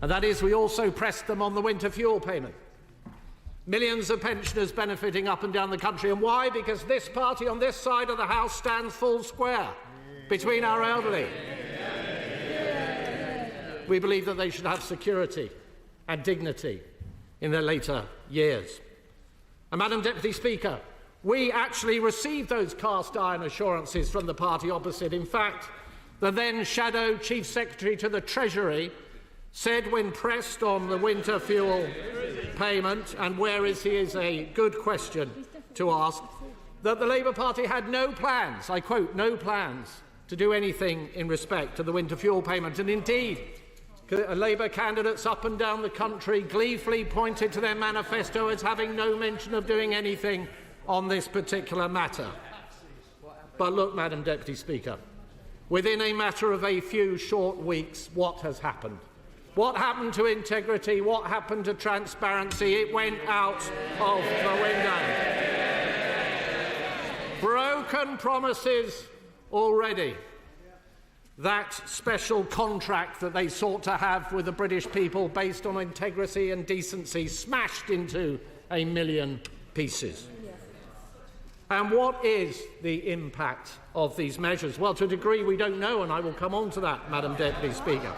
and that is we also pressed them on the winter fuel payment. Millions of pensioners benefiting up and down the country. And why? Because this party on this side of the House stands full square between our elderly. We believe that they should have security and dignity in their later years. And Madam Deputy Speaker, we actually received those cast iron assurances from the party opposite. In fact, the then Shadow Chief Secretary to the Treasury said when pressed on the winter fuel payment, and where is he is a good question to ask, that the Labour Party had no plans, I quote, no plans to do anything in respect to the winter fuel payment. And indeed, Labour candidates up and down the country gleefully pointed to their manifesto as having no mention of doing anything on this particular matter. But look, Madam Deputy Speaker, within a matter of a few short weeks, what has happened? What happened to integrity? What happened to transparency? It went out of the window. Broken promises already. That special contract that they sought to have with the British people based on integrity and decency smashed into a million pieces. And what is the impact of these measures? Well, to a degree we don't know, and I will come on to that, Madam Deputy Speaker.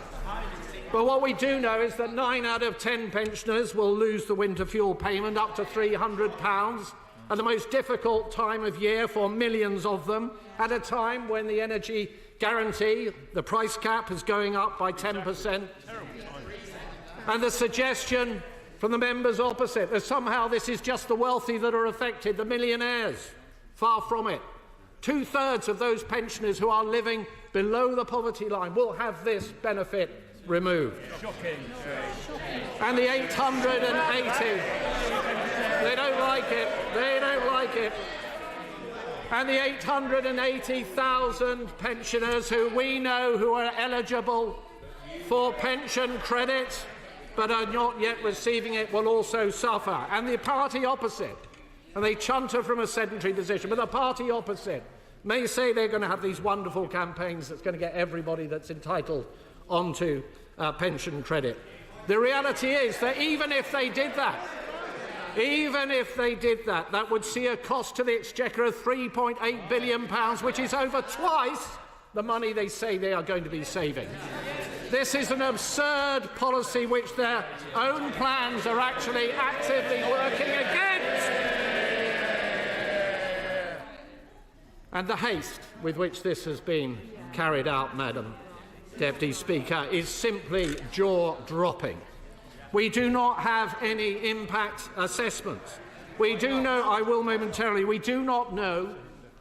But what we do know is that 9 out of 10 pensioners will lose the winter fuel payment, up to £300, at the most difficult time of year for millions of them, at a time when the energy guarantee, the price cap, is going up by 10%. And the suggestion from the members opposite that somehow this is just the wealthy that are affected, the millionaires. Far from it. 2/3 of those pensioners who are living below the poverty line will have this benefit removed. Shocking. And the 880, they don't like it, they don't like it. And the 880,000 pensioners who we know who are eligible for pension credit but are not yet receiving it will also suffer. And the party opposite, and they chunter from a sedentary position, but the party opposite may say they're going to have these wonderful campaigns that's going to get everybody that's entitled onto pension credit. The reality is that even if they did that, that would see a cost to the Exchequer of £3.8 billion, which is over twice the money they say they are going to be saving. This is an absurd policy which their own plans are actually actively working against. And the haste with which this has been carried out, Madam Deputy Speaker, is simply jaw-dropping. We do not have any impact assessments. We do know, I will momentarily, we do not know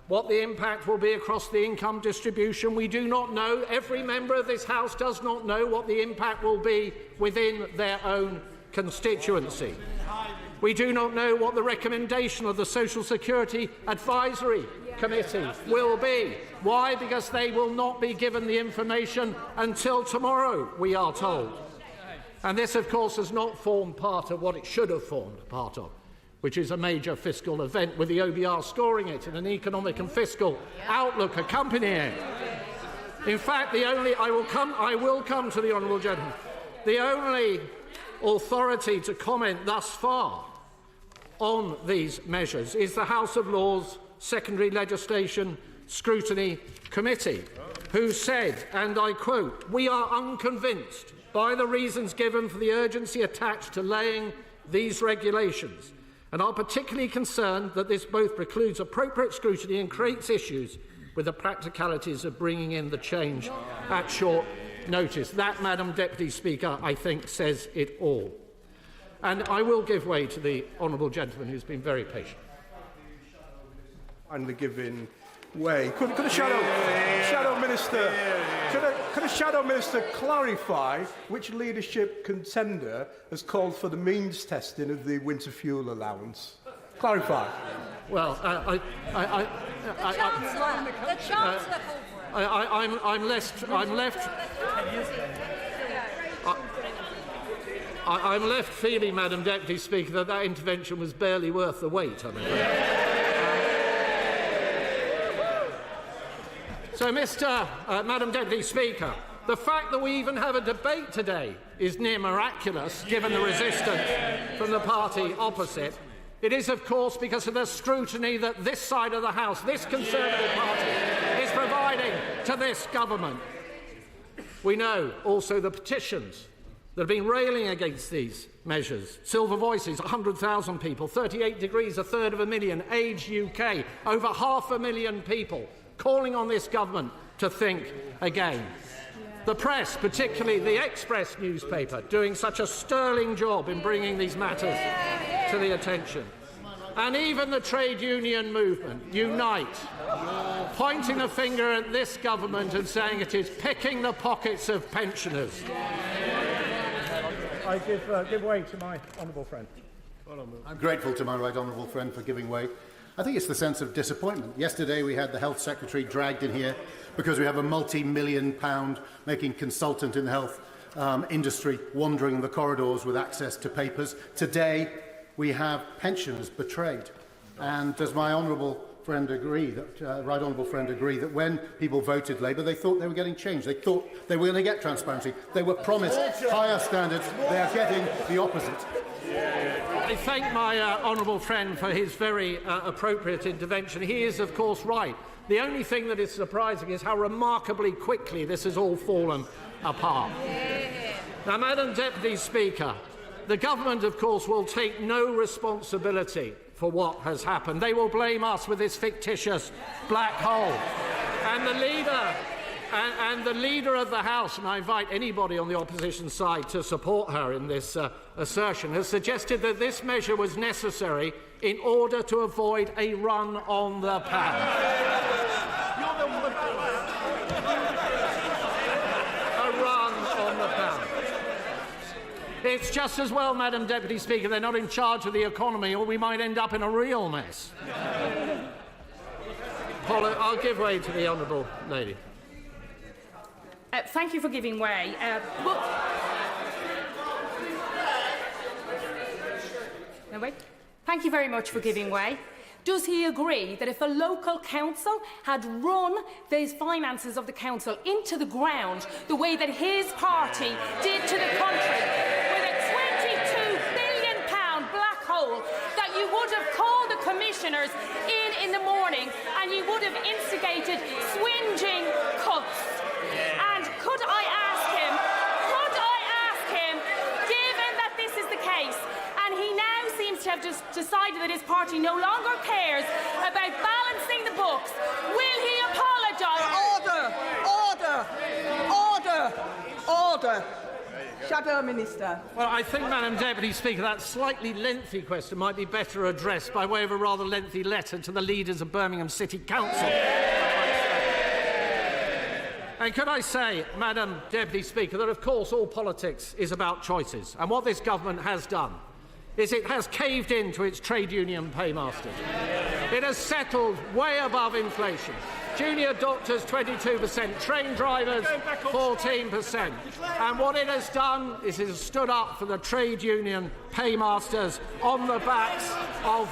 what the impact will be across the income distribution. We do not know, every member of this House does not know what the impact will be within their own constituency. We do not know what the recommendation of the Social Security Advisory Committee will be. Why? Because they will not be given the information until tomorrow, we are told. And this, of course, has not formed part of what it should have formed part of, which is a major fiscal event with the OBR scoring it and an economic and fiscal outlook accompanying it. In fact, I will come to the honourable gentleman. The only authority to comment thus far on these measures is the House of Lords Secondary Legislation Scrutiny Committee, who said, and I quote, "We are unconvinced by the reasons given for the urgency attached to laying these regulations, and are particularly concerned that this both precludes appropriate scrutiny and creates issues with the practicalities of bringing in the change at short notice." That, Madam Deputy Speaker, I think says it all. And I will give way to the honourable gentleman who's been very patient. Finally giving way. Could a shadow minister clarify which leadership contender has called for the means testing of the winter fuel allowance? Clarify. Well, I'm left feeling, Madam Deputy Speaker, that intervention was barely worth the wait, I'm afraid. So, Madam Deputy Speaker, the fact that we even have a debate today is near miraculous, given the resistance from the party opposite, it is, of course, because of the scrutiny that this side of the House, this Conservative party, is providing to this government. We know also the petitions that have been railing against these measures. Silver Voices, 100,000 people, 38 Degrees, a third of a million, Age UK, over 500,000 people calling on this government to think again. The press, particularly the Express newspaper, doing such a sterling job in bringing these matters to the attention. And even the trade union movement, Unite, pointing a finger at this government and saying it is picking the pockets of pensioners. I give way to my honourable friend. I'm grateful to my right honourable friend for giving way. I think it's the sense of disappointment. Yesterday we had the Health Secretary dragged in here because we have a multi-million-pound making consultant in the health industry wandering the corridors with access to papers. Today we have pensioners betrayed. And does my honourable friend agree, that right honourable friend agree, that when people voted Labour, they thought they were getting change. They thought they were going to get transparency. They were promised higher standards. They are getting the opposite. I thank my honourable friend for his very appropriate intervention. He is, of course, right. The only thing that is surprising is how remarkably quickly this has all fallen apart. Now, Madam Deputy Speaker, the government, of course, will take no responsibility for what has happened. They will blame us with this fictitious black hole. And the leader of the House, and I invite anybody on the opposition side to support her in this assertion, has suggested that this measure was necessary in order to avoid a run on the pound. A run on the pound. It's just as well, Madam Deputy Speaker, they're not in charge of the economy, or we might end up in a real mess. I'll give way to the honourable lady. Thank you for giving way. Thank you very much for giving way. Does he agree that if a local council had run the finances of the council into the ground the way that his party did to the country, with a £22 billion black hole, that you would have called the commissioners in the morning and you would have instigated swinging cuts? And could I ask him, given that this is the case, and he now seems to have just decided that his party no longer cares about balancing the books, will he apologise? Order! Shadow Minister. Well, I think, Madam Deputy Speaker, that slightly lengthy question might be better addressed by way of a rather lengthy letter to the leaders of Birmingham City Council. And could I say, Madam Deputy Speaker, that of course all politics is about choices, and what this government has done is it has caved in to its trade union paymasters. It has settled way above inflation. Junior doctors 22%, train drivers 14%. And what it has done is it has stood up for the trade union paymasters on the backs of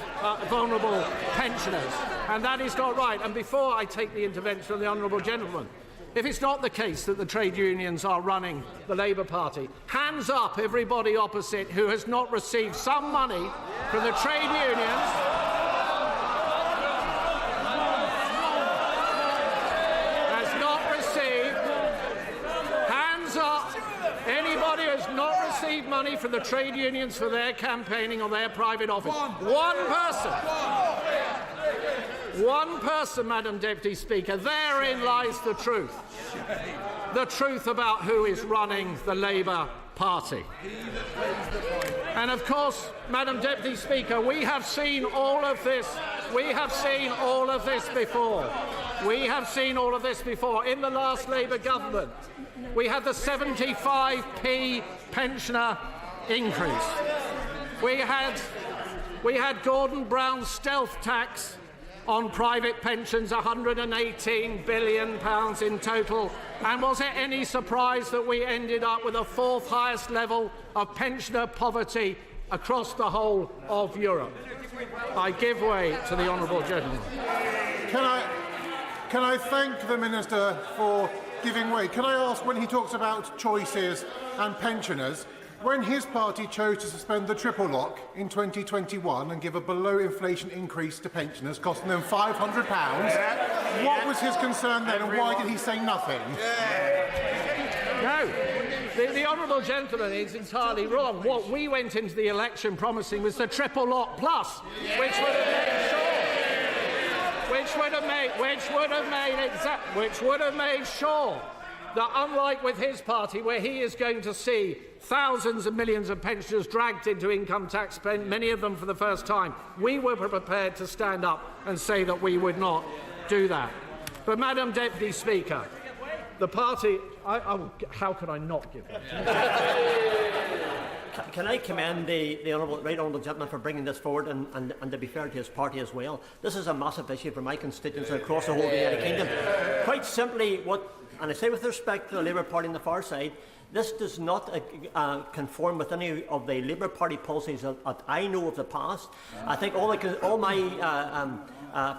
vulnerable pensioners. And that is not right. And before I take the intervention of the honourable gentleman, if it's not the case that the trade unions are running the Labour Party, hands up everybody opposite who has not received some money from the trade unions. Has not received. Hands up anybody who has not received money from the trade unions for their campaigning or their private office. One person. One person, Madam Deputy Speaker. Therein lies the truth. The truth about who is running the Labour Party. And of course, Madam Deputy Speaker, we have seen all of this. We have seen all of this before. We have seen all of this before. In the last Labour government, we had the 75p pensioner increase. We had Gordon Brown's stealth tax on private pensions, £118 billion in total. And was it any surprise that we ended up with the fourth highest level of pensioner poverty across the whole of Europe? I give way to the honourable gentleman. Can I thank the Minister for giving way. Can I ask, when he talks about choices and pensioners, when his party chose to suspend the triple lock in 2021 and give a below-inflation increase to pensioners, costing them £500, what was his concern then, and why did he say nothing? No, the honourable gentleman is entirely wrong. What we went into the election promising was the triple lock plus, which would have made sure that, unlike with his party, where he is going to see thousands of millions of pensioners dragged into income tax, many of them for the first time, we were prepared to stand up and say that we would not do that. But, Madam Deputy Speaker, the party... how can I not give it? Can I commend the right honourable gentleman for bringing this forward and to be fair to his party as well? This is a massive issue for my constituents across the whole of the United Kingdom. Quite simply, and I say with respect to the Labour Party on the far side, this does not conform with any of the Labour Party policies that I know of the past. I think all my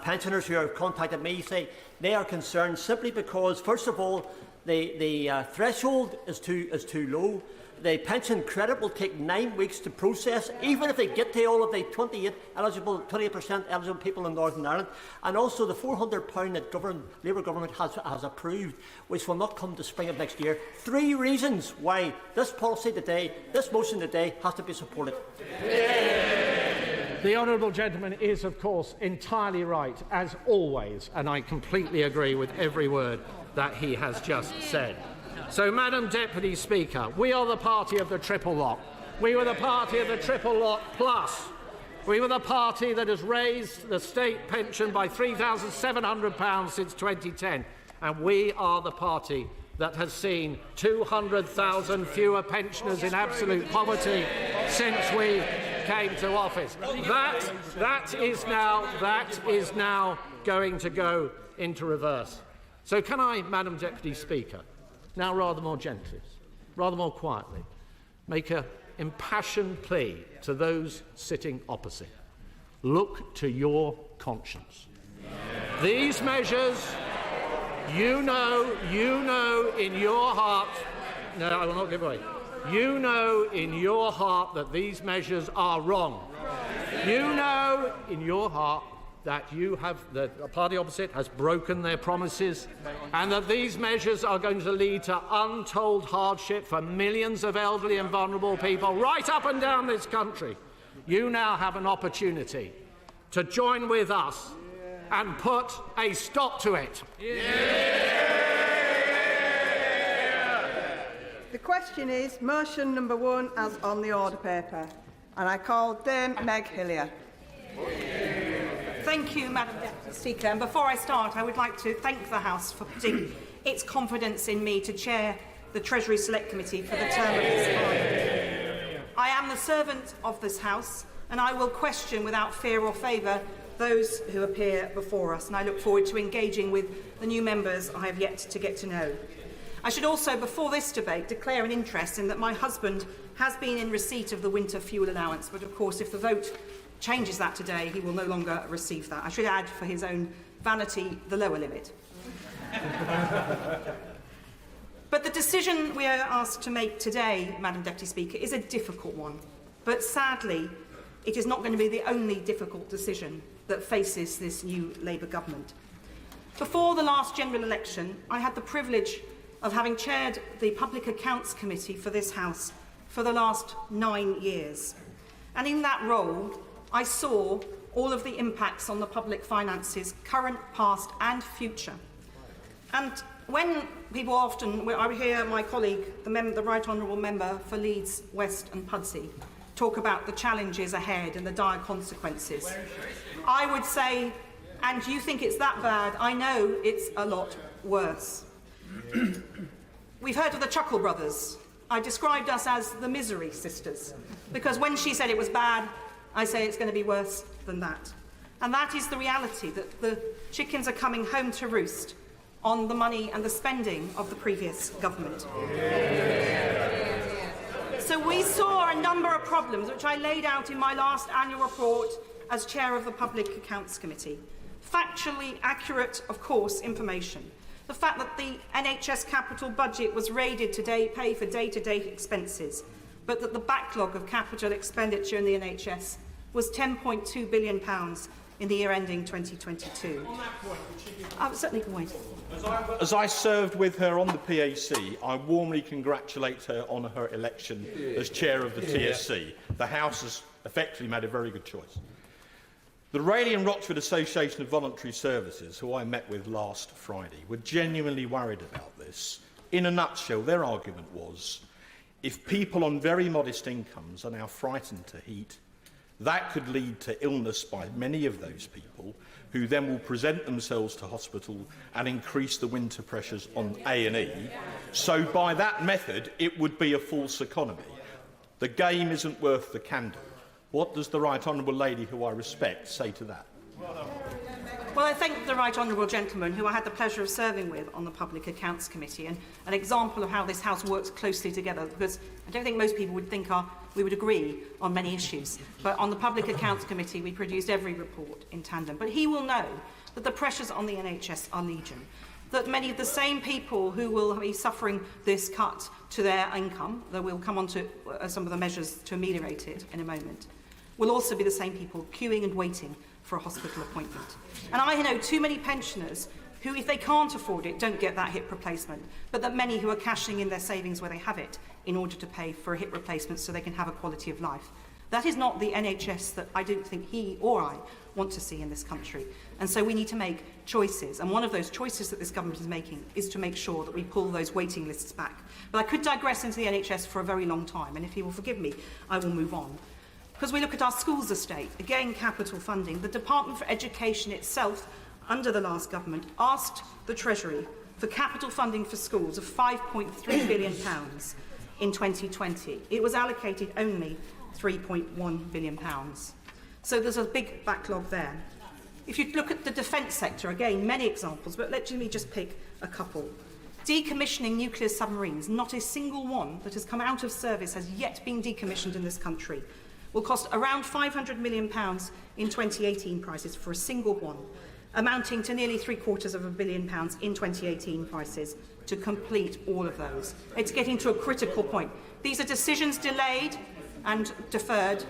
pensioners who have contacted me say they are concerned simply because, first of all, the threshold is too low. The pension credit will take 9 weeks to process, even if they get to all of the 28% eligible people in Northern Ireland, and also the £400 that Labour government has approved, which will not come to spring of next year. 3 reasons why this policy today, this motion today, has to be supported. The honourable gentleman is, of course, entirely right, as always, and I completely agree with every word that he has just said. So, Madam Deputy Speaker, we are the party of the triple lock. We were the party of the triple lock plus. We were the party that has raised the state pension by £3,700 since 2010. And we are the party that has seen 200,000 fewer pensioners in absolute poverty since we came to office. That is now going to go into reverse. So can I, Madam Deputy Speaker, now rather more gently, rather more quietly, make an impassioned plea to those sitting opposite. Look to your conscience. These measures, you know in your heart, no, I will not give away. You know in your heart that these measures are wrong. You know in your heart that the party opposite has broken their promises, and that these measures are going to lead to untold hardship for millions of elderly and vulnerable people right up and down this country. You now have an opportunity to join with us and put a stop to it. The question is motion number 1 as on the order paper, and I call Dame Meg Hillier. Thank you, Madam Deputy Speaker. And before I start, I would like to thank the House for putting its confidence in me to chair the Treasury Select Committee for the term of this Parliament. I am the servant of this House, and I will question without fear or favour those who appear before us, and I look forward to engaging with the new members I have yet to get to know. I should also, before this debate, declare an interest in that my husband has been in receipt of the winter fuel allowance, but of course if the vote changes that today, he will no longer receive that. I should add, for his own vanity, the lower limit. But the decision we are asked to make today, Madam Deputy Speaker, is a difficult one. But sadly, it is not going to be the only difficult decision that faces this new Labour government. Before the last general election, I had the privilege of having chaired the Public Accounts Committee for this House for the last 9 years. And in that role, I saw all of the impacts on the public finances, current, past and future. And when people I hear my colleague, the Right Honourable Member for Leeds, West and Pudsey, talk about the challenges ahead and the dire consequences, I would say, and you think it's that bad, I know it's a lot worse. We've heard of the Chuckle Brothers. I described us as the Misery Sisters, because when she said it was bad, I say it's going to be worse than that. And that is the reality, that the chickens are coming home to roost on the money and the spending of the previous government. So we saw a number of problems, which I laid out in my last annual report as chair of the Public Accounts Committee. Factually accurate, of course, information. The fact that the NHS capital budget was raided to pay for day-to-day expenses, but that the backlog of capital expenditure in the NHS was £10.2 billion in the year ending 2022. On that point, certainly can wait. As I served with her on the PAC, I warmly congratulate her on her election as chair of the TSC. The House has effectively made a very good choice. The Raleigh and Rochford Association of Voluntary Services, who I met with last Friday, were genuinely worried about this. In a nutshell, their argument was, if people on very modest incomes are now frightened to heat, that could lead to illness by many of those people, who then will present themselves to hospital and increase the winter pressures on A&E. So by that method, it would be a false economy. The game isn't worth the candle. What does the right honourable lady, who I respect, say to that? Well, I thank the right honourable gentleman, who I had the pleasure of serving with on the Public Accounts Committee, and an example of how this House works closely together, because I don't think most people would think we would agree on many issues. But on the Public Accounts Committee, we produced every report in tandem. But he will know that the pressures on the NHS are legion, that many of the same people who will be suffering this cut to their income, that we'll come on to some of the measures to ameliorate it in a moment, will also be the same people queuing and waiting for a hospital appointment. And I know too many pensioners who, if they can't afford it, don't get that hip replacement, but that many who are cashing in their savings where they have it in order to pay for a hip replacement so they can have a quality of life. That is not the NHS that I don't think he or I want to see in this country. And so we need to make choices. And one of those choices that this government is making is to make sure that we pull those waiting lists back. But I could digress into the NHS for a very long time, and if he will forgive me, I will move on. Because we look at our schools estate, again capital funding, the Department for Education itself, under the last government, asked the Treasury for capital funding for schools of £5.3 billion in 2020. It was allocated only £3.1 billion. So there's a big backlog there. If you look at the defence sector, again, many examples, but let me just pick a couple. Decommissioning nuclear submarines, not a single one that has come out of service has yet been decommissioned in this country, will cost around £500 million in 2018 prices for a single one, amounting to nearly £750 million in 2018 prices to complete all of those. It's getting to a critical point. These are decisions delayed and deferred.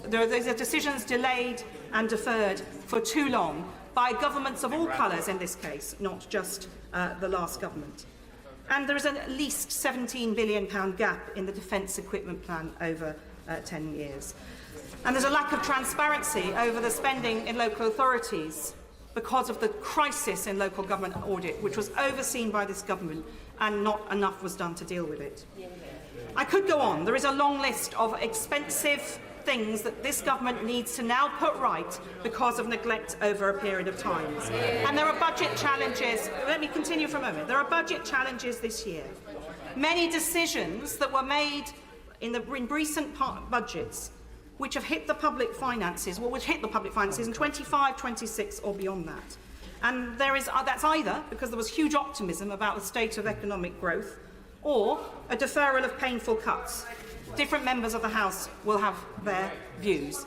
These are decisions delayed and deferred for too long by governments of all colours in this case, not just the last government. And there is at least £17 billion gap in the defence equipment plan over 10 years. And there's a lack of transparency over the spending in local authorities because of the crisis in local government audit, which was overseen by this government, and not enough was done to deal with it. I could go on. There is a long list of expensive things that this government needs to now put right because of neglect over a period of time. And there are budget challenges. Let me continue for a moment. There are budget challenges this year. Many decisions that were made in recent budgets which have hit the public finances, which hit the public finances in 25, 26 or beyond that. And that's either because there was huge optimism about the state of economic growth or a deferral of painful cuts. Different members of the House will have their views.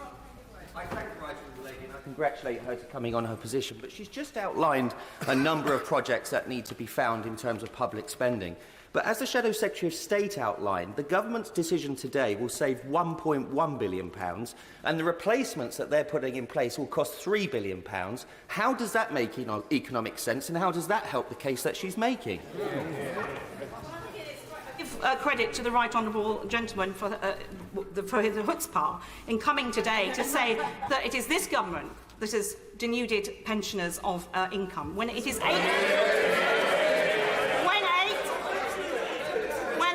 I thank the right honourable lady and I congratulate her to coming on her position, but she's just outlined a number of projects that need to be found in terms of public spending. But as the Shadow Secretary of State outlined, the government's decision today will save £1.1 billion and the replacements that they're putting in place will cost £3 billion. How does that make economic sense and how does that help the case that she's making? Give credit to the right honourable gentleman for the chutzpah in coming today to say that it is this government that has denuded pensioners of income, when it is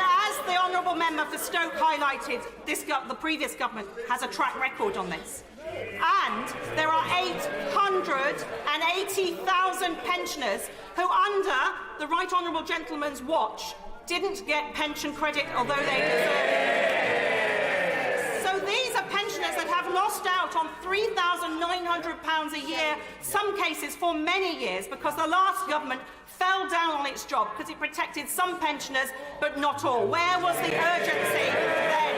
as the honourable member for Stoke highlighted, the previous government has a track record on this. And there are 880,000 pensioners who, under the right honourable gentleman's watch, didn't get pension credit, although they deserved it. So these are pensioners that have lost out on £3,900 a year, some cases for many years, because the last government fell down on its job because it protected some pensioners but not all. Where was the urgency then?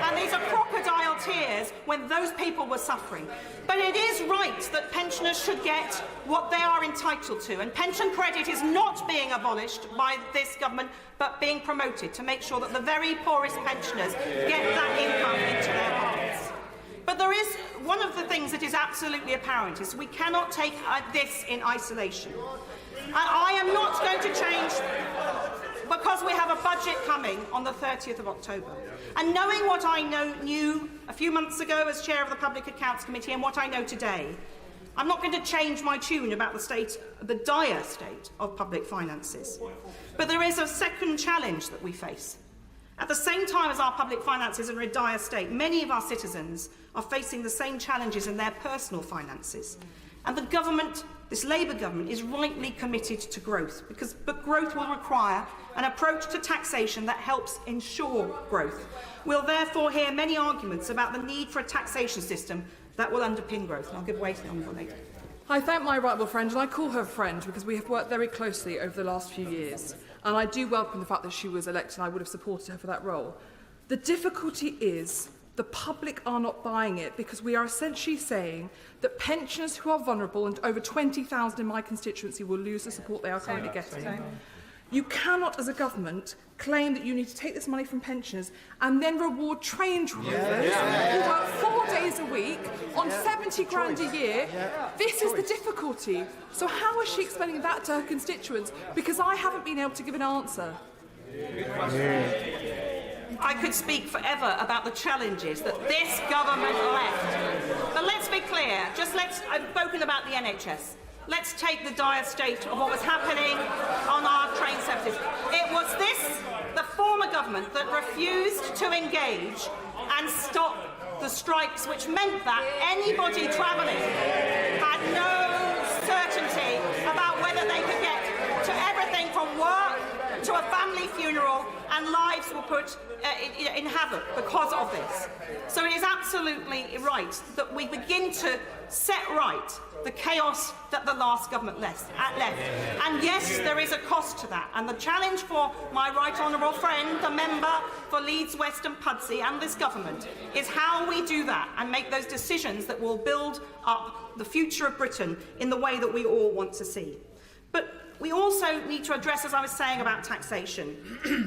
And these are crocodile tears years when those people were suffering. But it is right that pensioners should get what they are entitled to, and pension credit is not being abolished by this government, but being promoted to make sure that the very poorest pensioners get that income into their pockets. But there is one of the things that is absolutely apparent is we cannot take this in isolation. And I am not going to change, because we have a budget coming on the 30th of October. And knowing what I knew a few months ago as chair of the Public Accounts Committee and what I know today, I'm not going to change my tune about the dire state of public finances. But there is a second challenge that we face. At the same time as our public finances are in a dire state, many of our citizens are facing the same challenges in their personal finances. And the government, this Labour government, is rightly committed to growth, but growth will require an approach to taxation that helps ensure growth. We'll therefore hear many arguments about the need for a taxation system that will underpin growth. And I'll give way to the Honourable Lady. I thank my right honourable friend, and I call her friend because we have worked very closely over the last few years. And I do welcome the fact that she was elected, and I would have supported her for that role. The difficulty is the public are not buying it, because we are essentially saying that pensioners who are vulnerable, and over 20,000 in my constituency, will lose the support they are currently getting. You cannot, as a government, claim that you need to take this money from pensioners and then reward train drivers who work 4 days a week on 70 grand a year. This is the difficulty. So how is she explaining that to her constituents? Because I haven't been able to give an answer. I could speak forever about the challenges that this government left. But let's be clear, I've spoken about the NHS. Let's take the dire state of what was happening on our train services. It was the former government, that refused to engage and stop the strikes, which meant that anybody travelling had no certainty about whether they could get to everything from work to a family funeral, and lives were put in havoc because of this. So it is absolutely right that we begin to set right the chaos that the last government left. And yes, there is a cost to that. And the challenge for my right honourable friend, the member for Leeds West and Pudsey, and this government, is how we do that and make those decisions that will build up the future of Britain in the way that we all want to see. But we also need to address, as I was saying about taxation,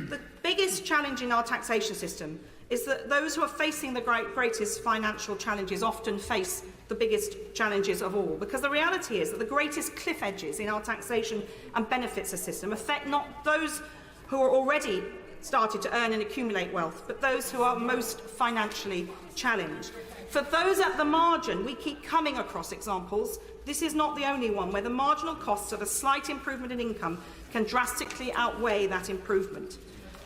the biggest challenge in our taxation system is that those who are facing the greatest financial challenges often face the biggest challenges of all. Because the reality is that the greatest cliff edges in our taxation and benefits system affect not those who are already started to earn and accumulate wealth, but those who are most financially challenged. For those at the margin, we keep coming across examples. This is not the only one where the marginal costs of a slight improvement in income can drastically outweigh that improvement.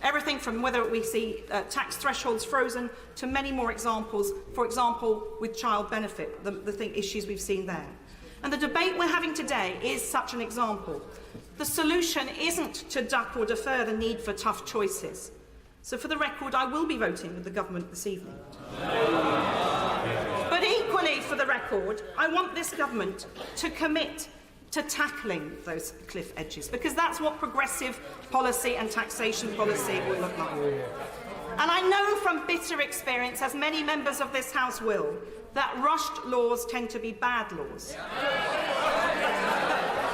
Everything from whether we see tax thresholds frozen to many more examples, for example, with child benefit, the issues we've seen there. And the debate we're having today is such an example. The solution isn't to duck or defer the need for tough choices. So for the record, I will be voting with the government this evening. But equally, for the record, I want this government to commit to tackling those cliff edges, because that's what progressive policy and taxation policy will look like. And I know from bitter experience, as many members of this House will, that rushed laws tend to be bad laws.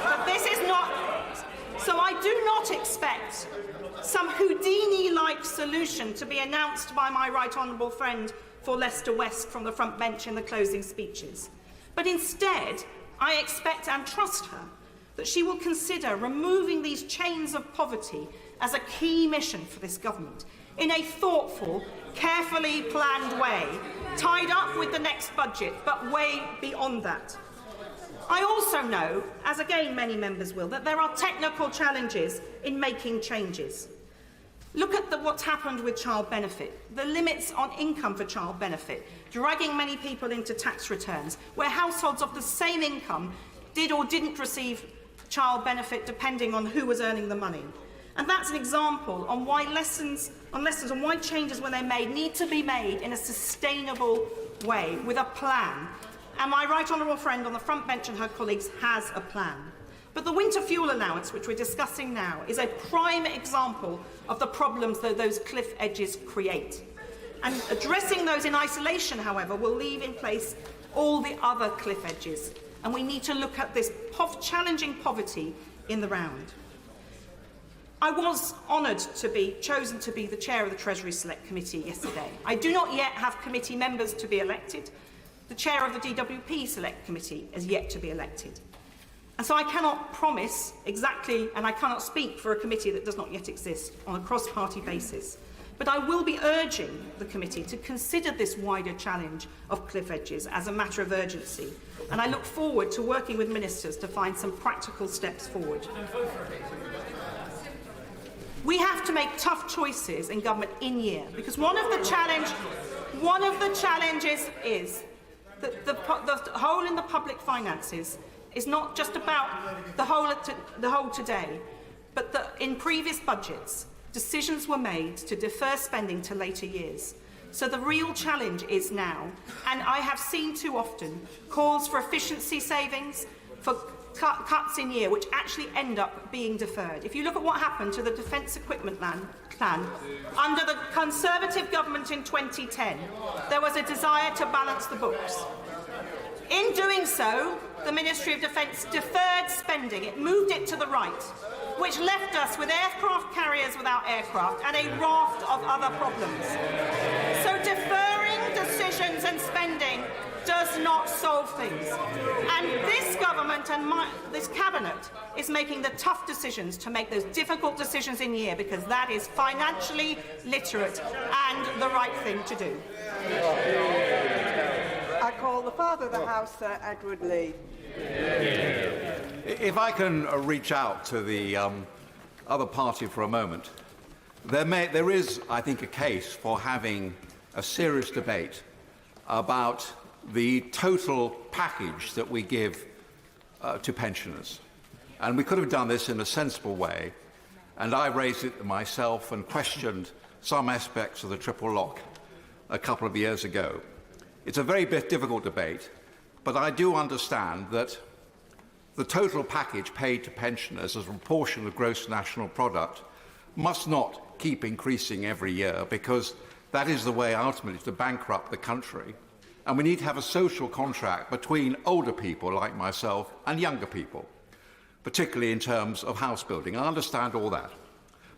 But this is not. So I do not expect some Houdini-like solution to be announced by my right honourable friend for Leicester West from the front bench in the closing speeches. But instead, I expect and trust her that she will consider removing these chains of poverty as a key mission for this government in a thoughtful, carefully planned way, tied up with the next budget, but way beyond that. I also know, as again many members will, that there are technical challenges in making changes. Look at what's happened with child benefit, the limits on income for child benefit, dragging many people into tax returns, where households of the same income did or didn't receive child benefit depending on who was earning the money. And that's an example on why lessons on why changes, when they're made, need to be made in a sustainable way, with a plan. And my right honourable friend on the front bench and her colleagues has a plan. But the winter fuel allowance, which we're discussing now, is a prime example of the problems that those cliff edges create. And addressing those in isolation, however, will leave in place all the other cliff edges. And we need to look at this challenging poverty in the round. I was honoured to be chosen to be the chair of the Treasury Select Committee yesterday. I do not yet have committee members to be elected. The chair of the DWP Select Committee is yet to be elected. And so I cannot promise exactly, and I cannot speak for a committee that does not yet exist on a cross-party basis. But I will be urging the committee to consider this wider challenge of cliff edges as a matter of urgency. And I look forward to working with ministers to find some practical steps forward. We have to make tough choices in government in year, because one of the challenges is that the hole in the public finances is not just about the hole today, but that in previous budgets, decisions were made to defer spending to later years. So the real challenge is now, and I have seen too often calls for efficiency savings, for cuts in year, which actually end up being deferred. If you look at what happened to the defence equipment plan under the Conservative government in 2010, there was a desire to balance the books. In doing so, the Ministry of Defence deferred spending. It moved it to the right, which left us with aircraft carriers without aircraft and a raft of other problems. So deferring decisions and spending does not solve things. And this government and this cabinet is making the tough decisions to make those difficult decisions in year, because that is financially literate and the right thing to do. I call the Father of the House, Sir Edward Lee. If I can reach out to the other party for a moment, there is, I think, a case for having a serious debate about the total package that we give to pensioners. And we could have done this in a sensible way, and I raised it myself and questioned some aspects of the triple lock a couple of years ago. It's a very difficult debate, but I do understand that the total package paid to pensioners as a proportion of gross national product must not keep increasing every year, because that is the way ultimately to bankrupt the country. And we need to have a social contract between older people like myself and younger people, particularly in terms of house building. I understand all that.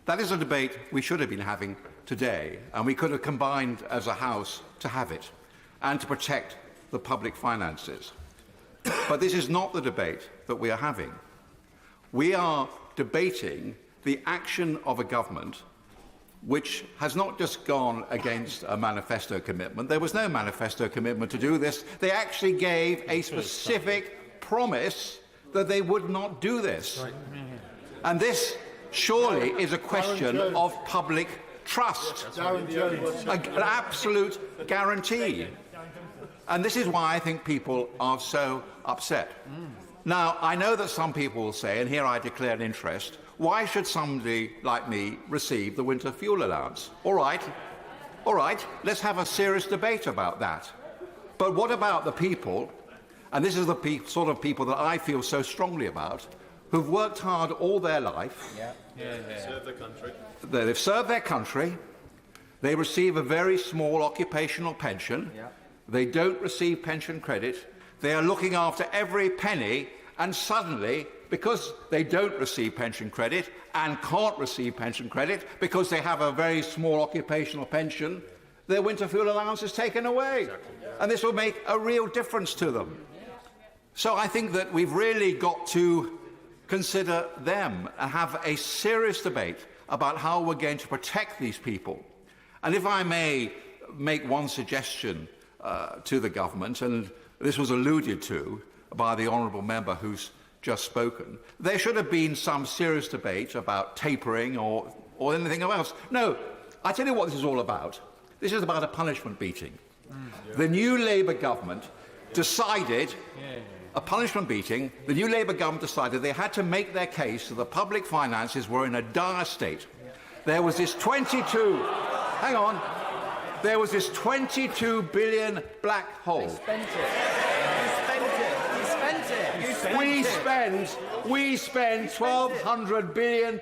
That is a debate we should have been having today, and we could have combined as a House to have it and to protect the public finances. But this is not the debate that we are having. We are debating the action of a government which has not just gone against a manifesto commitment. There was no manifesto commitment to do this. They actually gave a specific promise that they would not do this. And this surely is a question of public trust, an absolute guarantee. And this is why I think people are so upset. Now, I know that some people will say, and here I declare an interest, why should somebody like me receive the winter fuel allowance? All right, let's have a serious debate about that. But what about the people, and this is the sort of people that I feel so strongly about, who've worked hard all their life, served their country. They've served their country, they receive a very small occupational pension, they don't receive pension credit, they are looking after every penny, and suddenly, because they don't receive pension credit and can't receive pension credit because they have a very small occupational pension, their winter fuel allowance is taken away. And this will make a real difference to them. So I think that we've really got to consider them and have a serious debate about how we're going to protect these people. And if I may make one suggestion to the government, and this was alluded to by the honourable member who's just spoken, there should have been some serious debate about tapering or anything else. No, I tell you what this is all about. This is about a punishment beating. The new Labour government decided a punishment beating. The new Labour government decided they had to make their case that the public finances were in a dire state. There was this 22 billion black hole. You spent it. We spend £1,200 billion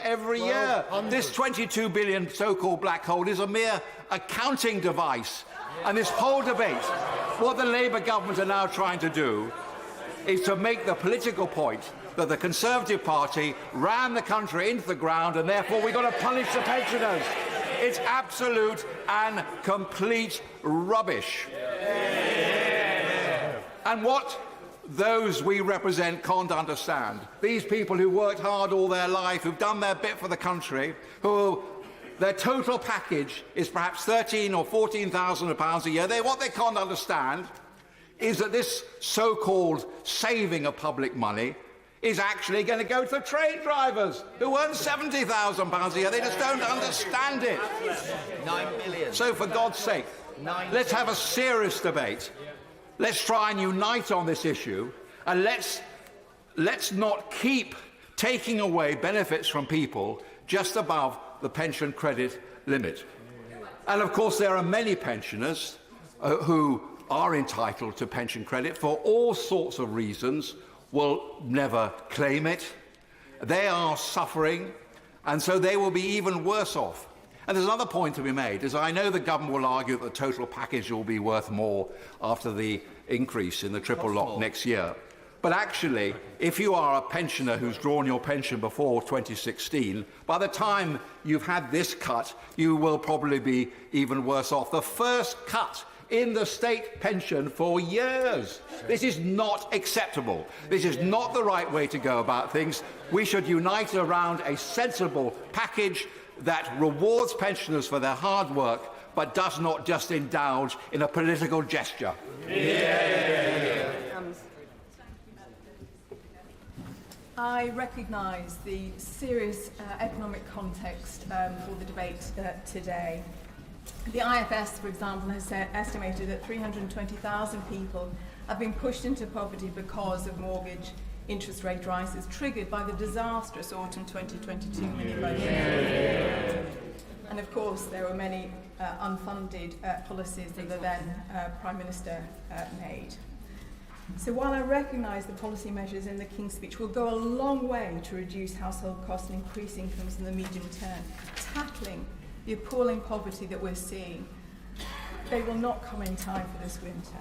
every year. This 22 billion so-called black hole is a mere accounting device. And this whole debate, what the Labour government are now trying to do is to make the political point that the Conservative Party ran the country into the ground and therefore we've got to punish the pensioners. It's absolute and complete rubbish. And what those we represent can't understand, these people who worked hard all their life, who've done their bit for the country, who their total package is perhaps £13,000 or £14,000 a year, what they can't understand is that this so-called saving of public money is actually going to go to train drivers who earn £70,000 a year. They just don't understand it. 9 billion. So, for God's sake, let's have a serious debate. Let's try and unite on this issue, and let's not keep taking away benefits from people just above the pension credit limit. And, of course, there are many pensioners who are entitled to pension credit for all sorts of reasons, will never claim it. They are suffering, and so they will be even worse off. And there's another point to be made, is I know the government will argue that the total package will be worth more after the increase in the triple lock next year. But actually, if you are a pensioner who's drawn your pension before 2016, by the time you've had this cut, you will probably be even worse off. The first cut in the state pension for years. This is not acceptable. This is not the right way to go about things. We should unite around a sensible package that rewards pensioners for their hard work, but does not just indulge in a political gesture. I recognise the serious economic context for the debate today. The IFS, for example, has estimated that 320,000 people have been pushed into poverty because of mortgage interest rate rises triggered by the disastrous autumn 2022 mini-budget. And of course, there were many unfunded policies that the then Prime Minister made. So while I recognise the policy measures in the King's Speech will go a long way to reduce household costs and increase incomes in the medium term, tackling the appalling poverty that we're seeing, they will not come in time for this winter.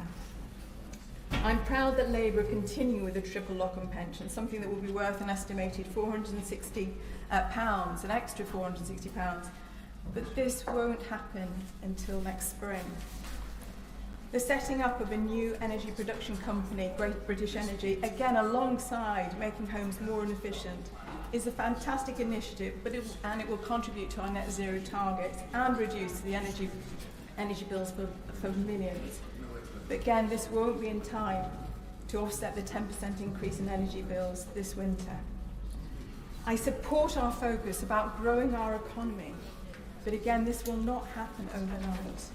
I'm proud that Labour continue with the triple lock on pension, something that will be worth an estimated £460, an extra £460, but this won't happen until next spring. The setting up of a new energy production company, Great British Energy, again alongside making homes more efficient, is a fantastic initiative, but it will contribute to our net zero targets and reduce the energy bills for millions. But again, this won't be in time to offset the 10% increase in energy bills this winter. I support our focus about growing our economy, but again, this will not happen overnight.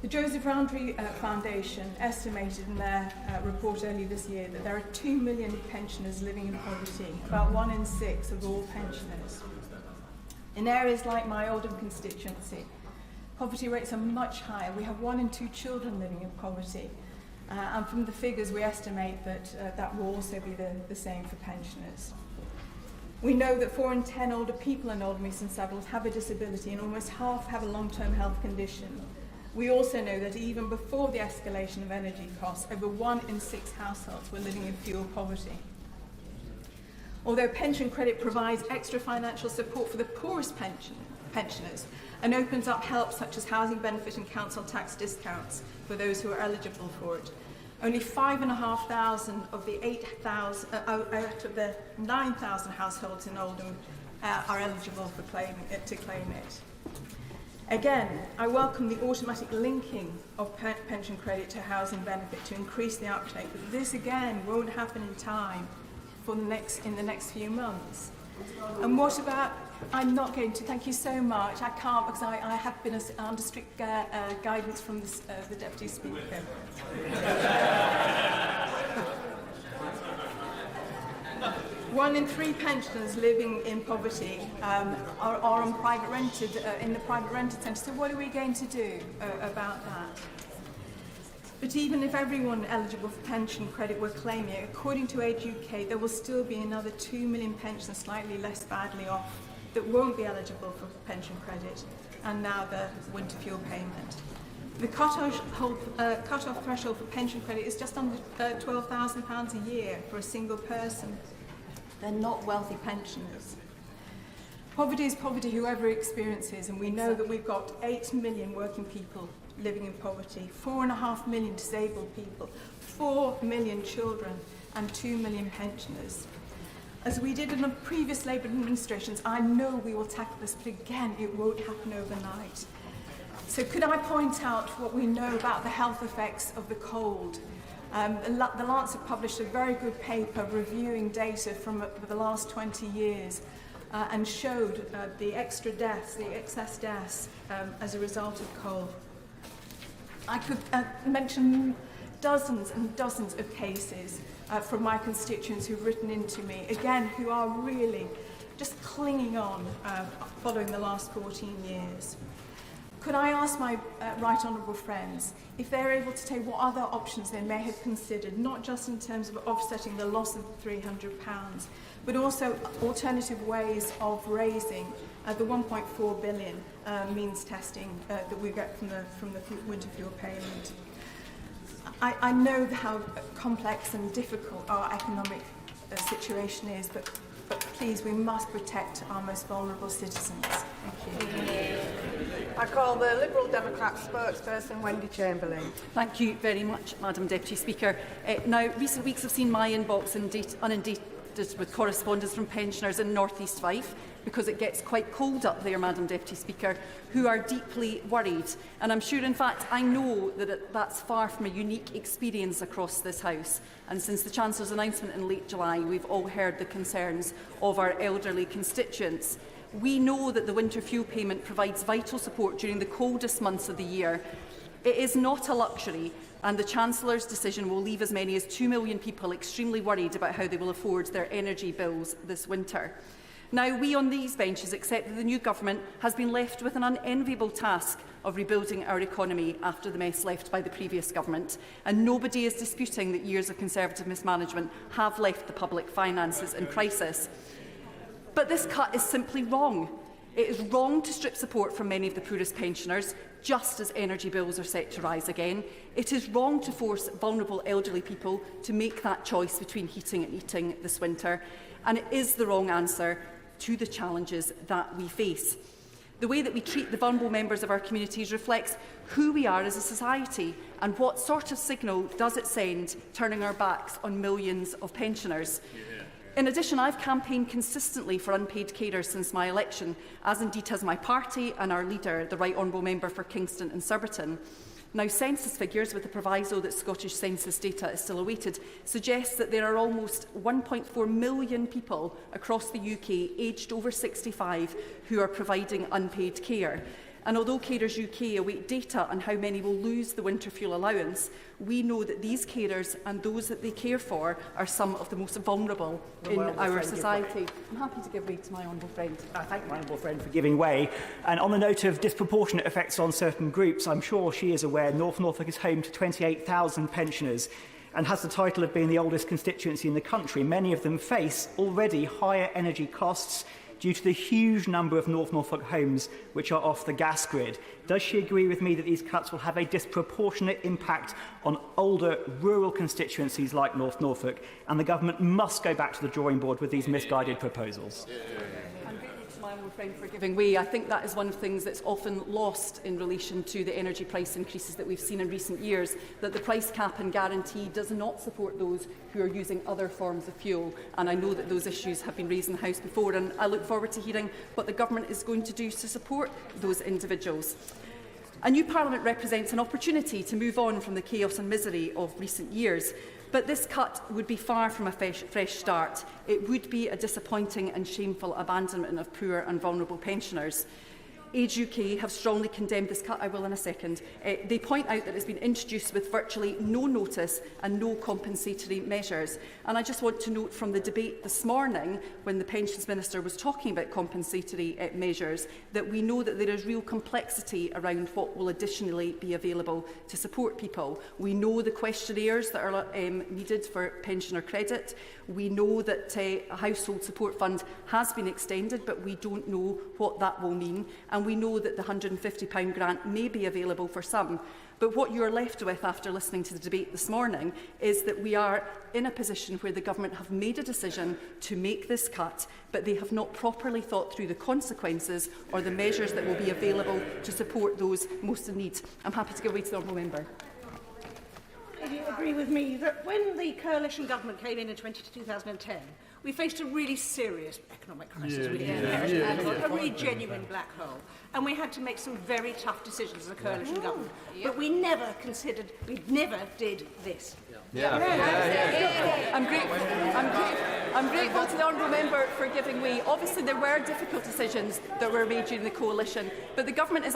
The Joseph Rowntree Foundation estimated in their report earlier this year that there are 2 million pensioners living in poverty, about 1 in 6 of all pensioners. In areas like my Oldham constituency, poverty rates are much higher. We have 1 in 2 children living in poverty. And from the figures, we estimate that that will also be the same for pensioners. We know that 4 in 10 older people in Oldham East and Saddles have a disability, and almost half have a long-term health condition. We also know that even before the escalation of energy costs, over 1 in 6 households were living in fuel poverty. Although pension credit provides extra financial support for the poorest pensioners and opens up help such as housing benefit and council tax discounts for those who are eligible for it, only 5,500 of the 8,000 out of the 9,000 households in Oldham are eligible to claim it. Again, I welcome the automatic linking of pension credit to housing benefit to increase the uptake, but this again won't happen in time for in the next few months. And what about, I'm not going to, thank you so much, I can't because I have been under strict guidance from the Deputy Speaker. 1 in 3 pensioners living in poverty are on private rented in the private rented centre. So what are we going to do about that? But even if everyone eligible for pension credit were claiming it, according to Age UK, there will still be another 2 million pensioners slightly less badly off that won't be eligible for pension credit, and now the winter fuel payment. The cut-off threshold for pension credit is just under £12,000 a year for a single person. They're not wealthy pensioners. Poverty is poverty, whoever experiences, and we know that we've got 8 million working people living in poverty, 4.5 million disabled people, 4 million children, and 2 million pensioners. As we did in the previous Labour administrations, I know we will tackle this, but again, it won't happen overnight. So could I point out what we know about the health effects of the cold? The Lancet published a very good paper reviewing data from the last 20 years and showed the extra deaths, the excess deaths as a result of cold. I could mention dozens and dozens of cases from my constituents who've written into me, again, who are really just clinging on following the last 14 years. Could I ask my right honourable friends if they're able to take what other options they may have considered, not just in terms of offsetting the loss of £300, but also alternative ways of raising the 1.4 billion means testing that we get from the winter fuel payment. I know how complex and difficult our economic situation is, but please, we must protect our most vulnerable citizens. Thank you. I call the Liberal Democrat spokesperson, Wendy Chamberlain. Thank you very much, Madam Deputy Speaker. Now, recent weeks have seen my inbox inundated with correspondence from pensioners in North East Fife, because it gets quite cold up there, Madam Deputy Speaker, who are deeply worried. And I'm sure, in fact, I know that that's far from a unique experience across this House. And since the Chancellor's announcement in late July, we've all heard the concerns of our elderly constituents. We know that the winter fuel payment provides vital support during the coldest months of the year. It is not a luxury, and the Chancellor's decision will leave as many as 2 million people extremely worried about how they will afford their energy bills this winter. Now, we on these benches accept that the new government has been left with an unenviable task of rebuilding our economy after the mess left by the previous government, and nobody is disputing that years of Conservative mismanagement have left the public finances in crisis. But this cut is simply wrong. It is wrong to strip support from many of the poorest pensioners, just as energy bills are set to rise again. It is wrong to force vulnerable elderly people to make that choice between heating and eating this winter. And it is the wrong answer to the challenges that we face. The way that we treat the vulnerable members of our communities reflects who we are as a society, and what sort of signal does it send turning our backs on millions of pensioners. In addition, I've campaigned consistently for unpaid carers since my election, as indeed has my party and our leader, the Right Honourable Member for Kingston and Surbiton. Now, census figures, with the proviso that Scottish census data is still awaited, suggests that there are almost 1.4 million people across the UK aged over 65 who are providing unpaid care. And although Carers UK await data on how many will lose the winter fuel allowance, we know that these carers and those that they care for are some of the most vulnerable in our society. I'm happy to give way to my honourable friend. I thank my honourable friend for giving way. And on the note of disproportionate effects on certain groups, I'm sure she is aware North Norfolk is home to 28,000 pensioners and has the title of being the oldest constituency in the country. Many of them face already higher energy costs due to the huge number of North Norfolk homes which are off the gas grid. Does she agree with me that these cuts will have a disproportionate impact on older rural constituencies like North Norfolk, and the government must go back to the drawing board with these misguided proposals? I'm grateful to my own friend for giving way. I think that is one of the things that's often lost in relation to the energy price increases that we've seen in recent years, that the price cap and guarantee does not support those who are using other forms of fuel. And I know that those issues have been raised in the House before, and I look forward to hearing what the government is going to do to support those individuals. A new Parliament represents an opportunity to move on from the chaos and misery of recent years, but this cut would be far from a fresh start. It would be a disappointing and shameful abandonment of poor and vulnerable pensioners. Age UK have strongly condemned this cut. I will in a second. They point out that it's been introduced with virtually no notice and no compensatory measures. And I just want to note from the debate this morning, when the Pensions Minister was talking about compensatory measures, that we know that there is real complexity around what will additionally be available to support people. We know the questionnaires that are needed for pensioner credit. We know that a household support fund has been extended, but we don't know what that will mean. And we know that the £150 grant may be available for some. But what you are left with after listening to the debate this morning is that we are in a position where the government have made a decision to make this cut, but they have not properly thought through the consequences or the measures that will be available to support those most in need. I'm happy to give way to the honourable member. Do you agree with me that when the coalition government came in 2010, we faced a really serious economic crisis, a really genuine black hole, and we had to make some very tough decisions as a coalition government. But we never did this. I'm grateful to the honourable member for giving way. Obviously, there were difficult decisions that were made during the coalition, but the government is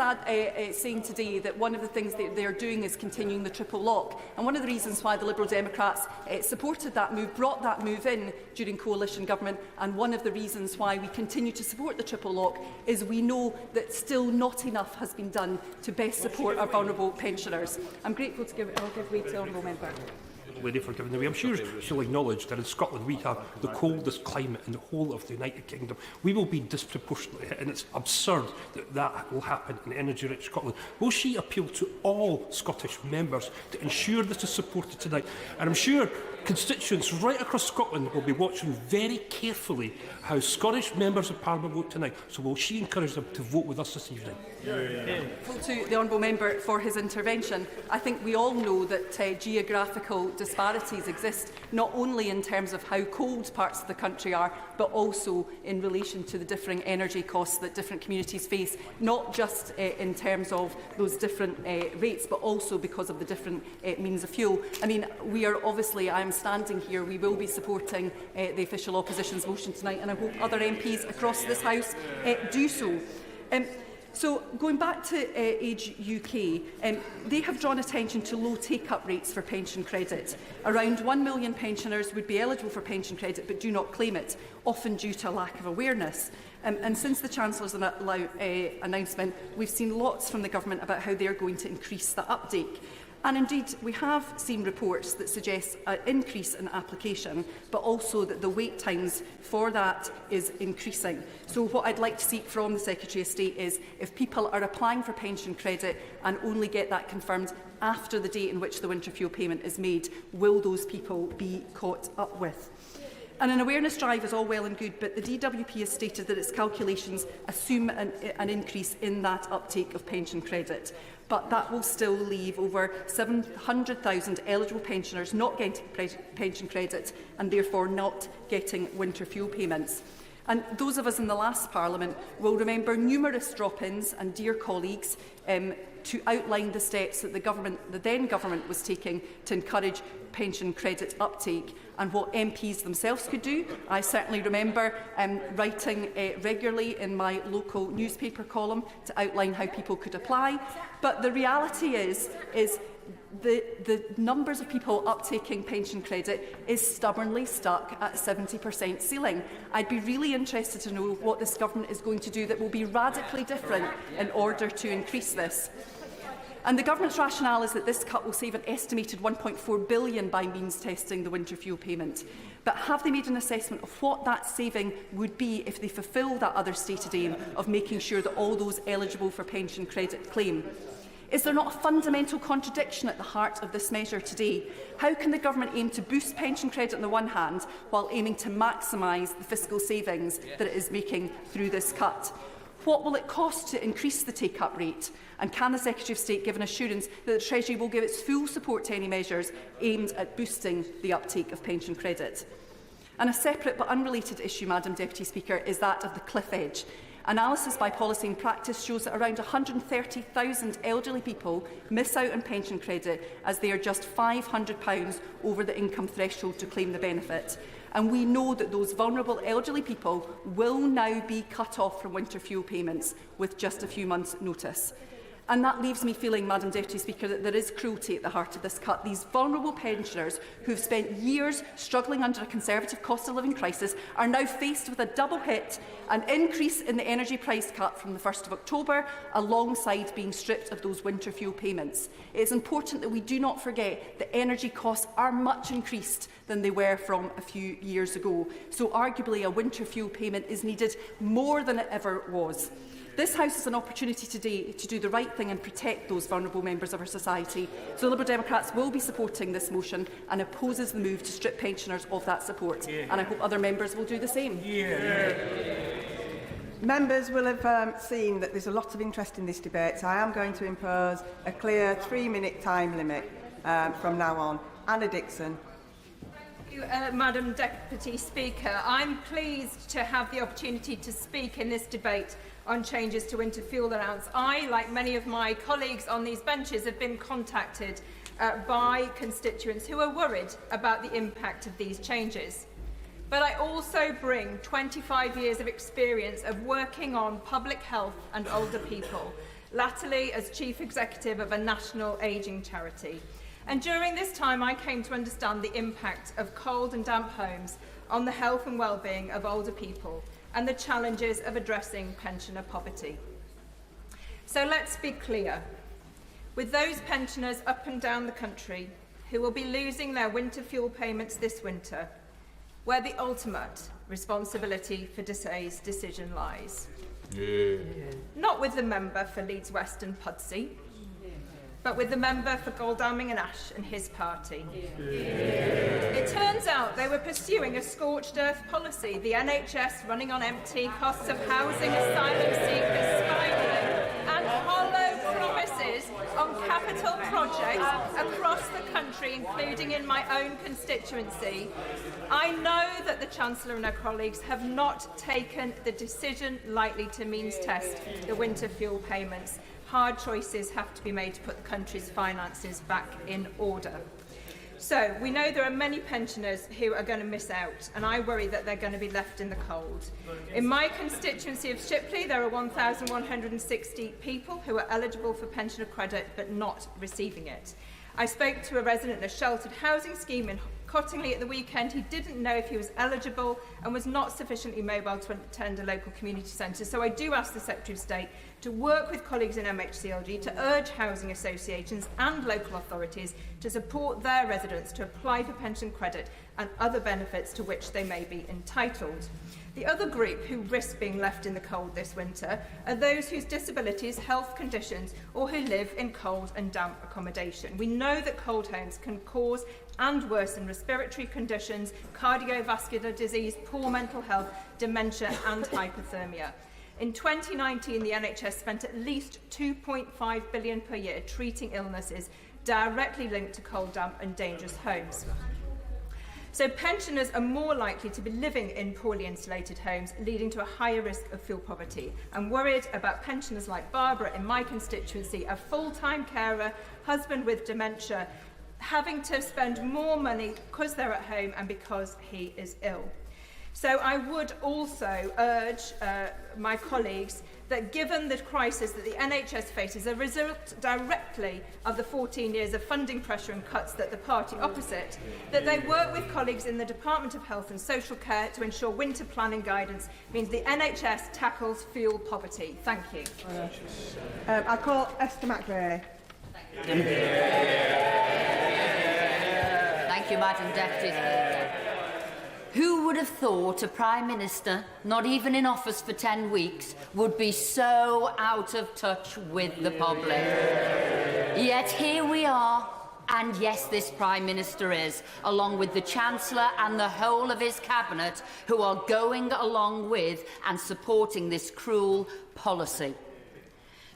saying today that one of the things that they are doing is continuing the triple lock. And one of the reasons why the Liberal Democrats supported that move, brought that move in during coalition government, and one of the reasons why we continue to support the triple lock is we know that still not enough has been done to best support our vulnerable pensioners. I'm grateful to give way to the honourable member. Lady for giving away. I'm sure she'll acknowledge that in Scotland we have the coldest climate in the whole of the United Kingdom. We will be disproportionately hit, and it's absurd that that will happen in energy-rich Scotland. Will she appeal to all Scottish members to ensure this is supported tonight? And I'm sure constituents right across Scotland will be watching very carefully how Scottish members of Parliament vote tonight. So will she encourage them to vote with us this evening? To the honourable member for his intervention. I think we all know that geographical disparities exist, not only in terms of how cold parts of the country are, but also in relation to the differing energy costs that different communities face, not just in terms of those different rates, but also because of the different means of fuel. I mean, we are obviously, I am standing here, we will be supporting the official opposition's motion tonight, and I hope other MPs across this House do so. So, going back to Age UK, they have drawn attention to low take-up rates for pension credit. Around 1 million pensioners would be eligible for pension credit but do not claim it, often due to a lack of awareness. And since the Chancellor's announcement, we've seen lots from the Government about how they are going to increase the uptake. And indeed, we have seen reports that suggest an increase in application, but also that the wait times for that is increasing. So what I'd like to seek from the Secretary of State is, if people are applying for pension credit and only get that confirmed after the date in which the winter fuel payment is made, will those people be caught up with? And an awareness drive is all well and good, but the DWP has stated that its calculations assume an increase in that uptake of pension credit. But that will still leave over 700,000 eligible pensioners not getting pension credit and therefore not getting winter fuel payments. And those of us in the last Parliament will remember numerous drop-ins and dear colleagues to outline the steps that the then government was taking to encourage pension credit uptake and what MPs themselves could do. I certainly remember writing regularly in my local newspaper column to outline how people could apply. But the reality is the numbers of people uptaking pension credit is stubbornly stuck at 70% ceiling. I'd be really interested to know what this government is going to do that will be radically different in order to increase this. And the government's rationale is that this cut will save an estimated £1.4 billion by means testing the winter fuel payment. But have they made an assessment of what that saving would be if they fulfil that other stated aim of making sure that all those eligible for pension credit claim? Is there not a fundamental contradiction at the heart of this measure today? How can the government aim to boost pension credit on the one hand while aiming to maximise the fiscal savings that it is making through this cut? What will it cost to increase the take-up rate? And can the Secretary of State give an assurance that the Treasury will give its full support to any measures aimed at boosting the uptake of pension credit? And a separate but unrelated issue, Madam Deputy Speaker, is that of the cliff edge. Analysis by Policy and Practice shows that around 130,000 elderly people miss out on pension credit as they are just £500 over the income threshold to claim the benefit. And we know that those vulnerable elderly people will now be cut off from winter fuel payments with just a few months' notice. And that leaves me feeling, Madam Deputy Speaker, that there is cruelty at the heart of this cut. These vulnerable pensioners who've spent years struggling under a Conservative cost of living crisis are now faced with a double hit, an increase in the energy price cut from the 1st of October, alongside being stripped of those winter fuel payments. It is important that we do not forget that energy costs are much increased than they were from a few years ago. So arguably a winter fuel payment is needed more than it ever was. This House has an opportunity today to do the right thing and protect those vulnerable members of our society. So the Liberal Democrats will be supporting this motion and opposes the move to strip pensioners of that support. And I hope other members will do the same. Members will have seen that there's a lot of interest in this debate, so I am going to impose a clear 3-minute time limit from now on. Anna Dixon. Madam Deputy Speaker, I'm pleased to have the opportunity to speak in this debate on changes to winter fuel allowance. I, like many of my colleagues on these benches, have been contacted by constituents who are worried about the impact of these changes. But I also bring 25 years of experience of working on public health and older people, latterly as Chief Executive of a national ageing charity. And during this time, I came to understand the impact of cold and damp homes on the health and well-being of older people and the challenges of addressing pensioner poverty. So let's be clear. With those pensioners up and down the country who will be losing their winter fuel payments this winter, where the ultimate responsibility for today's decision lies. Not with the member for Leeds West and Pudsey, but with the member for Godalming and Ash and his party. It turns out they were pursuing a scorched earth policy, the NHS running on empty, costs of housing, asylum seekers spiralling, and hollow promises on capital projects across the country, including in my own constituency. I know that the Chancellor and her colleagues have not taken the decision lightly to means test the winter fuel payments. Hard choices have to be made to put the country's finances back in order. So we know there are many pensioners who are going to miss out, and I worry that they're going to be left in the cold. In my constituency of Shipley, there are 1,160 people who are eligible for pensioner credit but not receiving it. I spoke to a resident in a sheltered housing scheme in Cottingley at the weekend. He didn't know if he was eligible and was not sufficiently mobile to attend a local community centre. So I do ask the Secretary of State to work with colleagues in MHCLG to urge housing associations and local authorities to support their residents to apply for pension credit and other benefits to which they may be entitled. The other group who risk being left in the cold this winter are those whose disabilities, health conditions, or who live in cold and damp accommodation. We know that cold homes can cause and worsen respiratory conditions, cardiovascular disease, poor mental health, dementia and hypothermia. In 2019, the NHS spent at least £2.5 billion per year treating illnesses directly linked to cold, damp and dangerous homes. So pensioners are more likely to be living in poorly insulated homes, leading to a higher risk of fuel poverty. I'm worried about pensioners like Barbara in my constituency, a full-time carer, husband with dementia, having to spend more money because they're at home and because he is ill. So I would also urge my colleagues that given the crisis that the NHS faces, a result directly of the 14 years of funding pressure and cuts that the party opposite, that they work with colleagues in the Department of Health and Social Care to ensure winter planning guidance means the NHS tackles fuel poverty. Thank you. I call Esther McRae. Thank you, Madam Deputy Speaker. Who would have thought a Prime Minister, not even in office for 10 weeks, would be so out of touch with the public? Yet here we are, and yes, this Prime Minister is, along with the Chancellor and the whole of his Cabinet, who are going along with and supporting this cruel policy.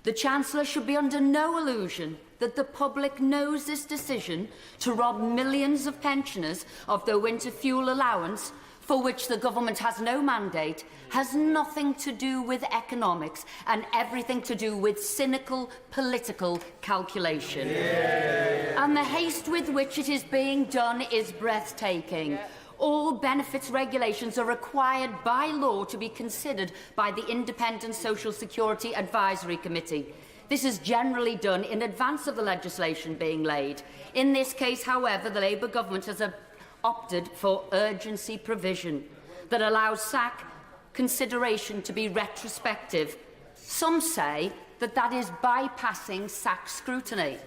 The Chancellor should be under no illusion that the public knows this decision to rob millions of pensioners of their winter fuel allowance, for which the government has no mandate, has nothing to do with economics and everything to do with cynical political calculation. And the haste with which it is being done is breathtaking. all benefits regulations are required by law to be considered by the Independent Social Security Advisory Committee. This is generally done in advance of the legislation being laid. In this case, however, the Labour government has opted for urgency provision that allows SAC consideration to be retrospective. Some say that that is bypassing SAC scrutiny.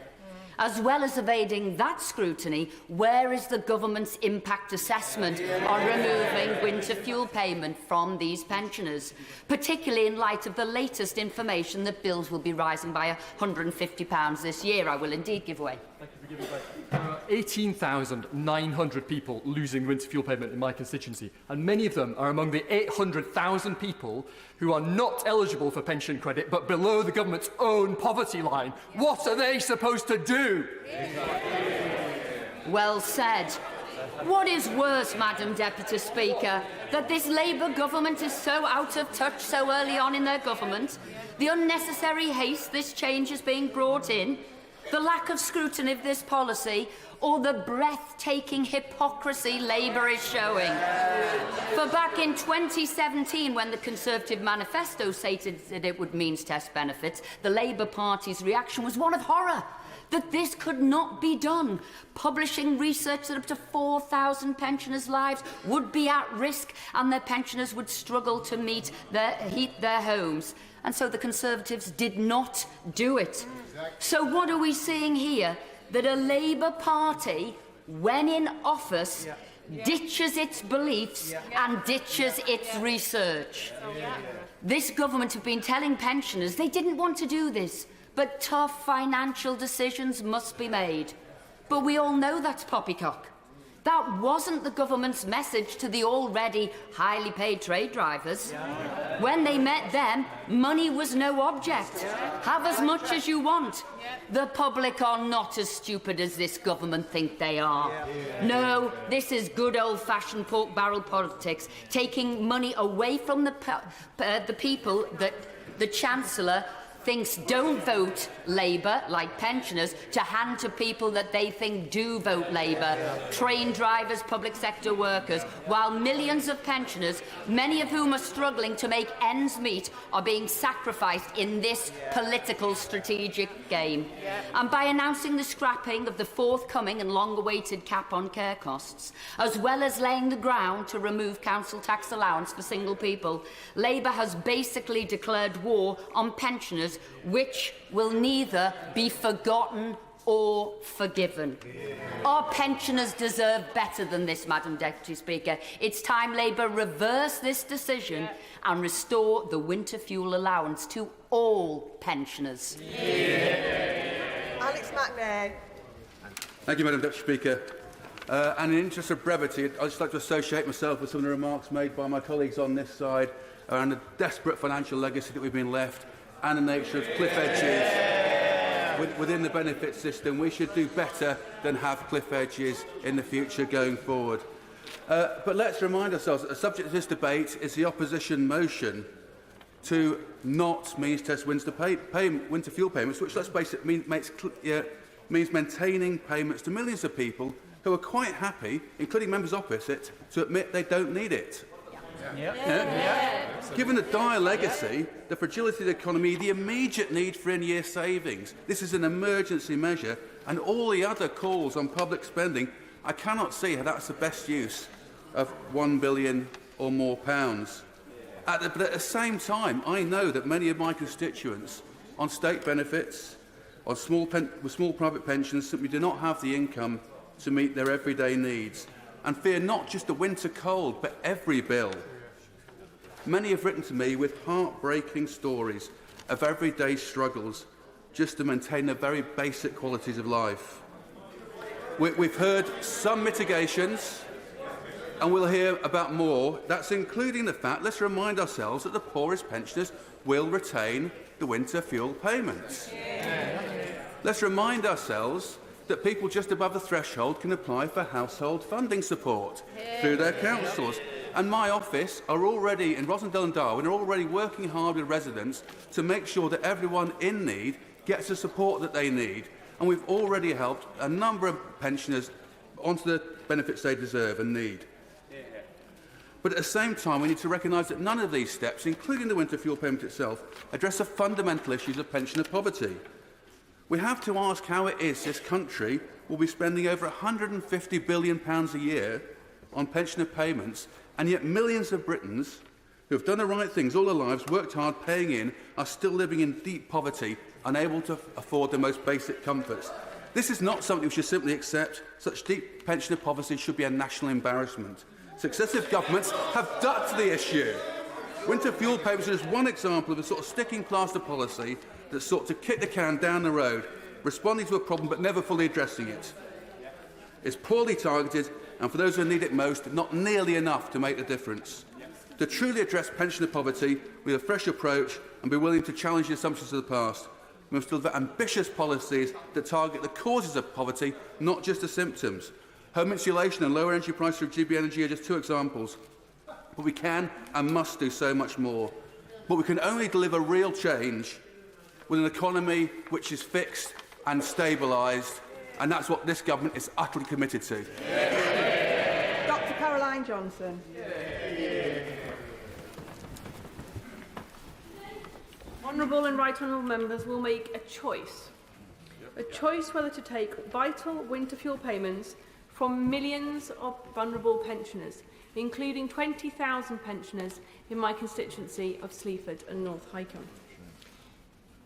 As well as evading that scrutiny, where is the government's impact assessment on removing winter fuel payment from these pensioners, particularly in light of the latest information that bills will be rising by £150 this year? I will indeed give way. There are 18,900 people losing winter fuel payment in my constituency, and many of them are among the 800,000 people who are not eligible for pension credit but below the government's own poverty line. What are they supposed to do? Well said. What is worse, Madam Deputy Speaker, that this Labour government is so out of touch so early on in their government, the unnecessary haste this change is being brought in, the lack of scrutiny of this policy, or the breathtaking hypocrisy Labour is showing. For back in 2017, when the Conservative manifesto stated that it would means test benefits, the Labour Party's reaction was one of horror, that this could not be done. Publishing research that up to 4,000 pensioners' lives would be at risk and their pensioners would struggle to heat their homes. And so the Conservatives did not do it. So what are we seeing here? That a Labour Party, when in office, ditches its beliefs and ditches its research. This government have been telling pensioners they didn't want to do this, but tough financial decisions must be made. But we all know that's poppycock. That wasn't the government's message to the already highly paid trade drivers. When they met them, money was no object. Have as much as you want. The public are not as stupid as this government think they are. No, this is good old-fashioned pork barrel politics, taking money away from the people that the Chancellor thinks don't vote Labour, like pensioners, to hand to people that they think do vote Labour, train drivers, public sector workers, while millions of pensioners, many of whom are struggling to make ends meet, are being sacrificed in this political strategic game. And by announcing the scrapping of the forthcoming and long-awaited cap on care costs, as well as laying the ground to remove council tax allowance for single people, Labour has basically declared war on pensioners, which will neither be forgotten or forgiven. Our pensioners deserve better than this, Madam Deputy Speaker. It's time Labour reverse this decision and restore the winter fuel allowance to all pensioners. Alex McNair. Thank you, Madam Deputy Speaker. And in the interest of brevity, I'd just like to associate myself with some of the remarks made by my colleagues on this side around the desperate financial legacy that we've been left and the nature of cliff edges within the benefit system. We should do better than have cliff edges in the future going forward. But let's remind ourselves that the subject of this debate is the opposition motion to not means test winter fuel payments, which, let's face it, means maintaining payments to millions of people who are quite happy, including members opposite, to admit they don't need it. Given the dire legacy, the fragility of the economy, the immediate need for in-year savings, this is an emergency measure, and all the other calls on public spending, I cannot see how that's the best use of £1 billion or more. But at the same time, I know that many of my constituents on state benefits, on small private pensions, simply do not have the income to meet their everyday needs and fear not just the winter cold, but every bill. Many have written to me with heartbreaking stories of everyday struggles just to maintain the very basic qualities of life. We've heard some mitigations, and we'll hear about more. That's including the fact, let's remind ourselves, that the poorest pensioners will retain the winter fuel payments. Let's remind ourselves that people just above the threshold can apply for household funding support through their councils. And my office are already, in Rosendale and Darwin, are already working hard with residents to make sure that everyone in need gets the support that they need. And we've already helped a number of pensioners onto the benefits they deserve and need. But at the same time, we need to recognise that none of these steps, including the winter fuel payment itself, address the fundamental issues of pensioner poverty. We have to ask how it is this country will be spending over £150 billion a year on pensioner payments, and yet millions of Britons who have done the right things all their lives, worked hard, paying in, are still living in deep poverty, unable to afford the most basic comforts. This is not something we should simply accept. Such deep pensioner poverty should be a national embarrassment. Successive governments have ducked the issue. Winter fuel payments is one example of a sort of sticking plaster policy that sought to kick the can down the road, responding to a problem but never fully addressing it. It's poorly targeted, and for those who need it most, not nearly enough to make a difference. To truly address pensioner poverty with a fresh approach and be willing to challenge the assumptions of the past, we must deliver ambitious policies that target the causes of poverty, not just the symptoms. Home insulation and lower energy prices through GB Energy are just two examples. But we can and must do so much more. But we can only deliver real change with an economy which is fixed and stabilised, and that's what this government is utterly committed to. Dr. Caroline Johnson. Honourable and right honourable members will make a choice whether to take vital winter fuel payments from millions of vulnerable pensioners, including 20,000 pensioners in my constituency of Sleaford and North Hykeham.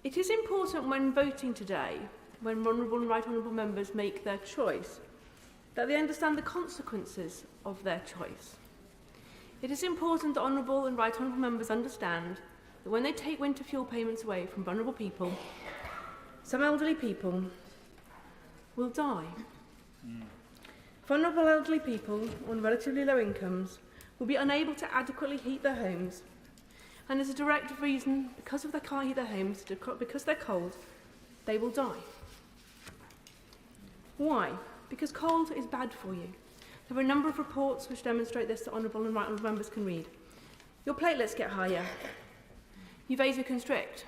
It is important when voting today, when honourable and right honourable members make their choice, that they understand the consequences of their choice. It is important that honourable and right honourable members understand that when they take winter fuel payments away from vulnerable people, some elderly people will die. Vulnerable elderly people on relatively low incomes will be unable to adequately heat their homes, and as a direct reason, because they can't heat their homes, because they're cold, they will die. Why? Because cold is bad for you. There are a number of reports which demonstrate this that honourable and right honourable members can read. Your platelets get higher. You vasoconstrict.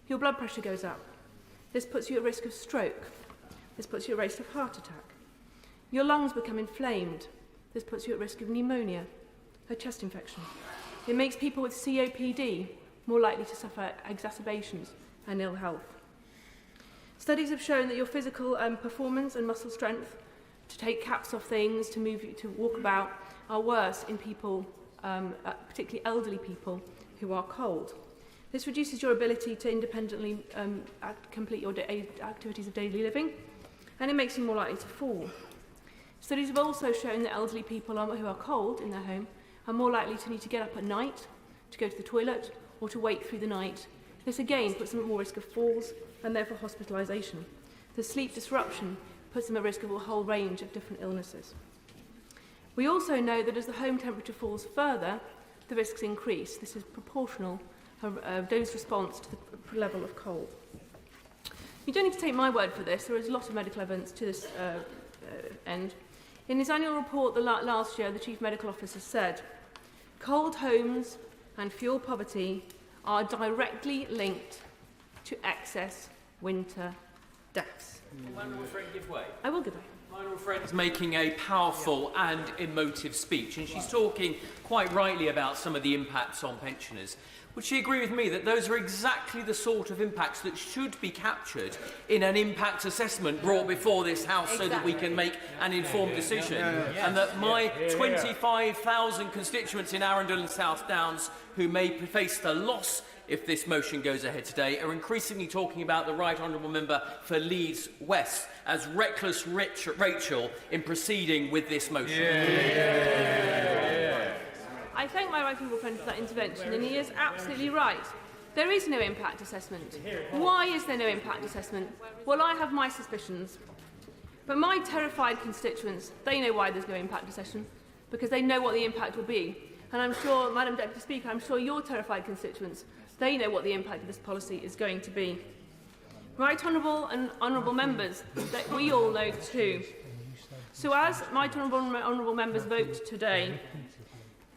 Your blood pressure goes up. This puts you at risk of stroke. This puts you at risk of heart attack. Your lungs become inflamed. This puts you at risk of pneumonia, a chest infection. It makes people with COPD more likely to suffer exacerbations and ill health. Studies have shown that your physical performance and muscle strength to take caps off things, to move, to walk about, are worse in people, particularly elderly people, who are cold. This reduces your ability to independently complete your activities of daily living, and it makes you more likely to fall. Studies have also shown that elderly people who are cold in their home are more likely to need to get up at night, to go to the toilet, or to wait through the night. This again puts them at more risk of falls and therefore hospitalisation. The sleep disruption puts them at risk of a whole range of different illnesses. We also know that as the home temperature falls further, the risks increase. This is proportional dose response to the level of cold. You don't need to take my word for this. There is a lot of medical evidence to this end. In his annual report last year, the Chief Medical Officer said, cold homes and fuel poverty are directly linked to excess winter deaths. My honourable friend give way. I will give way. My honourable friend is making a powerful and emotive speech, and she's talking quite rightly about some of the impacts on pensioners. Would she agree with me that those are exactly the sort of impacts that should be captured in an impact assessment brought before this House so that we can make an informed decision? And that my 25,000 constituents in Arundel and South Downs who may face the loss if this motion goes ahead today are increasingly talking about the right honourable member for Leeds West as reckless Rachel in proceeding with this motion. I thank my right honourable friend for that intervention, and he is absolutely right. There is no impact assessment. Why is there no impact assessment? Well, I have my suspicions. But my terrified constituents, they know why there's no impact assessment, because they know what the impact will be. And I'm sure, Madam Deputy Speaker, I'm sure your terrified constituents, they know what the impact of this policy is going to be. Right honourable and honourable members, that we all know too. So as my honourable members vote today,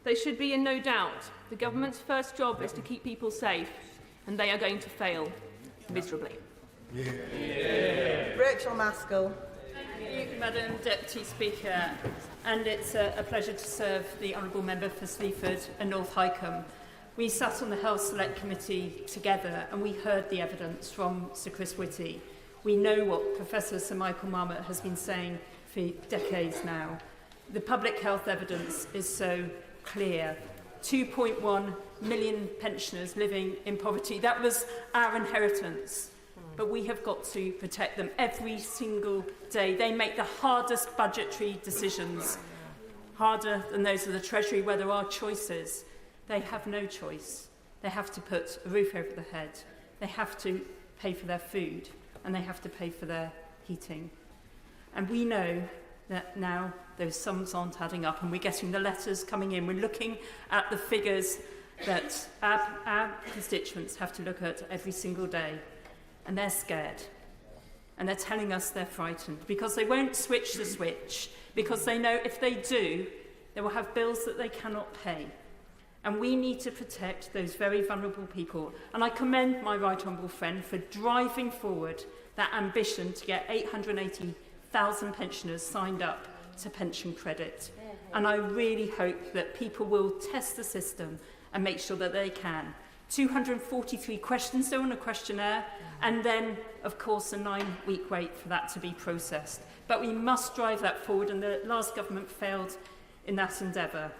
they should be in no doubt. The government's first job is to keep people safe, and they are going to fail miserably. Rachel Maskell. Thank you, Madam Deputy Speaker. And it's a pleasure to serve the Honourable Member for Sleaford and North Highcombe. We sat on the Health Select Committee together and we heard the evidence from Sir Chris Whitty. We know what Professor Sir Michael Marmot has been saying for decades now. The public health evidence is so clear. 2.1 million pensioners living in poverty. That was our inheritance. But we have got to protect them every single day. They make the hardest budgetary decisions, harder than those of the Treasury where there are choices. They have no choice. They have to put a roof over their head. They have to pay for their food and they have to pay for their heating. And we know that now those sums aren't adding up and we're getting the letters coming in. We're looking at the figures that our constituents have to look at every single day. And they're scared. And they're telling us they're frightened because they won't switch the switch, because they know if they do, they will have bills that they cannot pay. And we need to protect those very vulnerable people. And I commend my right honourable friend for driving forward that ambition to get 880,000 pensioners signed up to pension credit. And I really hope that people will test the system and make sure that they can. 243 questions though on a questionnaire, and then, of course, a 9-week wait for that to be processed. But we must drive that forward, and the last government failed in that endeavour.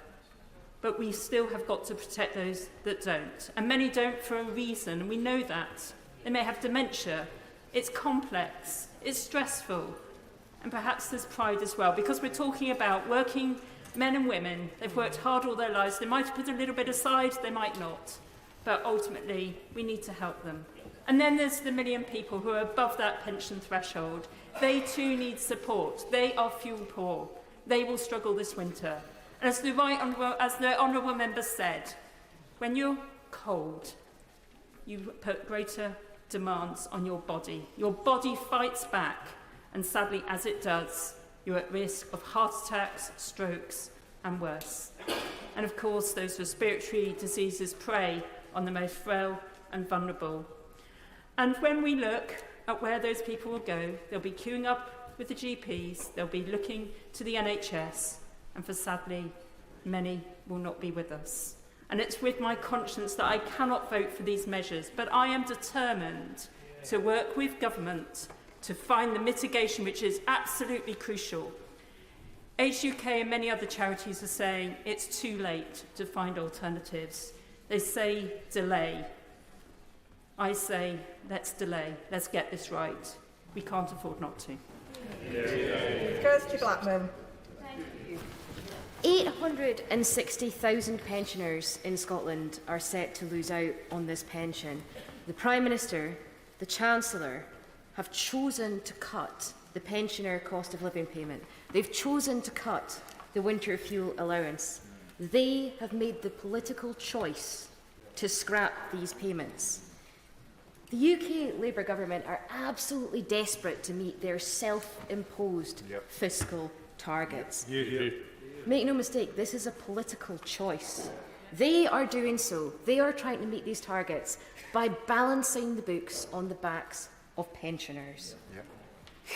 But we still have got to protect those that don't. And many don't for a reason, and we know that. They may have dementia. It's complex. It's stressful. And perhaps there's pride as well, because we're talking about working men and women. They've worked hard all their lives. They might have put a little bit aside, they might not. But ultimately, we need to help them. And then there's the million people who are above that pension threshold. They too need support. They are fuel poor. They will struggle this winter. And as the honourable member said, when you're cold, you put greater demands on your body. Your body fights back. And sadly, as it does, you're at risk of heart attacks, strokes, and worse. And of course, those respiratory diseases prey on the most frail and vulnerable. And when we look at where those people will go, they'll be queuing up with the GPs, they'll be looking to the NHS, and for sadly, many will not be with us. And it's with my conscience that I cannot vote for these measures, but I am determined to work with government to find the mitigation which is absolutely crucial. Age UK and many other charities are saying it's too late to find alternatives. They say delay. I say let's delay. Let's get this right. We can't afford not to. Kirsty Blackman. 860,000 pensioners in Scotland are set to lose out on this pension. The Prime Minister, the Chancellor, have chosen to cut the pensioner cost of living payment. They've chosen to cut the winter fuel allowance. They have made the political choice to scrap these payments. The UK Labour government are absolutely desperate to meet their self-imposed fiscal targets. Make no mistake, this is a political choice. They are doing so. They are trying to meet these targets by balancing the books on the backs of pensioners.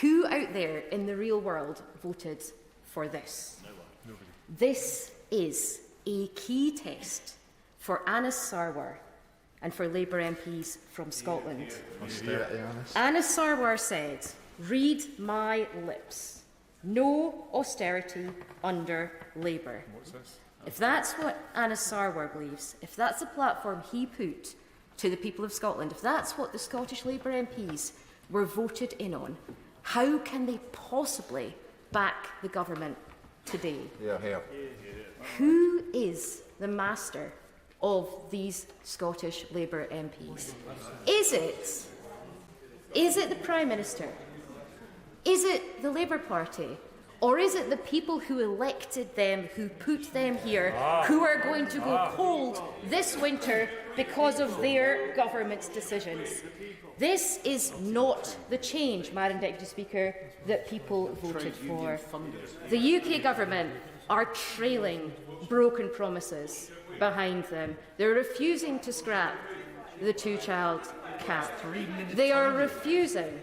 Who out there in the real world voted for this? This is a key test for Anas Sarwar and for Labour MPs from Scotland. Anas Sarwar said, read my lips, no austerity under Labour. If that's what Anas Sarwar believes, if that's the platform he put to the people of Scotland, if that's what the Scottish Labour MPs were voted in on, how can they possibly back the government today? Who is the master of these Scottish Labour MPs? Is it the Prime Minister? Is it the Labour Party? Or is it the people who elected them, who put them here, who are going to go cold this winter because of their government's decisions? This is not the change, Madam Deputy Speaker, that people voted for. The UK government are trailing broken promises behind them. They're refusing to scrap the two-child cap. They are refusing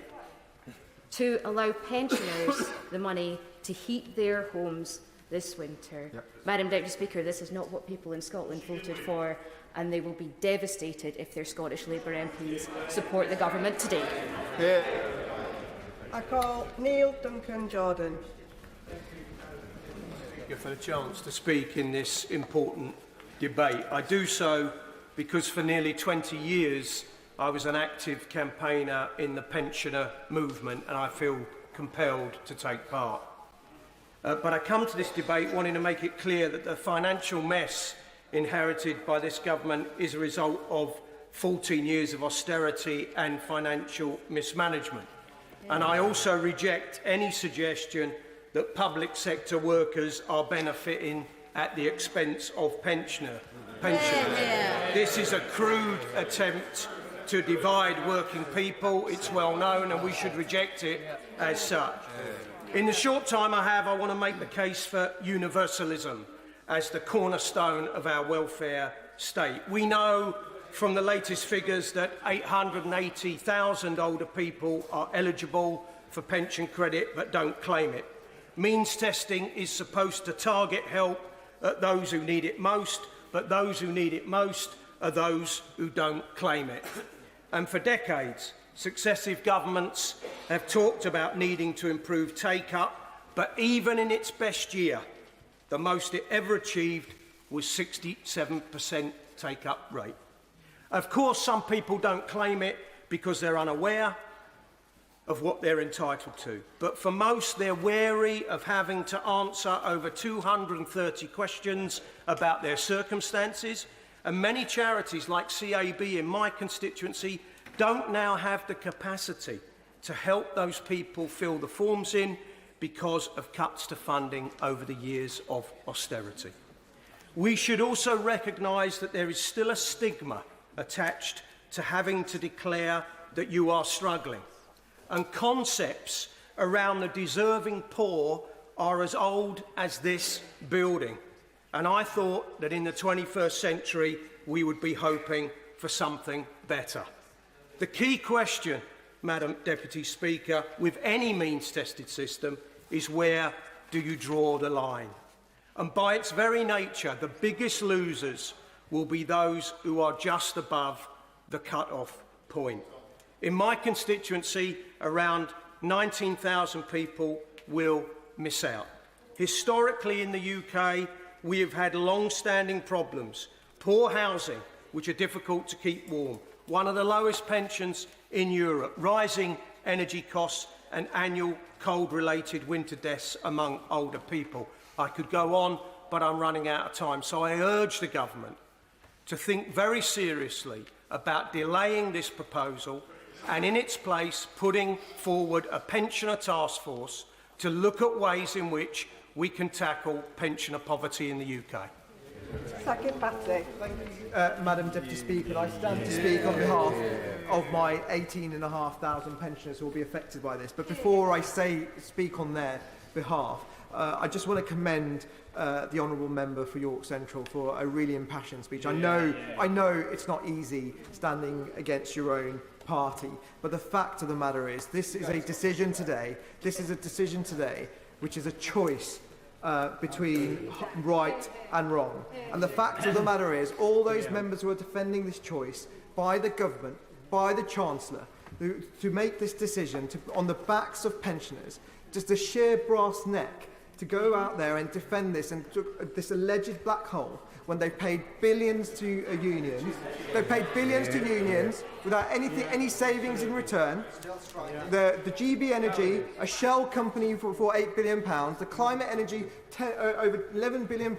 to allow pensioners the money to heat their homes this winter. Madam Deputy Speaker, this is not what people in Scotland voted for, and they will be devastated if their Scottish Labour MPs support the government today. I call Neil Duncan Jordan. Thank you for the chance to speak in this important debate. I do so because for nearly 20 years I was an active campaigner in the pensioner movement, and I feel compelled to take part. But I come to this debate wanting to make it clear that the financial mess inherited by this government is a result of 14 years of austerity and financial mismanagement. And I also reject any suggestion that public sector workers are benefiting at the expense of pensioners. This is a crude attempt to divide working people. It's well known, and we should reject it as such. In the short time I have, I want to make the case for universalism as the cornerstone of our welfare state. We know from the latest figures that 880,000 older people are eligible for pension credit but don't claim it. Means testing is supposed to target help at those who need it most, but those who need it most are those who don't claim it. And for decades, successive governments have talked about needing to improve take-up, but even in its best year, the most it ever achieved was 67% take-up rate. Of course, some people don't claim it because they're unaware of what they're entitled to. But for most, they're wary of having to answer over 230 questions about their circumstances. And many charities like CAB in my constituency don't now have the capacity to help those people fill the forms in because of cuts to funding over the years of austerity. We should also recognise that there is still a stigma attached to having to declare that you are struggling. And concepts around the deserving poor are as old as this building. And I thought that in the 21st century we would be hoping for something better. The key question, Madam Deputy Speaker, with any means-tested system is where do you draw the line? And by its very nature, the biggest losers will be those who are just above the cut-off point. In my constituency, around 19,000 people will miss out. Historically in the UK, we have had long-standing problems. Poor housing, which are difficult to keep warm, one of the lowest pensions in Europe, rising energy costs and annual cold-related winter deaths among older people. I could go on, but I'm running out of time. So I urge the government to think very seriously about delaying this proposal and in its place putting forward a pensioner task force to look at ways in which we can tackle pensioner poverty in the UK. Second, Batsy. Thank you, Madam Deputy Speaker. I stand to speak on behalf of my 18,500 pensioners who will be affected by this. But before I speak on their behalf, I just want to commend the honourable member for York Central for a really impassioned speech. I know it's not easy standing against your own party, but the fact of the matter is this is a decision today. This is a decision today which is a choice between right and wrong. And the fact of the matter is all those members who are defending this choice by the government, by the Chancellor, to make this decision on the backs of pensioners, just a sheer brass neck to go out there and defend this and this alleged black hole when they've paid billions to unions. They've paid billions to unions without any savings in return. The GB Energy, a shell company for £8 billion, the Climate Energy, over £11 billion,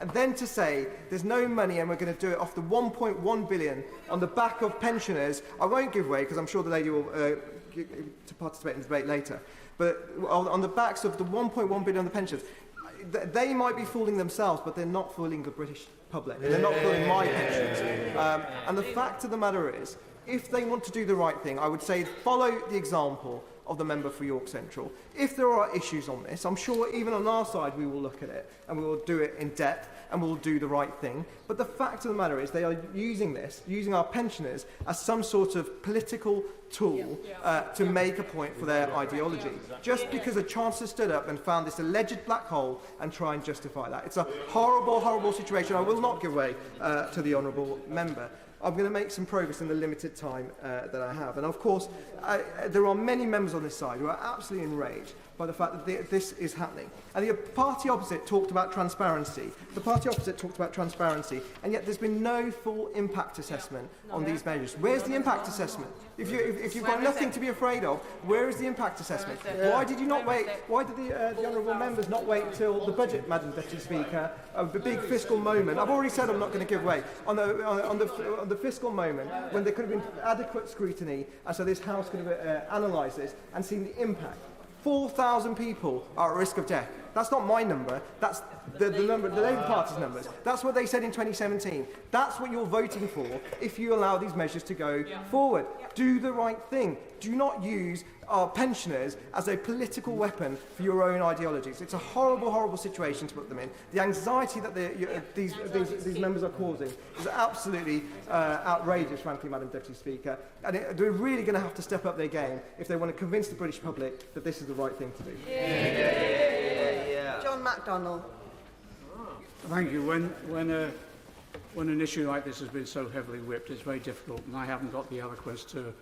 and then to say there's no money and we're going to do it off the £1.1 billion on the back of pensioners. I won't give way because I'm sure the lady will to participate in the debate later. But on the backs of the £1.1 billion on the pensions, they might be fooling themselves, but they're not fooling the British public. They're not fooling my pensions. And the fact of the matter is, if they want to do the right thing, I would say follow the example of the member for York Central. If there are issues on this, I'm sure even on our side we will look at it and we will do it in depth and we'll do the right thing. But the fact of the matter is they are using our pensioners as some sort of political tool to make a point for their ideology. Just because a chancellor stood up and found this alleged black hole and try and justify that. It's a horrible, horrible situation. I will not give way to the honourable member. I'm going to make some progress in the limited time that I have. And of course, there are many members on this side who are absolutely enraged by the fact that this is happening. And the party opposite talked about transparency. And yet there's been no full impact assessment on these measures. Where's the impact assessment? If you've got nothing to be afraid of, where is the impact assessment? Why did you not wait? Why did the honourable members not wait till the budget, Madam Deputy Speaker, the big fiscal moment? I've already said I'm not going to give way on the fiscal moment when there could have been adequate scrutiny, and so this House could have analysed this and seen the impact. 4,000 people are at risk of death. That's not my number. That's the number, the Labour Party's numbers. That's what they said in 2017. That's what you're voting for if you allow these measures to go forward. Do the right thing. Do not use our pensioners as a political weapon for your own ideologies. It's a horrible, horrible situation to put them in. The anxiety that these members are causing is absolutely outrageous, frankly, Madam Deputy Speaker. And they're really going to have to step up their game if they want to convince the British public that this is the right thing to do. John MacDonald. Thank you. When an issue like this has been so heavily whipped, it's very difficult, and I haven't got the eloquence to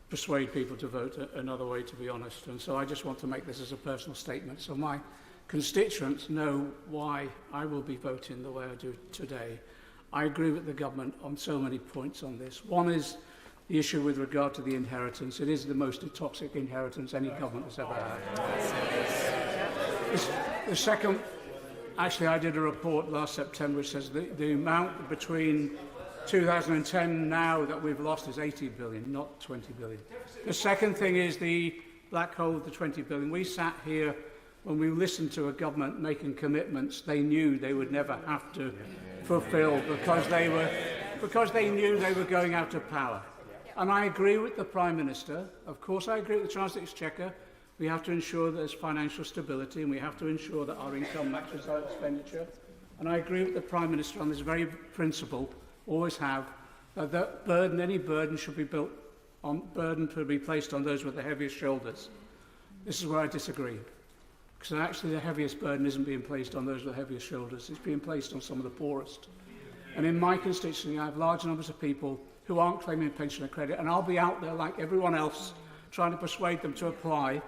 persuade people to vote another way, to be honest. And so I just want to make this as a personal statement, so my constituents know why I will be voting the way I do today. I agree with the government on so many points on this. One is the issue with regard to the inheritance. It is the most toxic inheritance any government has ever had. The second, actually I did a report last September which says the amount between 2010 now that we've lost is 80 billion, not 20 billion. The second thing is the black hole of the 20 billion. We sat here when we listened to a government making commitments they knew they would never have to fulfil because they knew they were going out of power. And I agree with the Prime Minister. Of course I agree with the Chancellor of the Exchequer. We have to ensure that there's financial stability and we have to ensure that our income matches our expenditure. And I agree with the Prime Minister on this very principle, always have, that any burden should be placed on those with the heaviest shoulders. This is where I disagree. Because actually the heaviest burden isn't being placed on those with the heaviest shoulders, it's being placed on some of the poorest. And in my constituency I have large numbers of people who aren't claiming pensioner credit, and I'll be out there like everyone else trying to persuade them to apply.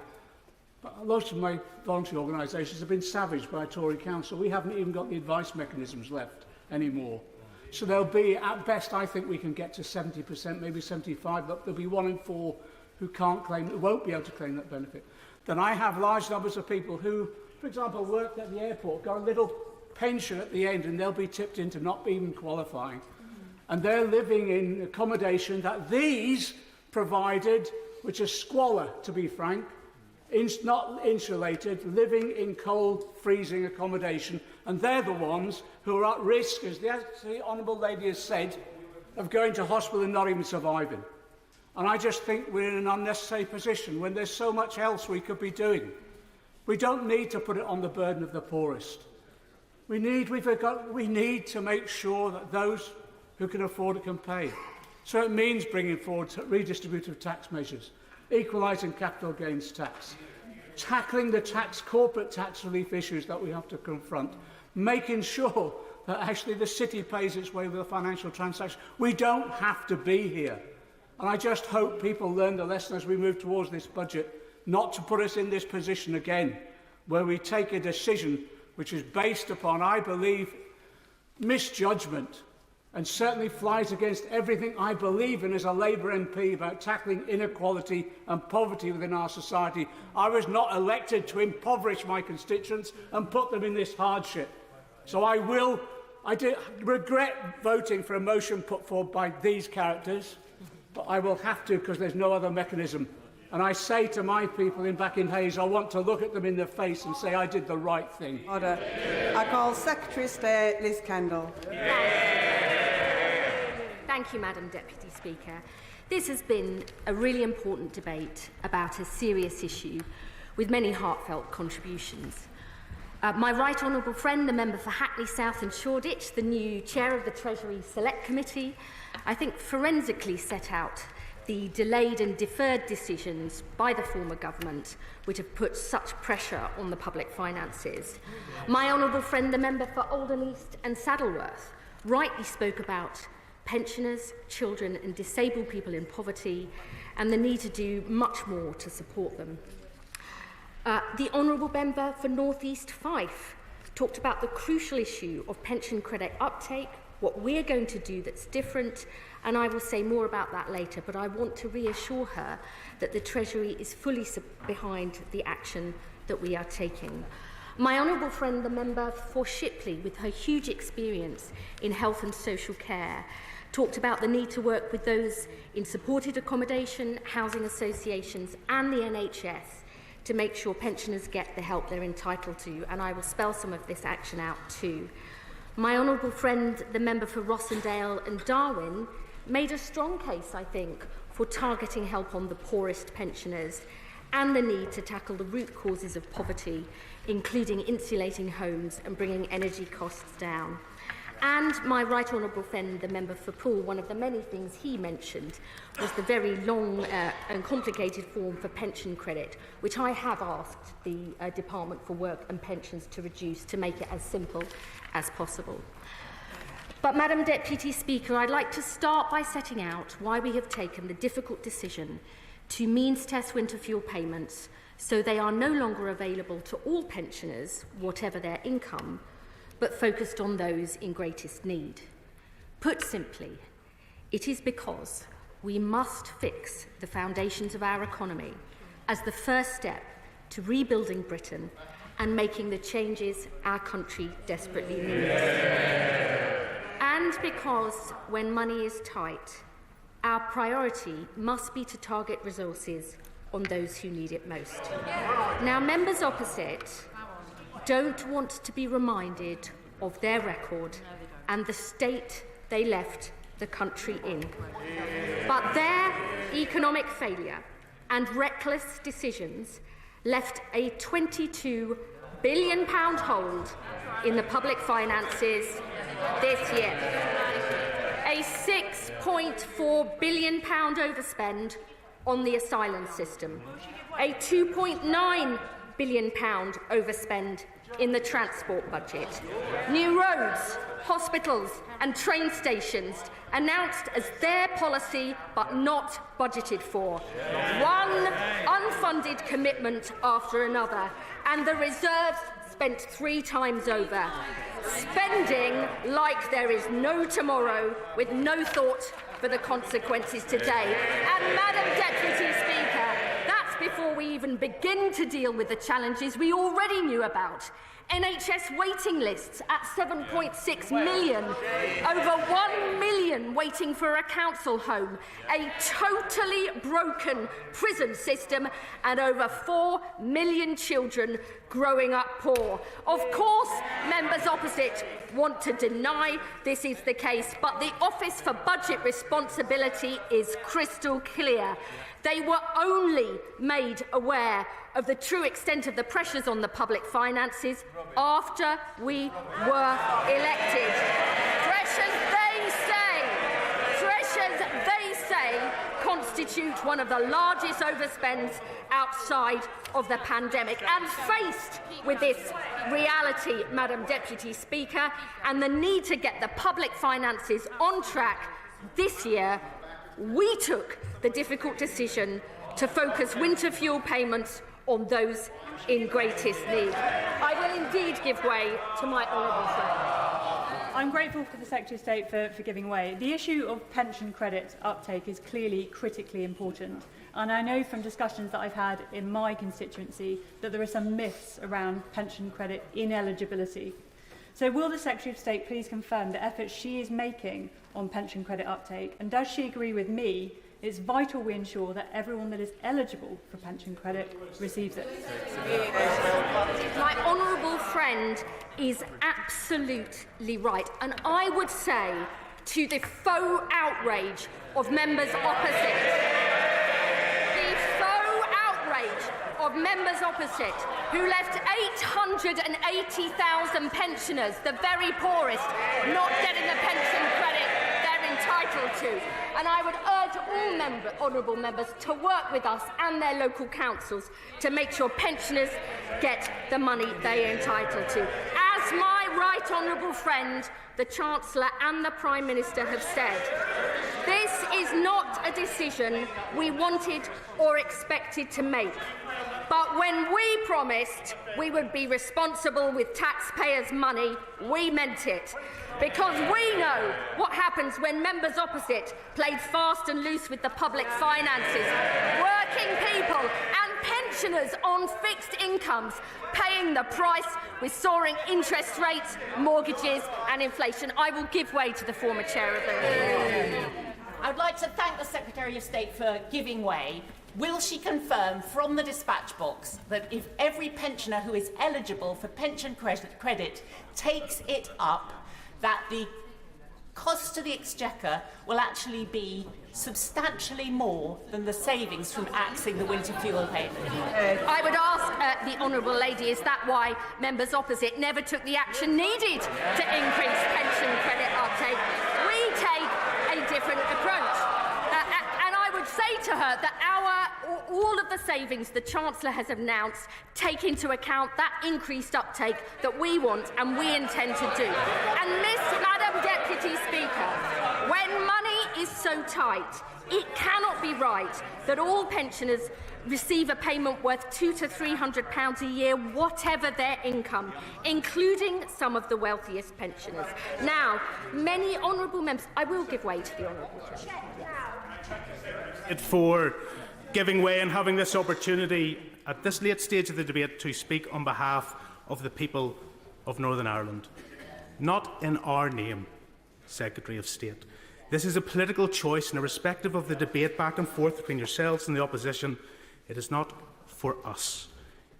But lots of my voluntary organisations have been savaged by a Tory council. We haven't even got the advice mechanisms left anymore. So there'll be, at best, I think we can get to 70%, maybe 75%, but there'll be 1 in 4 who won't be able to claim that benefit. Then I have large numbers of people who, for example, work at the airport, got a little pension at the end, and they'll be tipped into not even qualifying. And they're living in accommodation that these provided, which is squalor, to be frank, not insulated, living in cold, freezing accommodation, and they're the ones who are at risk, as the Honourable Lady has said, of going to hospital and not even surviving. And I just think we're in an unnecessary position when there's so much else we could be doing. We don't need to put it on the burden of the poorest. We need to make sure that those who can afford it can pay. So it means bringing forward redistributive tax measures, equalising capital gains tax, tackling the corporate tax relief issues that we have to confront, making sure that actually the city pays its way with a financial transaction. We don't have to be here. And I just hope people learn the lesson as we move towards this budget, not to put us in this position again, where we take a decision which is based upon, I believe, misjudgment, and certainly flies against everything I believe in as a Labour MP about tackling inequality and poverty within our society. I was not elected to impoverish my constituents and put them in this hardship. So I regret voting for a motion put forward by these characters, but I will have to because there's no other mechanism. And I say to my people back in Hayes, I want to look at them in the face and say I did the right thing. Order. I call Secretary of State Liz Kendall. Thank you, Madam Deputy Speaker. This has been a really important debate about a serious issue with many heartfelt contributions. My right honourable friend, the member for Hackney South and Shoreditch, the new chair of the Treasury Select Committee, I think forensically set out the delayed and deferred decisions by the former government which have put such pressure on the public finances. My honourable friend, the member for Oldham East and Saddleworth, rightly spoke about pensioners, children and disabled people in poverty and the need to do much more to support them. The honourable member for North East Fife talked about the crucial issue of pension credit uptake, what we're going to do that's different, and I will say more about that later, but I want to reassure her that the Treasury is fully behind the action that we are taking. My honourable friend, the member for Shipley, with her huge experience in health and social care, talked about the need to work with those in supported accommodation, housing associations and the NHS to make sure pensioners get the help they're entitled to, and I will spell some of this action out too. My honourable friend, the member for Rossendale and Darwin, made a strong case, I think, for targeting help on the poorest pensioners and the need to tackle the root causes of poverty, including insulating homes and bringing energy costs down. And my right honourable friend, the member for Poole, one of the many things he mentioned was the very long and complicated form for pension credit, which I have asked the Department for Work and Pensions to reduce to make it as simple as possible. But, Madam Deputy Speaker, I'd like to start by setting out why we have taken the difficult decision to means test winter fuel payments so they are no longer available to all pensioners, whatever their income, but focused on those in greatest need. Put simply, it is because we must fix the foundations of our economy as the first step to rebuilding Britain and making the changes our country desperately needs. And because when money is tight, our priority must be to target resources on those who need it most. Now, members opposite don't want to be reminded of their record and the state they left the country in. But their economic failure and reckless decisions left a £22 billion hole in the public finances this year, a £6.4 billion overspend on the asylum system, a £2.9 billion overspend in the transport budget, new roads, hospitals and train stations announced as their policy but not budgeted for, one unfunded commitment after another, and the reserves spent 3 times over, spending like there is no tomorrow with no thought for the consequences today. And, Madam Deputy Speaker, that's before we even begin to deal with the challenges we already knew about. NHS waiting lists at 7.6 million, over 1 million waiting for a council home, a totally broken prison system and over 4 million children growing up poor. Of course, members opposite want to deny this is the case, but the Office for Budget Responsibility is crystal clear. They were only made aware of the true extent of the pressures on the public finances after we were elected. Pressures they say, constitute one of the largest overspends outside of the pandemic. And faced with this reality, Madam Deputy Speaker, and the need to get the public finances on track this year, we took the difficult decision to focus winter fuel payments on those in greatest need. I will indeed give way to my honourable friend. I'm grateful for the Secretary of State for giving way. The issue of pension credit uptake is clearly critically important, and I know from discussions that I've had in my constituency that there are some myths around pension credit ineligibility. So will the Secretary of State please confirm the efforts she is making on pension credit uptake, and does she agree with me it's vital we ensure that everyone that is eligible for pension credit receives it? My honourable friend is absolutely right, and I would say to the faux outrage of members opposite. The faux outrage of members opposite who left 880,000 pensioners, the very poorest, not getting the pension credit they're entitled to. And I would urge all honourable members to work with us and their local councils to make sure pensioners get the money they are entitled to. As my right honourable friend, the Chancellor and the Prime Minister have said, this is not a decision we wanted or expected to make. But when we promised we would be responsible with taxpayers' money, we meant it. Because we know what happens when members opposite played fast and loose with the public finances. Working people and pensioners on fixed incomes paying the price with soaring interest rates, mortgages and inflation. I will give way to the former chair of the House. I would like to thank the Secretary of State for giving way. Will she confirm from the dispatch box that if every pensioner who is eligible for pension credit takes it up, that the cost to the Exchequer will actually be substantially more than the savings from axing the winter fuel payment? I would ask the honourable lady, is that why members opposite never took the action needed to increase pension credit uptake? We take a different approach. And I would say to her that all of the savings the Chancellor has announced take into account that increased uptake that we want and we intend to do. And Madam Deputy Speaker, when money is so tight, it cannot be right that all pensioners receive a payment worth £200 to £300 a year, whatever their income, including some of the wealthiest pensioners. Now, many honourable members, I will give way to the honourable chair. For giving way and having this opportunity at this late stage of the debate to speak on behalf of the people of Northern Ireland. Not in our name, Secretary of State. This is a political choice, and irrespective of the debate back and forth between yourselves and the opposition, it is not for us.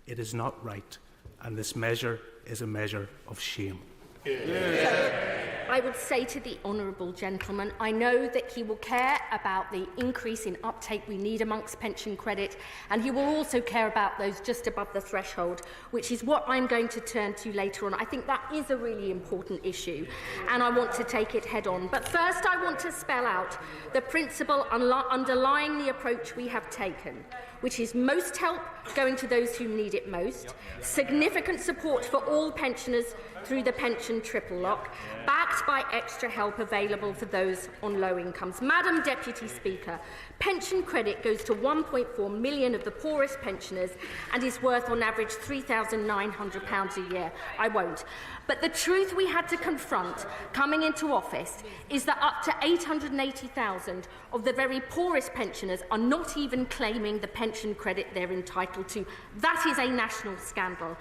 It is not right, and this measure is a measure of shame. I would say to the honourable gentleman, I know that he will care about the increase in uptake we need amongst pension credit, and he will also care about those just above the threshold, which is what I'm going to turn to later on. I think that is a really important issue, and I want to take it head on. But first, I want to spell out the principle underlying the approach we have taken, which is most help going to those who need it most, significant support for all pensioners through the pension triple lock, backed by extra help available for those on low incomes. Madam Deputy Speaker, pension credit goes to 1.4 million of the poorest pensioners and is worth on average £3,900 a year. I won't. But the truth we had to confront coming into office is that up to 880,000 of the very poorest pensioners are not even claiming the pension credit they're entitled to. That is a national scandal.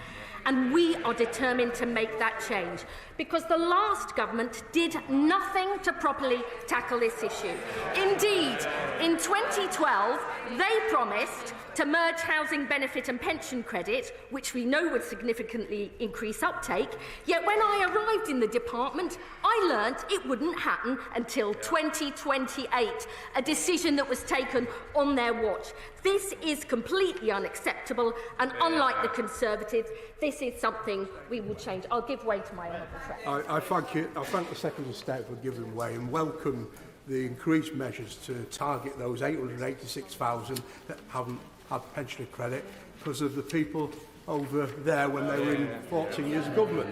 And we are determined to make that change, because the last government did nothing to properly tackle this issue. Indeed, in 2012, they promised to merge housing benefit and pension credit, which we know would significantly increase uptake, yet when I arrived in the department, I learnt it wouldn't happen until 2028, a decision that was taken on their watch. This is completely unacceptable, and unlike the Conservatives, this is something we will change. I'll give way to my honourable friend. I thank the Secretary of State for giving way and welcome the increased measures to target those 886,000 that haven't had pensioner credit because of the people over there when they were in 14 years of government.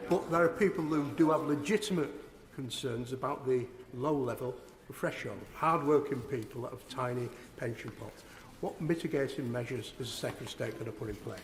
But there are people who do have legitimate concerns about the low level of threshold, hard-working people that have tiny pension pots. What mitigating measures is the Secretary of State going to put in place?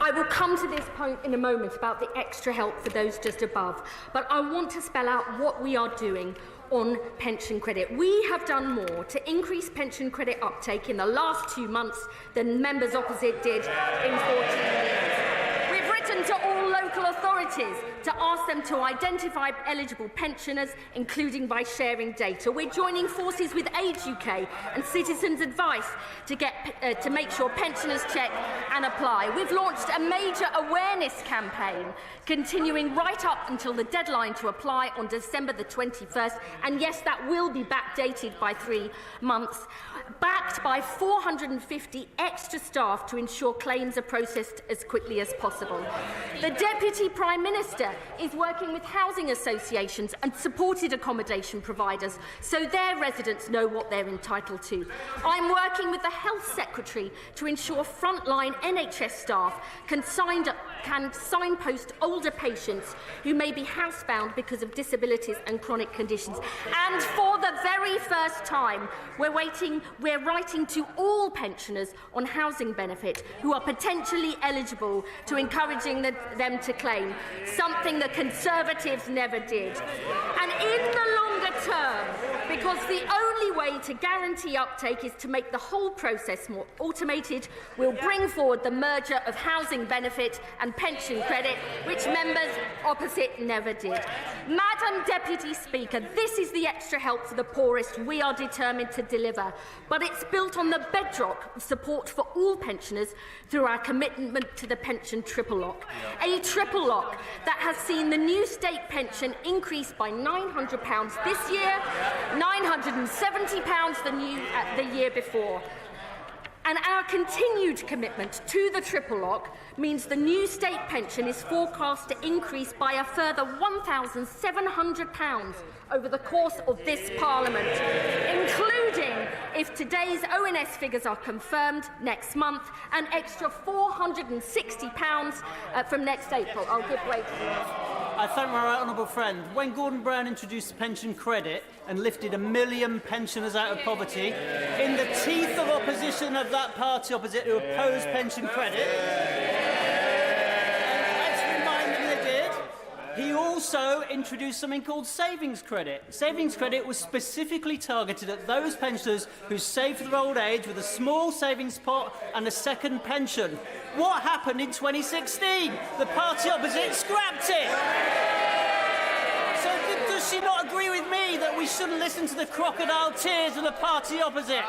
I will come to this point in a moment about the extra help for those just above, but I want to spell out what we are doing on pension credit. We have done more to increase pension credit uptake in the last 2 months than members opposite did in 14 years. We've written to all local authorities to ask them to identify eligible pensioners, including by sharing data. We're joining forces with Age UK and Citizens Advice to make sure pensioners check and apply. We've launched a major awareness campaign, continuing right up until the deadline to apply on December the 21st, and yes, that will be backdated by 3 months, backed by 450 extra staff to ensure claims are processed as quickly as possible. The Deputy Prime Minister is working with housing associations and supported accommodation providers so their residents know what they're entitled to. I'm working with the Health Secretary to ensure frontline NHS staff can signpost older patients who may be housebound because of disabilities and chronic conditions. And for the very first time, we're writing to all pensioners on housing benefit who are potentially eligible, to encouraging them to claim, something the Conservatives never did. And in the longer term, because the only way to guarantee uptake is to make the whole process more automated, we'll bring forward the merger of housing benefit and pension credit, which members opposite never did. Madam Deputy Speaker, this is the extra help for the poorest we are determined to deliver, but it's built on the bedrock of support for all pensioners through our commitment to the pension triple lock. A triple lock that has seen the new state pension increase by £900 this year, £970 the year before. And our continued commitment to the triple lock means the new state pension is forecast to increase by a further £1,700 over the course of this Parliament, including, if today's ONS figures are confirmed next month, an extra £460 from next April. I'll give way to you. I thank my right honourable friend. When Gordon Brown introduced pension credit and lifted 1 million pensioners out of poverty, in the teeth of opposition of that party opposite who opposed pension credit, let's remind them they did, he also introduced something called savings credit. Savings credit was specifically targeted at those pensioners who saved for their old age with a small savings pot and a second pension. What happened in 2016? The party opposite scrapped it. So does she not agree with me that we shouldn't listen to the crocodile tears of the party opposite?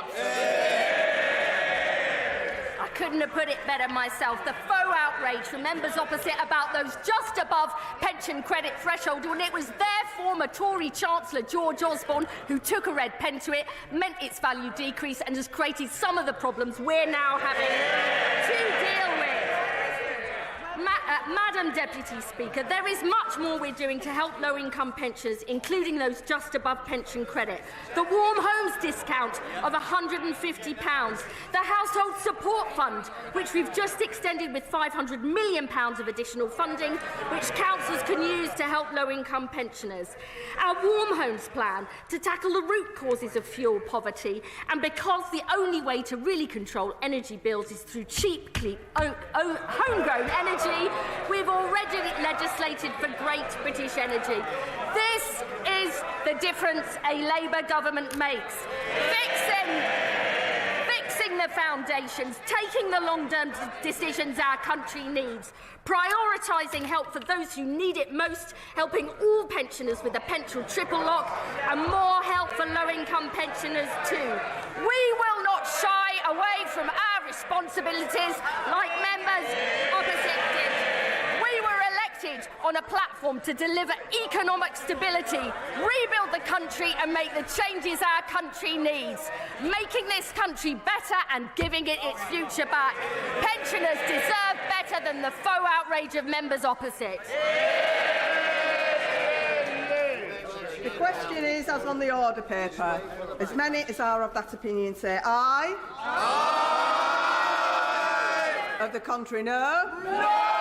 I couldn't have put it better myself. The faux outrage from members opposite about those just above pension credit threshold, when it was their former Tory Chancellor, George Osborne, who took a red pen to it, meant its value decrease and has created some of the problems we're now having to deal with. Madam Deputy Speaker, there is much more we're doing to help low-income pensioners, including those just above pension credit. The Warm Homes discount of £150, the Household Support Fund, which we've just extended with £500 million of additional funding, which councils can use to help low-income pensioners. Our Warm Homes plan to tackle the root causes of fuel poverty, and because the only way to really control energy bills is through cheap, homegrown energy, we've already legislated for Great British Energy. This is the difference a Labour government makes. Fixing the foundations, taking the long-term decisions our country needs, prioritising help for those who need it most, helping all pensioners with the pension triple lock, and more help for low-income pensioners too. We will not shy away from our responsibilities like members opposite did. We were elected on a platform to deliver economic stability, rebuild the country and make the changes our country needs, making this country better and giving it its future back. Pensioners deserve better than the faux outrage of members opposite. The question is, as on the order paper, as many as are of that opinion say aye. Aye. Of the contrary, no. No.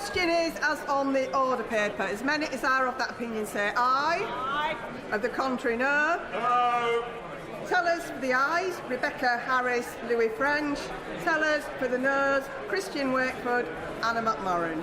question is, as on the order paper, as many as are of that opinion say aye. Aye. Of the contrary, no. No. Tellers for the ayes, Rebecca Harris, Louis French. Tellers for the noes, Christian Wakeford, Anna McMorrin.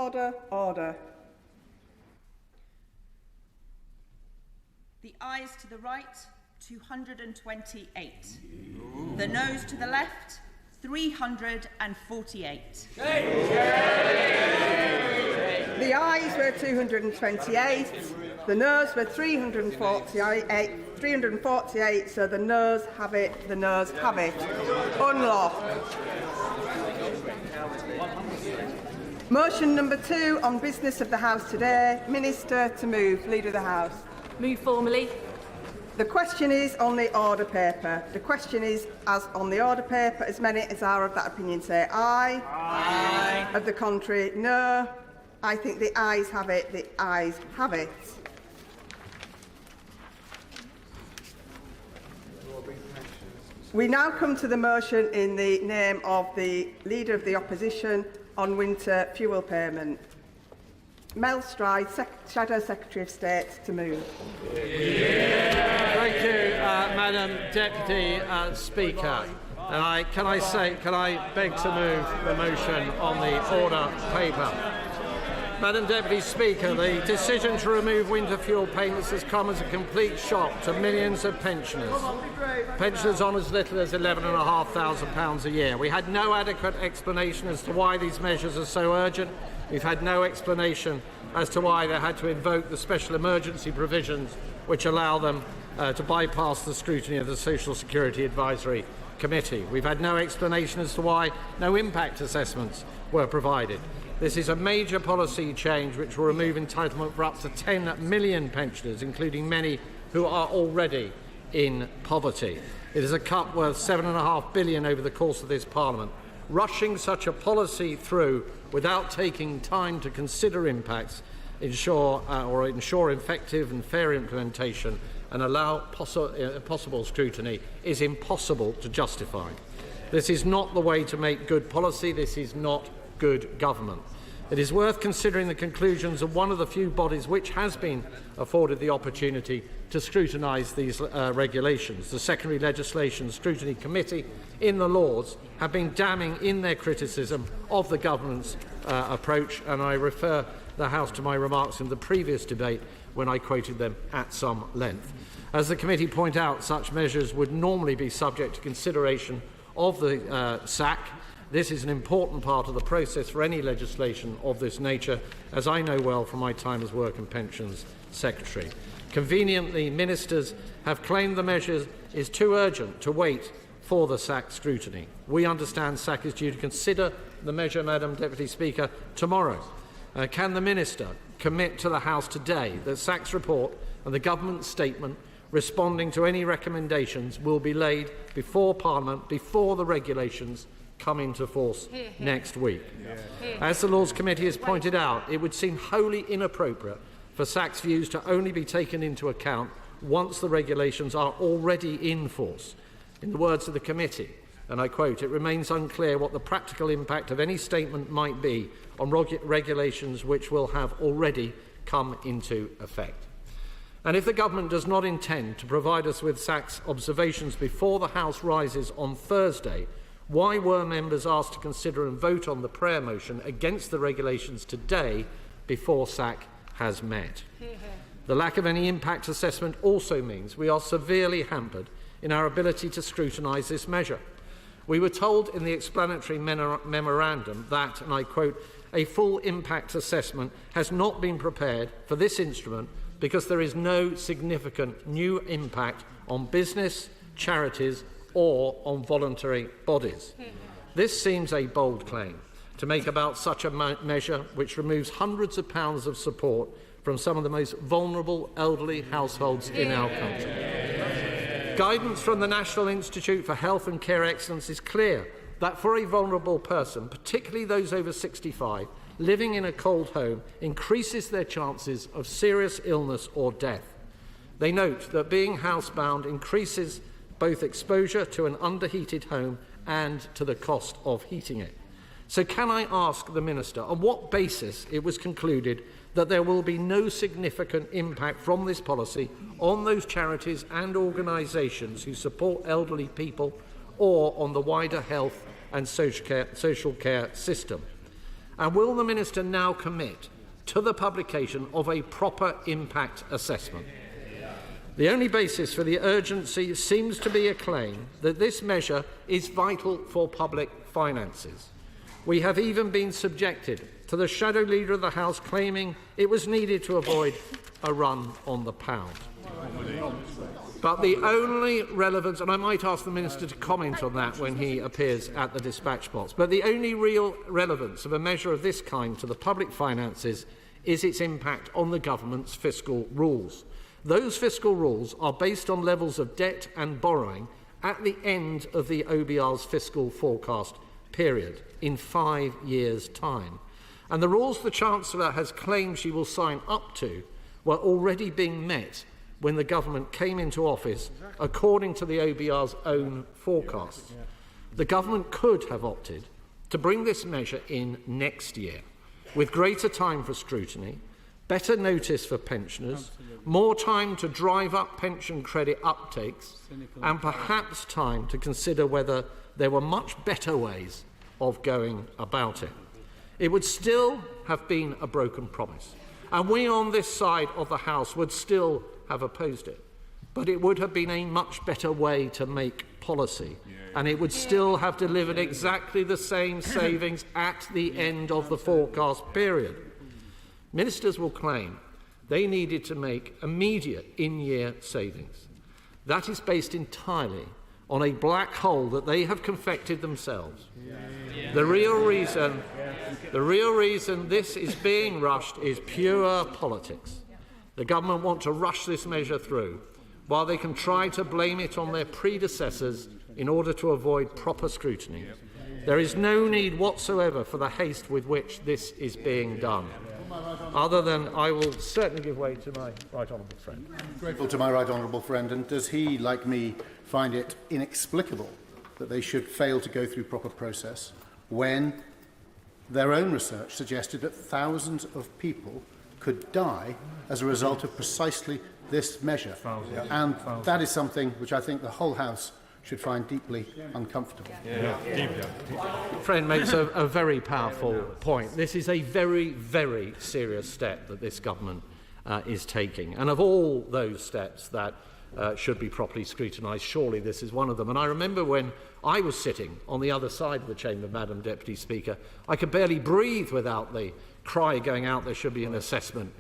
Order, order. The ayes to the right, 228. The noes to the left, 348. The ayes were 228, the noes were 348, so the noes have it, Unlocked. Motion number 2 on business of the House today. Minister to move. Leader of the House. Move formally. The question is on the order paper. The question is as on the order paper. As many as are of that opinion say aye. Aye. Of the contrary, no. I think the ayes have it. The ayes have it. We now come to the motion in the name of the Leader of the Opposition on winter fuel payment. Mel Stride, Shadow Secretary of State, to move. Thank you, Madam Deputy Speaker. And can I beg to move the motion on the order paper? Madam Deputy Speaker, the decision to remove winter fuel payments has come as a complete shock to millions of pensioners. Pensioners on as little as £11,500 a year. We had no adequate explanation as to why these measures are so urgent. We've had no explanation as to why they had to invoke the special emergency provisions which allow them to bypass the scrutiny of the Social Security Advisory Committee. We've had no explanation as to why no impact assessments were provided. This is a major policy change which will remove entitlement for up to 10 million pensioners, including many who are already in poverty. It is a cut worth £7.5 billion over the course of this Parliament. Rushing such a policy through without taking time to consider impacts, ensure effective and fair implementation and allow possible scrutiny is impossible to justify. This is not the way to make good policy. This is not good government. It is worth considering the conclusions of one of the few bodies which has been afforded the opportunity to scrutinise these regulations. The Secondary Legislation Scrutiny Committee in the Lords have been damning in their criticism of the government's approach, and I refer the House to my remarks in the previous debate when I quoted them at some length. As the committee point out, such measures would normally be subject to consideration of the SAC. This is an important part of the process for any legislation of this nature, as I know well from my time as Work and Pensions Secretary. Conveniently, ministers have claimed the measure is too urgent to wait for the SAC scrutiny. We understand SAC is due to consider the measure, Madam Deputy Speaker, tomorrow. Can the Minister commit to the House today that SAC's report and the government statement responding to any recommendations will be laid before Parliament, before the regulations come into force next week? As the Laws Committee has pointed out, it would seem wholly inappropriate for SAC's views to only be taken into account once the regulations are already in force. In the words of the committee, and I quote, "It remains unclear what the practical impact of any statement might be on regulations which will have already come into effect." And if the government does not intend to provide us with SAC's observations before the House rises on Thursday, why were members asked to consider and vote on the prayer motion against the regulations today before SAC has met? The lack of any impact assessment also means we are severely hampered in our ability to scrutinise this measure. We were told in the explanatory memorandum that, and I quote, "a full impact assessment has not been prepared for this instrument because there is no significant new impact on business, charities or on voluntary bodies." This seems a bold claim to make about such a measure which removes hundreds of pounds of support from some of the most vulnerable elderly households in our country. Guidance from the National Institute for Health and Care Excellence is clear that for a vulnerable person, particularly those over 65, living in a cold home increases their chances of serious illness or death. They note that being housebound increases both exposure to an underheated home and to the cost of heating it. So can I ask the Minister on what basis it was concluded that there will be no significant impact from this policy on those charities and organisations who support elderly people or on the wider health and social care system? And will the Minister now commit to the publication of a proper impact assessment? The only basis for the urgency seems to be a claim that this measure is vital for public finances. We have even been subjected to the shadow leader of the House claiming it was needed to avoid a run on the pound. But the only relevance, and I might ask the Minister to comment on that when he appears at the dispatch box, but the only real relevance of a measure of this kind to the public finances is its impact on the government's fiscal rules. Those fiscal rules are based on levels of debt and borrowing at the end of the OBR's fiscal forecast period, in 5 years' time. And the rules the Chancellor has claimed she will sign up to were already being met when the government came into office, according to the OBR's own forecasts. The government could have opted to bring this measure in next year, with greater time for scrutiny, better notice for pensioners, more time to drive up pension credit uptakes, and perhaps time to consider whether there were much better ways of going about it. It would still have been a broken promise, and we on this side of the House would still have opposed it. But it would have been a much better way to make policy, and it would still have delivered exactly the same savings at the end of the forecast period. Ministers will claim they needed to make immediate in-year savings. That is based entirely on a black hole that they have confected themselves. The real reason this is being rushed is pure politics. The government want to rush this measure through, while they can try to blame it on their predecessors in order to avoid proper scrutiny. There is no need whatsoever for the haste with which this is being done. Other than I will certainly give way to my right honourable friend. Grateful to my right honourable friend, and does he, like me, find it inexplicable that they should fail to go through proper process when their own research suggested that thousands of people could die as a result of precisely this measure? And that is something which I think the whole House should find deeply uncomfortable. Friend makes a very powerful point. This is a very, very serious step that this government is taking. And of all those steps that should be properly scrutinised, surely this is one of them. And I remember when I was sitting on the other side of the chamber, Madam Deputy Speaker, I could barely breathe without the cry going out there should be an assessment,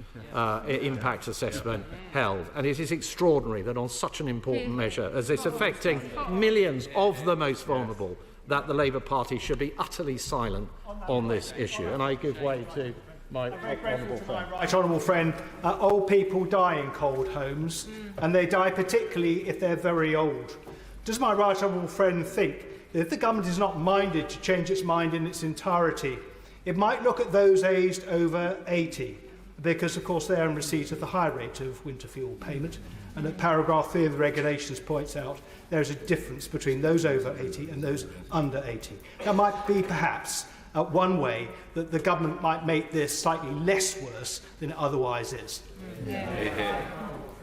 impact assessment held. And it is extraordinary that on such an important measure as this, affecting millions of the most vulnerable, that the Labour Party should be utterly silent on this issue. And I give way to my honourable friend. Right honourable friend, old people die in cold homes, and they die particularly if they're very old. Does my right honourable friend think that if the government is not minded to change its mind in its entirety, it might look at those aged over 80, because of course they are in receipt of the high rate of winter fuel payment, and at paragraph 3 of the regulations points out there is a difference between those over 80 and those under 80. That might be perhaps one way that the government might make this slightly less worse than it otherwise is.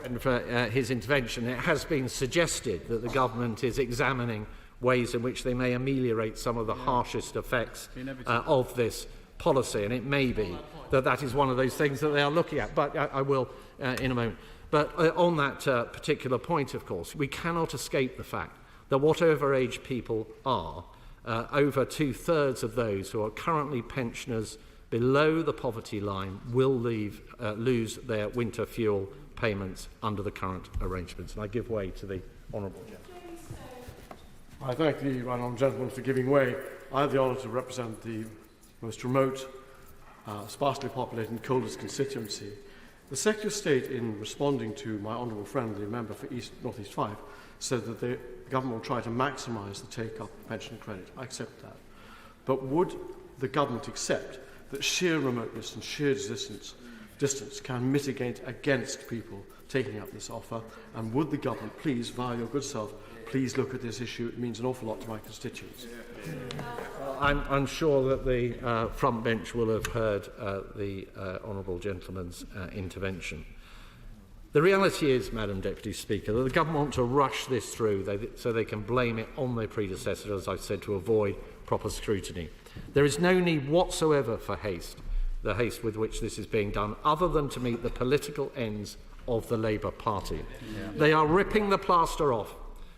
And for his intervention, it has been suggested that the government is examining ways in which they may ameliorate some of the harshest effects of this policy, and it may be that that is one of those things that they are looking at, but I will in a moment. But on that particular point, of course, we cannot escape the fact that whatever age people are, over 2/3 of those who are currently pensioners below the poverty line will lose their winter fuel payments under the current arrangements. And I give way to the honourable gentleman. I thank the right honourable gentleman for giving way. I have the honour to represent the most remote, sparsely populated and coldest constituency. The Secretary of State, in responding to my honourable friend, the member for North East 5, said that the government will try to maximise the take-up of pension credit. I accept that. But would the government accept that sheer remoteness and sheer distance can mitigate against people taking up this offer? And would the government please, via your good self, please look at this issue? It means an awful lot to my constituents. I'm sure that the front bench will have heard the honourable gentleman's intervention. The reality is, Madam Deputy Speaker, that the government want to rush this through so they can blame it on their predecessors, as I've said, to avoid proper scrutiny. There is no need whatsoever for the haste with which this is being done, other than to meet the political ends of the Labour Party. They are ripping the plaster off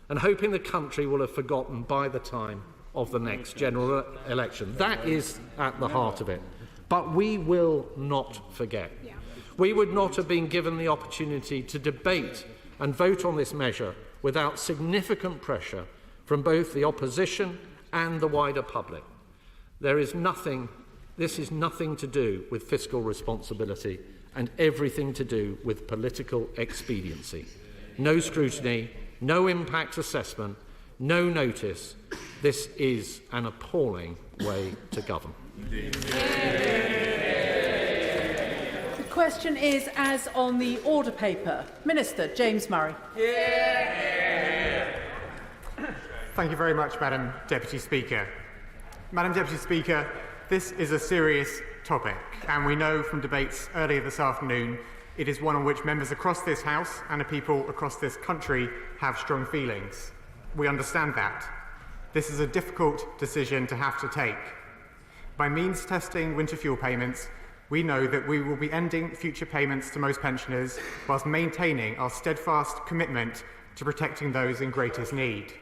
and hoping the country will have forgotten by the time of the next general election. That is at the heart of it. But we will not forget. We would not have been given the opportunity to debate and vote on this measure without significant pressure from both the opposition and the wider public. This is nothing to do with fiscal responsibility and everything to do with political expediency. No scrutiny, no impact assessment, no notice. This is an appalling way to govern. The question is as on the order paper. Minister James Murray. Thank you very much, Madam Deputy Speaker. Madam Deputy Speaker, this is a serious topic, and we know from debates earlier this afternoon it is one on which members across this House and the people across this country have strong feelings. We understand that. This is a difficult decision to have to take. By means testing winter fuel payments, we know that we will be ending future payments to most pensioners whilst maintaining our steadfast commitment to protecting those in greatest need.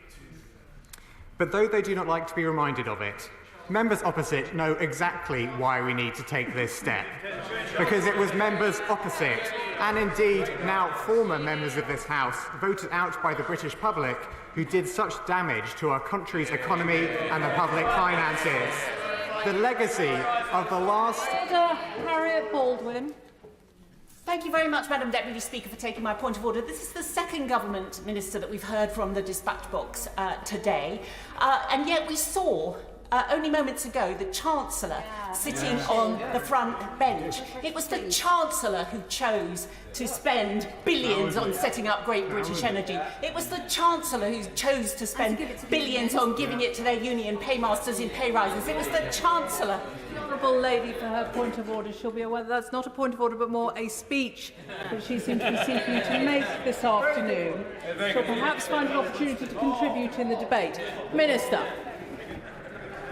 But though they do not like to be reminded of it, members opposite know exactly why we need to take this step. Because it was members opposite, and indeed now former members of this House, voted out by the British public, who did such damage to our country's economy and the public finances. The legacy of the last... Harriet Baldwin. Thank you very much, Madam Deputy Speaker, for taking my point of order. This is the second government minister that we've heard from the dispatch box today, and yet we saw only moments ago the Chancellor sitting on the front bench. It was the Chancellor who chose to spend billions on setting up Great British Energy. It was the Chancellor who chose to spend billions on giving it to their union paymasters in pay rises. It was the Chancellor. The Honourable Lady, for her point of order, she'll be aware that that's not a point of order but more a speech that she seems to be seeking to make this afternoon. She'll perhaps find an opportunity to contribute in the debate. Minister.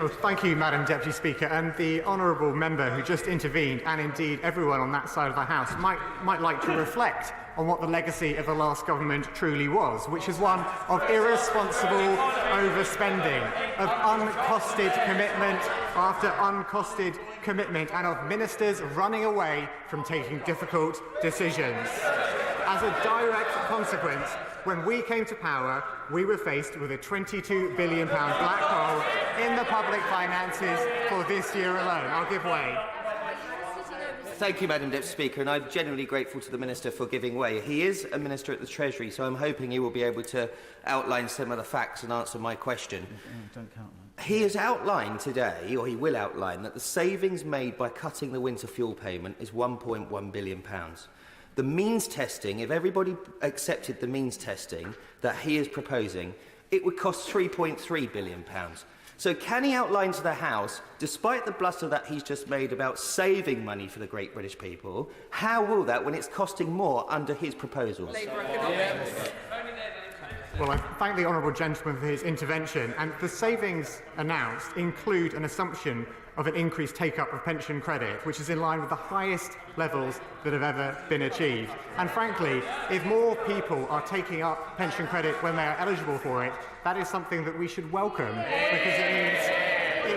Well, thank you, Madam Deputy Speaker, and the honourable member who just intervened, and indeed everyone on that side of the House, might like to reflect on what the legacy of the last government truly was, which is one of irresponsible overspending, of uncosted commitment after uncosted commitment, and of ministers running away from taking difficult decisions. As a direct consequence, when we came to power, we were faced with a £22 billion black hole in the public finances for this year alone. I'll give way. Thank you, Madam Deputy Speaker, and I'm genuinely grateful to the Minister for giving way. He is a Minister at the Treasury, so I'm hoping he will be able to outline some of the facts and answer my question. He has outlined today, or he will outline, that the savings made by cutting the winter fuel payment is £1.1 billion. The means testing, if everybody accepted the means testing that he is proposing, it would cost £3.3 billion. So can he outline to the House, despite the bluster that he's just made about saving money for the great British people, how will that when it's costing more under his proposals? Well, I thank the honourable gentleman for his intervention, and the savings announced include an assumption of an increased take-up of pension credit, which is in line with the highest levels that have ever been achieved. And frankly, if more people are taking up pension credit when they are eligible for it, that is something that we should welcome,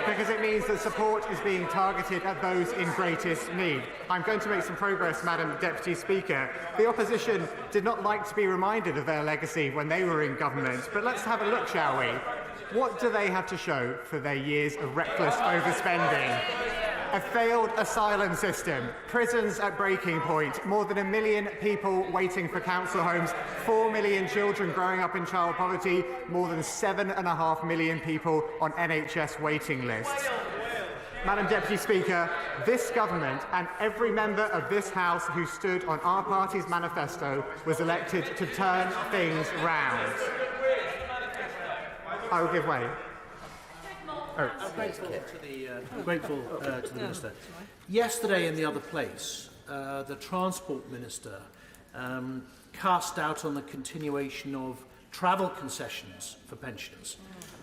because it means that support is being targeted at those in greatest need. I'm going to make some progress, Madam Deputy Speaker. The opposition did not like to be reminded of their legacy when they were in government, but let's have a look, shall we? What do they have to show for their years of reckless overspending? A failed asylum system, prisons at breaking point, more than 1 million people waiting for council homes, 4 million children growing up in child poverty, more than 7.5 million people on NHS waiting lists. Madam Deputy Speaker, this government and every member of this House who stood on our party's manifesto was elected to turn things round. I will give way. Grateful to the Minister. Yesterday in the other place, the Transport Minister cast doubt on the continuation of travel concessions for pensioners.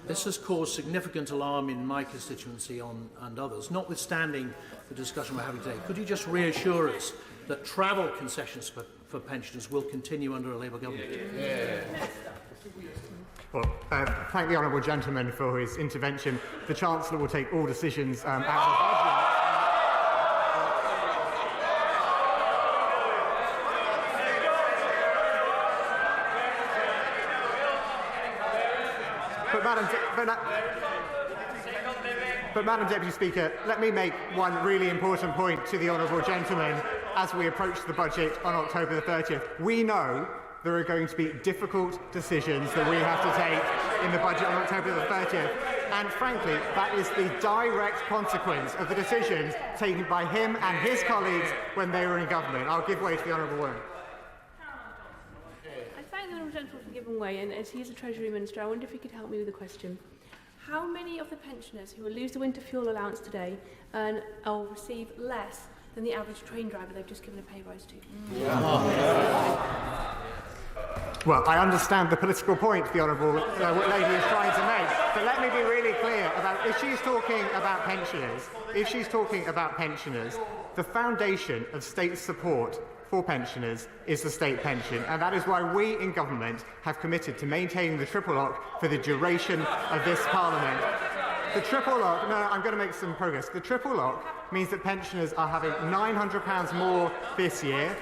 This has caused significant alarm in my constituency and others, notwithstanding the discussion we're having today. Could you just reassure us that travel concessions for pensioners will continue under a Labour government? Well, thank the honourable gentleman for his intervention. The Chancellor will take all decisions out of the budget. But Madam Deputy Speaker, let me make one really important point to the honourable gentleman as we approach the budget on October the 30th. We know there are going to be difficult decisions that we have to take in the budget on October the 30th. And frankly, that is the direct consequence of the decisions taken by him and his colleagues when they were in government. I'll give way to the honourable woman. I thank the honourable gentleman for giving way, and as he is a Treasury Minister, I wonder if he could help me with a question. How many of the pensioners who will lose the winter fuel allowance today earn or receive less than the average train driver they've just given a pay rise to? Well, I understand the political point the honourable lady is trying to make, but let me be really clear about if she's talking about pensioners, the foundation of state support for pensioners is the state pension, and that is why we in government have committed to maintaining the triple lock for the duration of this parliament. The triple lock, no, I'm going to make some progress. The triple lock means that pensioners are having £900 more this year.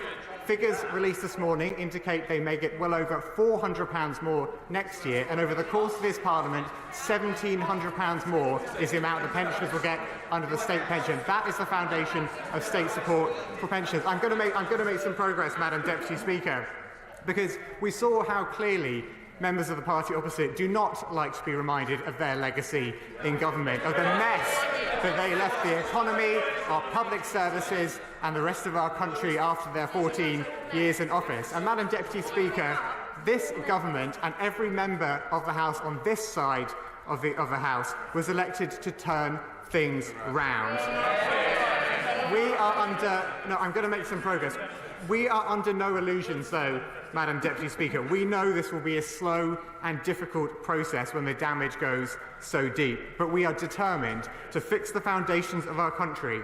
Figures released this morning indicate they may get well over £400 more next year, and over the course of this Parliament, £1,700 more is the amount the pensioners will get under the state pension. That is the foundation of state support for pensioners. I'm going to make some progress, Madam Deputy Speaker, because we saw how clearly members of the party opposite do not like to be reminded of their legacy in government, of the mess that they left the economy, our public services and the rest of our country after their 14 years in office. And Madam Deputy Speaker, this government and every member of the House on this side of the House was elected to turn things round. We are under... No, I'm going to make some progress. We are under no illusions, though, Madam Deputy Speaker. We know this will be a slow and difficult process when the damage goes so deep, but we are determined to fix the foundations of our country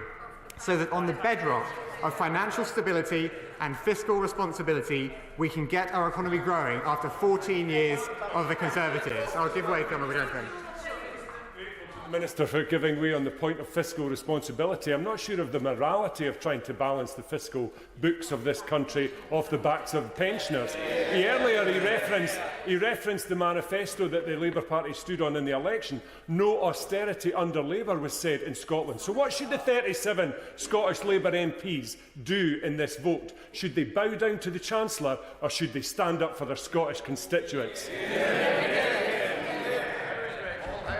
so that on the bedrock of financial stability and fiscal responsibility, we can get our economy growing after 14 years of the Conservatives. I'll give way to the honourable gentleman. Minister, for giving way on the point of fiscal responsibility. I'm not sure of the morality of trying to balance the fiscal books of this country off the backs of pensioners. Earlier he referenced the manifesto that the Labour Party stood on in the election. No austerity under Labour was said in Scotland. So what should the 37 Scottish Labour MPs do in this vote? Should they bow down to the Chancellor, or should they stand up for their Scottish constituents?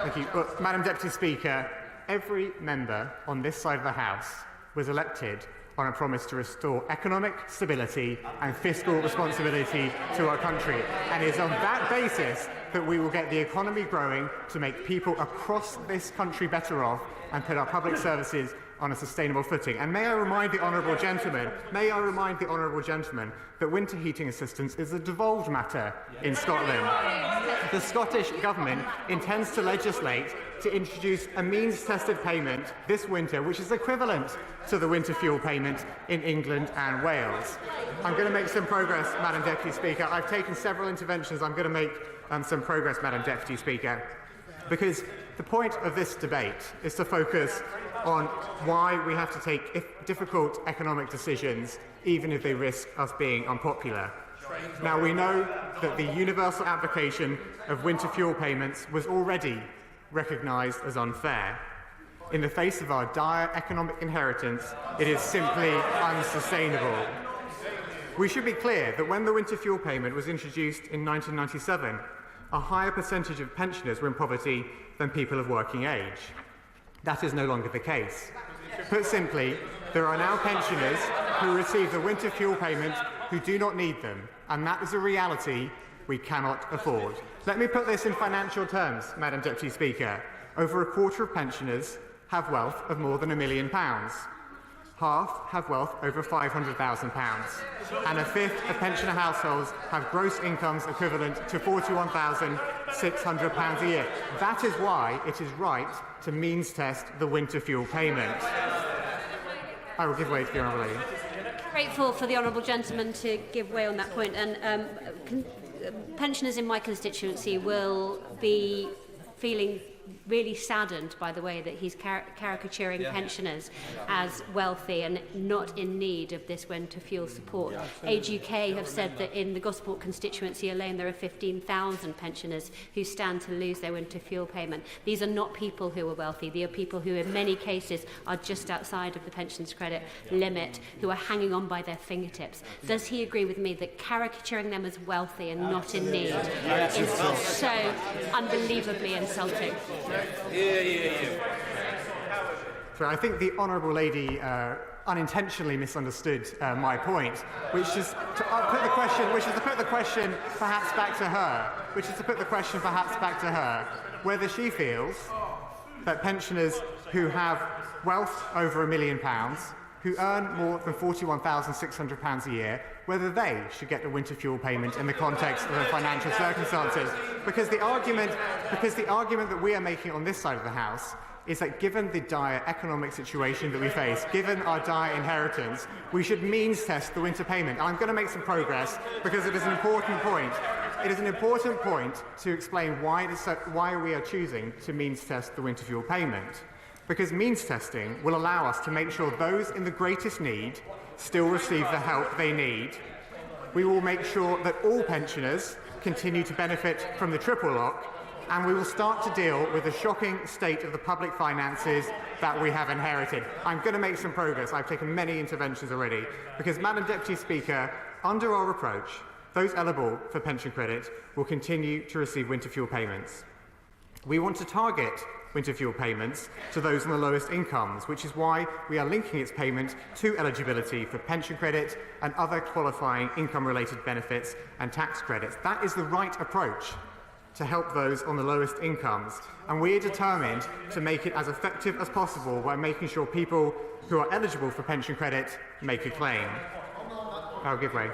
Thank you. Well, Madam Deputy Speaker, every member on this side of the House was elected on a promise to restore economic stability and fiscal responsibility to our country. And it is on that basis that we will get the economy growing to make people across this country better off and put our public services on a sustainable footing. And may I remind the honourable gentleman that winter heating assistance is a devolved matter in Scotland. The Scottish Government intends to legislate to introduce a means-tested payment this winter, which is equivalent to the winter fuel payment in England and Wales. I'm going to make some progress, Madam Deputy Speaker. I've taken several interventions. I'm going to make some progress, Madam Deputy Speaker, because the point of this debate is to focus on why we have to take difficult economic decisions, even if they risk us being unpopular. Now, we know that the universal application of winter fuel payments was already recognised as unfair. In the face of our dire economic inheritance, it is simply unsustainable. We should be clear that when the winter fuel payment was introduced in 1997, a higher percentage of pensioners were in poverty than people of working age. That is no longer the case. Put simply, there are now pensioners who receive the winter fuel payment who do not need them, and that is a reality we cannot afford. Let me put this in financial terms, Madam Deputy Speaker. Over a quarter of pensioners have wealth of more than £1 million. half have wealth over £500,000, and a fifth of pensioner households have gross incomes equivalent to £41,600 a year. That is why it is right to means test the winter fuel payment. I will give way to the Honourable Lady. Grateful for the Honourable Gentleman to give way on that point, and pensioners in my constituency will be feeling really saddened by the way that he's caricaturing pensioners as wealthy and not in need of this winter fuel support. Age UK have said that in the Gosport constituency alone there are 15,000 pensioners who stand to lose their winter fuel payment. These are not people who are wealthy, they are people who in many cases are just outside of the pensions credit limit, who are hanging on by their fingertips. Does he agree with me that caricaturing them as wealthy and not in need is so unbelievably insulting? So I think the Honourable Lady unintentionally misunderstood my point, which is to put the question perhaps back to her, whether she feels that pensioners who have wealth over £1 million, who earn more than £41,600 a year, whether they should get a winter fuel payment in the context of their financial circumstances. Because the argument that we are making on this side of the House is that given the dire economic situation that we face, given our dire inheritance, we should means test the winter payment. And I'm going to make some progress because it is an important point. It is an important point to explain why we are choosing to means test the winter fuel payment. Because means testing will allow us to make sure those in the greatest need still receive the help they need. We will make sure that all pensioners continue to benefit from the triple lock, and we will start to deal with the shocking state of the public finances that we have inherited. I'm going to make some progress. I've taken many interventions already, because, Madam Deputy Speaker, under our approach, those eligible for pension credit will continue to receive winter fuel payments. We want to target winter fuel payments to those on the lowest incomes, which is why we are linking its payment to eligibility for pension credit and other qualifying income-related benefits and tax credits. That is the right approach to help those on the lowest incomes, and we are determined to make it as effective as possible by making sure people who are eligible for pension credit make a claim. I'll give way.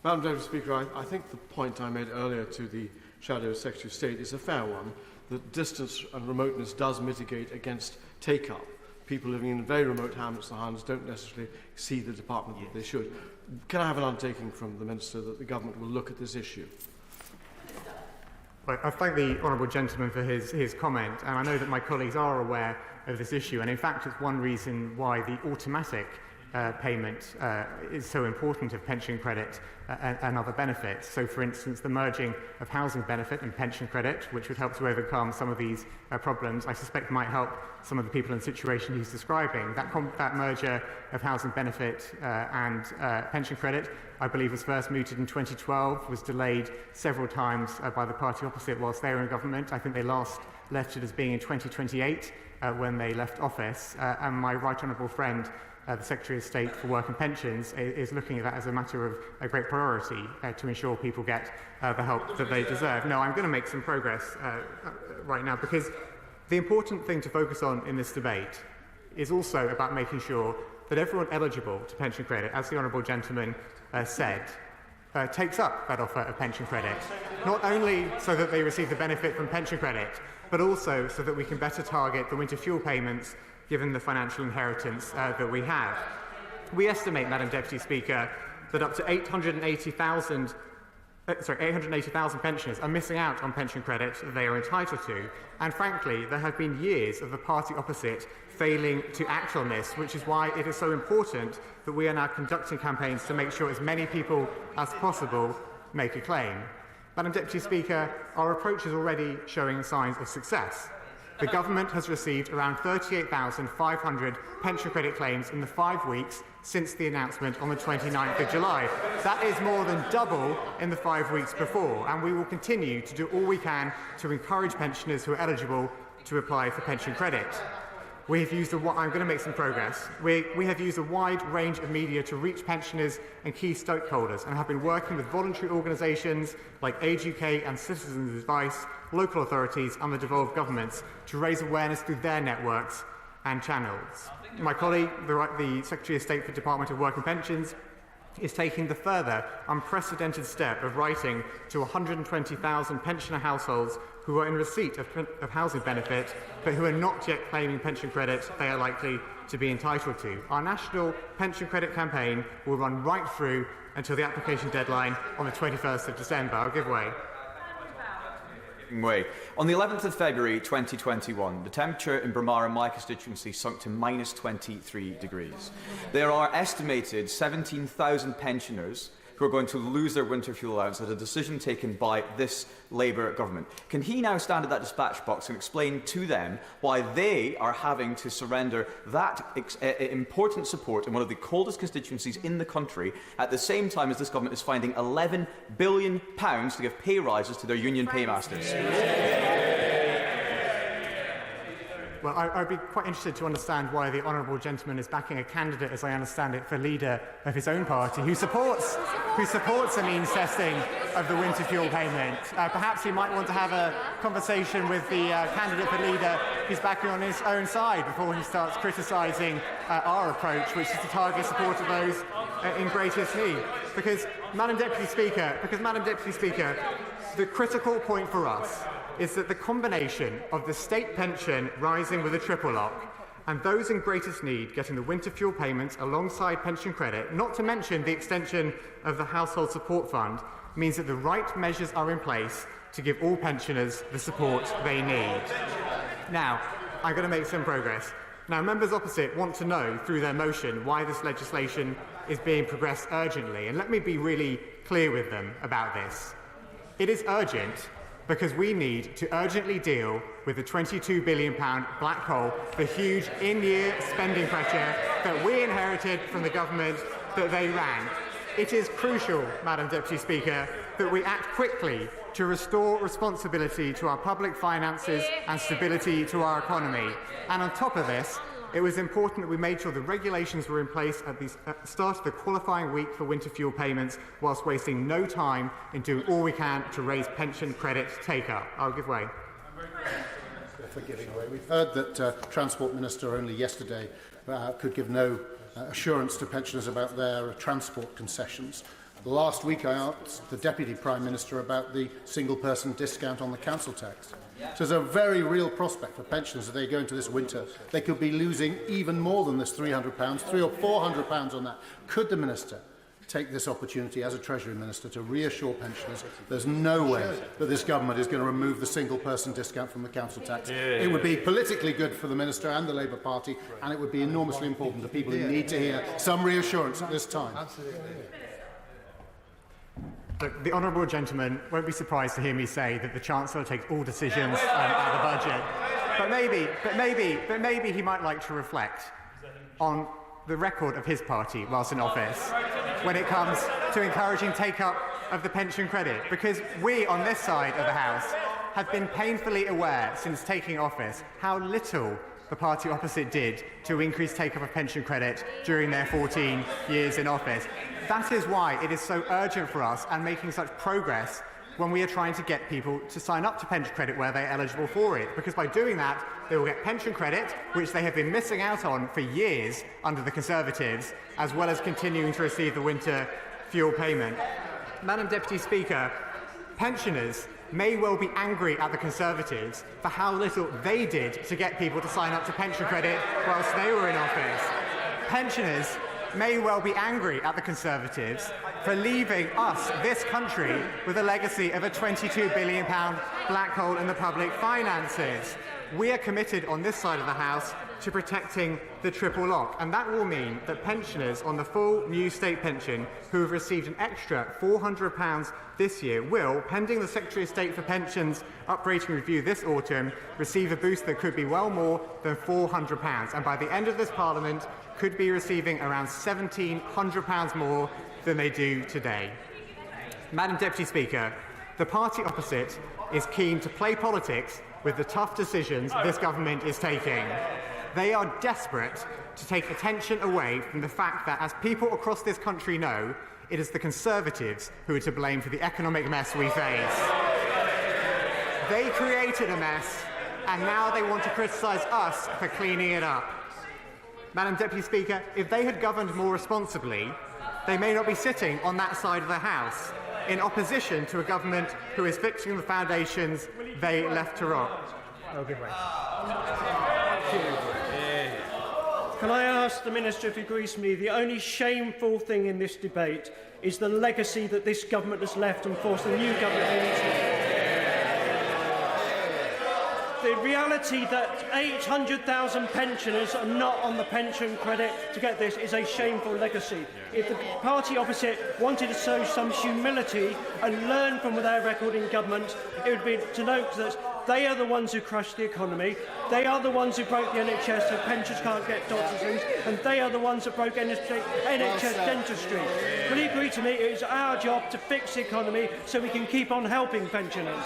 Madam Deputy Speaker, I think the point I made earlier to the Shadow Secretary of State is a fair one, that distance and remoteness does mitigate against take-up. People living in very remote hamlets and islands don't necessarily see the department that they should. Can I have an undertaking from the Minister that the Government will look at this issue? I thank the Honourable Gentleman for his comment, and I know that my colleagues are aware of this issue, and in fact it's one reason why the automatic payment is so important of pension credit and other benefits. So, for instance, the merging of housing benefit and pension credit, which would help to overcome some of these problems, I suspect might help some of the people in the situation he's describing. That merger of housing benefit and pension credit, I believe, was first mooted in 2012, was delayed several times by the party opposite whilst they were in government. I think they last left it as being in 2028 when they left office, and my right honourable friend, the Secretary of State for Work and Pensions, is looking at that as a matter of a great priority to ensure people get the help that they deserve. No, I'm going to make some progress right now, because the important thing to focus on in this debate is also about making sure that everyone eligible to pension credit, as the Honourable Gentleman said, takes up that offer of pension credit, not only so that they receive the benefit from pension credit, but also so that we can better target the winter fuel payments given the financial inheritance that we have. We estimate, Madam Deputy Speaker, that up to 880,000 pensioners are missing out on pension credit that they are entitled to, and frankly there have been years of the party opposite failing to act on this, which is why it is so important that we are now conducting campaigns to make sure as many people as possible make a claim. Madam Deputy Speaker, our approach is already showing signs of success. The Government has received around 38,500 pension credit claims in the 5 weeks since the announcement on the 29th of July. That is more than double in the 5 weeks before, and we will continue to do all we can to encourage pensioners who are eligible to apply for pension credit. We have used I'm going to make some progress. We have used a wide range of media to reach pensioners and key stakeholders, and have been working with voluntary organisations like Age UK and Citizens Advice, local authorities and the devolved governments to raise awareness through their networks and channels. My colleague, the Secretary of State for Department of Work and Pensions, is taking the further unprecedented step of writing to 120,000 pensioner households who are in receipt of housing benefit but who are not yet claiming pension credit they are likely to be entitled to. Our national pension credit campaign will run right through until the application deadline on the 21st of December. I'll give way. On the 11th of February 2021, the temperature in Braemar in my constituency sunk to minus 23 degrees. There are estimated 17,000 pensioners who are going to lose their winter fuel allowance at a decision taken by this Labour government. Can he now stand at that dispatch box and explain to them why they are having to surrender that important support in one of the coldest constituencies in the country at the same time as this government is finding £11 billion to give pay rises to their union paymasters? Well, I'd be quite interested to understand why the honourable gentleman is backing a candidate, as I understand it, for leader of his own party, who supports a means testing of the winter fuel payment. Perhaps he might want to have a conversation with the candidate for leader he's backing on his own side before he starts criticising our approach, which is to target support of those in greatest need. Because, Madam Deputy Speaker, the critical point for us is that the combination of the state pension rising with a triple lock and those in greatest need getting the winter fuel payments alongside pension credit, not to mention the extension of the Household Support Fund, means that the right measures are in place to give all pensioners the support they need. Now, I'm going to make some progress. Now, members opposite want to know through their motion why this legislation is being progressed urgently, and let me be really clear with them about this. It is urgent because we need to urgently deal with the £22 billion black hole, the huge in-year spending pressure that we inherited from the government that they ran. It is crucial, Madam Deputy Speaker, that we act quickly to restore responsibility to our public finances and stability to our economy. And on top of this, it was important that we made sure the regulations were in place at the start of the qualifying week for winter fuel payments, whilst wasting no time in doing all we can to raise pension credit take-up. I'll give way. We've heard that Transport Minister only yesterday could give no assurance to pensioners about their transport concessions. Last week I asked the Deputy Prime Minister about the single-person discount on the council tax. So there's a very real prospect for pensioners as they go into this winter. They could be losing even more than this £300, £300 or £400 on that. Could the Minister take this opportunity as a Treasury Minister to reassure pensioners there's no way that this government is going to remove the single-person discount from the council tax? It would be politically good for the Minister and the Labour Party, and it would be enormously important to people who need to hear some reassurance at this time. Absolutely. Look, the honourable gentleman won't be surprised to hear me say that the Chancellor takes all decisions at the budget. But maybe he might like to reflect on the record of his party whilst in office when it comes to encouraging take-up of the pension credit. Because we, on this side of the House, have been painfully aware since taking office how little the party opposite did to increase take-up of pension credit during their 14 years in office. That is why it is so urgent for us and making such progress when we are trying to get people to sign up to pension credit where they are eligible for it. Because by doing that, they will get pension credit, which they have been missing out on for years under the Conservatives, as well as continuing to receive the winter fuel payment. Madam Deputy Speaker, pensioners may well be angry at the Conservatives for how little they did to get people to sign up to pension credit whilst they were in office. Pensioners may well be angry at the Conservatives for leaving us, this country, with a legacy of a £22 billion black hole in the public finances. We are committed on this side of the House to protecting the triple lock, and that will mean that pensioners on the full new state pension who have received an extra £400 this year will, pending the Secretary of State for Pensions uprating review this autumn, receive a boost that could be well more than £400, and by the end of this Parliament could be receiving around £1,700 more than they do today. Madam Deputy Speaker, the party opposite is keen to play politics with the tough decisions this government is taking. They are desperate to take attention away from the fact that, as people across this country know, it is the Conservatives who are to blame for the economic mess we face. They created a mess and now they want to criticise us for cleaning it up. Madam Deputy Speaker, if they had governed more responsibly, they may not be sitting on that side of the House, in opposition to a government who is fixing the foundations they left to rot. Can I ask the Minister if he agrees with me the only shameful thing in this debate is the legacy that this government has left and forced the new government into? The reality that 800,000 pensioners are not on the pension credit to get this is a shameful legacy. If the party opposite wanted to show some humility and learn from their record in government, it would be to note that they are the ones who crushed the economy, they are the ones who broke the NHS so pensioners can't get doctors, and they are the ones that broke NHS dentistry. Will you agree to me it is our job to fix the economy so we can keep on helping pensioners?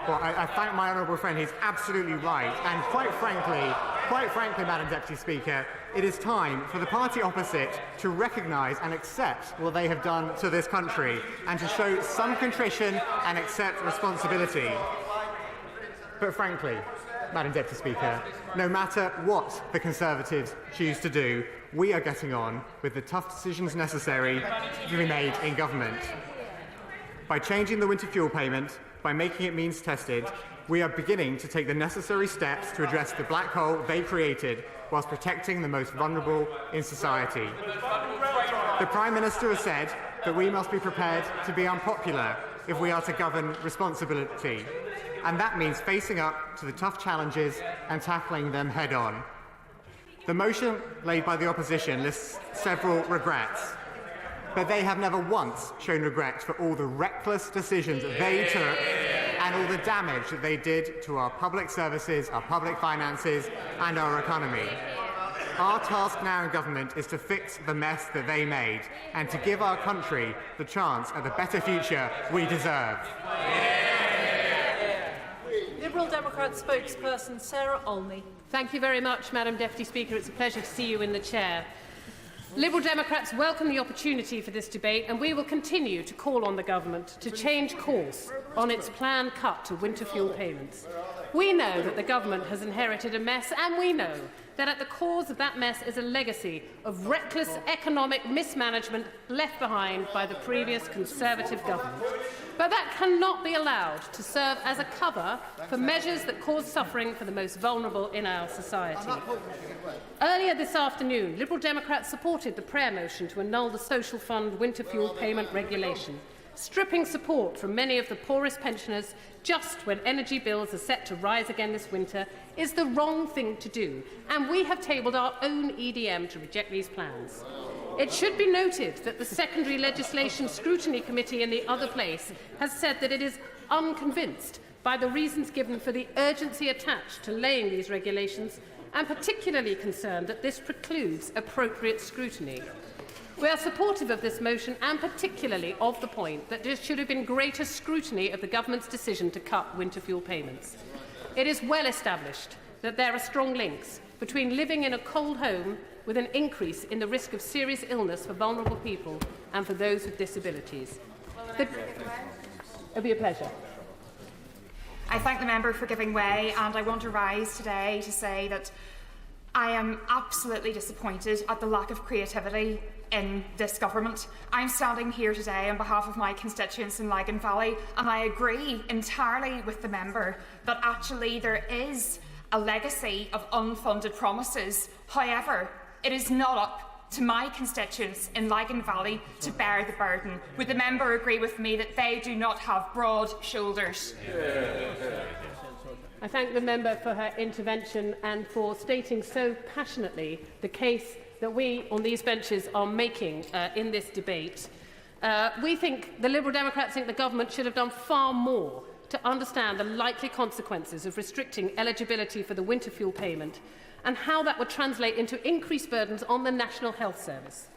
Well, I thank my honourable friend. He's absolutely right. And quite frankly, Madam Deputy Speaker, it is time for the party opposite to recognise and accept what they have done to this country and to show some contrition and accept responsibility. But frankly, Madam Deputy Speaker, no matter what the Conservatives choose to do, we are getting on with the tough decisions necessary to be made in government. By changing the winter fuel payment, by making it means tested, we are beginning to take the necessary steps to address the black hole they created whilst protecting the most vulnerable in society. The Prime Minister has said that we must be prepared to be unpopular if we are to govern responsibility, and that means facing up to the tough challenges and tackling them head-on. The motion laid by the opposition lists several regrets, but they have never once shown regret for all the reckless decisions they took and all the damage that they did to our public services, our public finances and our economy. Our task now in government is to fix the mess that they made and to give our country the chance at the better future we deserve. Liberal Democrat spokesperson Sarah Olney. Thank you very much, Madam Deputy Speaker. It's a pleasure to see you in the chair. Liberal Democrats welcome the opportunity for this debate, and we will continue to call on the government to change course on its planned cut to winter fuel payments. We know that the government has inherited a mess, and we know that at the cause of that mess is a legacy of reckless economic mismanagement left behind by the previous Conservative government. But that cannot be allowed to serve as a cover for measures that cause suffering for the most vulnerable in our society. Earlier this afternoon, Liberal Democrats supported the prayer motion to annul the Social Fund winter fuel payment regulation, stripping support from many of the poorest pensioners just when energy bills are set to rise again this winter is the wrong thing to do, and we have tabled our own EDM to reject these plans. It should be noted that the Secondary Legislation Scrutiny Committee in the other place has said that it is unconvinced by the reasons given for the urgency attached to laying these regulations, and particularly concerned that this precludes appropriate scrutiny. We are supportive of this motion and particularly of the point that there should have been greater scrutiny of the government's decision to cut winter fuel payments. It is well established that there are strong links between living in a cold home with an increase in the risk of serious illness for vulnerable people and for those with disabilities. It'll be a pleasure. I thank the member for giving way, and I want to rise today to say that I am absolutely disappointed at the lack of creativity in this government. I'm standing here today on behalf of my constituents in Lagan Valley, and I agree entirely with the member that actually there is a legacy of unfunded promises. However, it is not up to my constituents in Lagan Valley to bear the burden. Would the member agree with me that they do not have broad shoulders? I thank the member for her intervention and for stating so passionately the case that we on these benches are making in this debate. The Liberal Democrats think the government should have done far more to understand the likely consequences of restricting eligibility for the winter fuel payment and how that would translate into increased burdens on the National Health Service.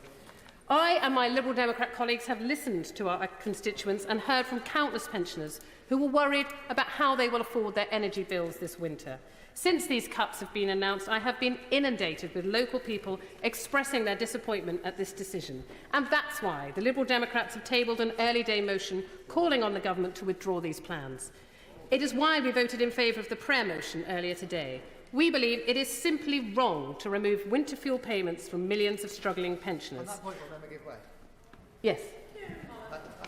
I and my Liberal Democrat colleagues have listened to our constituents and heard from countless pensioners who were worried about how they will afford their energy bills this winter. Since these cuts have been announced, I have been inundated with local people expressing their disappointment at this decision. And that's why the Liberal Democrats have tabled an early day motion calling on the government to withdraw these plans. It is why we voted in favour of the prayer motion earlier today. We believe it is simply wrong to remove winter fuel payments from millions of struggling pensioners. On that point, will give way? Yes.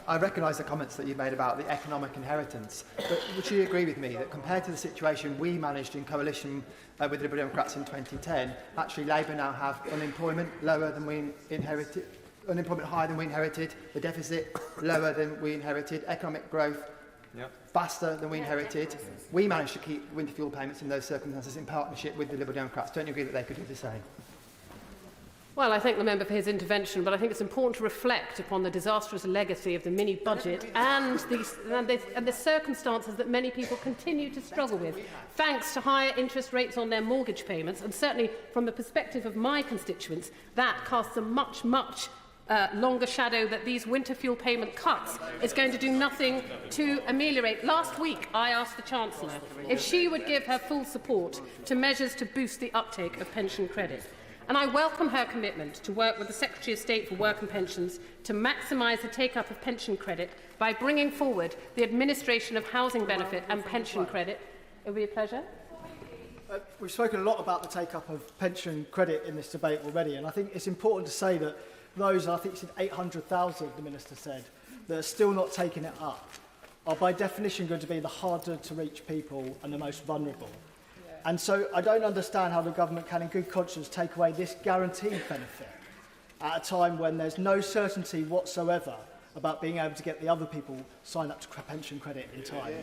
I recognise the comments that you made about the economic inheritance, but would you agree with me that compared to the situation we managed in coalition with the Liberal Democrats in 2010, actually Labour now have unemployment lower than we inherited, unemployment higher than we inherited, the deficit lower than we inherited, economic growth faster than we inherited. We managed to keep winter fuel payments in those circumstances in partnership with the Liberal Democrats. Don't you agree that they could do the same? Well, I thank the member for his intervention, but I think it's important to reflect upon the disastrous legacy of the mini-budget and the circumstances that many people continue to struggle with, thanks to higher interest rates on their mortgage payments, and certainly from the perspective of my constituents, that casts a much longer shadow that these winter fuel payment cuts is going to do nothing to ameliorate. Last week, I asked the Chancellor if she would give her full support to measures to boost the uptake of pension credit. And I welcome her commitment to work with the Secretary of State for Work and Pensions to maximise the take-up of pension credit by bringing forward the administration of housing benefit and pension credit. It will be a pleasure. We've spoken a lot about the take-up of pension credit in this debate already, and I think it's important to say that those, I think it's 800,000, the Minister said, that are still not taking it up, are by definition going to be the harder to reach people and the most vulnerable. And so I don't understand how the government can, in good conscience, take away this guaranteed benefit at a time when there's no certainty whatsoever about being able to get the other people signed up to pension credit in time.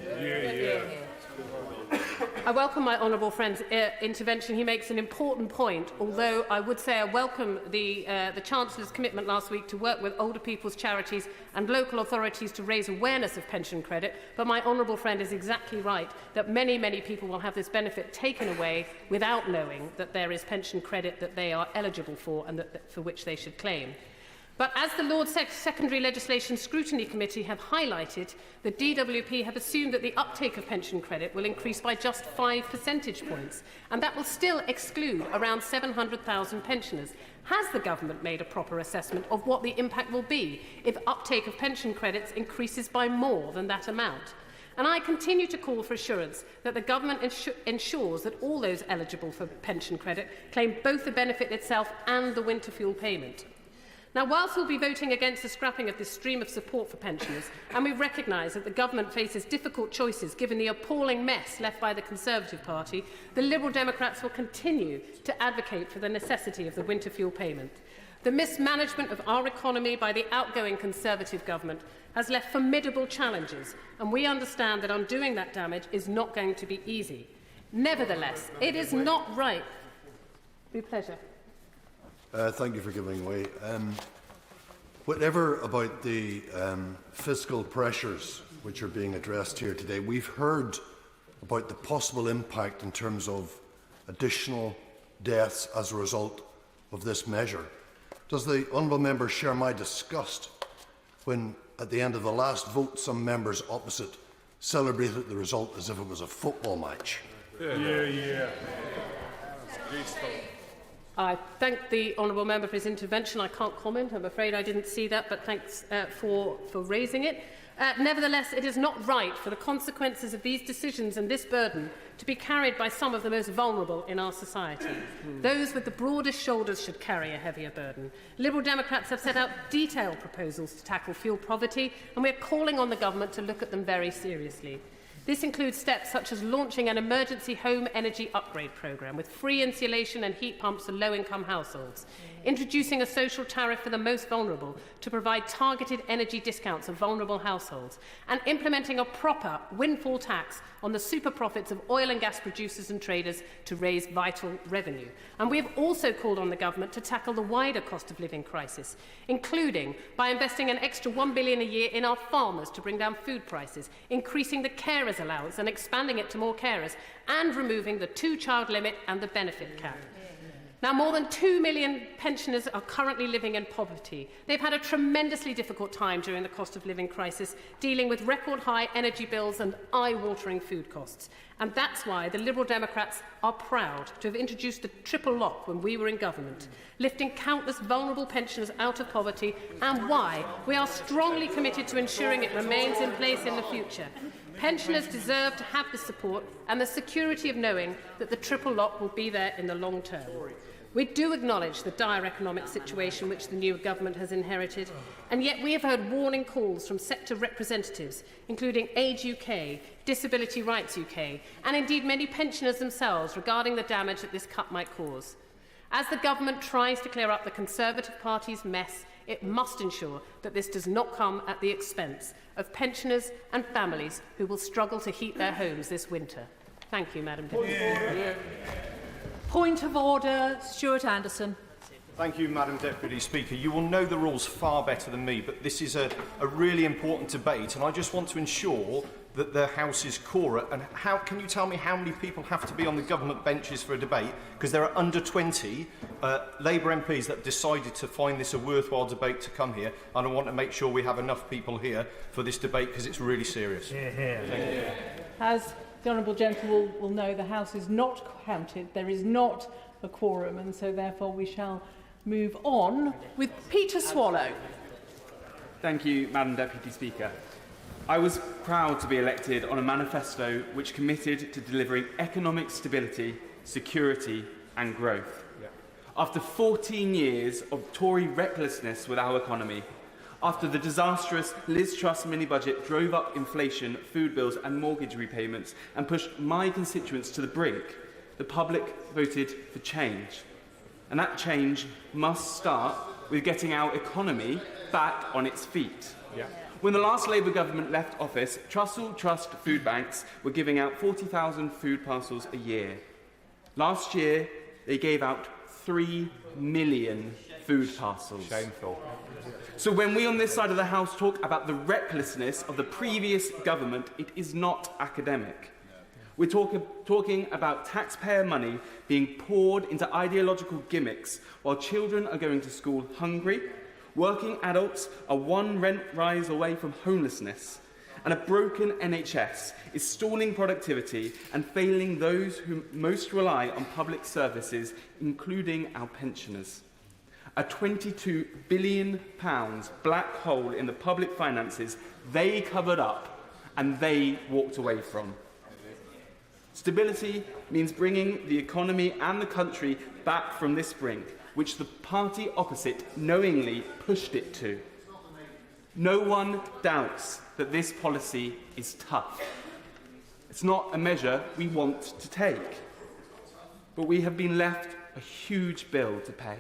I welcome my honourable friend's intervention. He makes an important point, although I would say I welcome the Chancellor's commitment last week to work with older people's charities and local authorities to raise awareness of pension credit. But my honourable friend is exactly right that many people will have this benefit taken away without knowing that there is pension credit that they are eligible for and for which they should claim. But as the Lord Secondary Legislation Scrutiny Committee have highlighted, the DWP have assumed that the uptake of pension credit will increase by just 5 percentage points, and that will still exclude around 700,000 pensioners. Has the government made a proper assessment of what the impact will be if uptake of pension credits increases by more than that amount? And I continue to call for assurance that the government ensures that all those eligible for pension credit claim both the benefit itself and the winter fuel payment. Now, whilst we'll be voting against the scrapping of this stream of support for pensioners, and we recognise that the government faces difficult choices given the appalling mess left by the Conservative Party, the Liberal Democrats will continue to advocate for the necessity of the winter fuel payment. The mismanagement of our economy by the outgoing Conservative government has left formidable challenges, and we understand that undoing that damage is not going to be easy. Nevertheless, it is not right. With pleasure. Thank you for giving way. Whatever about the fiscal pressures which are being addressed here today, we've heard about the possible impact in terms of additional deaths as a result of this measure. Does the honourable member share my disgust when, at the end of the last vote, some members opposite celebrated the result as if it was a football match? I thank the honourable member for his intervention. I can't comment. I'm afraid I didn't see that, but thanks for raising it. Nevertheless, it is not right for the consequences of these decisions and this burden to be carried by some of the most vulnerable in our society. Those with the broadest shoulders should carry a heavier burden. Liberal Democrats have set out detailed proposals to tackle fuel poverty, and we are calling on the government to look at them very seriously. This includes steps such as launching an emergency home energy upgrade programme with free insulation and heat pumps for low-income households, introducing a social tariff for the most vulnerable to provide targeted energy discounts of vulnerable households, and implementing a proper windfall tax on the super profits of oil and gas producers and traders to raise vital revenue. And we have also called on the government to tackle the wider cost of living crisis, including by investing an extra £1 billion a year in our farmers to bring down food prices, increasing the carers allowance and expanding it to more carers, and removing the 2-child limit and the benefit cap. Now, more than 2 million pensioners are currently living in poverty. They've had a tremendously difficult time during the cost of living crisis, dealing with record-high energy bills and eye-watering food costs. And that's why the Liberal Democrats are proud to have introduced the triple lock when we were in government, lifting countless vulnerable pensioners out of poverty, and why we are strongly committed to ensuring it remains in place in the future. Pensioners deserve to have the support and the security of knowing that the triple lock will be there in the long term. We do acknowledge the dire economic situation which the new government has inherited, and yet we have heard warning calls from sector representatives, including Age UK, Disability Rights UK, and indeed many pensioners themselves regarding the damage that this cut might cause. As the government tries to clear up the Conservative Party's mess, it must ensure that this does not come at the expense of pensioners and families who will struggle to heat their homes this winter. Thank you, Madam Deputy. Point of order, Stuart Anderson. Thank you, Madam Deputy Speaker. You will know the rules far better than me, but this is a really important debate, and I just want to ensure that the House is quorate. And can you tell me how many people have to be on the government benches for a debate? Because there are under 20 Labour MPs that have decided to find this a worthwhile debate to come here, and I want to make sure we have enough people here for this debate because it's really serious. Thank you. As the honourable gentleman will know, the House is not counted. There is not a quorum, and so therefore we shall move on with Peter Swallow. Thank you, Madam Deputy Speaker. I was proud to be elected on a manifesto which committed to delivering economic stability, security and growth. After 14 years of Tory recklessness with our economy, after the disastrous Liz Truss mini-budget drove up inflation, food bills and mortgage repayments and pushed my constituents to the brink, the public voted for change. And that change must start with getting our economy back on its feet. When the last Labour government left office, Trussell Trust food banks were giving out 40,000 food parcels a year. Last year, they gave out 3 million food parcels. Shameful. So when we on this side of the House talk about the recklessness of the previous government, it is not academic. We're talking about taxpayer money being poured into ideological gimmicks while children are going to school hungry, working adults are one rent rise away from homelessness, and a broken NHS is stalling productivity and failing those who most rely on public services, including our pensioners. A £22 billion black hole in the public finances they covered up and they walked away from. Stability means bringing the economy and the country back from this brink, which the party opposite knowingly pushed it to. No one doubts that this policy is tough. It's not a measure we want to take, but we have been left a huge bill to pay.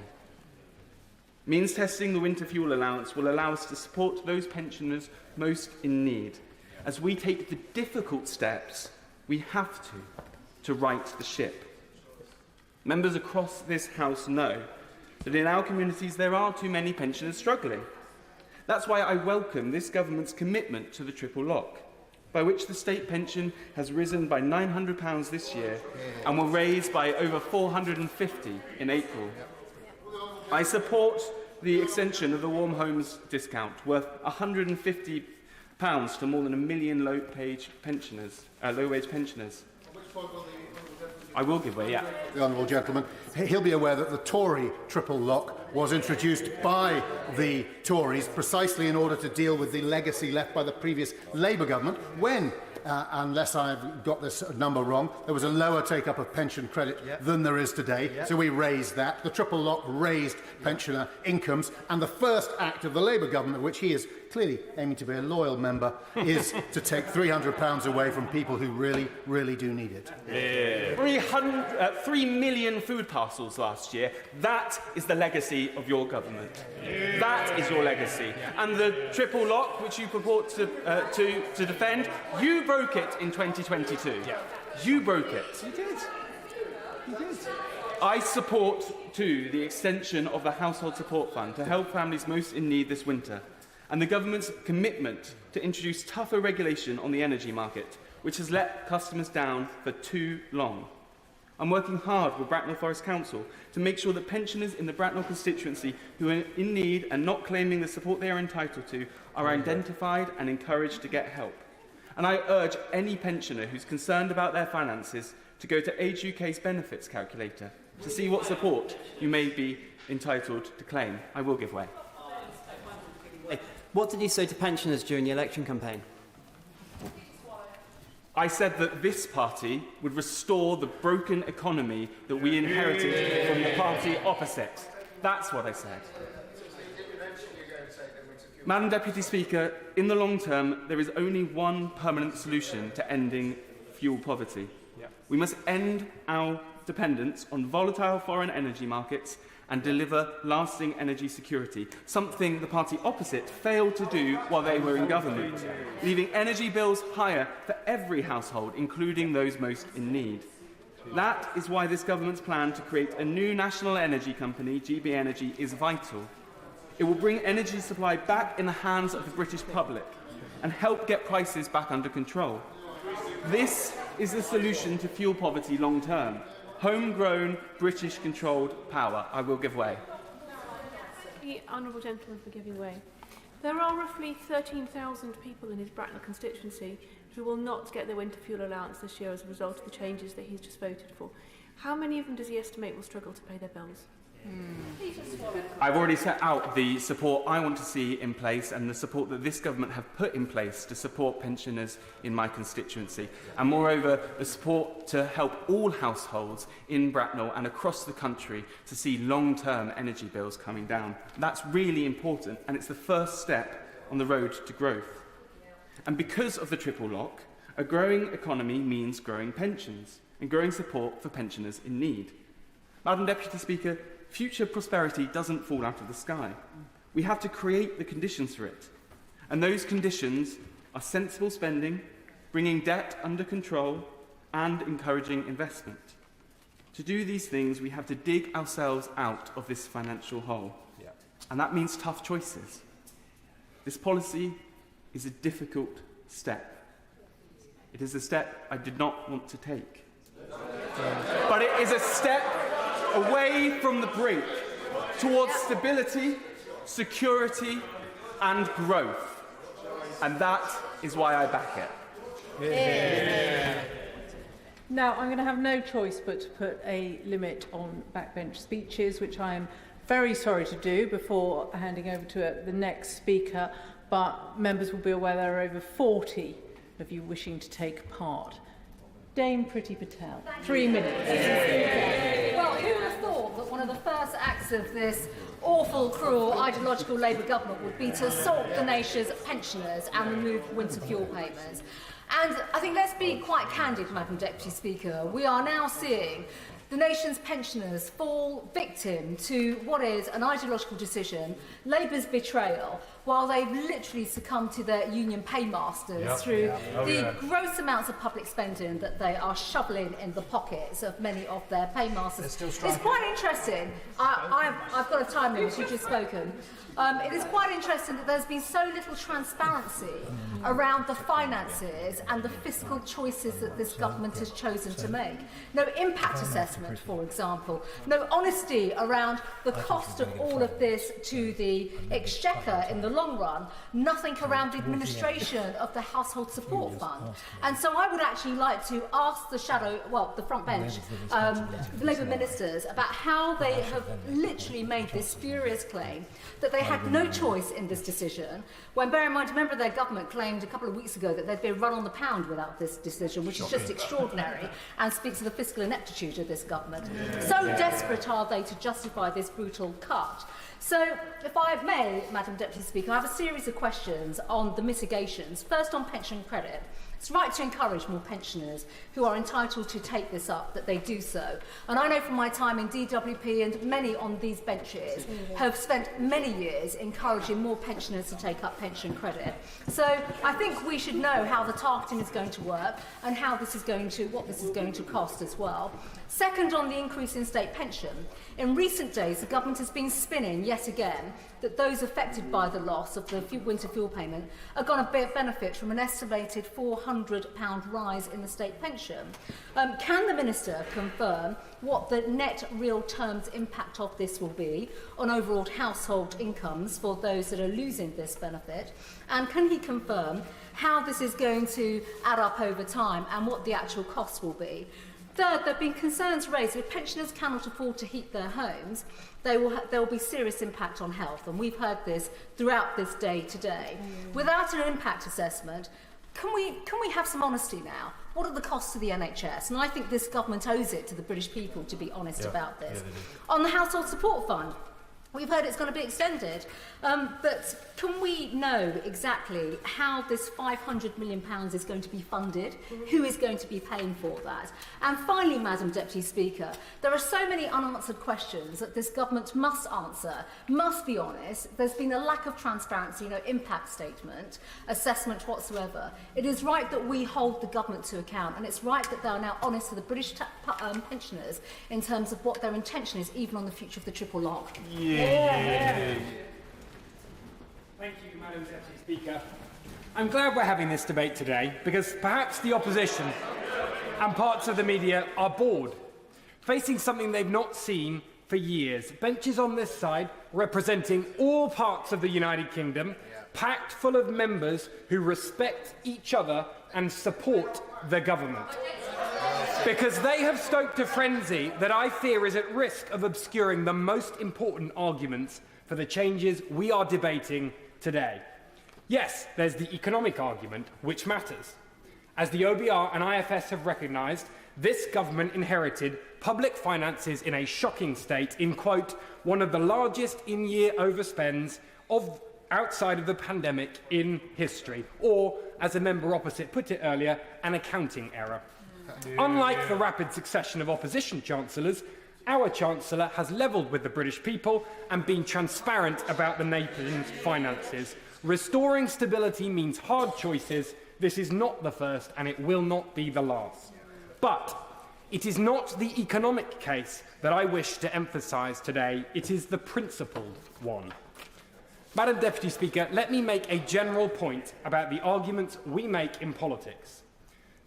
Means testing the winter fuel allowance will allow us to support those pensioners most in need, as we take the difficult steps we have to right the ship. Members across this House know that in our communities there are too many pensioners struggling. That's why I welcome this government's commitment to the triple lock, by which the state pension has risen by £900 this year and will raise by over £450 in April. I support the extension of the Warm Homes discount, worth £150 to more than 1 million low-wage pensioners. I will give way, yeah. The honourable gentleman. He'll be aware that the Tory triple lock was introduced by the Tories precisely in order to deal with the legacy left by the previous Labour government when, unless I've got this number wrong, there was a lower take-up of pension credit than there is today. So we raised that. The triple lock raised pensioner incomes. And the first act of the Labour government, which he is clearly aiming to be a loyal member, is to take £300 away from people who really, really do need it. 3 million food parcels last year. That is the legacy of your government. That is your legacy. And the triple lock, which you purport to defend, you broke it in 2022. You broke it. You did. You did. I support, too, the extension of the Household Support Fund to help families most in need this winter, and the government's commitment to introduce tougher regulation on the energy market, which has let customers down for too long. I'm working hard with Bracknell Forest Council to make sure that pensioners in the Bracknell constituency who are in need and not claiming the support they are entitled to are identified and encouraged to get help. And I urge any pensioner who's concerned about their finances to go to Age UK's benefits calculator to see what support you may be entitled to claim. I will give way. What did you say to pensioners during the election campaign? I said that this party would restore the broken economy that we inherited from the party opposite. That's what I said. Madam Deputy Speaker, in the long term, there is only one permanent solution to ending fuel poverty. We must end our dependence on volatile foreign energy markets and deliver lasting energy security, something the party opposite failed to do while they were in government, leaving energy bills higher for every household, including those most in need. That is why this government's plan to create a new national energy company, GB Energy, is vital. It will bring energy supply back in the hands of the British public and help get prices back under control. This is the solution to fuel poverty long term. Homegrown, British-controlled power. I will give way. The honourable gentleman for giving way. There are roughly 13,000 people in his Bracknell constituency who will not get their winter fuel allowance this year as a result of the changes that he's just voted for. How many of them does he estimate will struggle to pay their bills? I've already set out the support I want to see in place and the support that this government have put in place to support pensioners in my constituency. And moreover, the support to help all households in Bracknell and across the country to see long-term energy bills coming down. That's really important, and it's the first step on the road to growth. And because of the triple lock, a growing economy means growing pensions and growing support for pensioners in need. Madam Deputy Speaker, future prosperity doesn't fall out of the sky. We have to create the conditions for it. And those conditions are sensible spending, bringing debt under control, and encouraging investment. To do these things, we have to dig ourselves out of this financial hole. And that means tough choices. This policy is a difficult step. It is a step I did not want to take. But it is a step away from the brink, towards stability, security and growth. And that is why I back it. Yeah. Now, I'm going to have no choice but to put a limit on backbench speeches, which I am very sorry to do before handing over to the next speaker, but members will be aware there are over 40 of you wishing to take part. Dame Priti Patel, 3 minutes. Well, who would have thought that one of the first acts of this awful, cruel, ideological Labour government would be to assault the nation's pensioners and remove winter fuel payments? And I think let's be quite candid, Madam Deputy Speaker. We are now seeing the nation's pensioners fall victim to what is an ideological decision, Labour's betrayal, while they've literally succumbed to their union paymasters through the gross amounts of public spending that they are shoveling in the pockets of many of their paymasters. It's quite interesting. I've got a time limit, you've just spoken. It is quite interesting that there's been so little transparency around the finances and the fiscal choices that this government has chosen to make. No impact assessment, for example. No honesty around the cost of all of this to the exchequer in the long run. Nothing around the administration of the Household Support Fund. And so I would actually like to ask the front bench, the Labour ministers, about how they have literally made this spurious claim that they had no choice in this decision, when, bear in mind, a member of their government claimed a couple of weeks ago that they'd be run on the pound without this decision, which is just extraordinary and speaks of the fiscal ineptitude of this government. So desperate are they to justify this brutal cut. So, if I may, Madam Deputy Speaker, I have a series of questions on the mitigations. First, on pension credit. It's right to encourage more pensioners who are entitled to take this up, that they do so. And I know from my time in DWP and many on these benches have spent many years encouraging more pensioners to take up pension credit. So I think we should know how the targeting is going to work and how this is going to, what this is going to cost as well. Second, on the increase in state pension. In recent days, the government has been spinning yet again that those affected by the loss of the winter fuel payment are going to benefit from an estimated £400 rise in the state pension. Can the Minister confirm what the net real terms impact of this will be on overall household incomes for those that are losing this benefit? And can he confirm how this is going to add up over time and what the actual cost will be? Third, there have been concerns raised that if pensioners cannot afford to heat their homes, there will be serious impact on health, and we've heard this throughout this day today. Without an impact assessment, Can we have some honesty now? What are the costs to the NHS? And I think this government owes it to the British people to be honest about this. On the Household Support Fund, we've heard it's going to be extended, but can we know exactly how this £500 million is going to be funded? Who is going to be paying for that? And finally, Madam Deputy Speaker, there are so many unanswered questions that this government must answer, must be honest. There's been a lack of transparency, no impact statement, assessment whatsoever. It is right that we hold the government to account, and it's right that they are now honest to the British pensioners in terms of what their intention is, even on the future of the triple lock. Thank you, Madam Deputy Speaker. I'm glad we're having this debate today because perhaps the opposition and parts of the media are bored, facing something they've not seen for years. Benches on this side representing all parts of the United Kingdom, packed full of members who respect each other and support the government. Because they have stoked a frenzy that I fear is at risk of obscuring the most important arguments for the changes we are debating today. Yes, there's the economic argument, which matters. As the OBR and IFS have recognised, this government inherited public finances in a shocking state in, quote, one of the largest in-year overspends outside of the pandemic in history, or, as a member opposite put it earlier, an accounting error. Unlike the rapid succession of opposition chancellors, our Chancellor has levelled with the British people and been transparent about the nation's finances. Restoring stability means hard choices. This is not the first and it will not be the last. But it is not the economic case that I wish to emphasise today. It is the principled one. Madam Deputy Speaker, let me make a general point about the arguments we make in politics.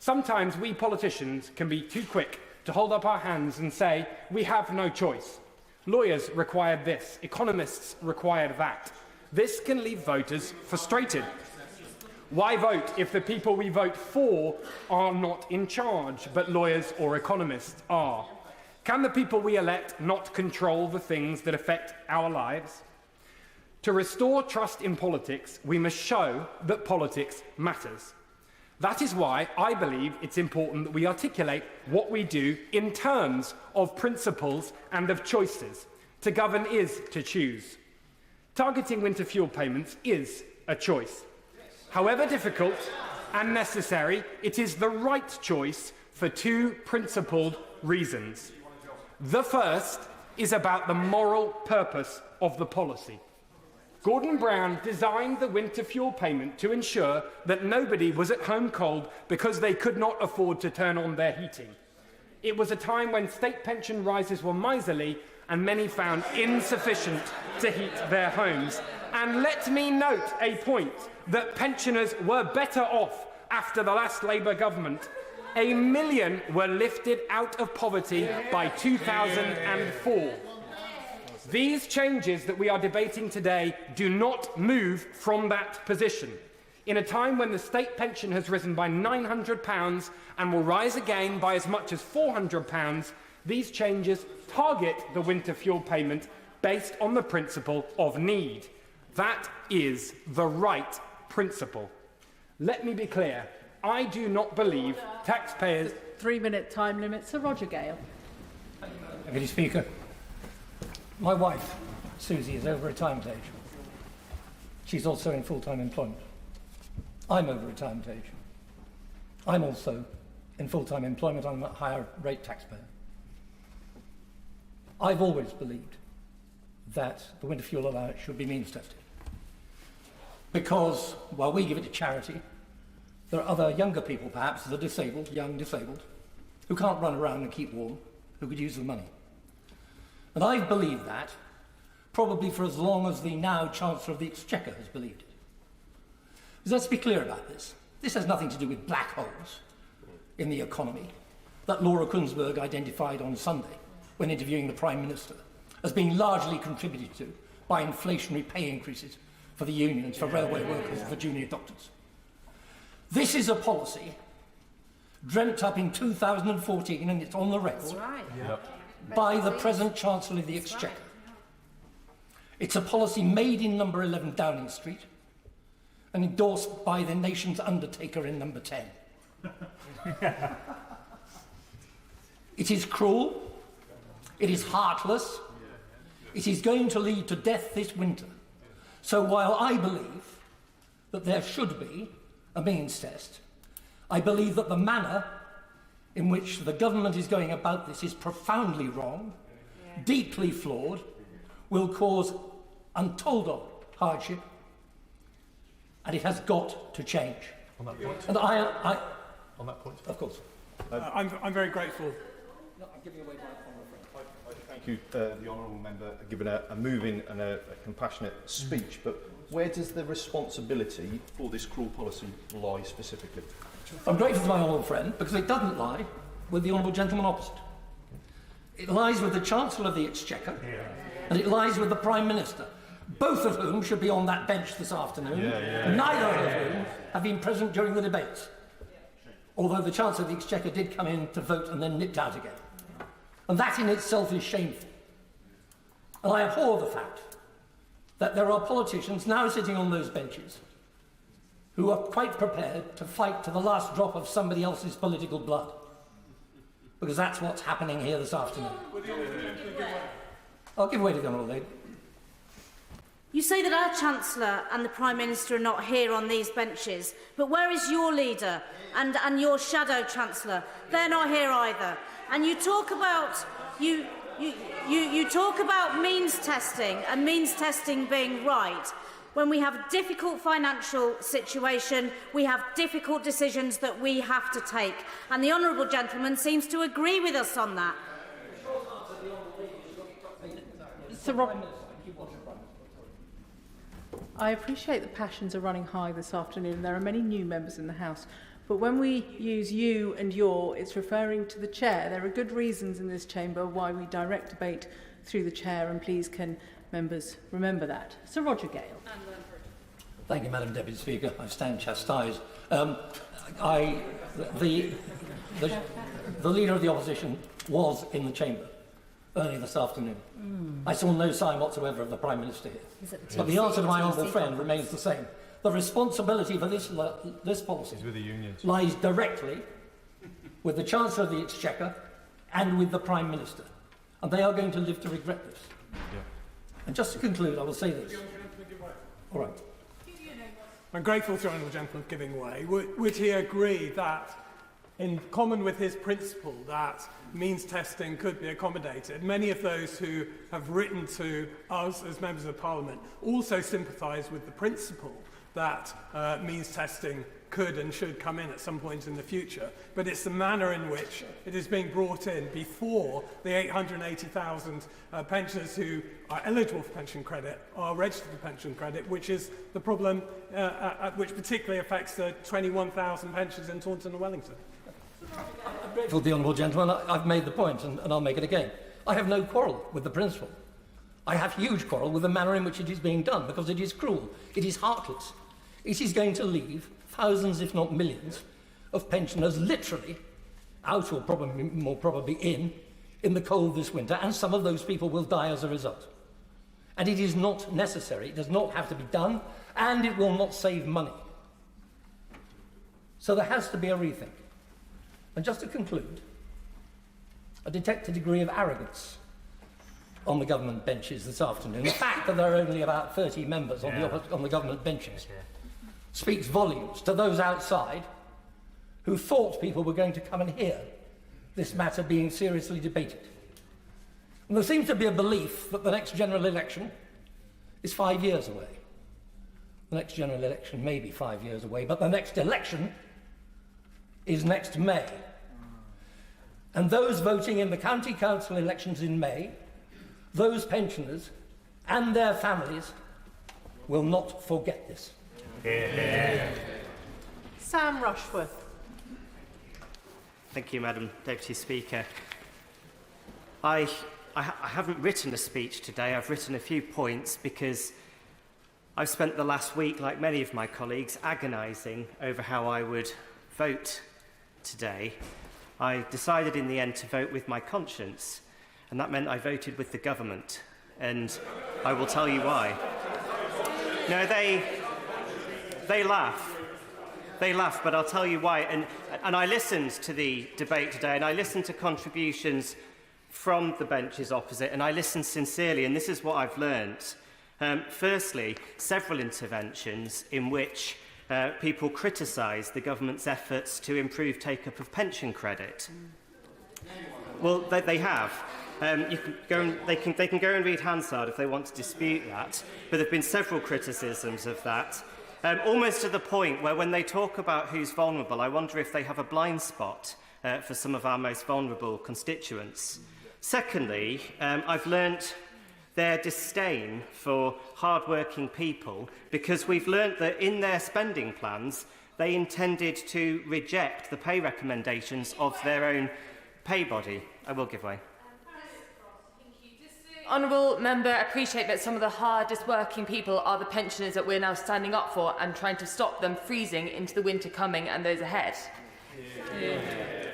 Sometimes we politicians can be too quick to hold up our hands and say, we have no choice. Lawyers required this, economists required that. This can leave voters frustrated. Why vote if the people we vote for are not in charge, but lawyers or economists are? Can the people we elect not control the things that affect our lives? To restore trust in politics, we must show that politics matters. That is why I believe it's important that we articulate what we do in terms of principles and of choices. To govern is to choose. Targeting winter fuel payments is a choice. However difficult and necessary, it is the right choice for two principled reasons. The first is about the moral purpose of the policy. Gordon Brown designed the winter fuel payment to ensure that nobody was at home cold because they could not afford to turn on their heating. It was a time when state pension rises were miserly and many found insufficient to heat their homes. And let me note a point that pensioners were better off after the last Labour government. 1 million were lifted out of poverty by 2004. These changes that we are debating today do not move from that position. In a time when the state pension has risen by £900 and will rise again by as much as £400, these changes target the winter fuel payment based on the principle of need. That is the right principle. Let me be clear. I do not believe taxpayers... 3-minute time limit. Sir Roger Gale. Deputy Speaker. My wife, Susie, is over retirement age. She's also in full-time employment. I'm over retirement age. I'm also in full-time employment. I'm a higher rate taxpayer. I've always believed that the winter fuel allowance should be means tested. Because while we give it to charity, there are other younger people, perhaps, that are disabled, young disabled, who can't run around and keep warm, who could use the money. And I've believed that probably for as long as the now Chancellor of the Exchequer has believed it. Because let's be clear about this. This has nothing to do with black holes in the economy that Laura Kunsberg identified on Sunday when interviewing the Prime Minister as being largely contributed to by inflationary pay increases for the unions, for railway workers, for junior doctors. This is a policy dreamt up in 2014, and it's on the record, by the present Chancellor of the Exchequer. It's a policy made in number 11 Downing Street, and endorsed by the nation's undertaker in number 10. It is cruel, it is heartless, it is going to lead to death this winter. So while I believe that there should be a means test, I believe that the manner in which the government is going about this is profoundly wrong, deeply flawed, will cause untold of hardship, and it has got to change. On that point? And on that point? Of course. I'm very grateful. No, I'm giving away my Thank you, the honourable member, given a moving and a compassionate speech, but where does the responsibility for this cruel policy lie specifically? I'm grateful to my honourable friend because it doesn't lie with the honourable gentleman opposite. It lies with the Chancellor of the Exchequer, and it lies with the Prime Minister, both of whom should be on that bench this afternoon, neither of whom have been present during the debates. Although the Chancellor of the Exchequer did come in to vote and then nipped out again. And that in itself is shameful. And I abhor the fact that there are politicians now sitting on those benches who are quite prepared to fight to the last drop of somebody else's political blood. Because that's what's happening here this afternoon. I'll give way to the honourable lady. You say that our Chancellor and the Prime Minister are not here on these benches, but where is your leader and your shadow Chancellor? They're not here either. And you talk about you talk about means testing and means testing being right. When we have a difficult financial situation, we have difficult decisions that we have to take. And the honourable gentleman seems to agree with us on that. I appreciate the passions are running high this afternoon. There are many new members in the House. But when we use you and your, it's referring to the chair. There are good reasons in this chamber why we direct debate through the chair, and please can members remember that. Sir Roger Gale. Thank you, Madam Deputy Speaker. I stand chastised. The Leader of the Opposition was in the chamber earlier this afternoon. I saw no sign whatsoever of the Prime Minister here. But the answer to my honourable friend remains the same. The responsibility for this policy with the unions. Lies directly with the Chancellor of the Exchequer and with the Prime Minister. And they are going to live to regret this. Yeah. And just to conclude, I will say this. All right. I'm grateful to the honourable gentleman for giving way. Would he agree that, in common with his principle that means testing could be accommodated, many of those who have written to us as members of Parliament also sympathise with the principle that means testing could and should come in at some point in the future, but it's the manner in which it is being brought in before the 880,000 pensioners who are eligible for pension credit are registered for pension credit, which is the problem which particularly affects the 21,000 pensioners in Taunton and Wellington. I'm grateful to the honourable gentleman. I've made the point, and I'll make it again. I have no quarrel with the principle. I have huge quarrel with the manner in which it is being done, because it is cruel, it is heartless. It is going to leave thousands, if not millions, of pensioners literally out, or probably more probably in the cold this winter, and some of those people will die as a result. And it is not necessary, it does not have to be done, and it will not save money. So there has to be a rethink. And just to conclude, I detect a degree of arrogance on the government benches this afternoon. The fact that there are only about 30 members on the government benches speaks volumes to those outside who thought people were going to come and hear this matter being seriously debated. And there seems to be a belief that the next general election is 5 years away. The next general election may be 5 years away, but the next election is next May. And those voting in the county council elections in May, those pensioners and their families will not forget this. Sam Rushworth. Thank you, Madam Deputy Speaker. I haven't written a speech today. I've written a few points because I've spent the last week, like many of my colleagues, agonising over how I would vote today. I decided in the end to vote with my conscience, and that meant I voted with the government, and I will tell you why. No, They laugh. They laugh, but I'll tell you why. And I listened to the debate today, and I listened to contributions from the benches opposite, and I listened sincerely, and this is what I've learnt. Firstly, several interventions in which people criticise the government's efforts to improve take-up of pension credit. Well, they have. They can go and read Hansard if they want to dispute that, but there have been several criticisms of that, almost to the point where when they talk about who's vulnerable, I wonder if they have a blind spot for some of our most vulnerable constituents. Secondly, I've learnt their disdain for hard-working people because we've learnt that in their spending plans they intended to reject the pay recommendations of their own pay body. I will give way. Honourable Member, appreciate that some of the hardest working people are the pensioners that we're now standing up for and trying to stop them freezing into the winter coming and those ahead. Yeah.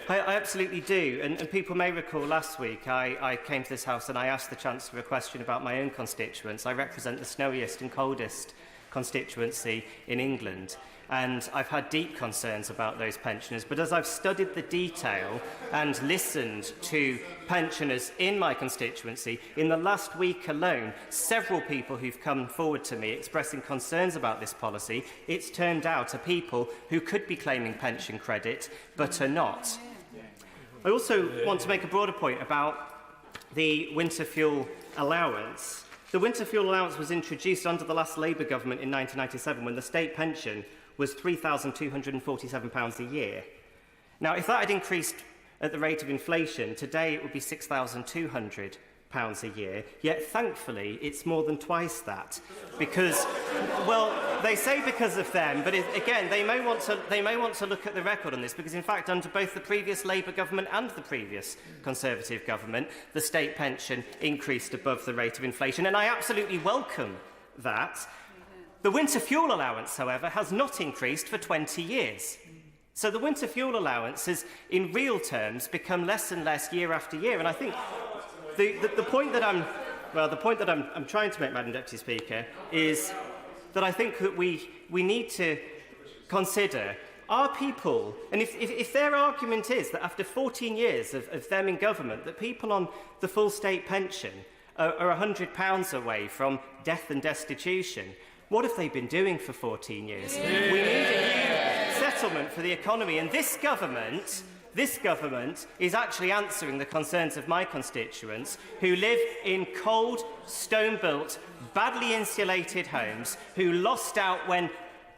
I absolutely do, and people may recall last week I came to this House and I asked the Chancellor a question about my own constituents. I represent the snowiest and coldest constituency in England, and I've had deep concerns about those pensioners, but as I've studied the detail and listened to pensioners in my constituency, in the last week alone, several people who've come forward to me expressing concerns about this policy, it's turned out are people who could be claiming pension credit but are not. I also want to make a broader point about the winter fuel allowance. The winter fuel allowance was introduced under the last Labour government in 1997 when the state pension was £3,247 a year. Now, if that had increased at the rate of inflation, today it would be £6,200 a year, yet thankfully it's more than twice that. Because, well, they say because of them, but again, they may want to look at the record on this, because in fact, under both the previous Labour government and the previous Conservative government, the state pension increased above the rate of inflation, and I absolutely welcome that. The winter fuel allowance, however, has not increased for 20 years. So the winter fuel allowance has, in real terms, become less and less year after year. And I think the point that I'm trying to make, Madam Deputy Speaker, is that I think that we need to consider are people, and if their argument is that after 14 years of them in government, that people on the full state pension are £100 away from death and destitution, what have they been doing for 14 years? Yeah. We need a new settlement for the economy, and this government is actually answering the concerns of my constituents who live in cold, stone-built, badly insulated homes, who lost out when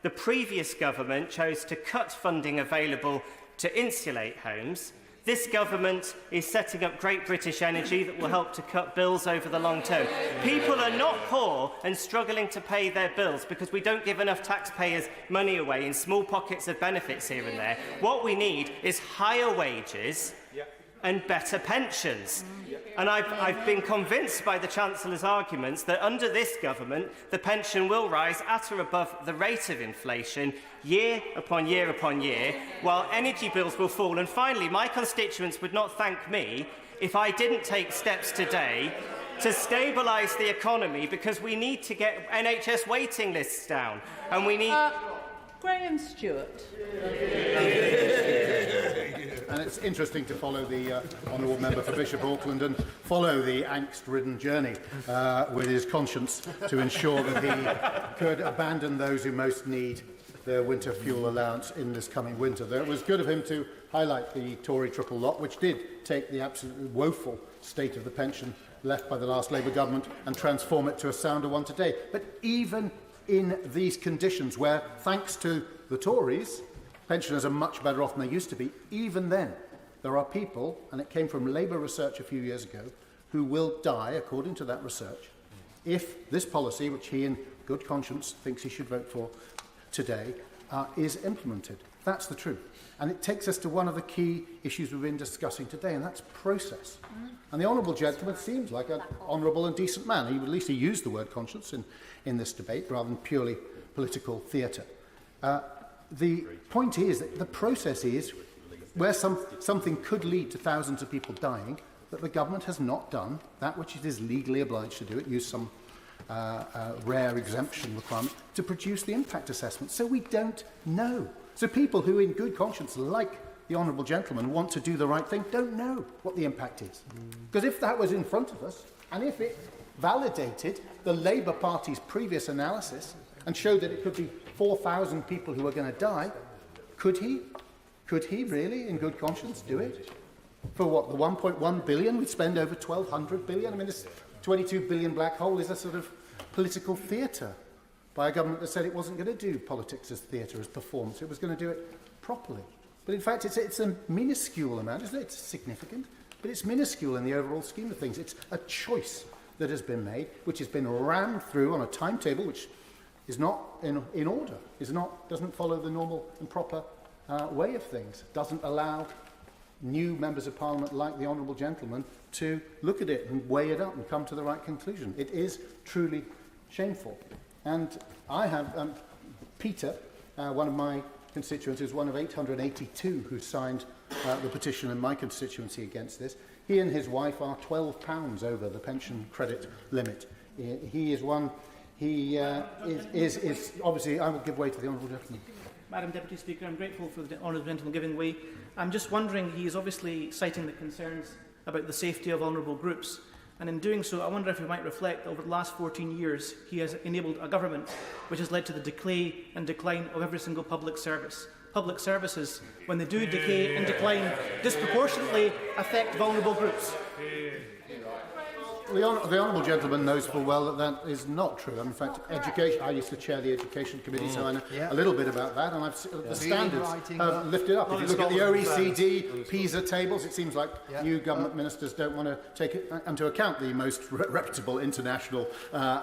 the previous government chose to cut funding available to insulate homes. This government is setting up Great British Energy that will help to cut bills over the long term. People are not poor and struggling to pay their bills because we don't give enough taxpayers' money away in small pockets of benefits here and there. What we need is higher wages and better pensions. And I've been convinced by the Chancellor's arguments that under this government, the pension will rise at or above the rate of inflation year upon year upon year, while energy bills will fall. And finally, my constituents would not thank me if I didn't take steps today to stabilise the economy, because we need to get NHS waiting lists down, and we need... Graham Stewart. And it's interesting to follow the Honourable Member for Bishop Auckland and follow the angst-ridden journey with his conscience to ensure that he could abandon those who most need their winter fuel allowance in this coming winter. It was good of him to highlight the Tory triple lot, which did take the absolutely woeful state of the pension left by the last Labour government and transform it to a sounder one today. But even in these conditions where, thanks to the Tories, pensioners are much better off than they used to be, even then, there are people, and it came from Labour research a few years ago, who will die, according to that research, if this policy, which he in good conscience thinks he should vote for today, is implemented. That's the truth. And it takes us to one of the key issues we've been discussing today, and that's process. And the honourable gentleman seems like an honourable and decent man. At least he used the word conscience in this debate, rather than purely political theatre. The point is that the process is where something could lead to thousands of people dying, that the government has not done that which it is legally obliged to do. It used some rare exemption requirement to produce the impact assessment. So we don't know. So people who in good conscience, like the honourable gentleman, want to do the right thing, don't know what the impact is. Because if that was in front of us, and if it validated the Labour Party's previous analysis and showed that it could be 4,000 people who are going to die, could he really, in good conscience, do it? For what, the 1.1 billion we'd spend over 1,200 billion? I mean, this 22 billion black hole is a sort of political theatre by a government that said it wasn't going to do politics as theatre, as performance. It was going to do it properly. But in fact, it's a minuscule amount, isn't it? It's significant, but it's minuscule in the overall scheme of things. It's a choice that has been made, which has been rammed through on a timetable which is not in order, doesn't follow the normal and proper way of things, doesn't allow new members of Parliament like the honourable gentleman to look at it and weigh it up and come to the right conclusion. It is truly shameful. And I have Peter, one of my constituents, who's one of 882 who signed the petition in my constituency against this. He and his wife are £12 over the pension credit limit. He is one. He is obviously. I will give way to the honourable gentleman. Madam Deputy Speaker, I'm grateful for the honourable gentleman giving way. I'm just wondering, he is obviously citing the concerns about the safety of vulnerable groups, and in doing so, I wonder if he might reflect that over the last 14 years, he has enabled a government which has led to the decay and decline of every single public service. Public services, when they do decay and decline, disproportionately affect vulnerable groups. The honourable gentleman knows full well that that is not true. In fact, education. I used to chair the Education Committee, so I know a little bit about that. And the standards have lifted up. If you look at the OECD PISA tables, it seems like new government ministers don't want to take it into account the most reputable international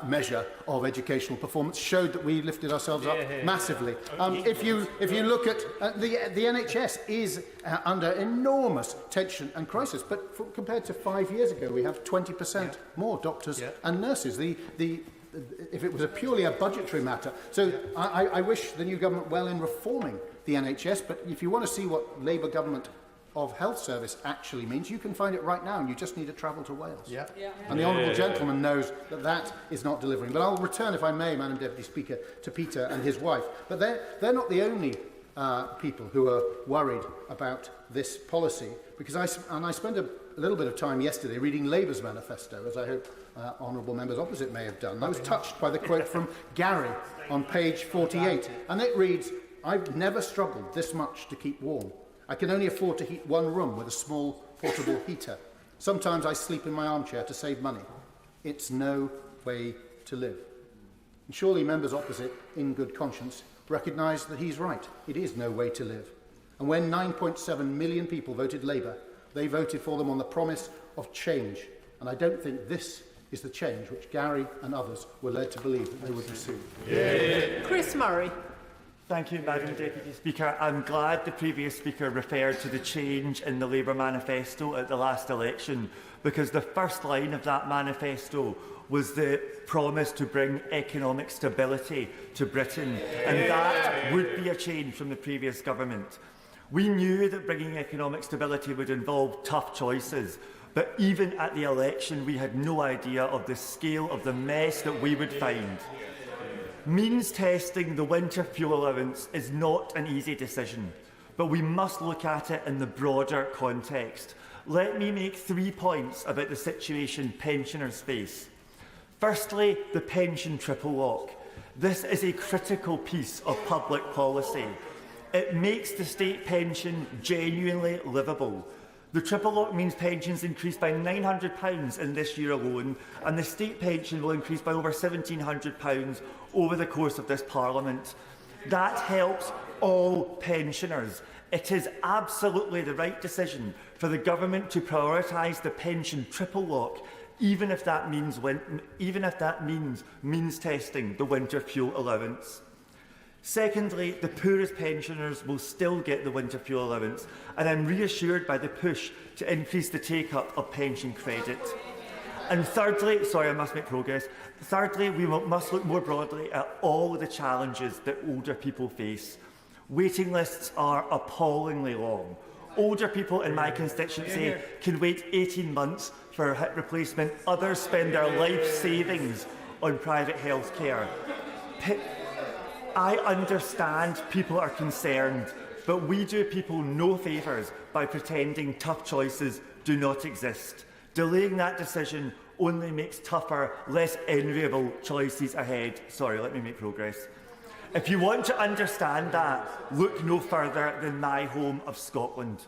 measure of educational performance. Showed that we lifted ourselves up massively. If you look at the NHS is under enormous tension and crisis, but compared to 5 years ago, we have 20% more doctors and nurses. If it was purely a budgetary matter. So I wish the new government well in reforming the NHS, but if you want to see what Labour government of health service actually means, you can find it right now, and you just need to travel to Wales. And the honourable gentleman knows that that is not delivering. But I'll return, if I may, Madam Deputy Speaker, to Peter and his wife. But they're not the only people who are worried about this policy, because I spent a little bit of time yesterday reading Labour's manifesto, as I hope honourable members opposite may have done. I was touched by the quote from Gary on page 48, and it reads, "I've never struggled this much to keep warm. I can only afford to heat one room with a small portable heater. Sometimes I sleep in my armchair to save money. It's no way to live." And surely members opposite, in good conscience, recognise that he's right. It is no way to live. And when 9.7 million people voted Labour, they voted for them on the promise of change. And I don't think this is the change which Gary and others were led to believe that they would pursue. Chris Murray. Thank you, Madam Deputy Speaker. I'm glad the previous speaker referred to the change in the Labour manifesto at the last election, because the first line of that manifesto was the promise to bring economic stability to Britain, and that would be a change from the previous government. We knew that bringing economic stability would involve tough choices, but even at the election we had no idea of the scale of the mess that we would find. Means testing the winter fuel allowance is not an easy decision, but we must look at it in the broader context. Let me make 3 points about the situation pensioners face. Firstly, the pension triple lock. This is a critical piece of public policy. It makes the state pension genuinely livable. The triple lock means pensions increase by £900 in this year alone, and the state pension will increase by over £1,700 over the course of this Parliament. That helps all pensioners. It is absolutely the right decision for the government to prioritise the pension triple lock, even if that means means testing the winter fuel allowance. Secondly, the poorest pensioners will still get the winter fuel allowance, and I'm reassured by the push to increase the take-up of pension credit. And thirdly, sorry, I must make progress. Thirdly, we must look more broadly at all the challenges that older people face. Waiting lists are appallingly long. Older people in my constituency can wait 18 months for a hip replacement. Others spend their life savings on private health care. I understand people are concerned, but we do people no favours by pretending tough choices do not exist. Delaying that decision only makes tougher, less enviable choices ahead. Sorry, let me make progress. If you want to understand that, look no further than my home of Scotland.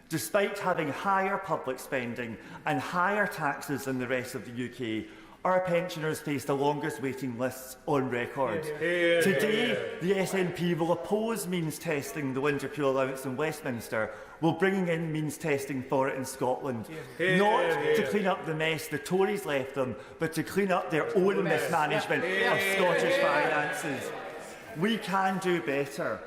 Despite having higher public spending and higher taxes than the rest of the UK, our pensioners face the longest waiting lists on record. Today, the SNP will oppose means testing the winter fuel allowance in Westminster, while bringing in means testing for it in Scotland. Not to clean up the mess the Tories left them, but to clean up their own mismanagement of Scottish finances. We can do better.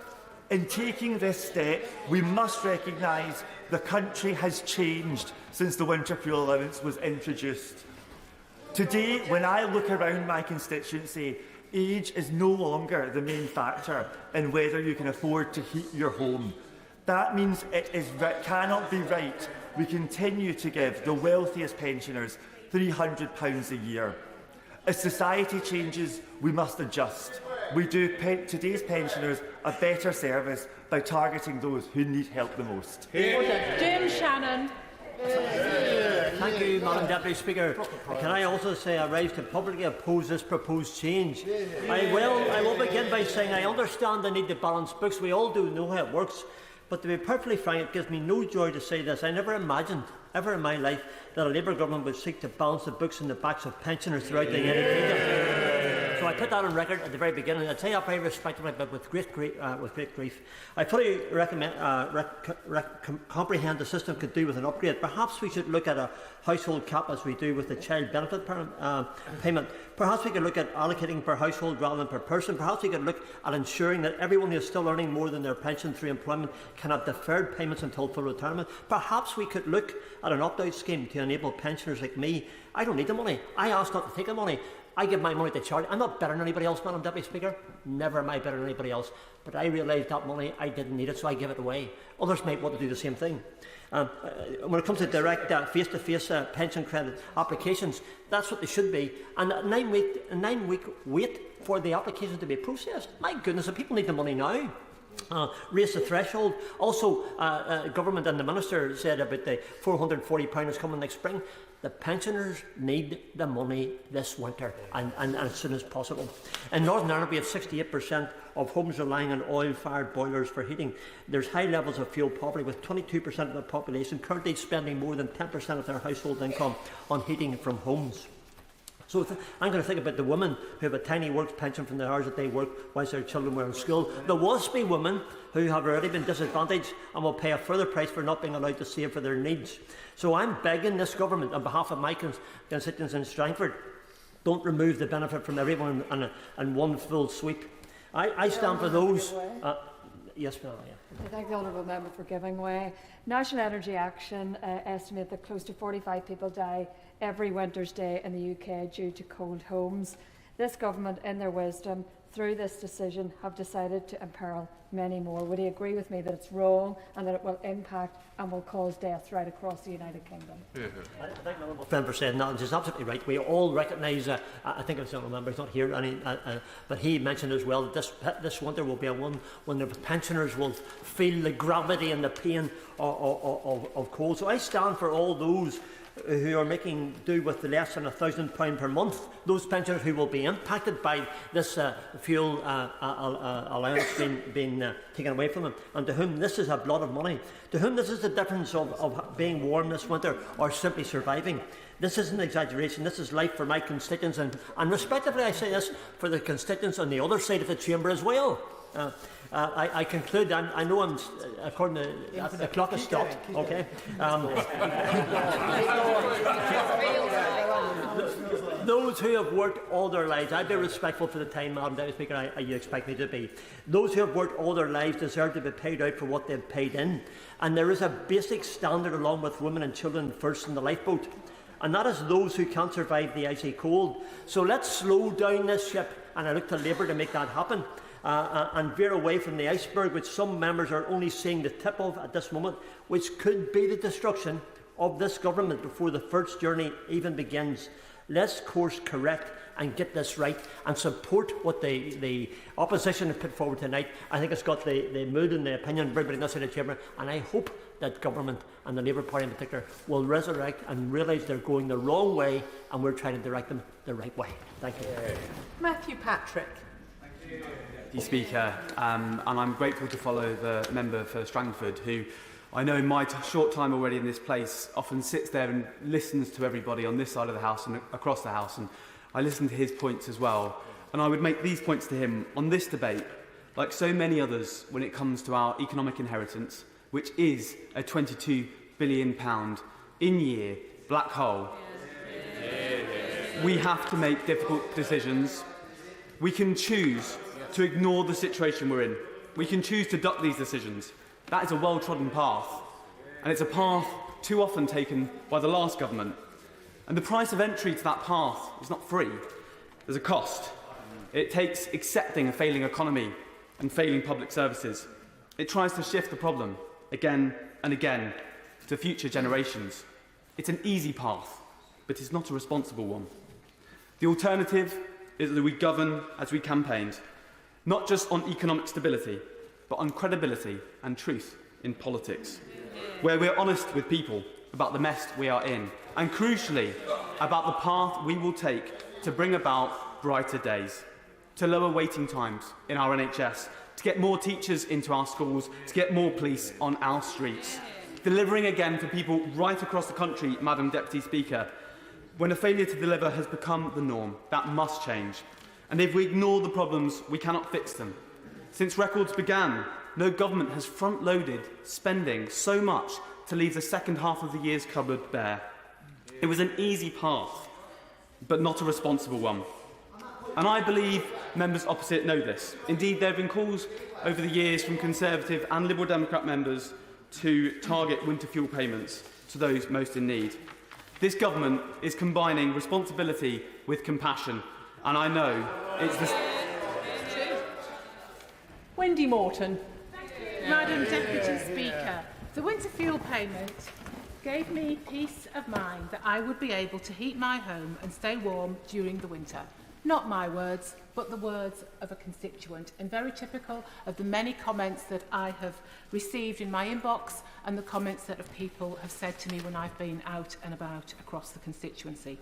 In taking this step, we must recognise the country has changed since the winter fuel allowance was introduced. Today, when I look around my constituency, age is no longer the main factor in whether you can afford to heat your home. That means it cannot be right we continue to give the wealthiest pensioners £300 a year. As society changes, we must adjust. We do today's pensioners a better service by targeting those who need help the most. Jim Shannon. Thank you, Madam Deputy Speaker. Can I also say I rise to publicly oppose this proposed change? I will begin by saying I understand the need to balance books. We all do know how it works. But to be perfectly frank, it gives me no joy to say this. I never imagined, ever in my life, that a Labour government would seek to balance the books in the backs of pensioners throughout the United Kingdom. So I put that on record at the very beginning. I'd say that very respectfully, but with great grief. I fully comprehend the system could do with an upgrade. Perhaps we should look at a household cap as we do with the child benefit payment. Perhaps we could look at allocating per household rather than per person. Perhaps we could look at ensuring that everyone who is still earning more than their pension through employment can have deferred payments until full retirement. Perhaps we could look at an opt-out scheme to enable pensioners like me. I don't need the money. I ask not to take the money. I give my money to charity. I'm not better than anybody else, Madam Deputy Speaker. Never am I better than anybody else. But I realised that money, I didn't need it, so I give it away. Others might want to do the same thing. When it comes to direct face-to-face pension credit applications, that's what they should be. And a 9-week wait for the application to be processed. My goodness, the people need the money now. Raise the threshold. Also, government and the minister said about the £440 is coming next spring. The pensioners need the money this winter and as soon as possible. In Northern Ireland, we have 68% of homes relying on oil-fired boilers for heating. There's high levels of fuel poverty, with 22% of the population currently spending more than 10% of their household income on heating from homes. So I'm going to think about the women who have a tiny work pension from the hours that they work whilst their children were in school. The WASPy women who have already been disadvantaged and will pay a further price for not being allowed to save for their needs. So I'm begging this government on behalf of my constituents in Strangford, don't remove the benefit from everyone in one full sweep. I stand for those. Yes, ma'am. Yeah. I thank the honourable member for giving way. National Energy Action estimate that close to 45 people die every winter's day in the UK due to cold homes. This government, in their wisdom, through this decision, have decided to imperil many more. Would he agree with me that it's wrong and that it will impact and will cause deaths right across the United Kingdom? I think my honourable friend for saying that is absolutely right. We all recognise, I think it's the honourable member, he's not here, but he mentioned as well that this winter will be a one when the pensioners will feel the gravity and the pain of cold. So I stand for all those who are making do with less than £1,000 per month, those pensioners who will be impacted by this fuel allowance being taken away from them, and to whom this is a lot of money, to whom this is the difference of being warm this winter or simply surviving. This isn't exaggeration, this is life for my constituents, and respectively I say this for the constituents on the other side of the chamber as well. I conclude, I know I'm, according to, I think the clock has stopped, okay? Those who have worked all their lives, I'd be respectful for the time, Madam Deputy Speaker, you expect me to be. Those who have worked all their lives deserve to be paid out for what they've paid in. And there is a basic standard along with women and children first in the lifeboat. And that is those who can't survive the icy cold. So let's slow down this ship, and I look to Labour to make that happen. And veer away from the iceberg, which some members are only seeing the tip of at this moment, which could be the destruction of this government before the first journey even begins. Let's course correct and get this right and support what the opposition has put forward tonight. I think it's got the mood and the opinion of everybody in this side of the chamber, and I hope that government and the Labour Party in particular will resurrect and realise they're going the wrong way and we're trying to direct them the right way. Thank you. Matthew Patrick. Thank you, Speaker, and I'm grateful to follow the member for Strangford, who I know in my short time already in this place often sits there and listens to everybody on this side of the House and across the House, and I listen to his points as well. And I would make these points to him on this debate, like so many others when it comes to our economic inheritance, which is a £22 billion in-year black hole. We have to make difficult decisions. We can choose to ignore the situation we're in. We can choose to duck these decisions. That is a well-trodden path, and it's a path too often taken by the last government. And the price of entry to that path is not free. There's a cost. It takes accepting a failing economy and failing public services. It tries to shift the problem again and again to future generations. It's an easy path, but it's not a responsible one. The alternative is that we govern as we campaigned, not just on economic stability, but on credibility and truth in politics, where we're honest with people about the mess we are in, and crucially, about the path we will take to bring about brighter days, to lower waiting times in our NHS, to get more teachers into our schools, to get more police on our streets. Delivering again for people right across the country, Madam Deputy Speaker. When a failure to deliver has become the norm, that must change. And if we ignore the problems, we cannot fix them. Since records began, no government has front-loaded spending so much to leave the second half of the year's cupboard bare. It was an easy path, but not a responsible one. And I believe members opposite know this. Indeed, there have been calls over the years from Conservative and Liberal Democrat members to target winter fuel payments to those most in need. This government is combining responsibility with compassion, and I know it's the... Wendy Morton. Madam Deputy Speaker, the winter fuel payment gave me peace of mind that I would be able to heat my home and stay warm during the winter. Not my words, but the words of a constituent, and very typical of the many comments that I have received in my inbox and the comments that people have said to me when I've been out and about across the constituency.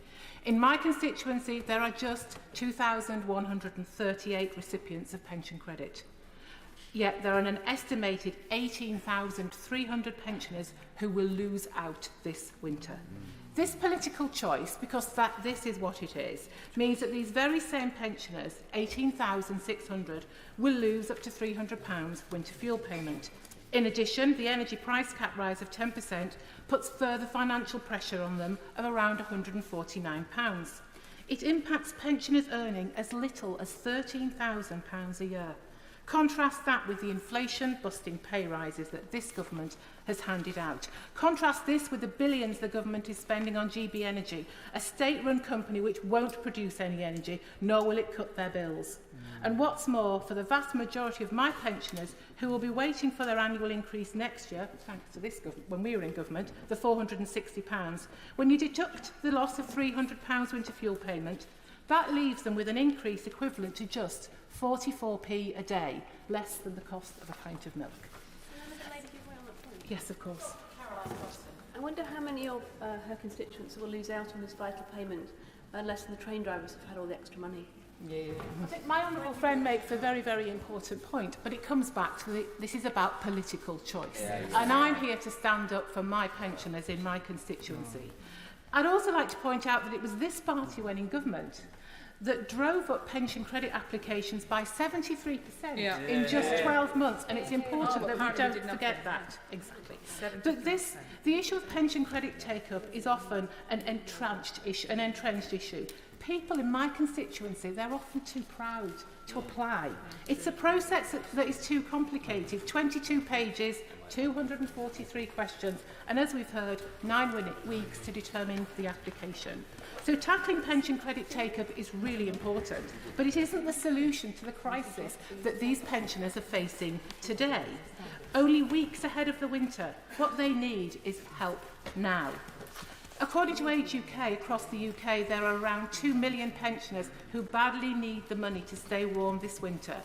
In my constituency, there are just 2,138 recipients of pension credit. Yet there are an estimated 18,300 pensioners who will lose out this winter. This political choice, because this is what it is, means that these very same pensioners, 18,600, will lose up to £300 winter fuel payment. In addition, the energy price cap rise of 10% puts further financial pressure on them of around £149. It impacts pensioners earning as little as £13,000 a year. Contrast that with the inflation-busting pay rises that this government has handed out. Contrast this with the billions the government is spending on GB Energy, a state-run company which won't produce any energy, nor will it cut their bills. And what's more, for the vast majority of my pensioners who will be waiting for their annual increase next year, thanks to this government, when we were in government, the £460, when you deduct the loss of £300 winter fuel payment, that leaves them with an increase equivalent to just 44p a day, less than the cost of a pint of milk. Yes, of course. I wonder how many of her constituents will lose out on this vital payment unless the train drivers have had all the extra money. Yeah. I think my honourable friend makes a very, very important point, but it comes back to this is about political choice. And I'm here to stand up for my pensioners in my constituency. I'd also like to point out that it was this party when in government that drove up pension credit applications by 73% in just 12 months, and it's important that we don't forget that. Exactly. But the issue of pension credit take-up is often an entrenched issue. People in my constituency, they're often too proud to apply. It's a process that is too complicated. 22 pages, 243 questions, and as we've heard, 9 weeks to determine the application. So tackling pension credit take-up is really important, but it isn't the solution to the crisis that these pensioners are facing today. Only weeks ahead of the winter, what they need is help now. According to Age UK, across the UK, there are around 2 million pensioners who badly need the money to stay warm this winter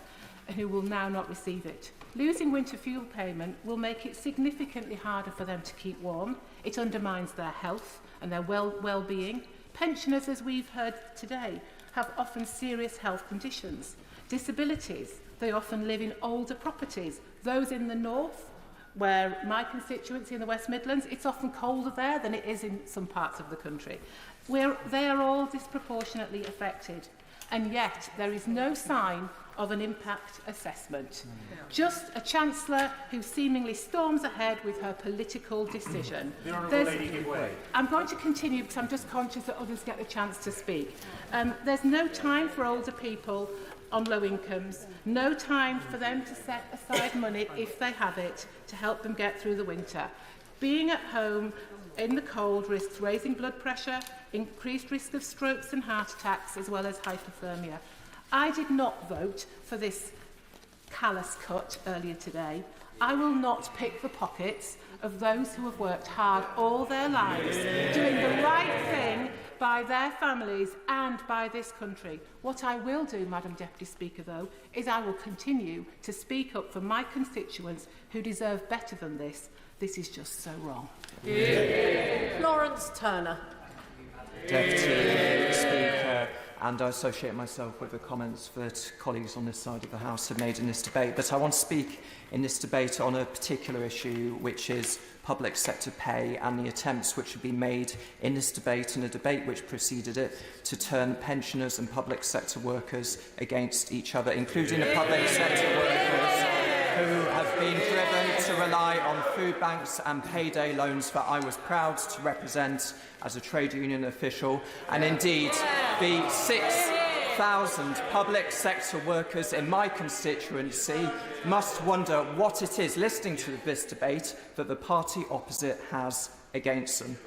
and who will now not receive it. Losing winter fuel payment will make it significantly harder for them to keep warm. It undermines their health and their well-being. Pensioners, as we've heard today, have often serious health conditions, disabilities. They often live in older properties. Those in the north, where my constituency in the West Midlands, it's often colder there than it is in some parts of the country. They are all disproportionately affected, and yet there is no sign of an impact assessment. Just a Chancellor who seemingly storms ahead with her political decision. I'm going to continue because I'm just conscious that others get the chance to speak. There's no time for older people on low incomes, no time for them to set aside money, if they have it, to help them get through the winter. Being at home in the cold risks raising blood pressure, increased risk of strokes and heart attacks, as well as hypothermia. I did not vote for this callous cut earlier today. I will not pick the pockets of those who have worked hard all their lives, doing the right thing by their families and by this country. What I will do, Madam Deputy Speaker, though, is I will continue to speak up for my constituents who deserve better than this. This is just so wrong. Lawrence Turner. Deputy Speaker, and I associate myself with the comments that colleagues on this side of the House have made in this debate. But I want to speak in this debate on a particular issue, which is public sector pay and the attempts which have been made in this debate and a debate which preceded it to turn pensioners and public sector workers against each other, including the public sector workers who have been driven to rely on food banks and payday loans that I was proud to represent as a trade union official, and indeed the 6,000 public sector workers in my constituency must wonder what it is, listening to this debate, that the party opposite has against them.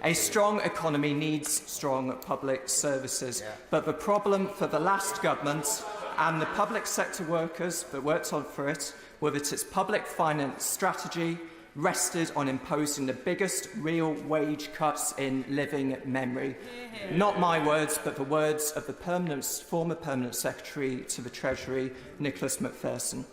A strong economy needs strong public services, but the problem for the last government and the public sector workers that worked on for it were that its public finance strategy rested on imposing the biggest real wage cuts in living memory. Not my words, but the words of the former Permanent Secretary to the Treasury, Nicholas Macpherson.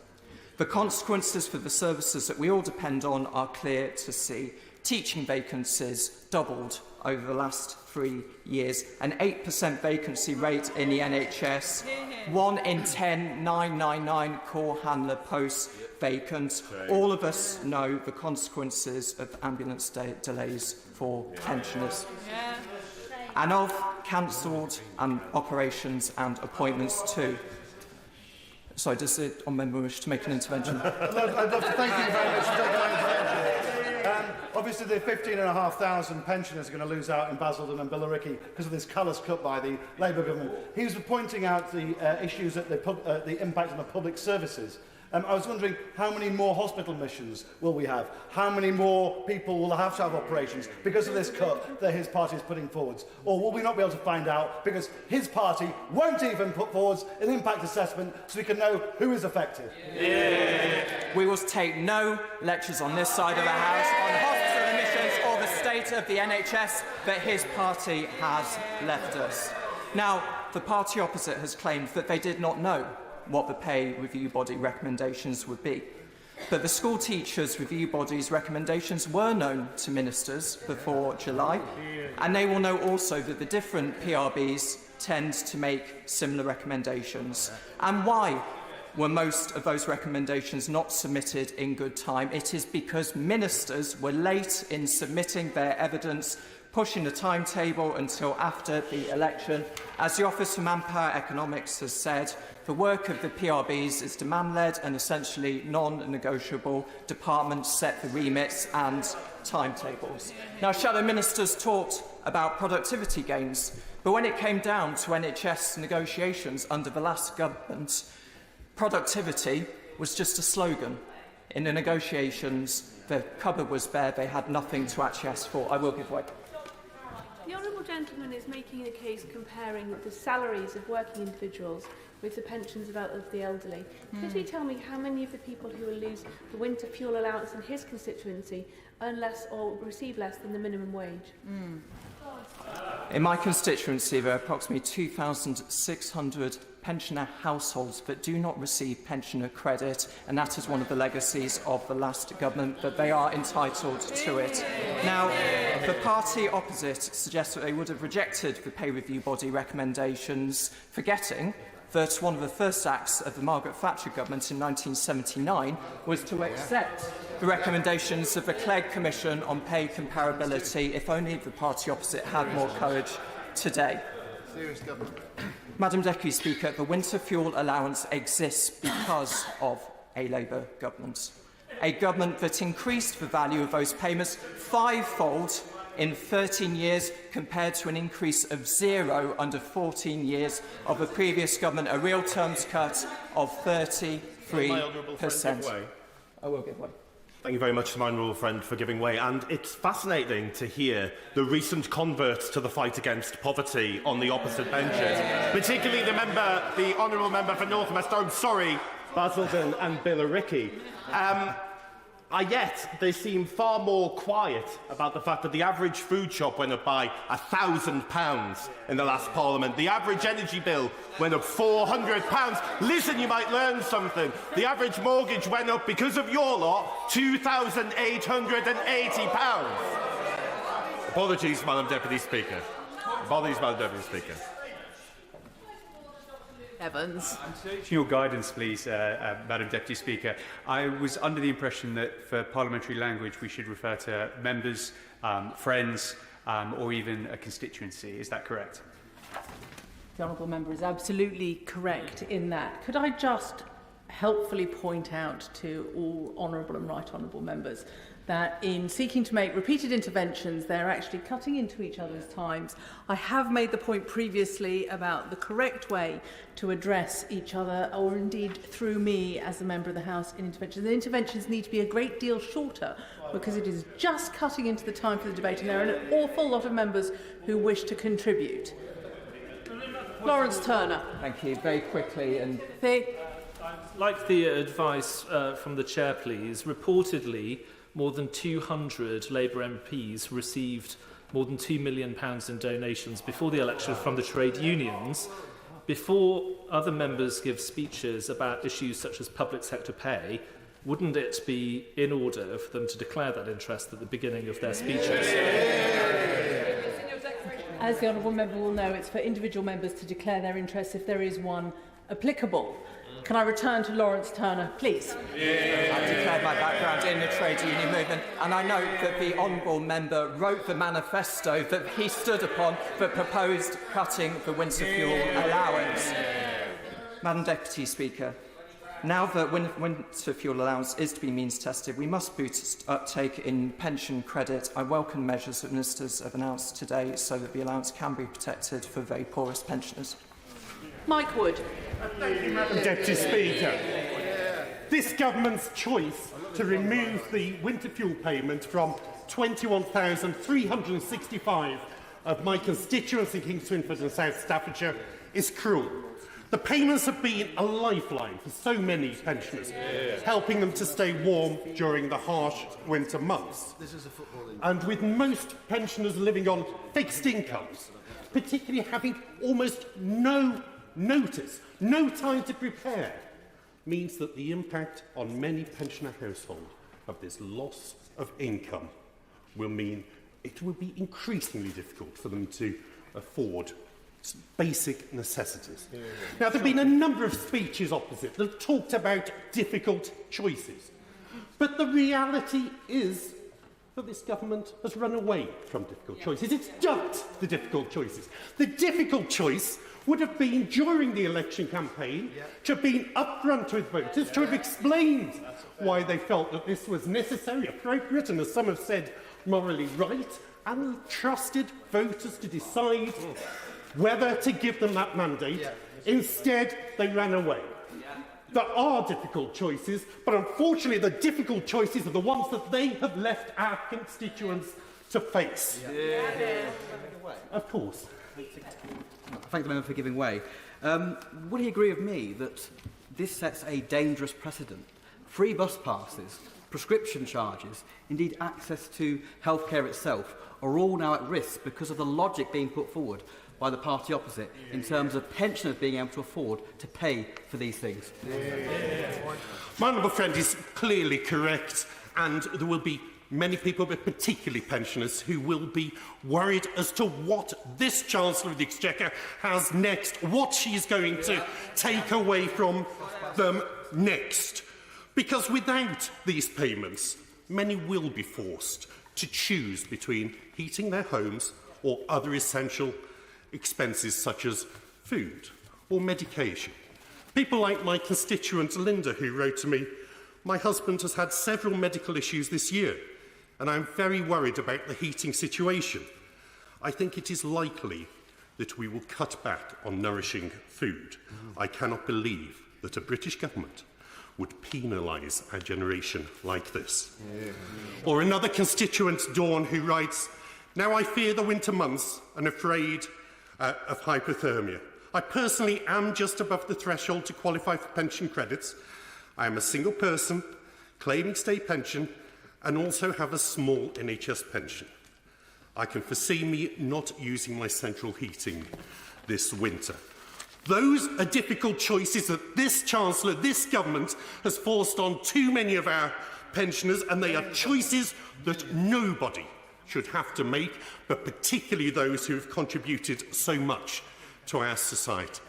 The consequences for the services that we all depend on are clear to see. Teaching vacancies doubled over the last 3 years, an 8% vacancy rate in the NHS, 1 in 10 999 call handler posts vacant. All of us know the consequences of ambulance delays for pensioners. And of cancelled operations and appointments too. Sorry, does the member wish to make an intervention? I'd love to thank you very much for taking my intervention. Obviously, the 15,500 pensioners are going to lose out in Basildon and Billericay because of this callous cut by the Labour government. He was pointing out the issues at the impact on the public services. I was wondering, how many more hospital admissions will we have? How many more people will have to have operations because of this cut that his party is putting forwards? Or will we not be able to find out because his party won't even put forwards an impact assessment so we can know who is affected? We will take no lectures on this side of the House on hospital admissions or the state of the NHS that his party has left us. Now, the party opposite has claimed that they did not know what the pay review body recommendations would be. But the school teachers review body's recommendations were known to ministers before July, and they will know also that the different PRBs tend to make similar recommendations. And why were most of those recommendations not submitted in good time? It is because ministers were late in submitting their evidence, pushing the timetable until after the election. As the Office for Manpower Economics has said, the work of the PRBs is demand-led and essentially non-negotiable. Departments set the remits and timetables. Now, shadow ministers talked about productivity gains, but when it came down to NHS negotiations under the last government, productivity was just a slogan. In the negotiations, the cupboard was bare, they had nothing to actually ask for. I will give way. The Honourable gentleman is making a case comparing the salaries of working individuals with the pensions of the elderly. Could he tell me how many of the people who will lose the winter fuel allowance in his constituency earn less or receive less than the minimum wage? In my constituency, there are approximately 2,600 pensioner households that do not receive pensioner credit, and that is one of the legacies of the last government, but they are entitled to it. Now, the party opposite suggests that they would have rejected the pay review body recommendations, forgetting that one of the first acts of the Margaret Thatcher government in 1979 was to accept the recommendations of the Clegg Commission on pay comparability, if only the party opposite had more courage today. Serious government. Madam Deputy Speaker, the winter fuel allowance exists because of a Labour government. A government that increased the value of those payments fivefold in 13 years compared to an increase of 0 under 14 years of the previous government, a real terms cut of 33%. I will give way. Thank you very much to my honourable friend for giving way. And it's fascinating to hear the recent converts to the fight against poverty on the opposite benches, particularly the honourable member for North West Surrey, Basildon and Billericay. Yet they seem far more quiet about the fact that the average food shop went up by £1,000 in the last Parliament. The average energy bill went up £400. Listen, you might learn something. The average mortgage went up, because of your lot, £2,880. Apologies, Madam Deputy Speaker. Apologies, Madam Deputy Speaker. Evans. To your guidance, please, Madam Deputy Speaker. I was under the impression that for parliamentary language we should refer to members, friends, or even a constituency. Is that correct? The honourable member is absolutely correct in that. Could I just helpfully point out to all honourable and right honourable members that in seeking to make repeated interventions, they're actually cutting into each other's times. I have made the point previously about the correct way to address each other, or indeed through me as a member of the House in interventions. The interventions need to be a great deal shorter, because it is just cutting into the time for the debate, and there are an awful lot of members who wish to contribute. Lawrence Turner. Thank you. Very quickly. And I'd like the advice from the Chair, please. Reportedly, more than 200 Labour MPs received more than £2 million in donations before the election from the trade unions. Before other members give speeches about issues such as public sector pay, wouldn't it be in order for them to declare that interest at the beginning of their speeches? As the honourable member will know, it's for individual members to declare their interest if there is one applicable. Can I return to Lawrence Turner, please? I've declared my background in the trade union movement, and I note that the honourable member wrote the manifesto that he stood upon that proposed cutting the winter fuel allowance. Madam Deputy Speaker, now that winter fuel allowance is to be means tested, we must boost uptake in pension credit. I welcome measures that ministers have announced today so that the allowance can be protected for very poorest pensioners. Mike Wood. Thank you, Madam Deputy Speaker. This government's choice to remove the winter fuel payment from 21,365 of my constituency, King Swinford and South Staffordshire, is cruel. The payments have been a lifeline for so many pensioners, helping them to stay warm during the harsh winter months. And with most pensioners living on fixed incomes, particularly having almost no notice, no time to prepare, means that the impact on many pensioner households of this loss of income will mean it will be increasingly difficult for them to afford basic necessities. Now, there have been a number of speeches opposite that have talked about difficult choices, but the reality is that this government has run away from difficult choices. It's ducked the difficult choices. The difficult choice would have been, during the election campaign, to have been upfront with voters, to have explained why they felt that this was necessary, appropriate, and, as some have said, morally right, and trusted voters to decide whether to give them that mandate. Instead, they ran away. There are difficult choices, but unfortunately the difficult choices are the ones that they have left our constituents to face. Of course. Thank the member for giving way. Would he agree with me that this sets a dangerous precedent? Free bus passes, prescription charges, indeed access to healthcare itself are all now at risk because of the logic being put forward by the party opposite in terms of pensioners being able to afford to pay for these things. My honourable friend is clearly correct, and there will be many people, but particularly pensioners, who will be worried as to what this Chancellor of the Exchequer has next, what she is going to take away from them next. Because without these payments, many will be forced to choose between heating their homes or other essential expenses such as food or medication. People like my constituent Linda, who wrote to me, "My husband has had several medical issues this year, and I'm very worried about the heating situation. I think it is likely that we will cut back on nourishing food. I cannot believe that a British government would penalise our generation like this." Or another constituent, Dawn, who writes, "Now I fear the winter months and afraid of hypothermia. I personally am just above the threshold to qualify for pension credits. I am a single person, claiming state pension, and also have a small NHS pension. I can foresee me not using my central heating this winter." Those are difficult choices that this Chancellor, this government, has forced on too many of our pensioners, and they are choices that nobody should have to make, but particularly those who have contributed so much to our society.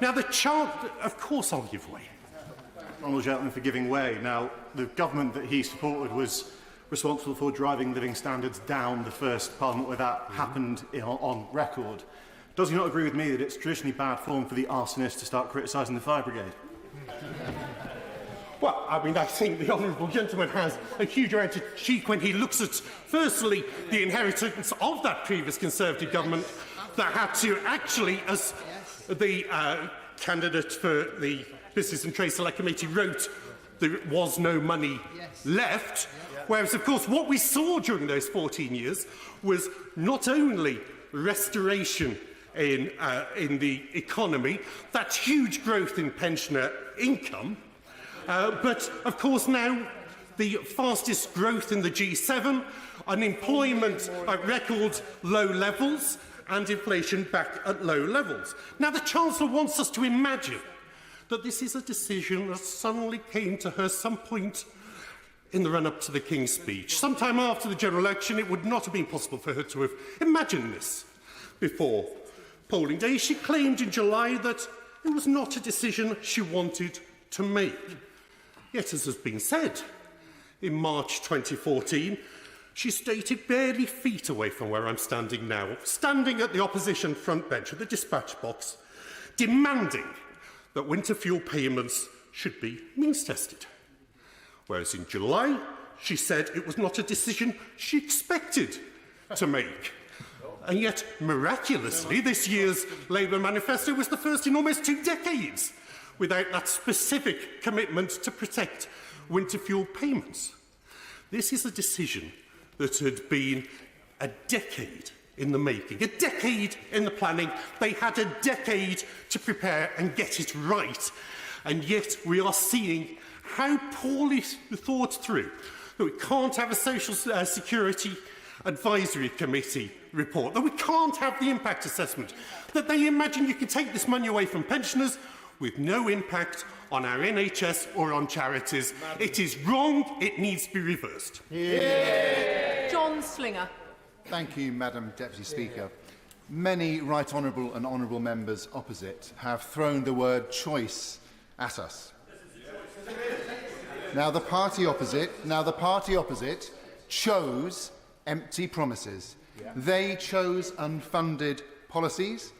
Now, of course I'll give way. Honourable gentleman for giving way. Now, the government that he supported was responsible for driving living standards down the first Parliament where that happened on record. Does he not agree with me that it's traditionally bad form for the arsonist to start criticising the fire brigade? Well, I mean, I think the honourable gentleman has a huge amount of cheek when he looks at, firstly, the inheritance of that previous Conservative government that had to actually, as the candidate for the Business and Trade Select Committee wrote, there was no money left. Whereas, of course, what we saw during those 14 years was not only restoration in the economy, that huge growth in pensioner income, but, of course, now the fastest growth in the G7, unemployment at record low levels, and inflation back at low levels. Now, the Chancellor wants us to imagine that this is a decision that suddenly came to her some point in the run-up to the King's speech. Sometime after the general election, it would not have been possible for her to have imagined this before polling day. She claimed in July that it was not a decision she wanted to make. Yet, as has been said, in March 2014, she stated barely feet away from where I'm standing now, standing at the opposition front bench of the dispatch box, demanding that winter fuel payments should be means-tested. Whereas in July, she said it was not a decision she expected to make. And yet, miraculously, this year's Labour manifesto was the first in almost 2 decades without that specific commitment to protect winter fuel payments. This is a decision that had been a decade in the making, a decade in the planning. They had a decade to prepare and get it right. And yet we are seeing how poorly thought through that we can't have a Social Security Advisory Committee report, that we can't have the impact assessment, that they imagine you can take this money away from pensioners with no impact on our NHS or on charities. It is wrong. It needs to be reversed. John Slinger. Thank you, Madam Deputy Speaker. Many right honourable and honourable members opposite have thrown the word choice at us. Now the party opposite chose empty promises. They chose unfunded policies.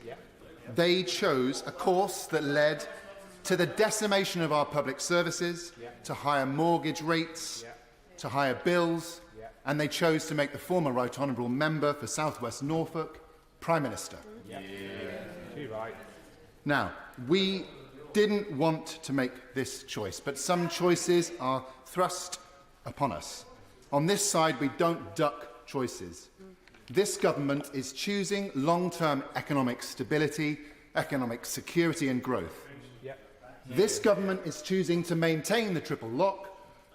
They chose a course that led to the decimation of our public services, to higher mortgage rates, to higher bills, and they chose to make the former Right Honourable Member for South West Norfolk Prime Minister. Now, we didn't want to make this choice, but some choices are thrust upon us. On this side, we don't duck choices. This government is choosing long-term economic stability, economic security and growth. This government is choosing to maintain the triple lock,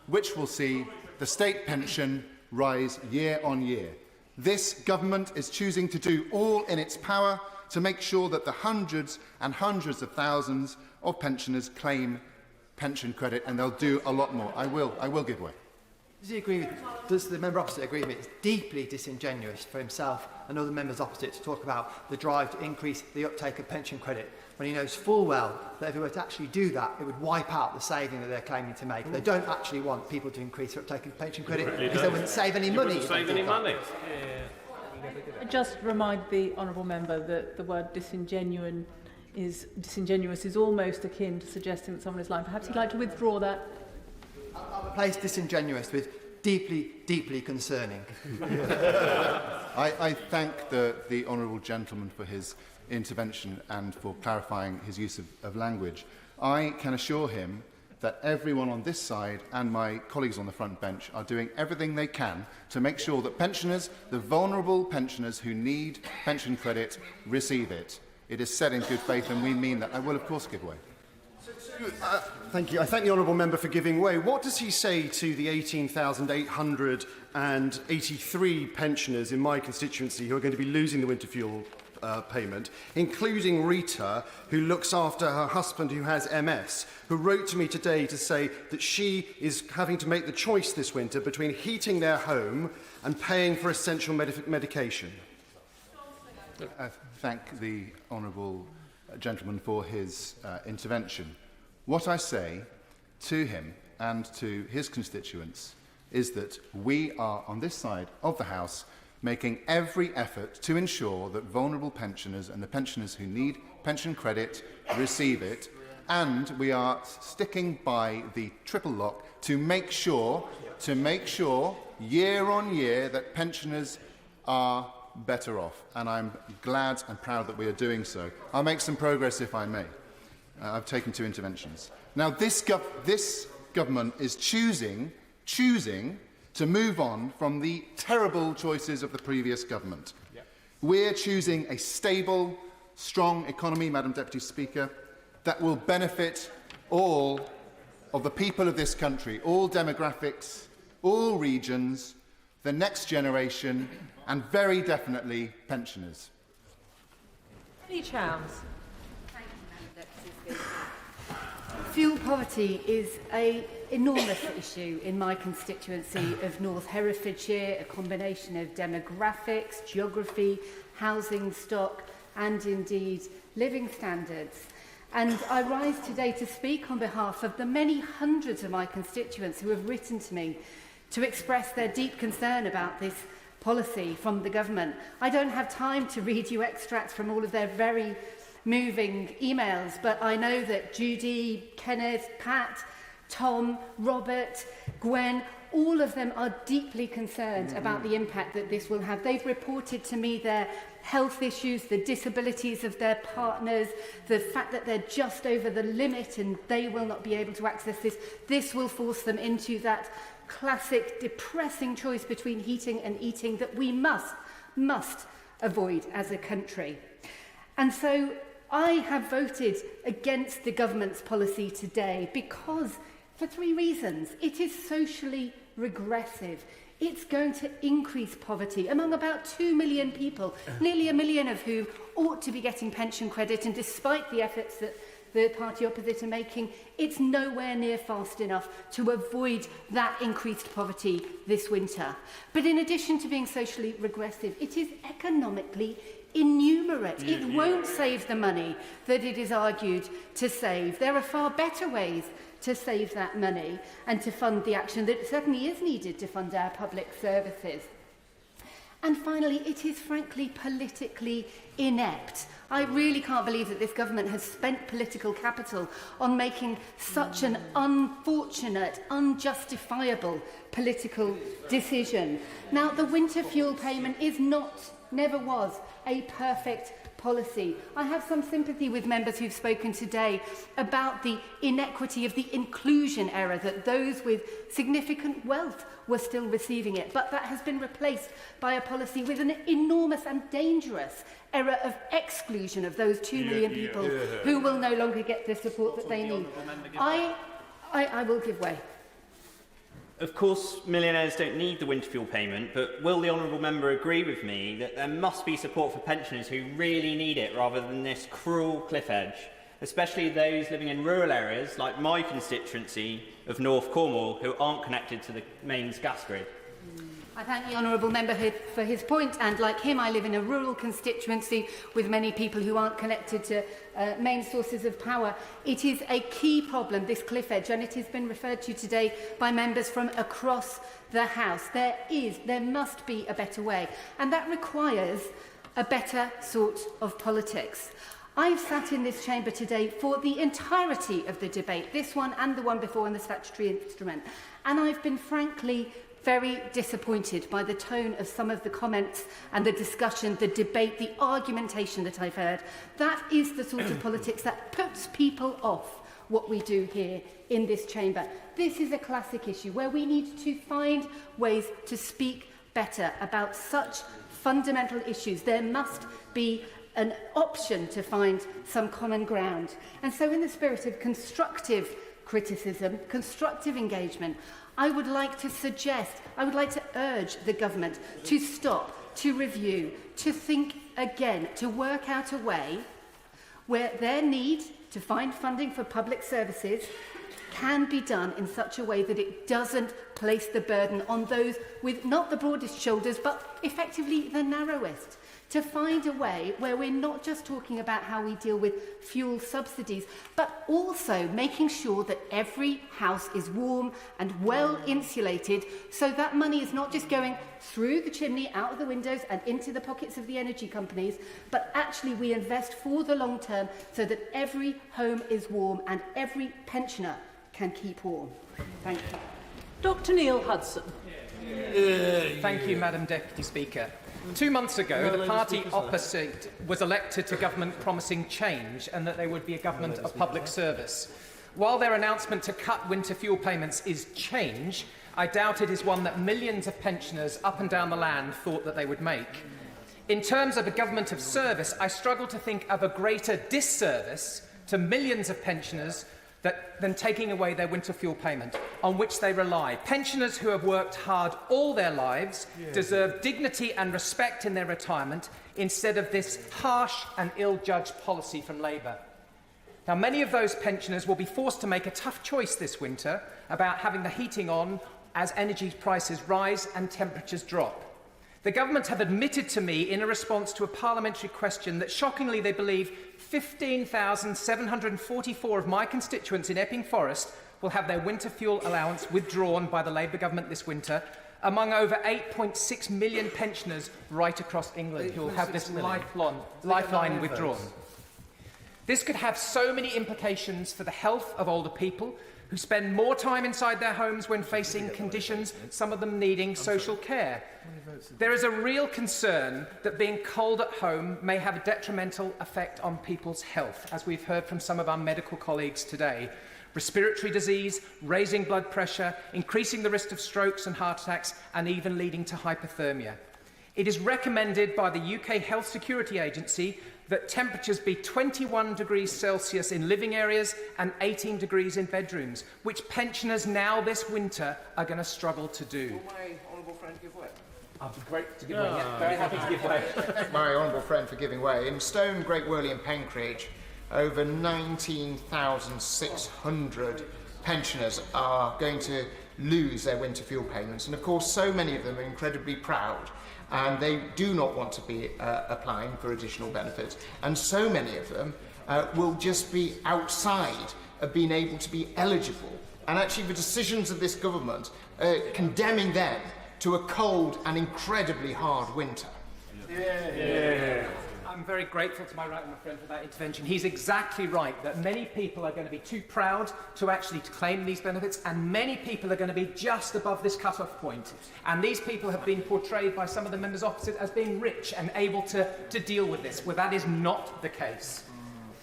which will see the state pension rise year on year. This government is choosing to do all in its power to make sure that the hundreds and hundreds of thousands of pensioners claim pension credit, and they'll do a lot more. I will give way. Does the member opposite agree with me? It's deeply disingenuous for himself and other members opposite to talk about the drive to increase the uptake of pension credit when he knows full well that if he were to actually do that, it would wipe out the saving that they're claiming to make. They don't actually want people to increase their uptake of pension credit because they wouldn't save any money. I just remind the honourable member that the word disingenuous is almost akin to suggesting that someone is lying. Perhaps he'd like to withdraw that. I'll replace disingenuous with deeply, deeply concerning. I thank the honourable gentleman for his intervention and for clarifying his use of language. I can assure him that everyone on this side and my colleagues on the front bench are doing everything they can to make sure that pensioners, the vulnerable pensioners who need pension credit, receive it. It is said in good faith, and we mean that. I will, of course, give way. Thank you. I thank the honourable member for giving way. What does he say to the 18,883 pensioners in my constituency who are going to be losing the winter fuel payment, including Rita, who looks after her husband who has MS, who wrote to me today to say that she is having to make the choice this winter between heating their home and paying for essential medication? I thank the honourable gentleman for his intervention. What I say to him and to his constituents is that we are, on this side of the House, making every effort to ensure that vulnerable pensioners and the pensioners who need pension credit receive it, and we are sticking by the triple lock to make sure year on year that pensioners are better off, and I'm glad and proud that we are doing so. I'll make some progress if I may. I've taken 2 interventions. Now, this government is choosing to move on from the terrible choices of the previous government. We're choosing a stable, strong economy, Madam Deputy Speaker, that will benefit all of the people of this country, all demographics, all regions, the next generation, and very definitely pensioners. Thank you, Madam Deputy Speaker. Fuel poverty is an enormous issue in my constituency of North Herefordshire, a combination of demographics, geography, housing stock, and indeed living standards. And I rise today to speak on behalf of the many hundreds of my constituents who have written to me to express their deep concern about this policy from the government. I don't have time to read you extracts from all of their very moving emails, but I know that Judy, Kenneth, Pat, Tom, Robert, Gwen, all of them are deeply concerned about the impact that this will have. They've reported to me their health issues, the disabilities of their partners, the fact that they're just over the limit and they will not be able to access this. This will force them into that classic depressing choice between heating and eating that we must avoid as a country. And so I have voted against the government's policy today because, for 3 reasons. It is socially regressive. It's going to increase poverty among about 2 million people, nearly 1 million of whom ought to be getting pension credit, and despite the efforts that the party opposite are making, it's nowhere near fast enough to avoid that increased poverty this winter. But in addition to being socially regressive, it is economically innumerate. It won't save the money that it is argued to save. There are far better ways to save that money and to fund the action that certainly is needed to fund our public services. And finally, it is frankly politically inept. I really can't believe that this government has spent political capital on making such an unfortunate, unjustifiable political decision. Now, the winter fuel payment is never was a perfect policy. I have some sympathy with members who've spoken today about the inequity of the inclusion error, that those with significant wealth were still receiving it, but that has been replaced by a policy with an enormous and dangerous error of exclusion of those 2 million people who will no longer get the support that they need. I will give way. Of course, millionaires don't need the winter fuel payment, but will the honourable member agree with me that there must be support for pensioners who really need it rather than this cruel cliff edge, especially those living in rural areas like my constituency of North Cornwall who aren't connected to the mains gas grid? I thank the honourable member for his point, and like him, I live in a rural constituency with many people who aren't connected to main sources of power. It is a key problem, this cliff edge, and it has been referred to today by members from across the House. There must be a better way, and that requires a better sort of politics. I've sat in this chamber today for the entirety of the debate, this one and the one before on the statutory instrument, and I've been frankly very disappointed by the tone of some of the comments and the discussion, the debate, the argumentation that I've heard. That is the sort of politics that puts people off what we do here in this chamber. This is a classic issue where we need to find ways to speak better about such fundamental issues. There must be an option to find some common ground. And so in the spirit of constructive criticism, constructive engagement, I would like to urge the government to stop, to review, to think again, to work out a way where their need to find funding for public services can be done in such a way that it doesn't place the burden on those with not the broadest shoulders, but effectively the narrowest. To find a way where we're not just talking about how we deal with fuel subsidies, but also making sure that every house is warm and well insulated, so that money is not just going through the chimney, out of the windows and into the pockets of the energy companies, but actually we invest for the long term so that every home is warm and every pensioner can keep warm. Thank you. Dr. Neil Hudson. Thank you, Madam Deputy Speaker. 2 months ago, the party opposite was elected to government promising change and that they would be a government of public service. While their announcement to cut winter fuel payments is change, I doubt it is one that millions of pensioners up and down the land thought that they would make. In terms of a government of service, I struggle to think of a greater disservice to millions of pensioners than taking away their winter fuel payment, on which they rely. Pensioners who have worked hard all their lives deserve dignity and respect in their retirement instead of this harsh and ill-judged policy from Labour. Now, many of those pensioners will be forced to make a tough choice this winter about having the heating on as energy prices rise and temperatures drop. The government have admitted to me in a response to a parliamentary question that shockingly they believe 15,744 of my constituents in Epping Forest will have their winter fuel allowance withdrawn by the Labour government this winter, among over 8.6 million pensioners right across England who will have this lifeline withdrawn. This could have so many implications for the health of older people who spend more time inside their homes when facing conditions, some of them needing social care. There is a real concern that being cold at home may have a detrimental effect on people's health, as we've heard from some of our medical colleagues today. Respiratory disease, raising blood pressure, increasing the risk of strokes and heart attacks, and even leading to hypothermia. It is recommended by the UK Health Security Agency that temperatures be 21 degrees Celsius in living areas and 18 degrees in bedrooms, which pensioners now this winter are going to struggle to do. Will my honourable friend give way? I'd be great to give way. Yeah, very happy to give way. Thank my honourable friend for giving way. In Stone, Great Worley and Penkridge, over 19,600 pensioners are going to lose their winter fuel payments. And of course, so many of them are incredibly proud and they do not want to be applying for additional benefits. And so many of them will just be outside of being able to be eligible. And actually the decisions of this government condemning them to a cold and incredibly hard winter. I'm very grateful to my right honourable friend for that intervention. He's exactly right that many people are going to be too proud to actually claim these benefits, and many people are going to be just above this cut-off point. And these people have been portrayed by some of the members opposite as being rich and able to deal with this, where that is not the case.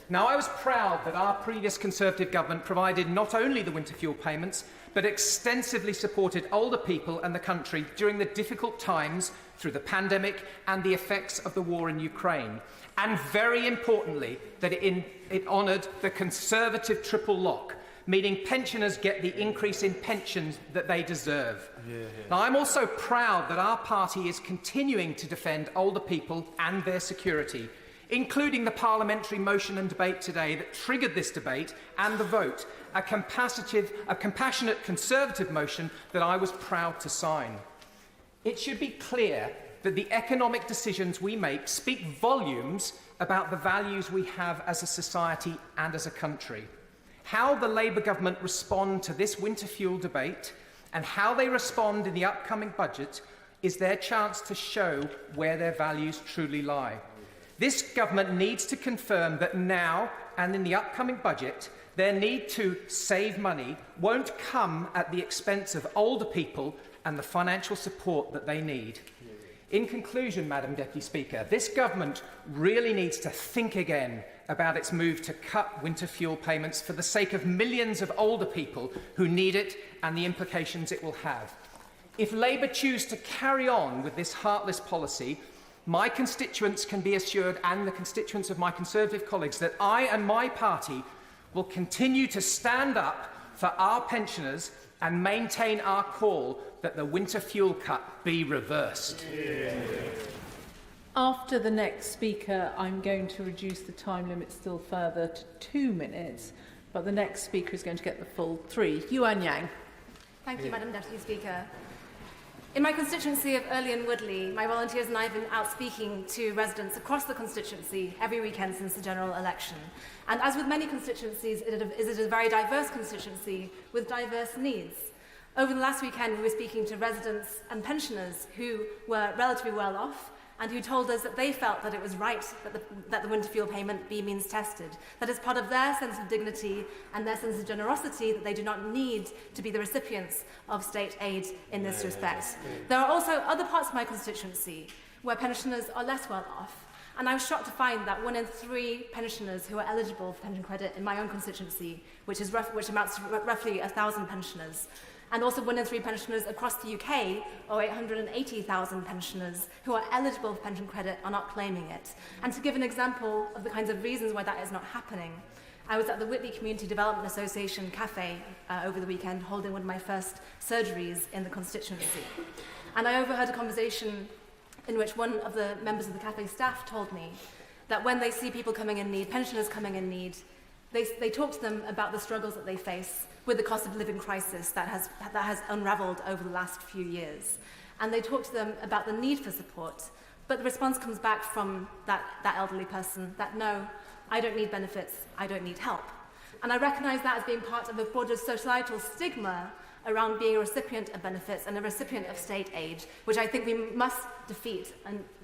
Now, I was proud that our previous Conservative government provided not only the winter fuel payments, but extensively supported older people and the country during the difficult times through the pandemic and the effects of the war in Ukraine. And very importantly, that it honoured the Conservative triple lock, meaning pensioners get the increase in pensions that they deserve. Now, I'm also proud that our party is continuing to defend older people and their security, including the parliamentary motion and debate today that triggered this debate and the vote, a compassionate Conservative motion that I was proud to sign. It should be clear that the economic decisions we make speak volumes about the values we have as a society and as a country. How the Labour government respond to this winter fuel debate and how they respond in the upcoming budget is their chance to show where their values truly lie. This government needs to confirm that now and in the upcoming budget, their need to save money won't come at the expense of older people and the financial support that they need. In conclusion, Madam Deputy Speaker, this government really needs to think again about its move to cut winter fuel payments for the sake of millions of older people who need it and the implications it will have. If Labour choose to carry on with this heartless policy, my constituents can be assured, and the constituents of my Conservative colleagues, that I and my party will continue to stand up for our pensioners and maintain our call that the winter fuel cut be reversed. After the next speaker, I'm going to reduce the time limit still further to 2 minutes, but the next speaker is going to get the full 3. Yuan Yang. Thank you, Madam Deputy Speaker. In my constituency of Earley and Woodley, my volunteers and I have been out speaking to residents across the constituency every weekend since the general election. And as with many constituencies, it is a very diverse constituency with diverse needs. Over the last weekend, we were speaking to residents and pensioners who were relatively well off and who told us that they felt that it was right that the winter fuel payment be means tested, that as part of their sense of dignity and their sense of generosity that they do not need to be the recipients of state aid in this respect. There are also other parts of my constituency where pensioners are less well off, and I was shocked to find that 1 in 3 pensioners who are eligible for pension credit in my own constituency, which amounts to roughly 1,000 pensioners, and also 1 in 3 pensioners across the UK, or 880,000 pensioners who are eligible for pension credit, are not claiming it. And to give an example of the kinds of reasons why that is not happening, I was at the Whitley Community Development Association cafe over the weekend holding one of my first surgeries in the constituency. And I overheard a conversation in which one of the members of the cafe staff told me that when they see people coming in need, pensioners coming in need, they talk to them about the struggles that they face with the cost of living crisis that has unravelled over the last few years. And they talk to them about the need for support, but the response comes back from that elderly person that, no, I don't need benefits, I don't need help. And I recognise that as being part of a broader societal stigma around being a recipient of benefits and a recipient of state aid, which I think we must defeat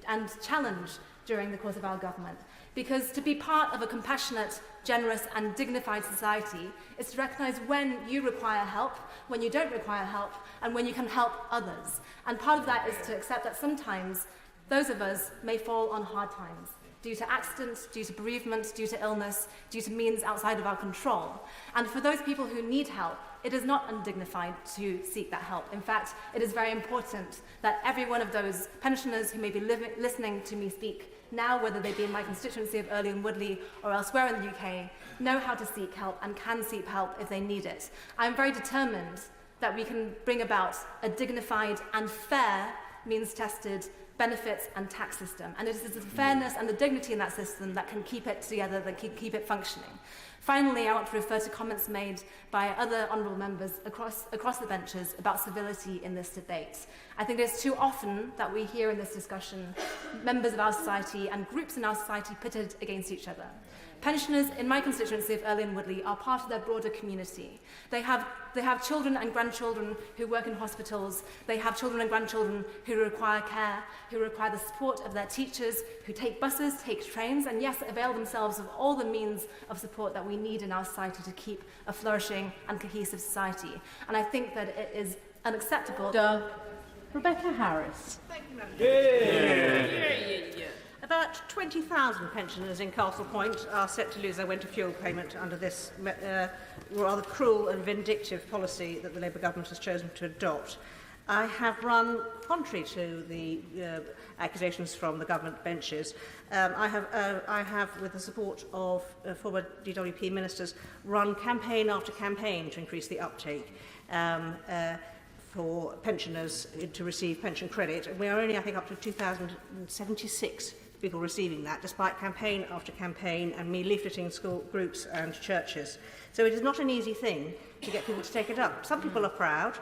and challenge during the course of our government. Because to be part of a compassionate, generous and dignified society is to recognise when you require help, when you don't require help, and when you can help others. And part of that is to accept that sometimes those of us may fall on hard times due to accidents, due to bereavement, due to illness, due to means outside of our control. And for those people who need help, it is not undignified to seek that help. In fact, it is very important that every one of those pensioners who may be listening to me speak now, whether they be in my constituency of Earley and Woodley or elsewhere in the UK, know how to seek help and can seek help if they need it. I'm very determined that we can bring about a dignified and fair means-tested benefits and tax system. And it is the fairness and the dignity in that system that can keep it together, that can keep it functioning. Finally, I want to refer to comments made by other honourable members across the benches about civility in this debate. I think it's too often that we hear in this discussion members of our society and groups in our society pitted against each other. Pensioners in my constituency of Earley and Woodley are part of their broader community. They have children and grandchildren who work in hospitals. They have children and grandchildren who require care, who require the support of their teachers, who take buses, take trains, and yes, avail themselves of all the means of support that we need in our society to keep a flourishing and cohesive society. And I think that it is unacceptable. Rebecca Harris. Thank you, Madam Chair. About 20,000 pensioners in Castle Point are set to lose their winter fuel payment under this rather cruel and vindictive policy that the Labour government has chosen to adopt. I have run, contrary to the accusations from the government benches, I have, with the support of former DWP ministers, run campaign after campaign to increase the uptake for pensioners to receive pension credit. And we are only, I think, up to 2,076 people receiving that, despite campaign after campaign and me leafleting school groups and churches. So it is not an easy thing to get people to take it up. Some people are proud.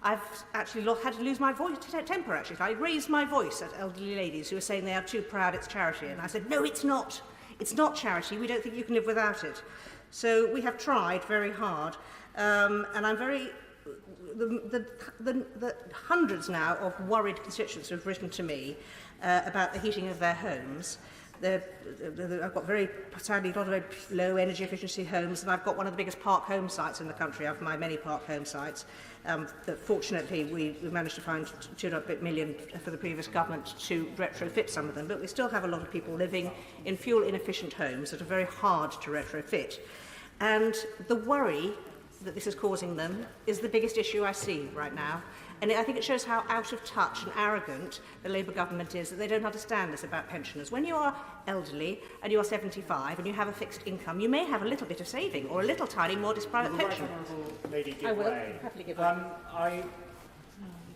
I've actually had to lose my voice, temper actually. I raised my voice at elderly ladies who were saying they are too proud, it's charity. And I said, no, it's not. It's not charity. We don't think you can live without it. So we have tried very hard. And I'm very... The hundreds now of worried constituents who have written to me about the heating of their homes. I've got sadly, a lot of very low energy efficiency homes, and I've got one of the biggest park home sites in the country, of my many park home sites. That fortunately we managed to find £2.8 million for the previous government to retrofit some of them, but we still have a lot of people living in fuel inefficient homes that are very hard to retrofit. And the worry that this is causing them is the biggest issue I see right now. And I think it shows how out of touch and arrogant the Labour government is, that they don't understand this about pensioners. When you are elderly and you are 75 and you have a fixed income, you may have a little bit of saving or a little tiny modest private pension. Lady, give I will way. happily give way.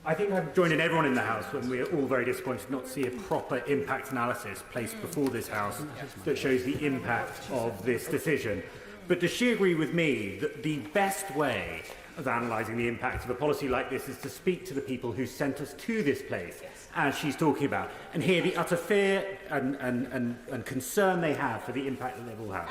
I think I've joined in everyone in the House when we're all very disappointed not to see a proper impact analysis placed before this House that shows the impact of this decision. But does she agree with me that the best way of analysing the impact of a policy like this is to speak to the people who sent us to this place, as she's talking about, and hear the utter fear and concern they have for the impact that they will have?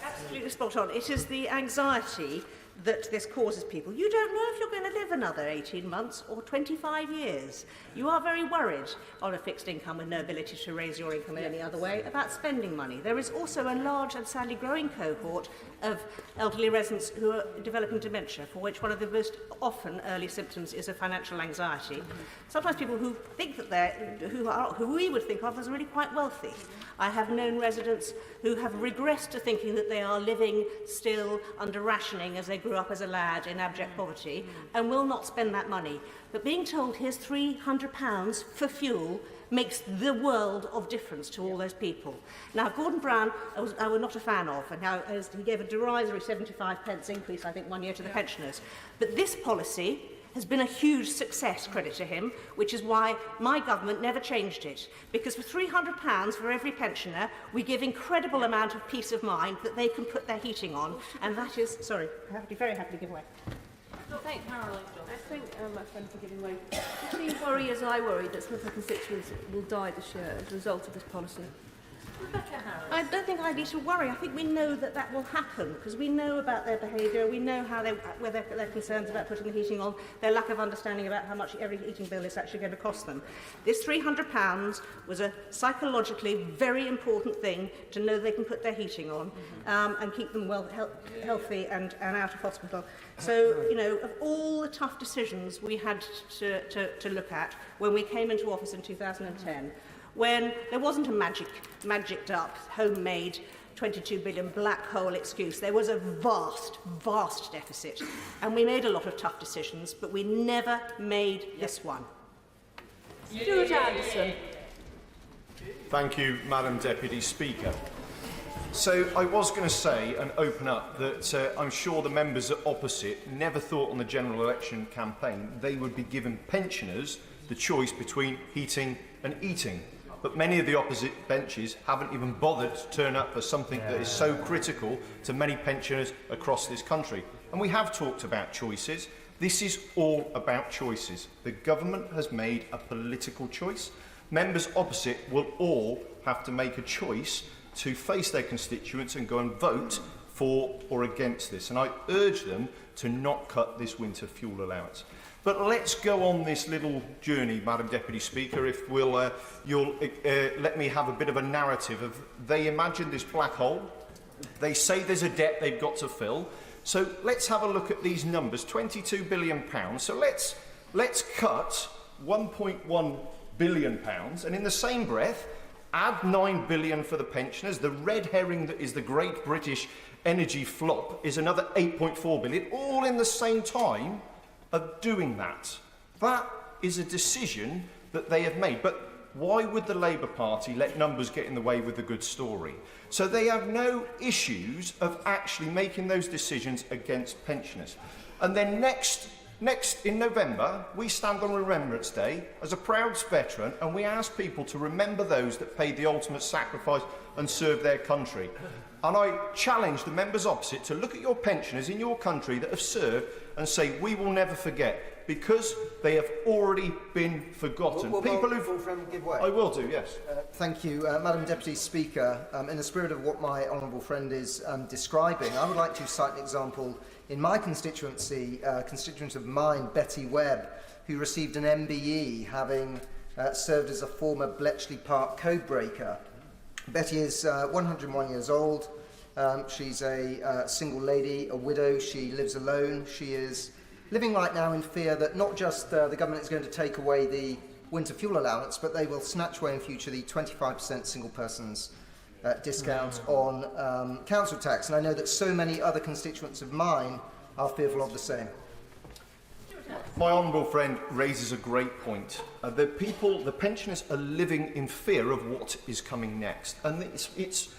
Absolutely spot on. It is the anxiety that this causes people. You don't know if you're going to live another 18 months or 25 years. You are very worried on a fixed income with no ability to raise your income in any other way about spending money. There is also a large and sadly growing cohort of elderly residents who are developing dementia, for which one of the most often early symptoms is a financial anxiety. Sometimes people who think that who we would think of as really quite wealthy. I have known residents who have regressed to thinking that they are living still under rationing as they grew up as a lad in abject poverty and will not spend that money. But being told here's £300 for fuel makes the world of difference to all those people. Now, Gordon Brown, I was not a fan of, and now he gave a derisory 75p increase, I think, 1 year to the pensioners. But this policy has been a huge success, credit to him, which is why my government never changed it. Because for £300 for every pensioner, we give incredible amount of peace of mind that they can put their heating on, and that is, sorry, very happy to give away. Thank Caroline. I thank my friend for giving way. Do you worry, as I worry, that some of her constituents will die this year as a result of this policy? I don't think I need to worry. I think we know that that will happen because we know about their behaviour, we know how their concerns about putting the heating on, their lack of understanding about how much every heating bill is actually going to cost them. This £300 was a psychologically very important thing to know they can put their heating on and keep them healthy and out of hospital. So, you know, of all the tough decisions we had to look at when we came into office in 2010, when there wasn't a magicked up, homemade 22 billion black hole excuse. There was a vast, vast deficit. And we made a lot of tough decisions, but we never made this one. Stuart Anderson. Thank you, Madam Deputy Speaker. So I was going to say and open up that I'm sure the members opposite never thought on the general election campaign they would be given pensioners the choice between heating and eating. but many of the opposite benches haven't even bothered to turn up for something that is so critical to many pensioners across this country. And we have talked about choices. This is all about choices. The government has made a political choice. Members opposite will all have to make a choice to face their constituents and go and vote for or against this. And I urge them to not cut this winter fuel allowance. But let's go on this little journey, Madam Deputy Speaker, if you'll let me have a bit of a narrative of they imagine this black hole. They say there's a debt they've got to fill. So let's have a look at these numbers, £22 billion. So let's cut £1.1 billion, and in the same breath, add £9 billion for the pensioners. The red herring that is the Great British Energy flop is another £8.4 billion, all in the same time of doing that. That is a decision that they have made. But why would the Labour Party let numbers get in the way with the good story? So they have no issues of actually making those decisions against pensioners. And then next in November, we stand on Remembrance Day as a proud veteran, and we ask people to remember those that paid the ultimate sacrifice and served their country. And I challenge the members opposite to look at your pensioners in your country that have served and say, we will never forget, because they have already been forgotten. People who've... give way. I will do, yes. Thank you. Madam Deputy Speaker, in the spirit of what my honourable friend is describing, I would like to cite an example in my constituency, constituent of mine, Betty Webb, who received an MBE having served as a former Bletchley Park codebreaker. Betty is 101 years old. She's a single lady, a widow. She lives alone. She is living right now in fear that not just the government is going to take away the winter fuel allowance, but they will snatch away in future the 25% single persons discount on council tax. And I know that so many other constituents of mine are fearful of the same. My honourable friend raises a great point. The pensioners are living in fear of what is coming next. And it's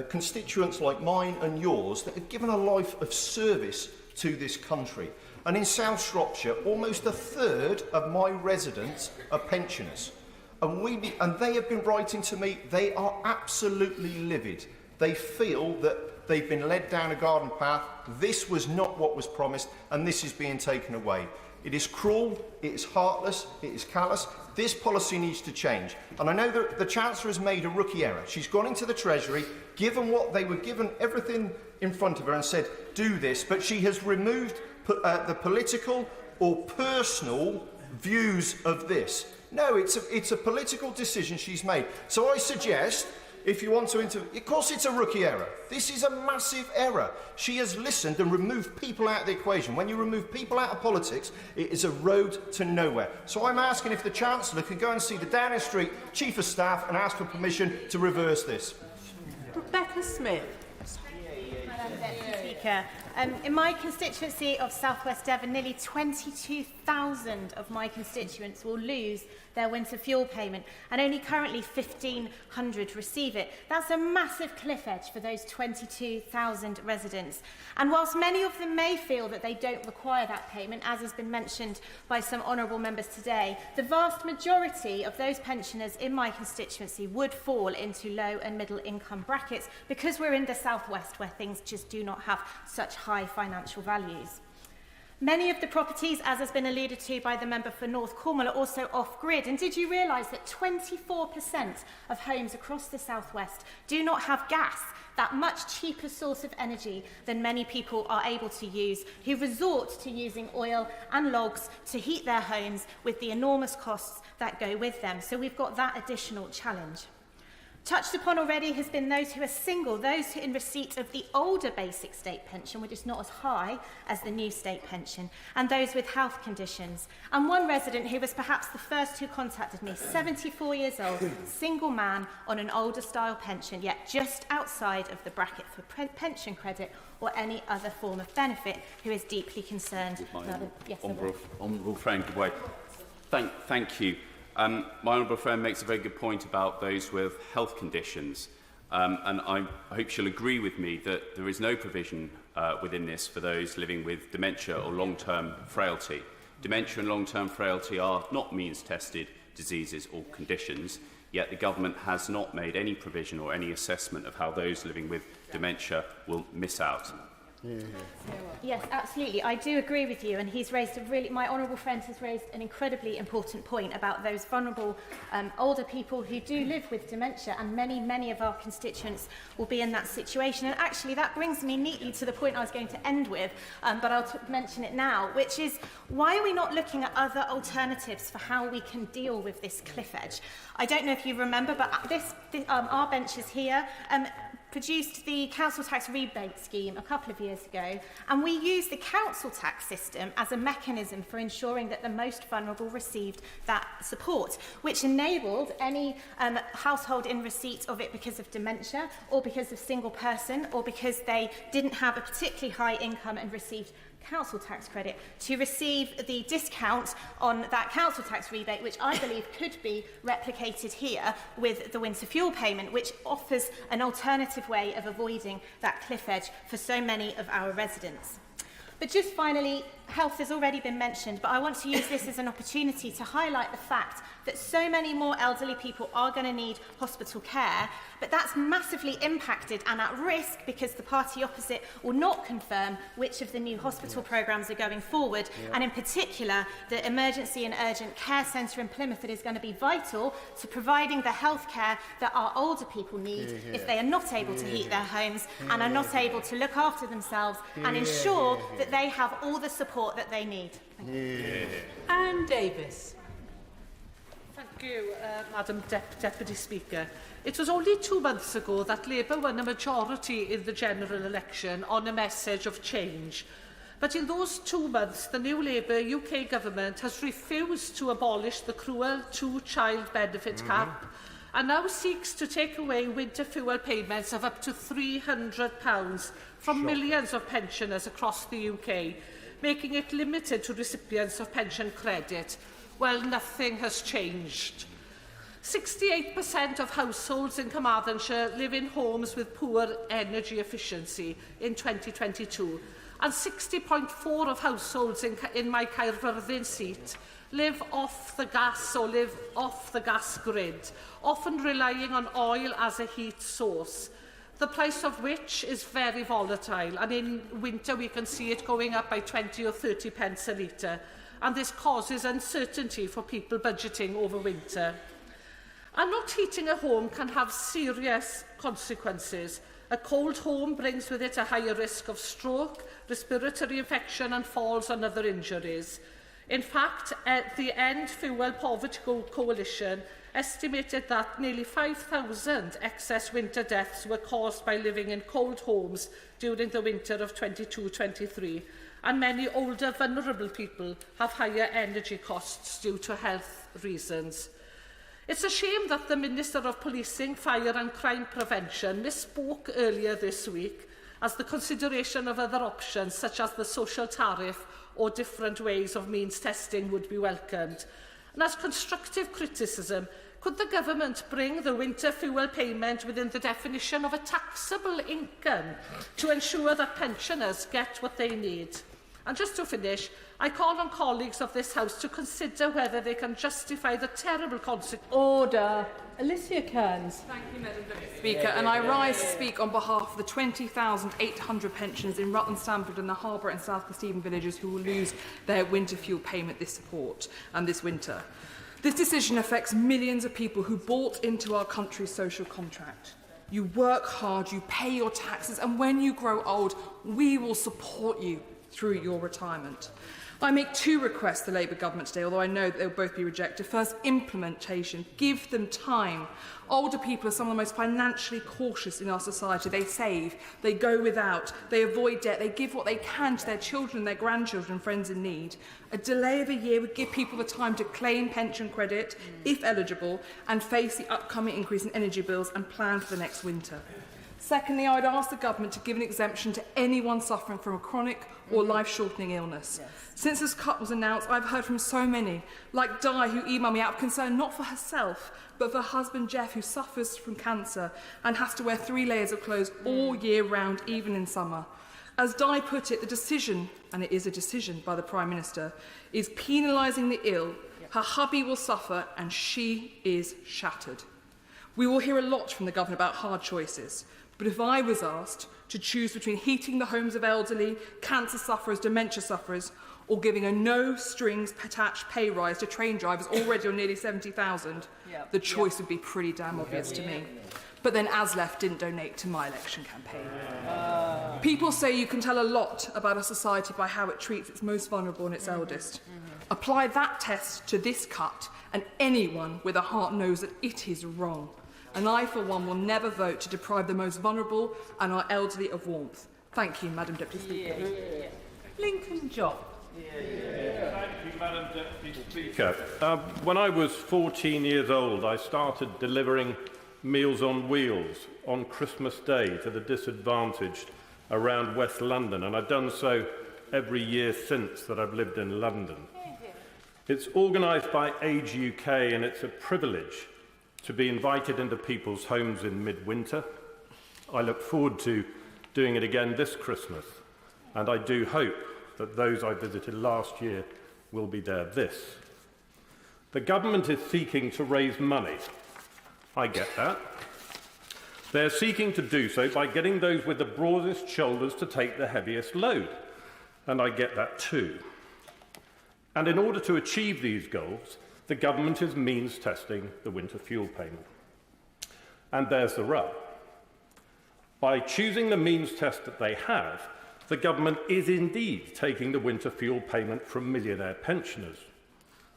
constituents like mine and yours that have given a life of service to this country. And in South Shropshire, almost a third of my residents are pensioners. And they have been writing to me, they are absolutely livid. They feel that they've been led down a garden path. This was not what was promised, and this is being taken away. It is cruel, it is heartless, it is callous. This policy needs to change. And I know that the Chancellor has made a rookie error. She's gone into the Treasury, given what they were given, everything in front of her, and said, do this. But she has removed the political or personal views of this. No, it's a political decision she's made. So I suggest, if you want to of course it's a rookie error. This is a massive error. She has listened and removed people out of the equation. When you remove people out of politics, it is a road to nowhere. So I'm asking if the Chancellor can go and see the Downing Street Chief of Staff and ask for permission to reverse this. Rebecca Smith. Madam Deputy Speaker, in my constituency of South West Devon, nearly 22,000 of my constituents will lose their winter fuel payment, and only currently 1,500 receive it. That's a massive cliff edge for those 22,000 residents. And whilst many of them may feel that they don't require that payment, as has been mentioned by some honourable members today, the vast majority of those pensioners in my constituency would fall into low and middle income brackets, because we're in the South West where things just do not have such high financial values. Many of the properties, as has been alluded to by the member for North Cornwall, are also off-grid. And did you realise that 24% of homes across the South West do not have gas, that much cheaper source of energy than many people are able to use, who resort to using oil and logs to heat their homes with the enormous costs that go with them? So we've got that additional challenge. Touched upon already has been those who are single, those who are in receipt of the older basic state pension, which is not as high as the new state pension, and those with health conditions. And one resident who was perhaps the first who contacted me, 74 years old, single man on an older style pension, yet just outside of the bracket for pension credit or any other form of benefit, who is deeply concerned. Honourable friend, good way. Thank you. My honourable friend makes a very good point about those with health conditions, and I hope she'll agree with me that there is no provision within this for those living with dementia or long-term frailty. Dementia and long-term frailty are not means-tested diseases or conditions. yet the government has not made any provision or any assessment of how those living with dementia will miss out. Yes, absolutely. I do agree with you, and he's raised my honourable friend has raised an incredibly important point about those vulnerable older people who do live with dementia, and many of our constituents will be in that situation. And actually that brings me neatly to the point I was going to end with, but I'll mention it now, which is, why are we not looking at other alternatives for how we can deal with this cliff edge? I don't know if you remember, but our benches here produced the council tax rebate scheme a couple of years ago, and we used the council tax system as a mechanism for ensuring that the most vulnerable received that support, which enabled any household in receipt of it because of dementia, or because of single person, or because they didn't have a particularly high income and received council tax credit, to receive the discount on that council tax rebate, which I believe could be replicated here with the winter fuel payment, which offers an alternative way of avoiding that cliff edge for so many of our residents. But just finally, health has already been mentioned, but I want to use this as an opportunity to highlight the fact that so many more elderly people are going to need hospital care, but that's massively impacted and at risk because the party opposite will not confirm which of the new hospital programmes are going forward, and in particular the emergency and urgent care centre in Plymouth that is going to be vital to providing the health care that our older people need if they are not able to heat their homes and are not able to look after themselves and ensure that they have all the support that they need. Anne Davis. Thank you, Madam Deputy Speaker. It was only 2 months ago that Labour won a majority in the general election on a message of change. But in those 2 months, the new Labour UK government has refused to abolish the cruel two-child benefit cap and now seeks to take away winter fuel payments of up to £300 from millions of pensioners across the UK, making it limited to recipients of pension credit. Well, nothing has changed. 68% of households in Carmarthenshire live in homes with poor energy efficiency in 2022, and 60.4% of households in my Caerfyrddin seat live off the gas or live off the gas grid, often relying on oil as a heat source, the price of which is very volatile, and in winter we can see it going up by 20 or 30 pence a litre, and this causes uncertainty for people budgeting over winter. And not heating a home can have serious consequences. A cold home brings with it a higher risk of stroke, respiratory infection and falls and other injuries. In fact, the End Fuel Poverty Coalition estimated that nearly 5,000 excess winter deaths were caused by living in cold homes during the winter of 22-23, and many older vulnerable people have higher energy costs due to health reasons. It's a shame that the Minister of Policing, Fire and Crime Prevention misspoke earlier this week, as the consideration of other options such as the social tariff or different ways of means testing would be welcomed. And as constructive criticism, could the government bring the winter fuel payment within the definition of a taxable income to ensure that pensioners get what they need? And just to finish, I call on colleagues of this House to consider whether they can justify the terrible consequences. Order. Alicia Kearns. Thank you, Madam Deputy Speaker. And I rise to speak on behalf of the 20,800 pensioners in Rutland, Stamford and the Harbour and South Kesteven villages who will lose their winter fuel payment this winter. This decision affects millions of people who bought into our country's social contract. You work hard, you pay your taxes, and when you grow old, we will support you through your retirement. I make 2 requests to the Labour government today, although I know that they'll both be rejected. First, implementation. Give them time. Older people are some of the most financially cautious in our society. They save, they go without, they avoid debt, they give what they can to their children, their grandchildren, friends in need. A delay of a year would give people the time to claim pension credit, if eligible, and face the upcoming increase in energy bills and plan for the next winter. Secondly, I would ask the government to give an exemption to anyone suffering from a chronic or life-shortening illness. Yes. Since this cut was announced, I've heard from so many, like Di, who emailed me out of concern not for herself, but for her husband Jeff, who suffers from cancer and has to wear 3 layers of clothes all year round, even in summer. As Di put it, the decision, and it is a decision by the Prime Minister, is penalising the ill. Her hubby will suffer and she is shattered. We will hear a lot from the Government about hard choices, but if I was asked to choose between heating the homes of elderly, cancer sufferers, dementia sufferers, or giving a no-strings-attached pay rise to train drivers already on nearly 70,000, the choice would be pretty damn obvious to me. But then ASLEF didn't donate to my election campaign. People say you can tell a lot about a society by how it treats its most vulnerable and its eldest. Apply that test to this cut, and anyone with a heart knows that it is wrong. And I, for one, will never vote to deprive the most vulnerable and our elderly of warmth. Thank you, Madam Deputy Speaker. Lincoln John. Thank you, Madam Deputy Speaker. When I was 14 years old, I started delivering Meals on Wheels on Christmas Day to the disadvantaged around West London, and I've done so every year since that I've lived in London. It's organised by Age UK, and it's a privilege to be invited into people's homes in midwinter. I look forward to doing it again this Christmas, and I do hope that those I visited last year will be there this. The government is seeking to raise money. I get that. They're seeking to do so by getting those with the broadest shoulders to take the heaviest load, and I get that too. And in order to achieve these goals, the government is means testing the winter fuel payment. And there's the rub. By choosing the means test that they have, the government is indeed taking the winter fuel payment from millionaire pensioners,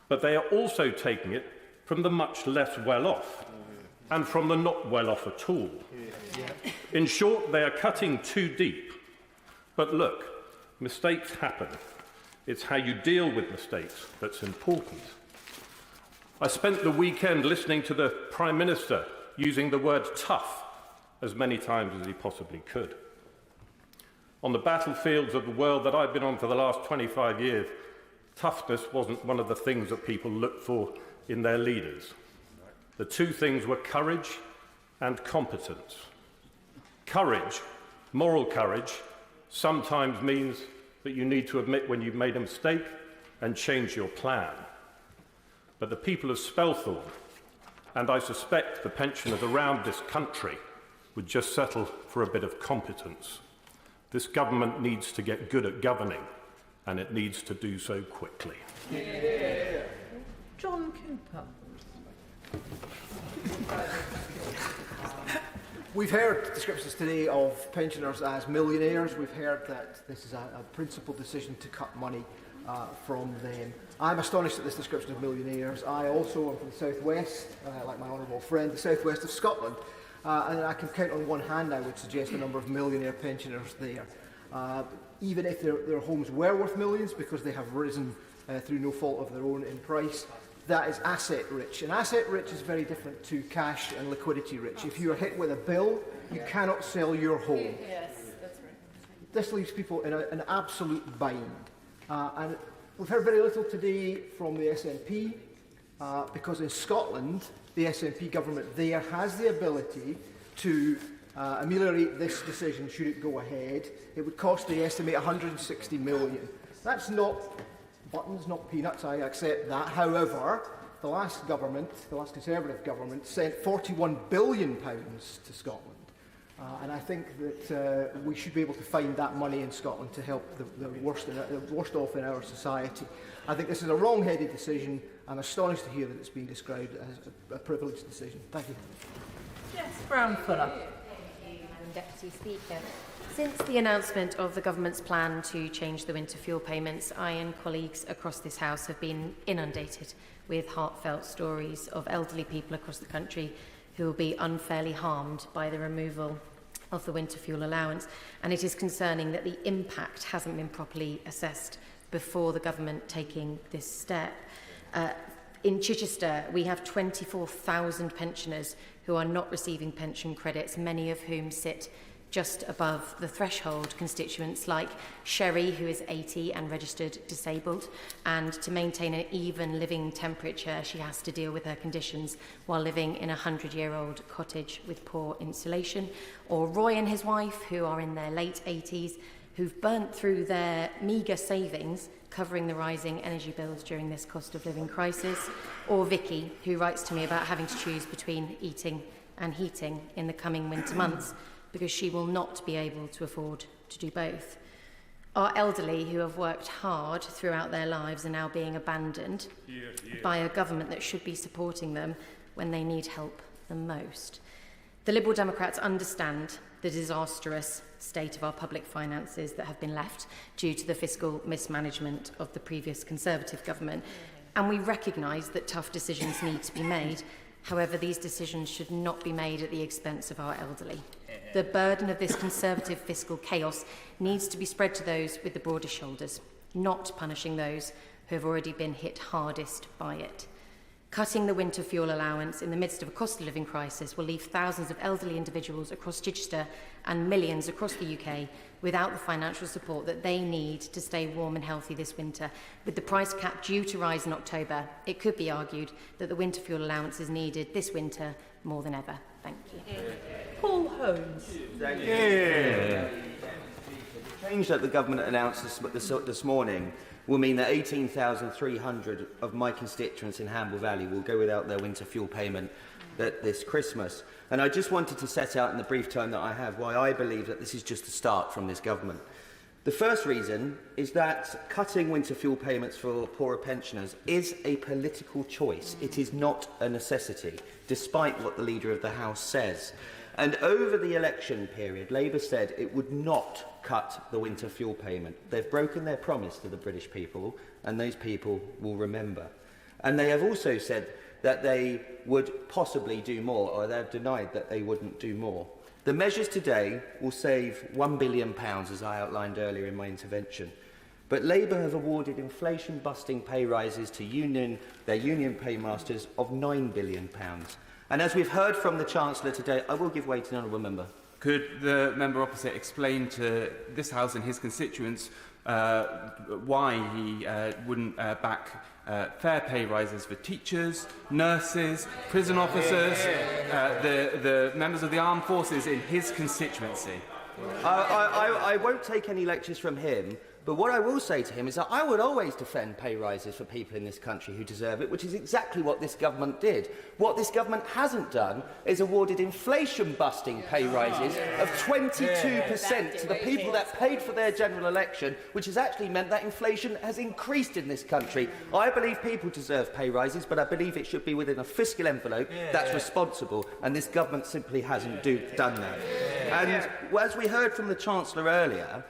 but they are also taking it from the much less well-off and from the not well-off at all. In short, they are cutting too deep. But look, mistakes happen. It's how you deal with mistakes that's important. I spent the weekend listening to the Prime Minister using the word tough as many times as he possibly could. On the battlefields of the world that I've been on for the last 25 years, toughness wasn't one of the things that people looked for in their leaders. The two things were courage and competence. Courage, moral courage, sometimes means that you need to admit when you've made a mistake and change your plan. But the people of Spelthorne, and I suspect the pensioners around this country, would just settle for a bit of competence. This government needs to get good at governing, and it needs to do so quickly. John Cooper. We've heard descriptions today of pensioners as millionaires. We've heard that this is a principled decision to cut money from them. I'm astonished at this description of millionaires. I also am from the southwest, like my honourable friend, the southwest of Scotland. And I can count on one hand, I would suggest, a number of millionaire pensioners there. Even if their homes were worth millions because they have risen through no fault of their own in price, that is asset rich. And asset rich is very different to cash and liquidity rich. If you are hit with a bill, you cannot sell your home. Yes, that's right. This leaves people in an absolute bind. And we've heard very little today from the SNP, because in Scotland, the SNP government there has the ability to ameliorate this decision should it go ahead. It would cost, they estimate, 160 million. That's not buttons, not peanuts, I accept that. However, the last government, the last Conservative government, sent £41 billion to Scotland. And I think that we should be able to find that money in Scotland to help the worst off in our society. I think this is a wrong-headed decision. I'm astonished to hear that it's being described as a privileged decision. Thank you. Yes, Brown Fuller. Thank you, Madam Deputy Speaker. Since the announcement of the government's plan to change the winter fuel payments, I and colleagues across this House have been inundated with heartfelt stories of elderly people across the country who will be unfairly harmed by the removal of the winter fuel allowance. And it is concerning that the impact hasn't been properly assessed before the government taking this step. In Chichester, we have 24,000 pensioners who are not receiving pension credits, many of whom sit just above the threshold. Constituents like Sherry, who is 80 and registered disabled, and to maintain an even living temperature, she has to deal with her conditions while living in a 100-year-old cottage with poor insulation. Or Roy and his wife, who are in their late 80s, who've burnt through their meagre savings covering the rising energy bills during this cost of living crisis, or Vicky, who writes to me about having to choose between eating and heating in the coming winter months because she will not be able to afford to do both. Our elderly who have worked hard throughout their lives are now being abandoned by a government that should be supporting them when they need help the most. The Liberal Democrats understand the disastrous state of our public finances that have been left due to the fiscal mismanagement of the previous Conservative government, and we recognise that tough decisions need to be made. However, these decisions should not be made at the expense of our elderly. The burden of this Conservative fiscal chaos needs to be spread to those with the broadest shoulders, not punishing those who have already been hit hardest by it. Cutting the winter fuel allowance in the midst of a cost of living crisis will leave thousands of elderly individuals across Chichester and millions across the UK without the financial support that they need to stay warm and healthy this winter. With the price cap due to rise in October, it could be argued that the winter fuel allowance is needed this winter more than ever. Thank you. Paul Holmes. Thank you. The change that the government announced this morning will mean that 18,300 of my constituents in Hamble Valley will go without their winter fuel payment this Christmas. And I just wanted to set out in the brief time that I have why I believe that this is just a start from this government. The first reason is that cutting winter fuel payments for poorer pensioners is a political choice. It is not a necessity, despite what the Leader of the House says. And over the election period, Labour said it would not cut the winter fuel payment. They've broken their promise to the British people, and those people will remember. And they have also said that they would possibly do more, or they've denied that they wouldn't do more. The measures today will save £1 billion, as I outlined earlier in my intervention. But Labour have awarded inflation-busting pay rises to their union paymasters of £9 billion. And as we've heard from the Chancellor today, I will give way to the Honourable Member. Could the member opposite explain to this House and his constituents why he wouldn't back fair pay rises for teachers, nurses, prison officers, the members of the armed forces in his constituency? I won't take any lectures from him, but what I will say to him is that I would always defend pay rises for people in this country who deserve it, which is exactly what this government did. What this government hasn't done is awarded inflation-busting pay rises of 22% to the people that paid for their general election, which has actually meant that inflation has increased in this country. I believe people deserve pay rises, but I believe it should be within a fiscal envelope that's responsible, and this government simply hasn't done that. And as we heard from the Chancellor earlier,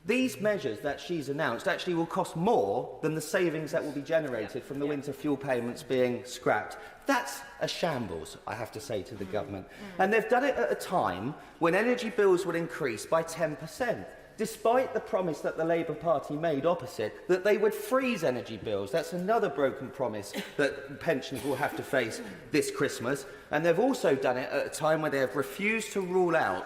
these measures that she's announced actually will cost more than the savings that will be generated from the winter fuel payments being scrapped. That's a shambles, I have to say to the government. And they've done it at a time when energy bills would increase by 10%, despite the promise that the Labour Party made opposite, that they would freeze energy bills. That's another broken promise that pensioners will have to face this Christmas. And they've also done it at a time where they have refused to rule out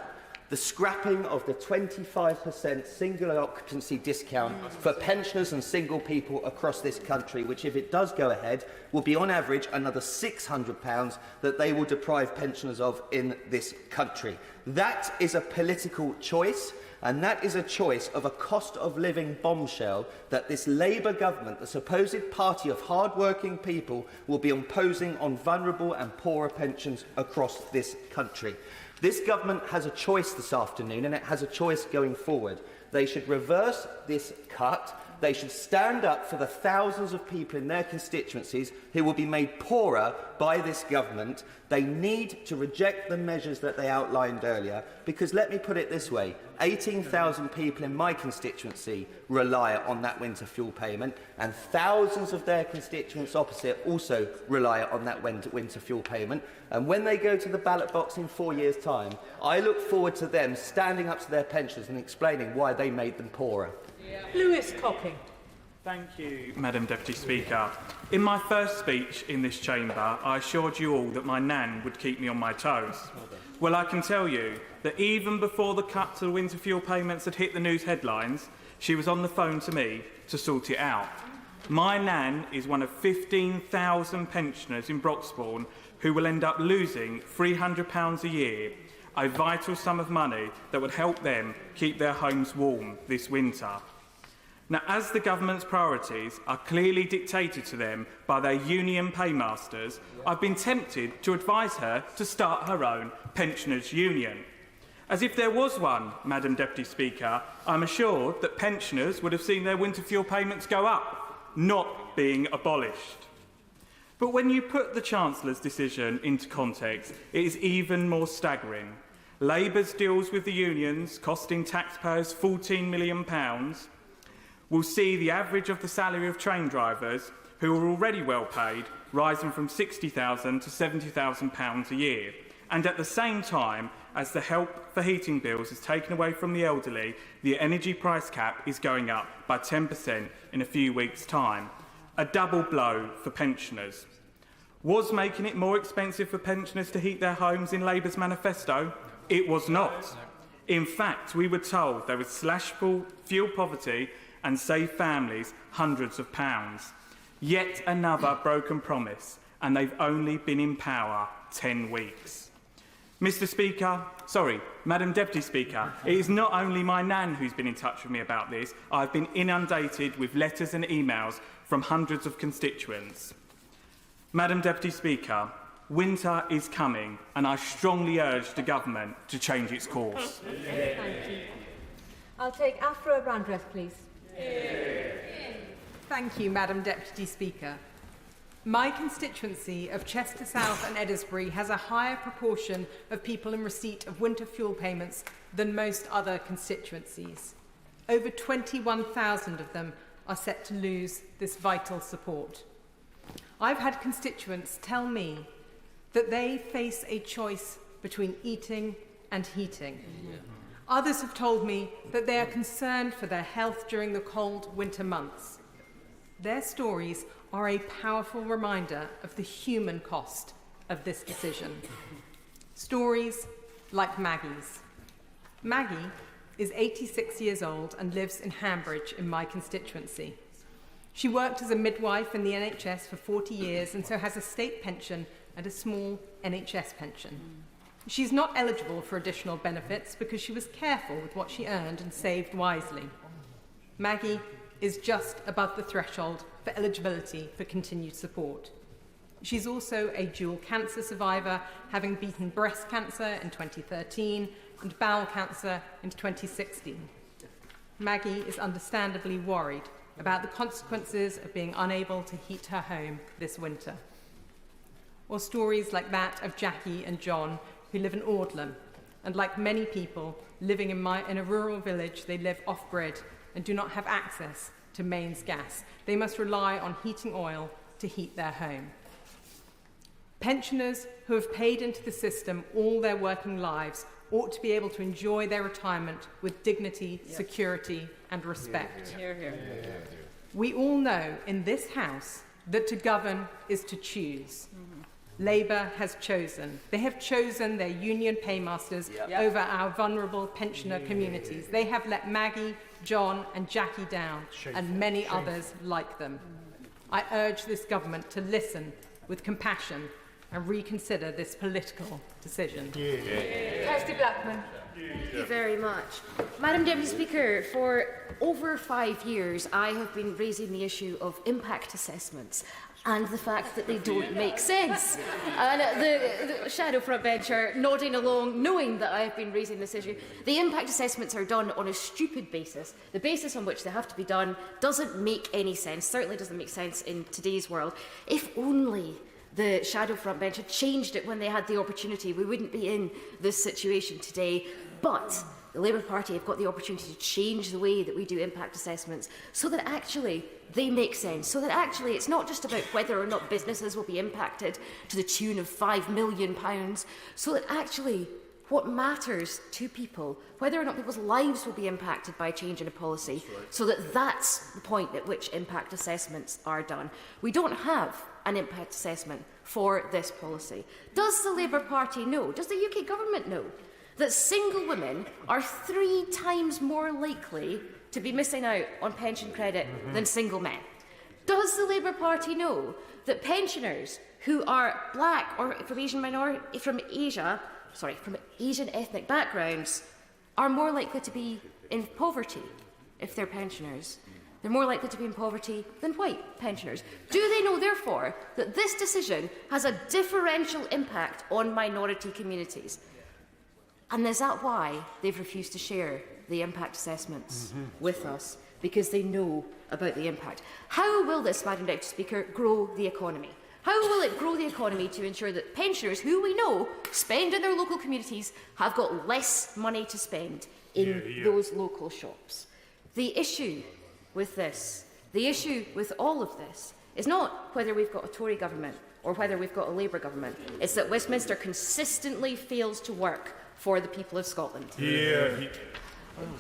the scrapping of the 25% single occupancy discount for pensioners and single people across this country, which, if it does go ahead, will be on average another £600 that they will deprive pensioners of in this country. That is a political choice, and that is a choice of a cost of living bombshell that this Labour government, the supposed party of hard-working people, will be imposing on vulnerable and poorer pensions across this country. This government has a choice this afternoon, and it has a choice going forward. They should reverse this cut. They should stand up for the thousands of people in their constituencies who will be made poorer by this government. They need to reject the measures that they outlined earlier, because let me put it this way, 18,000 people in my constituency rely on that winter fuel payment, and thousands of their constituents opposite also rely on that winter fuel payment. And when they go to the ballot box in 4 years' time, I look forward to them standing up to their pensioners and explaining why they made them poorer. Lewis Cocking. Thank you, Madam Deputy Speaker. In my first speech in this chamber, I assured you all that my nan would keep me on my toes. Well, I can tell you that even before the cut to the winter fuel payments had hit the news headlines, she was on the phone to me to sort it out. My nan is one of 15,000 pensioners in Broxbourne who will end up losing £300 a year, a vital sum of money that would help them keep their homes warm this winter. Now, as the government's priorities are clearly dictated to them by their union paymasters, I've been tempted to advise her to start her own pensioners' union. As if there was one, Madam Deputy Speaker, I'm assured that pensioners would have seen their winter fuel payments go up, not being abolished. But when you put the Chancellor's decision into context, it is even more staggering. Labour's deals with the unions, costing taxpayers £14 million, will see the average of the salary of train drivers, who are already well paid, rising from £60,000 to £70,000 a year. And at the same time, as the help for heating bills is taken away from the elderly, the energy price cap is going up by 10% in a few weeks' time. A double blow for pensioners. Was making it more expensive for pensioners to heat their homes in Labour's manifesto? It was not. In fact, we were told they would slash fuel poverty and save families hundreds of pounds. Yet another broken promise, and they've only been in power 10 weeks. Madam Deputy Speaker, it is not only my nan who's been in touch with me about this. I've been inundated with letters and emails from hundreds of constituents. Madam Deputy Speaker, winter is coming, and I strongly urge the government to change its course. Thank you. I'll take Afro Brandreth, please. Thank you, Madam Deputy Speaker. My constituency of Chester South and Eddisbury has a higher proportion of people in receipt of winter fuel payments than most other constituencies. Over 21,000 of them are set to lose this vital support. I've had constituents tell me that they face a choice between eating and heating. Others have told me that they are concerned for their health during the cold winter months. Their stories are a powerful reminder of the human cost of this decision. Stories like Maggie's. Maggie is 86 years old and lives in Hambridge in my constituency. She worked as a midwife in the NHS for 40 years and so has a state pension and a small NHS pension. She's not eligible for additional benefits because she was careful with what she earned and saved wisely. Maggie is just above the threshold for eligibility for continued support. She's also a dual cancer survivor, having beaten breast cancer in 2013 and bowel cancer in 2016. Maggie is understandably worried about the consequences of being unable to heat her home this winter. Or stories like that of Jackie and John, who live in Audlam, and like many people living in a rural village, they live off-grid and do not have access to mains gas. They must rely on heating oil to heat their home. Pensioners who have paid into the system all their working lives ought to be able to enjoy their retirement with dignity, security and respect. We all know in this House that to govern is to choose. Labour has chosen. They have chosen their union paymasters over our vulnerable pensioner communities. They have let Maggie, John and Jackie down, and many others like them. I urge this government to listen with compassion and reconsider this political decision. Kirsty Blackman. Thank you very much. Madam Deputy Speaker, for over 5 years I have been raising the issue of impact assessments and the fact that they don't make sense. And the shadow frontbencher nodding along, knowing that I have been raising this issue. The impact assessments are done on a stupid basis. The basis on which they have to be done doesn't make any sense, certainly doesn't make sense in today's world. If only the shadow frontbencher changed it when they had the opportunity, we wouldn't be in this situation today. But the Labour Party have got the opportunity to change the way that we do impact assessments so that actually they make sense, so that actually it's not just about whether or not businesses will be impacted to the tune of £5 million, so that actually what matters to people, whether or not people's lives will be impacted by a change in a policy, so that that's the point at which impact assessments are done. We don't have an impact assessment for this policy. Does the Labour Party know, does the UK government know, that single women are 3 times more likely to be missing out on pension credit than single men? Does the Labour Party know that pensioners who are black or from Asian ethnic backgrounds are more likely to be in poverty if they're pensioners? They're more likely to be in poverty than white pensioners. Do they know, therefore, that this decision has a differential impact on minority communities? And is that why they've refused to share the impact assessments with us? Because they know about the impact. How will this, Madam Deputy Speaker, grow the economy? How will it grow the economy to ensure that pensioners, who we know spend in their local communities, have got less money to spend in those local shops? The issue with this, the issue with all of this, is not whether we've got a Tory government or whether we've got a Labour government. It's that Westminster consistently fails to work for the people of Scotland.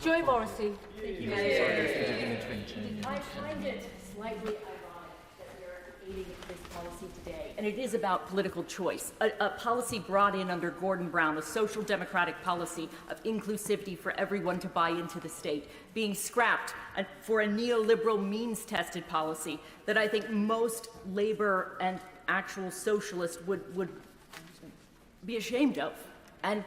Joy Morrissey. I find it slightly ironic that we're debating this policy today, and it is about political choice. A policy brought in under Gordon Brown, a social democratic policy of inclusivity for everyone to buy into the state, being scrapped for a neoliberal means-tested policy that I think most Labour and actual socialists would be ashamed of. And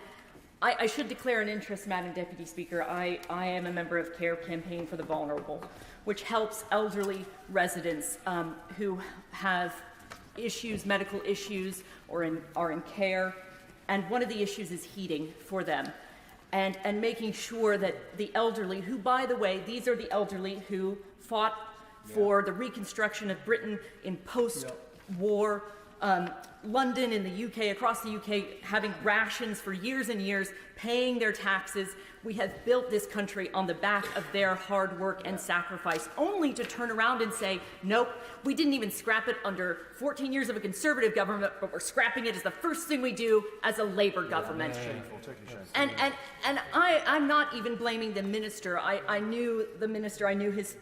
I should declare an interest, Madam Deputy Speaker. I am a member of Care Campaign for the Vulnerable, which helps elderly residents who have issues, medical issues, or are in care. And one of the issues is heating for them. And making sure that the elderly, who, by the way, these are the elderly who fought for the reconstruction of Britain in post-war London, in the UK, across the UK, having rations for years and years, paying their taxes. We have built this country on the back of their hard work and sacrifice, only to turn around and say, nope, we didn't even scrap it under 14 years of a Conservative government, but we're scrapping it as the first thing we do as a Labour government. And I'm not even blaming the minister. I knew the minister, I knew his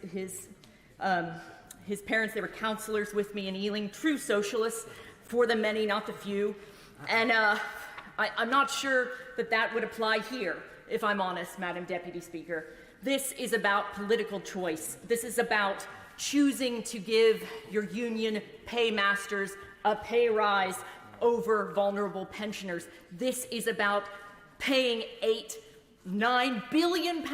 parents. They were councillors with me in Ealing, true socialists, for the many, not the few. And I'm not sure that would apply here, if I'm honest, Madam Deputy Speaker. This is about political choice. This is about choosing to give your union paymasters a pay rise over vulnerable pensioners. This is about paying £9 billion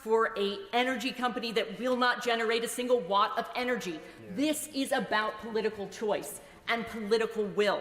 for an energy company that will not generate a single watt of energy. This is about political choice and political will.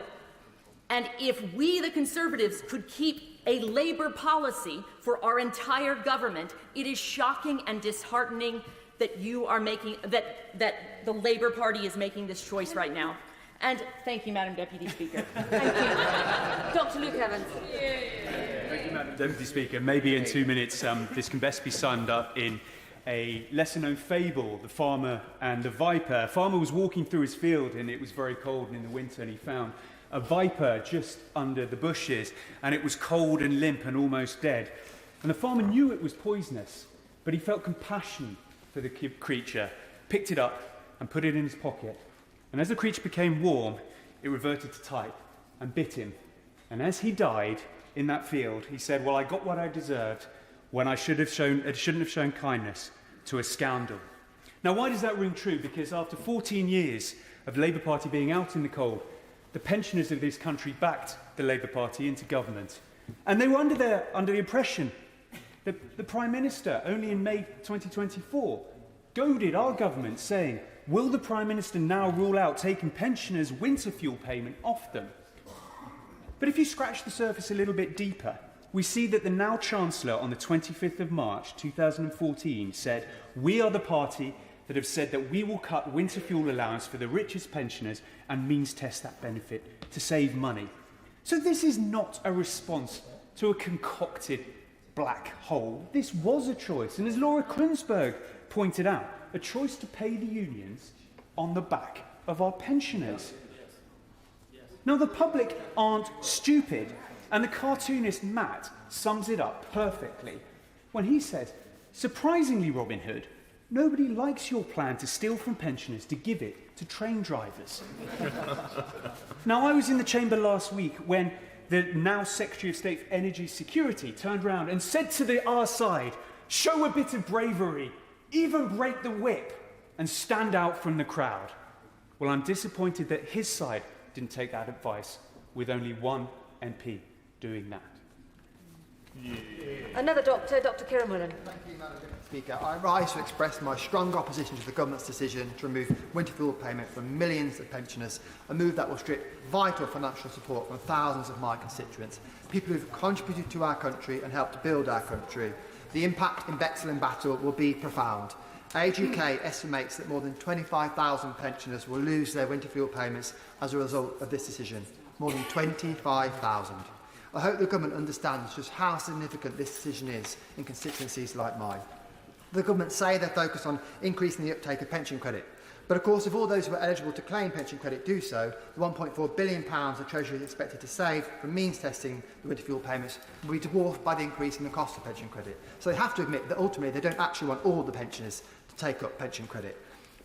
And if we, the Conservatives, could keep a Labour policy for our entire government, it is shocking and disheartening that you are making, that the Labour Party is making this choice right now. And thank you, Madam Deputy Speaker. Thank you. Dr. Luke Evans. Thank you, Madam Deputy Speaker. Maybe in 2 minutes this can best be summed up in a lesser-known fable, The Farmer and the Viper. A farmer was walking through his field and it was very cold in the winter, and he found a viper just under the bushes, and it was cold and limp and almost dead. And the farmer knew it was poisonous, but he felt compassion for the creature, picked it up and put it in his pocket. And as the creature became warm, it reverted to type and bit him. And as he died in that field, he said, well, I got what I deserved when I shouldn't have shown kindness to a scoundrel. Now, why does that ring true? Because after 14 years of the Labour Party being out in the cold, the pensioners of this country backed the Labour Party into government. And they were under the impression that the Prime Minister, only in May 2024, goaded our government, saying, will the Prime Minister now rule out taking pensioners' winter fuel payment off them? But if you scratch the surface a little bit deeper, we see that the now Chancellor on the 25th of March 2014 said, we are the party that have said that we will cut winter fuel allowance for the richest pensioners and means test that benefit to save money. So this is not a response to a concocted black hole. This was a choice, and as Laura Klunsberg pointed out, a choice to pay the unions on the back of our pensioners. Now, the public aren't stupid, and the cartoonist Matt sums it up perfectly when he says, surprisingly, Robin Hood, nobody likes your plan to steal from pensioners to give it to train drivers. Now, I was in the chamber last week when the now Secretary of State for Energy Security turned around and said to our side, show a bit of bravery, even break the whip and stand out from the crowd. Well, I'm disappointed that his side didn't take that advice, with only one MP doing that. Another doctor, Dr Kieran Whelan. Thank you, Madam Deputy Speaker. I rise to express my strong opposition to the Government's decision to remove winter fuel payment from millions of pensioners, a move that will strip vital financial support from thousands of my constituents, people who have contributed to our country and helped build our country. The impact in Bexhill and Battle will be profound. Age UK estimates that more than 25,000 pensioners will lose their winter fuel payments as a result of this decision. More than 25,000. I hope the Government understands just how significant this decision is in constituencies like mine. The Government say they're focused on increasing the uptake of pension credit. But of course, if all those who are eligible to claim pension credit do so, the £1.4 billion the Treasury is expected to save from means testing the winter fuel payments will be dwarfed by the increase in the cost of pension credit. So they have to admit that ultimately they don't actually want all the pensioners to take up pension credit.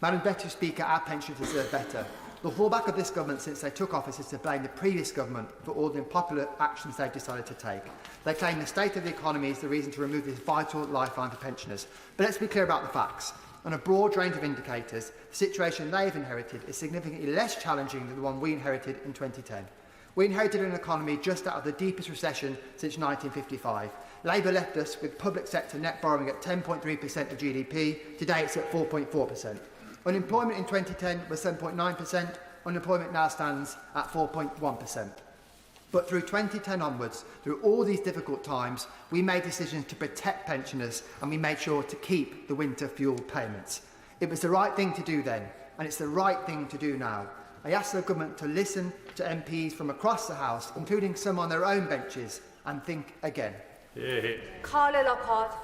Madam Deputy Speaker, our pensioners deserve better. The fallback of this government since they took office is to blame the previous government for all the unpopular actions they've decided to take. They claim the state of the economy is the reason to remove this vital lifeline for pensioners. But let's be clear about the facts. On a broad range of indicators, the situation they've inherited is significantly less challenging than the one we inherited in 2010. We inherited an economy just out of the deepest recession since 1955. Labour left us with public sector net borrowing at 10.3% of GDP. Today it's at 4.4%. Unemployment in 2010 was 7.9%. Unemployment now stands at 4.1%. But through 2010 onwards, through all these difficult times, we made decisions to protect pensioners and we made sure to keep the winter fuel payments. It was the right thing to do then, and it's the right thing to do now. I ask the Government to listen to MPs from across the House, including some on their own benches, and think again. Carla Lockhart.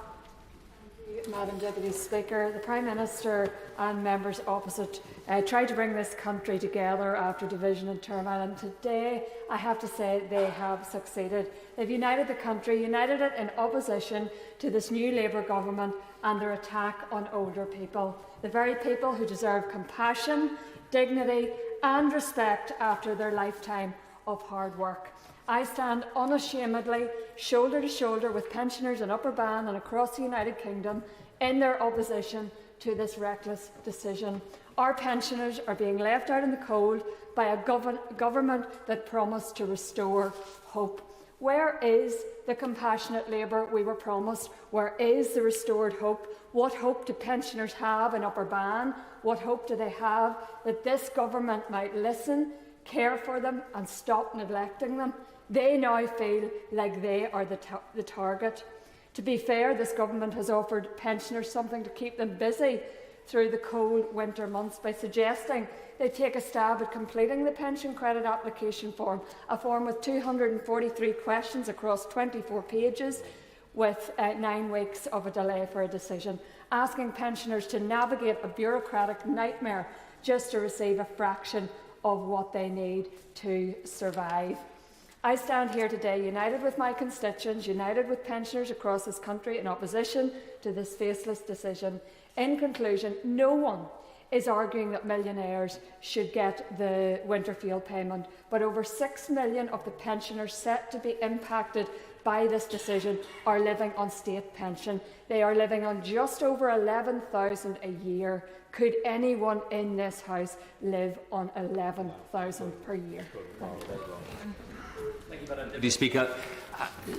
Madam Deputy Speaker, the Prime Minister and members opposite tried to bring this country together after division and turmoil, and today I have to say they have succeeded. They've united the country, united it in opposition to this new Labour government and their attack on older people, the very people who deserve compassion, dignity and respect after their lifetime of hard work. I stand unashamedly, shoulder to shoulder with pensioners in Upper Bann and across the United Kingdom in their opposition to this reckless decision. Our pensioners are being left out in the cold by a government that promised to restore hope. Where is the compassionate Labour we were promised? Where is the restored hope? What hope do pensioners have in Upper Bann? What hope do they have that this government might listen, care for them and stop neglecting them? They now feel like they are the target. To be fair, this government has offered pensioners something to keep them busy through the cold winter months by suggesting they take a stab at completing the pension credit application form, a form with 243 questions across 24 pages with 9 weeks of a delay for a decision, asking pensioners to navigate a bureaucratic nightmare just to receive a fraction of what they need to survive. I stand here today united with my constituents, united with pensioners across this country in opposition to this faceless decision. In conclusion, no one is arguing that millionaires should get the winter fuel payment, but over 6 million of the pensioners set to be impacted by this decision are living on state pension. They are living on just over 11,000 a year. Could anyone in this House live on 11,000 per year? Thank you, Madam Deputy Speaker.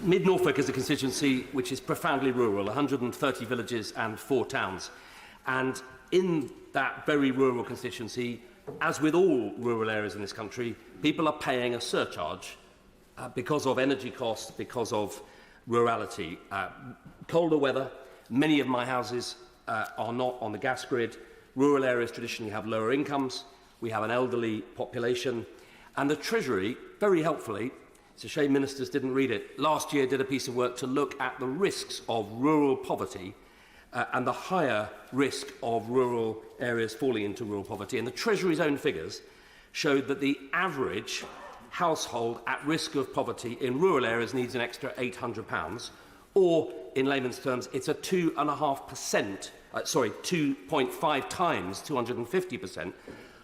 Mid Norfolk is a constituency which is profoundly rural, 130 villages and 4 towns. And in that very rural constituency, as with all rural areas in this country, people are paying a surcharge because of energy costs, because of rurality. Colder weather, many of my houses are not on the gas grid. Rural areas traditionally have lower incomes. We have an elderly population. And the Treasury, very helpfully, it's a shame ministers didn't read it, last year did a piece of work to look at the risks of rural poverty and the higher risk of rural areas falling into rural poverty. And the Treasury's own figures showed that the average household at risk of poverty in rural areas needs an extra £800, or in layman's terms, it's a 2.5 times, 250%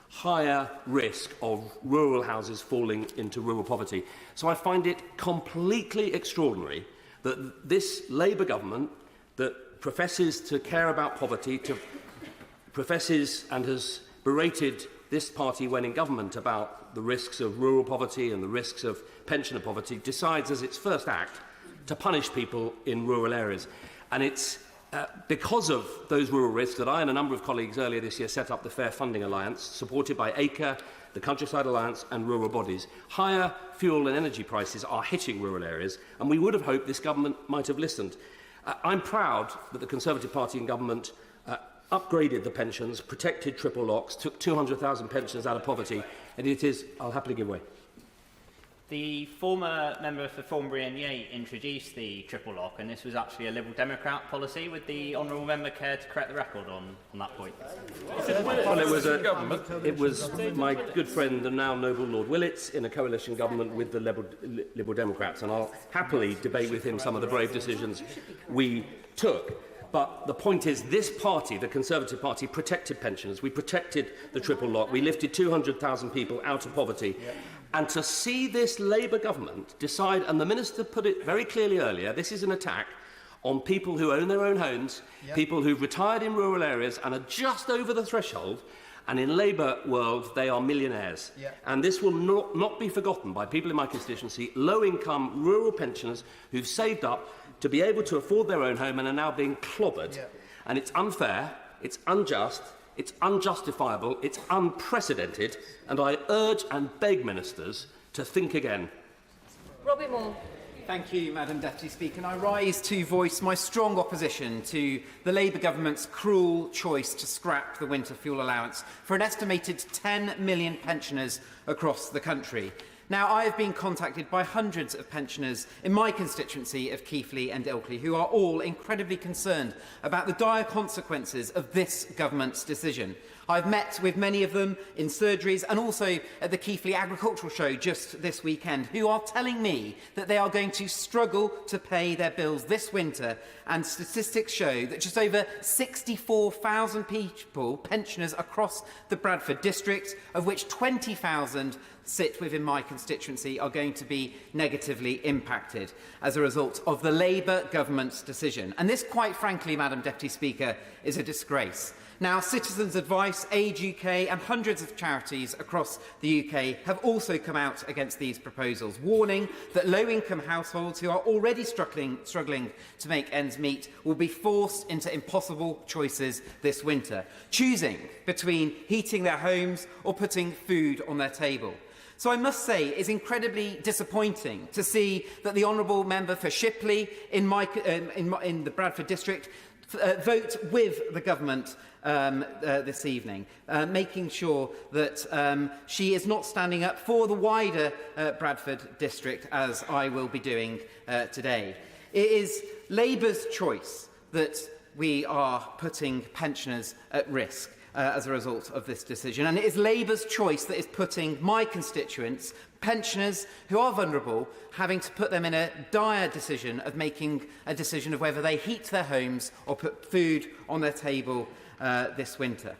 higher risk of rural houses falling into rural poverty. So I find it completely extraordinary that this Labour government that professes to care about poverty, professes and has berated this party when in government about the risks of rural poverty and the risks of pensioner poverty, decides as its first act to punish people in rural areas. And it's because of those rural risks that I and a number of colleagues earlier this year set up the Fair Funding Alliance, supported by ACRE, the Countryside Alliance and rural bodies. Higher fuel and energy prices are hitting rural areas, and we would have hoped this government might have listened. I'm proud that the Conservative Party in government upgraded the pensions, protected triple locks, took 200,000 pensioners out of poverty, and it is, I'll happily give way. The former member for Thornbury and Yate introduced the triple lock, and this was actually a Liberal Democrat policy. Would the honourable member care to correct the record on that point? Well, it was my good friend and now noble Lord Willits in a coalition government with the Liberal Democrats, and I'll happily debate with him some of the brave decisions we took. But the point is, this party, the Conservative Party, protected pensioners. We protected the triple lock. We lifted 200,000 people out of poverty. Yeah. And to see this Labour government decide, and the Minister put it very clearly earlier, this is an attack on people who own their own homes, people who've retired in rural areas and are just over the threshold, and in Labour world, they are millionaires. And this will not be forgotten by people in my constituency, low-income rural pensioners who've saved up to be able to afford their own home and are now being clobbered. And it's unfair, it's unjust, it's unjustifiable, it's unprecedented, and I urge and beg ministers to think again. Robbie Moore. Thank you, Madam Deputy Speaker. And I rise to voice my strong opposition to the Labour government's cruel choice to scrap the winter fuel allowance for an estimated 10 million pensioners across the country. Now, I have been contacted by hundreds of pensioners in my constituency of Keighley and Ilkley who are all incredibly concerned about the dire consequences of this government's decision. I've met with many of them in surgeries and also at the Keighley Agricultural Show just this weekend, who are telling me that they are going to struggle to pay their bills this winter, and statistics show that just over 64,000 people, pensioners across the Bradford district, of which 20,000 sit within my constituency, are going to be negatively impacted as a result of the Labour government's decision. And this, quite frankly, Madam Deputy Speaker, is a disgrace. Now, Citizens Advice, Age UK and hundreds of charities across the UK have also come out against these proposals, warning that low-income households who are already struggling to make ends meet will be forced into impossible choices this winter, choosing between heating their homes or putting food on their table. So I must say it's incredibly disappointing to see that the honourable member for Shipley in the Bradford district vote with the government this evening, making sure that she is not standing up for the wider Bradford district, as I will be doing today. It is Labour's choice that we are putting pensioners at risk as a result of this decision, and it is Labour's choice that is putting my constituents, pensioners who are vulnerable, having to put them in a dire decision of making a decision of whether they heat their homes or put food on their table this winter.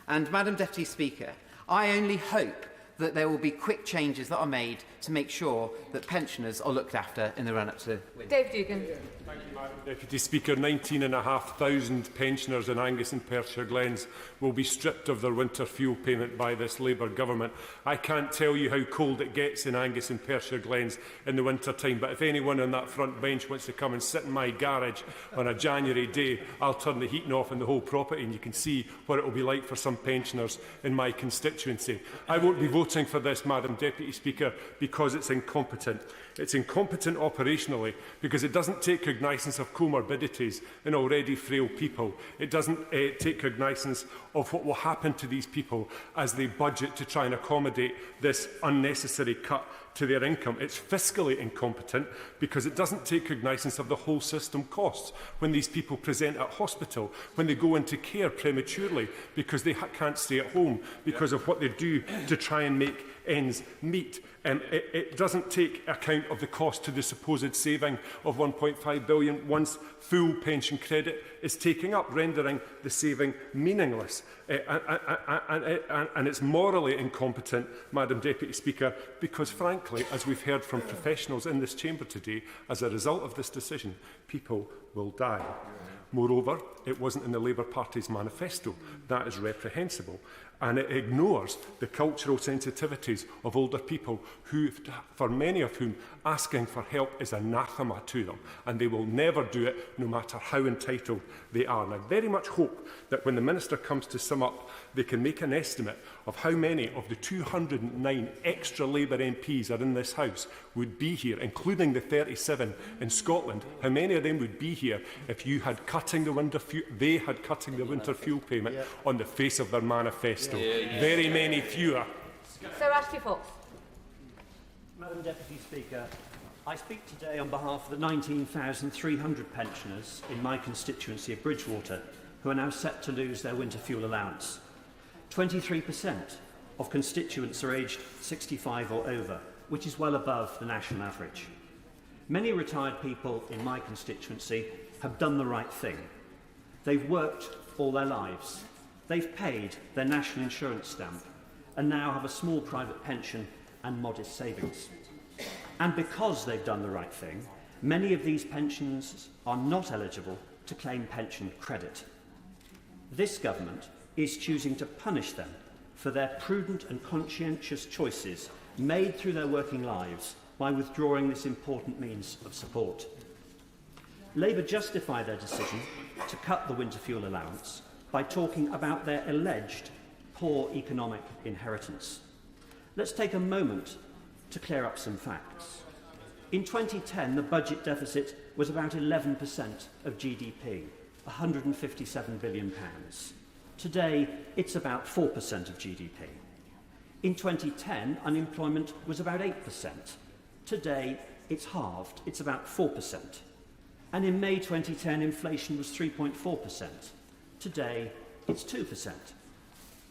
And, Madam Deputy Speaker, I only hope that there will be quick changes that are made to make sure that pensioners are looked after in the run-up to winter. Dave Dugan. Thank you, Madam Deputy Speaker. 19,500 pensioners in Angus and Perthshire Glens will be stripped of their winter fuel payment by this Labour government. I can't tell you how cold it gets in Angus and Perthshire Glens in the winter time, but if anyone on that front bench wants to come and sit in my garage on a January day, I'll turn the heating off in the whole property and you can see what it will be like for some pensioners in my constituency. I won't be voting for this, Madam Deputy Speaker, because it's incompetent. It's incompetent operationally because it doesn't take cognizance of comorbidities in already frail people. It doesn't take cognizance of what will happen to these people as they budget to try and accommodate this unnecessary cut to their income. It's fiscally incompetent because it doesn't take cognizance of the whole system costs when these people present at hospital, when they go into care prematurely because they can't stay at home because of what they do to try and make ends meet. It doesn't take account of the cost to the supposed saving of £1.5 billion once full pension credit is taken up, rendering the saving meaningless. And it's morally incompetent, Madam Deputy Speaker, because frankly, as we've heard from professionals in this chamber today, as a result of this decision, people will die. Moreover, it wasn't in the Labour Party's manifesto. That is reprehensible. And it ignores the cultural sensitivities of older people, who, for many of whom asking for help is anathema to them, and they will never do it no matter how entitled they are. And I very much hope that when the Minister comes to sum up, they can make an estimate of how many of the 209 extra Labour MPs are in this House would be here, including the 37 in Scotland. How many of them would be here if you had cutting the winter fuel payment on the face of their manifesto? Very many fewer. Sir Ashley Fox. Madam Deputy Speaker, I speak today on behalf of the 19,300 pensioners in my constituency of Bridgewater who are now set to lose their winter fuel allowance. 23% of constituents are aged 65 or over, which is well above the national average. Many retired people in my constituency have done the right thing. They've worked all their lives. They've paid their national insurance stamp and now have a small private pension and modest savings. And because they've done the right thing, many of these pensions are not eligible to claim pension credit. This government is choosing to punish them for their prudent and conscientious choices made through their working lives by withdrawing this important means of support. Labour justify their decision to cut the winter fuel allowance by talking about their alleged poor economic inheritance. Let's take a moment to clear up some facts. In 2010, the budget deficit was about 11% of GDP, £157 billion. Today, it's about 4% of GDP. In 2010, unemployment was about 8%. Today, it's halved, it's about 4%. And in May 2010, inflation was 3.4%. Today, it's 2%.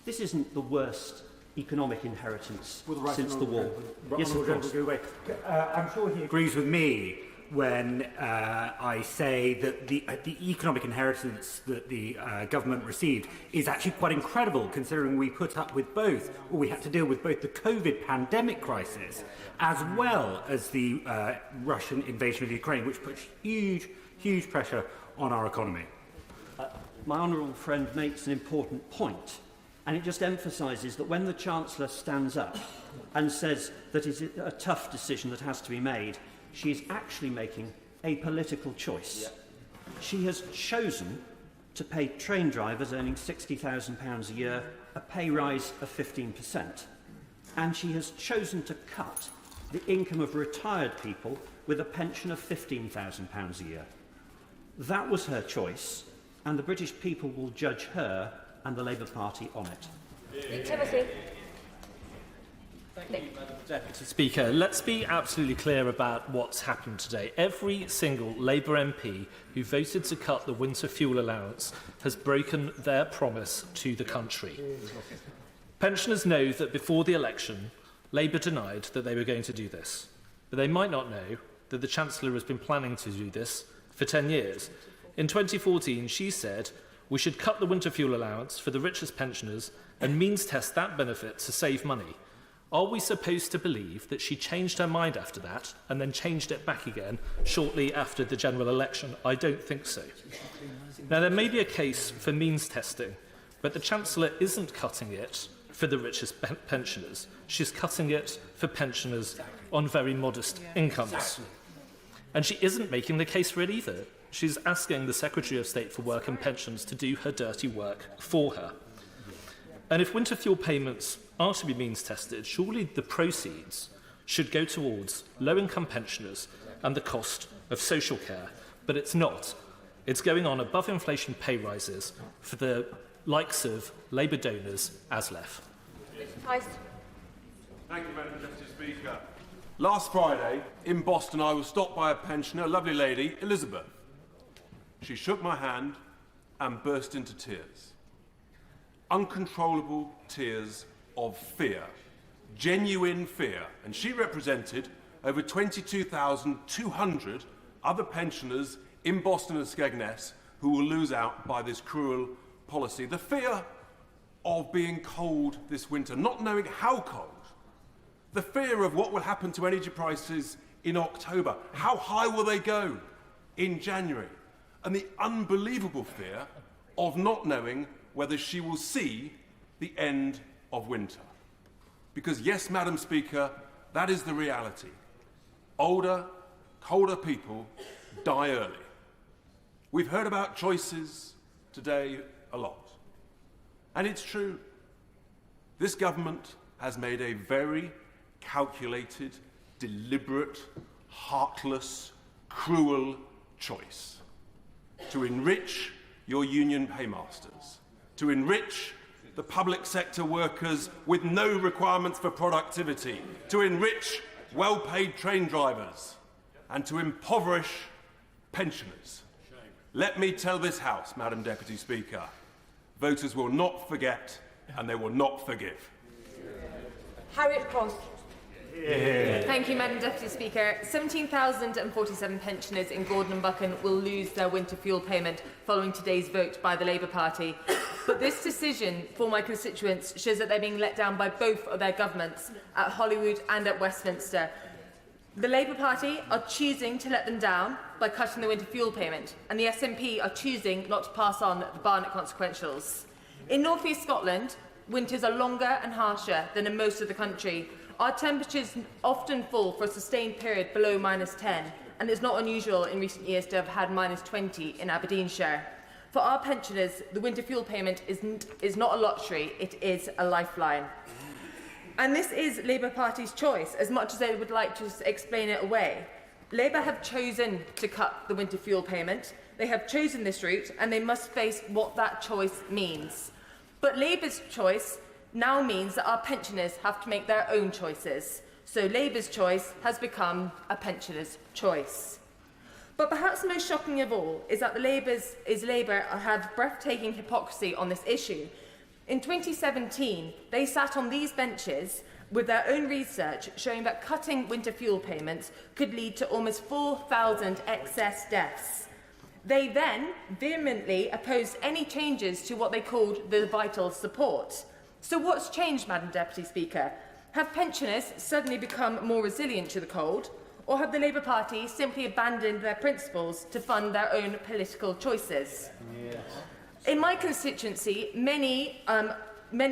This isn't the worst economic inheritance since the war. Yes, of course. I'm sure he agrees with me when I say that the economic inheritance that the government received is actually quite incredible, considering we put up with both, or we had to deal with both the COVID pandemic crisis as well as the Russian invasion of Ukraine, which puts huge pressure on our economy. My honourable friend makes an important point, and it just emphasises that when the Chancellor stands up and says that it's a tough decision that has to be made, she is actually making a political choice. She has chosen to pay train drivers earning £60,000 a year a pay rise of 15%, and she has chosen to cut the income of retired people with a pension of £15,000 a year. That was her choice, and the British people will judge her and the Labour Party on it. Timothy. Thank you, Madam Deputy Speaker. Let's be absolutely clear about what's happened today. Every single Labour MP who voted to cut the winter fuel allowance has broken their promise to the country. Pensioners know that before the election, Labour denied that they were going to do this. But they might not know that the Chancellor has been planning to do this for 10 years. In 2014, she said, "We should cut the winter fuel allowance for the richest pensioners and means test that benefit to save money." Are we supposed to believe that she changed her mind after that and then changed it back again shortly after the general election? I don't think so. Now, there may be a case for means testing, but the Chancellor isn't cutting it for the richest pensioners. She's cutting it for pensioners on very modest incomes. And she isn't making the case for it either. She's asking the Secretary of State for Work and Pensions to do her dirty work for her. And if winter fuel payments are to be means tested, surely the proceeds should go towards low-income pensioners and the cost of social care. But it's not. It's going on above inflation pay rises for the likes of Labour donors, ASLEF. Thank you, Madam Deputy Speaker. Last Friday, in Boston, I was stopped by a pensioner, a lovely lady, Elizabeth. She shook my hand and burst into tears. Uncontrollable tears of fear, genuine fear. And she represented over 22,200 other pensioners in Boston and Skegness who will lose out by this cruel policy. The fear of being cold this winter, not knowing how cold. The fear of what will happen to energy prices in October. How high will they go in January? and the unbelievable fear of not knowing whether she will see the end of winter. Because yes, Madam Speaker, that is the reality. Older, colder people die early. We've heard about choices today a lot. And it's true. This government has made a very calculated, deliberate, heartless, cruel choice to enrich your union paymasters, to enrich the public sector workers with no requirements for productivity, to enrich well-paid train drivers, and to impoverish pensioners. Let me tell this House, Madam Deputy Speaker, voters will not forget and they will not forgive. Harriet Cross. Yeah. Thank you, Madam Deputy Speaker. 17,047 pensioners in Gordon and Buchan will lose their winter fuel payment following today's vote by the Labour Party. But this decision for my constituents shows that they're being let down by both of their governments, at Holyrood and at Westminster. The Labour Party are choosing to let them down by cutting the winter fuel payment, and the SNP are choosing not to pass on the Barnett consequentials. In North East Scotland, winters are longer and harsher than in most of the country. Our temperatures often fall for a sustained period below -10, and it's not unusual in recent years to have had -20 in Aberdeenshire. For our pensioners, the winter fuel payment is not a luxury, it is a lifeline. And this is Labour Party's choice, as much as they would like to explain it away. Labour have chosen to cut the winter fuel payment. They have chosen this route, and they must face what that choice means. But Labour's choice now means that our pensioners have to make their own choices. So Labour's choice has become a pensioner's choice. But perhaps most shocking of all is that Labour have breathtaking hypocrisy on this issue. In 2017, they sat on these benches with their own research showing that cutting winter fuel payments could lead to almost 4,000 excess deaths. They then vehemently opposed any changes to what they called the vital support. So what's changed, Madam Deputy Speaker? Have pensioners suddenly become more resilient to the cold? Or have the Labour Party simply abandoned their principles to fund their own political choices? Yes. In my constituency, many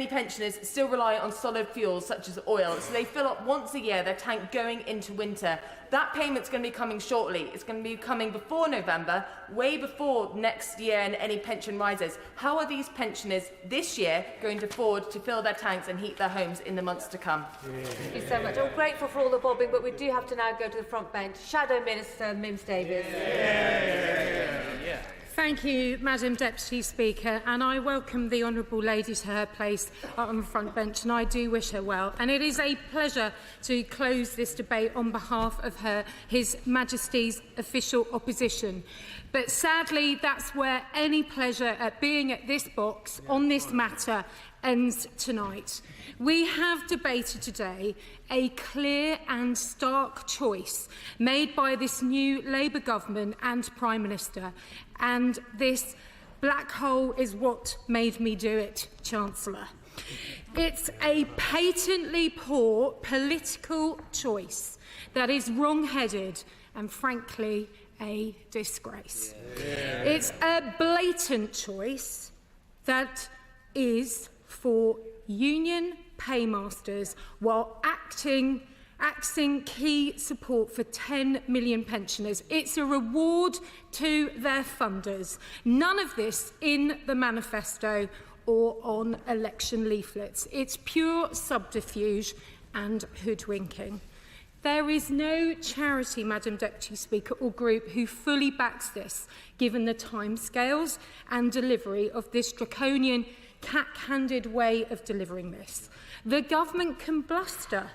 pensioners still rely on solid fuels such as oil, so they fill up once a year their tank going into winter. That payment's going to be coming shortly. It's going to be coming before November, way before next year and any pension rises. How are these pensioners this year going to afford to fill their tanks and heat their homes in the months to come? Thank you so much. I'm grateful for all the bobbing, but we do have to now go to the front bench. Shadow Minister Mims Davies. Thank you, Madam Deputy Speaker, and I welcome the honourable lady to her place on the front bench, and I do wish her well. And it is a pleasure to close this debate on behalf of His Majesty's official opposition. But sadly, that's where any pleasure at being at this box on this matter ends tonight. We have debated today a clear and stark choice made by this new Labour government and Prime Minister, and this black hole is what made me do it, Chancellor. It's a patently poor political choice that is wrong-headed and, frankly, a disgrace. It's a blatant choice that is for union paymasters while axing key support for 10 million pensioners. It's a reward to their funders. None of this in the manifesto or on election leaflets. It's pure subterfuge and hoodwinking. There is no charity, Madam Deputy Speaker, or group who fully backs this, given the timescales and delivery of this draconian, cat-handed way of delivering this. The government can bluster.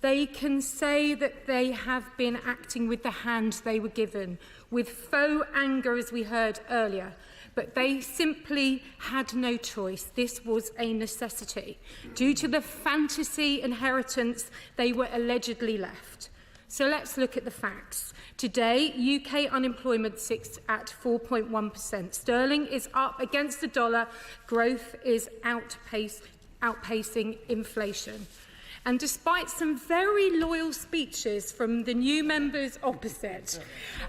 They can say that they have been acting with the hand they were given, with faux anger, as we heard earlier. But they simply had no choice. This was a necessity. Due to the fantasy inheritance they were allegedly left. So let's look at the facts. Today, UK unemployment sits at 4.1%. Sterling is up against the dollar. Growth is outpacing inflation. And despite some very loyal speeches from the new members opposite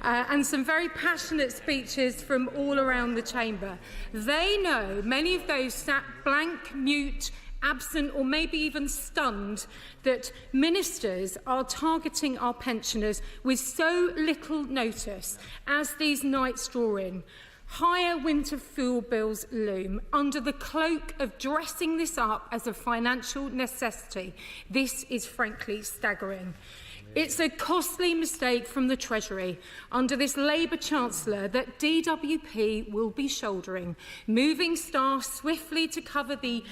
and some very passionate speeches from all around the chamber, they know, many of those sat blank, mute, absent or maybe even stunned, that ministers are targeting our pensioners with so little notice as these nights draw in. Higher winter fuel bills loom under the cloak of dressing this up as a financial necessity. This is frankly staggering. It's a costly mistake from the Treasury under this Labour Chancellor that DWP will be shouldering, moving staff swiftly to cover the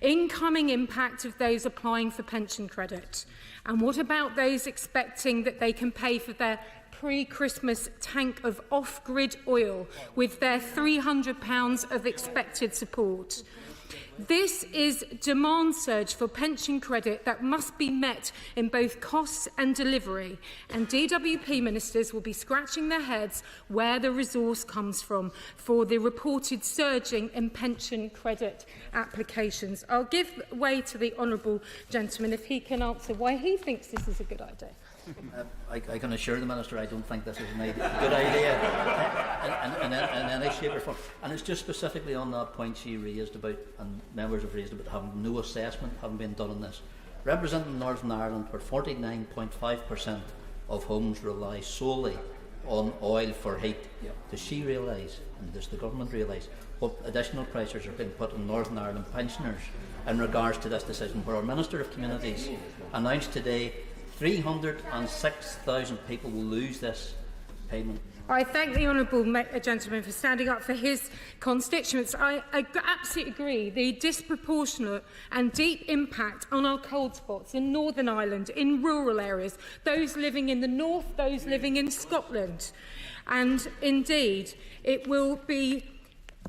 incoming impact of those applying for pension credit. And what about those expecting that they can pay for their pre-Christmas tank of off-grid oil with their £300 of expected support? This is demand surge for pension credit that must be met in both costs and delivery, and DWP ministers will be scratching their heads where the resource comes from for the reported surging in pension credit applications. I'll give way to the honourable gentleman if he can answer why he thinks this is a good idea. I can assure the Minister I don't think this is a good idea in any shape or form. And it's just specifically on that point she raised about, and members have raised about, having no assessment having been done on this. Representing Northern Ireland, where 49.5% of homes rely solely on oil for heat, does she realise, and does the government realise, what additional pressures are being put on Northern Ireland pensioners in regards to this decision, where our Minister of Communities announced today 306,000 people will lose this payment? I thank the honourable gentleman for standing up for his constituents. I absolutely agree. The disproportionate and deep impact on our cold spots in Northern Ireland, in rural areas, those living in the north, those living in Scotland. And indeed, it will be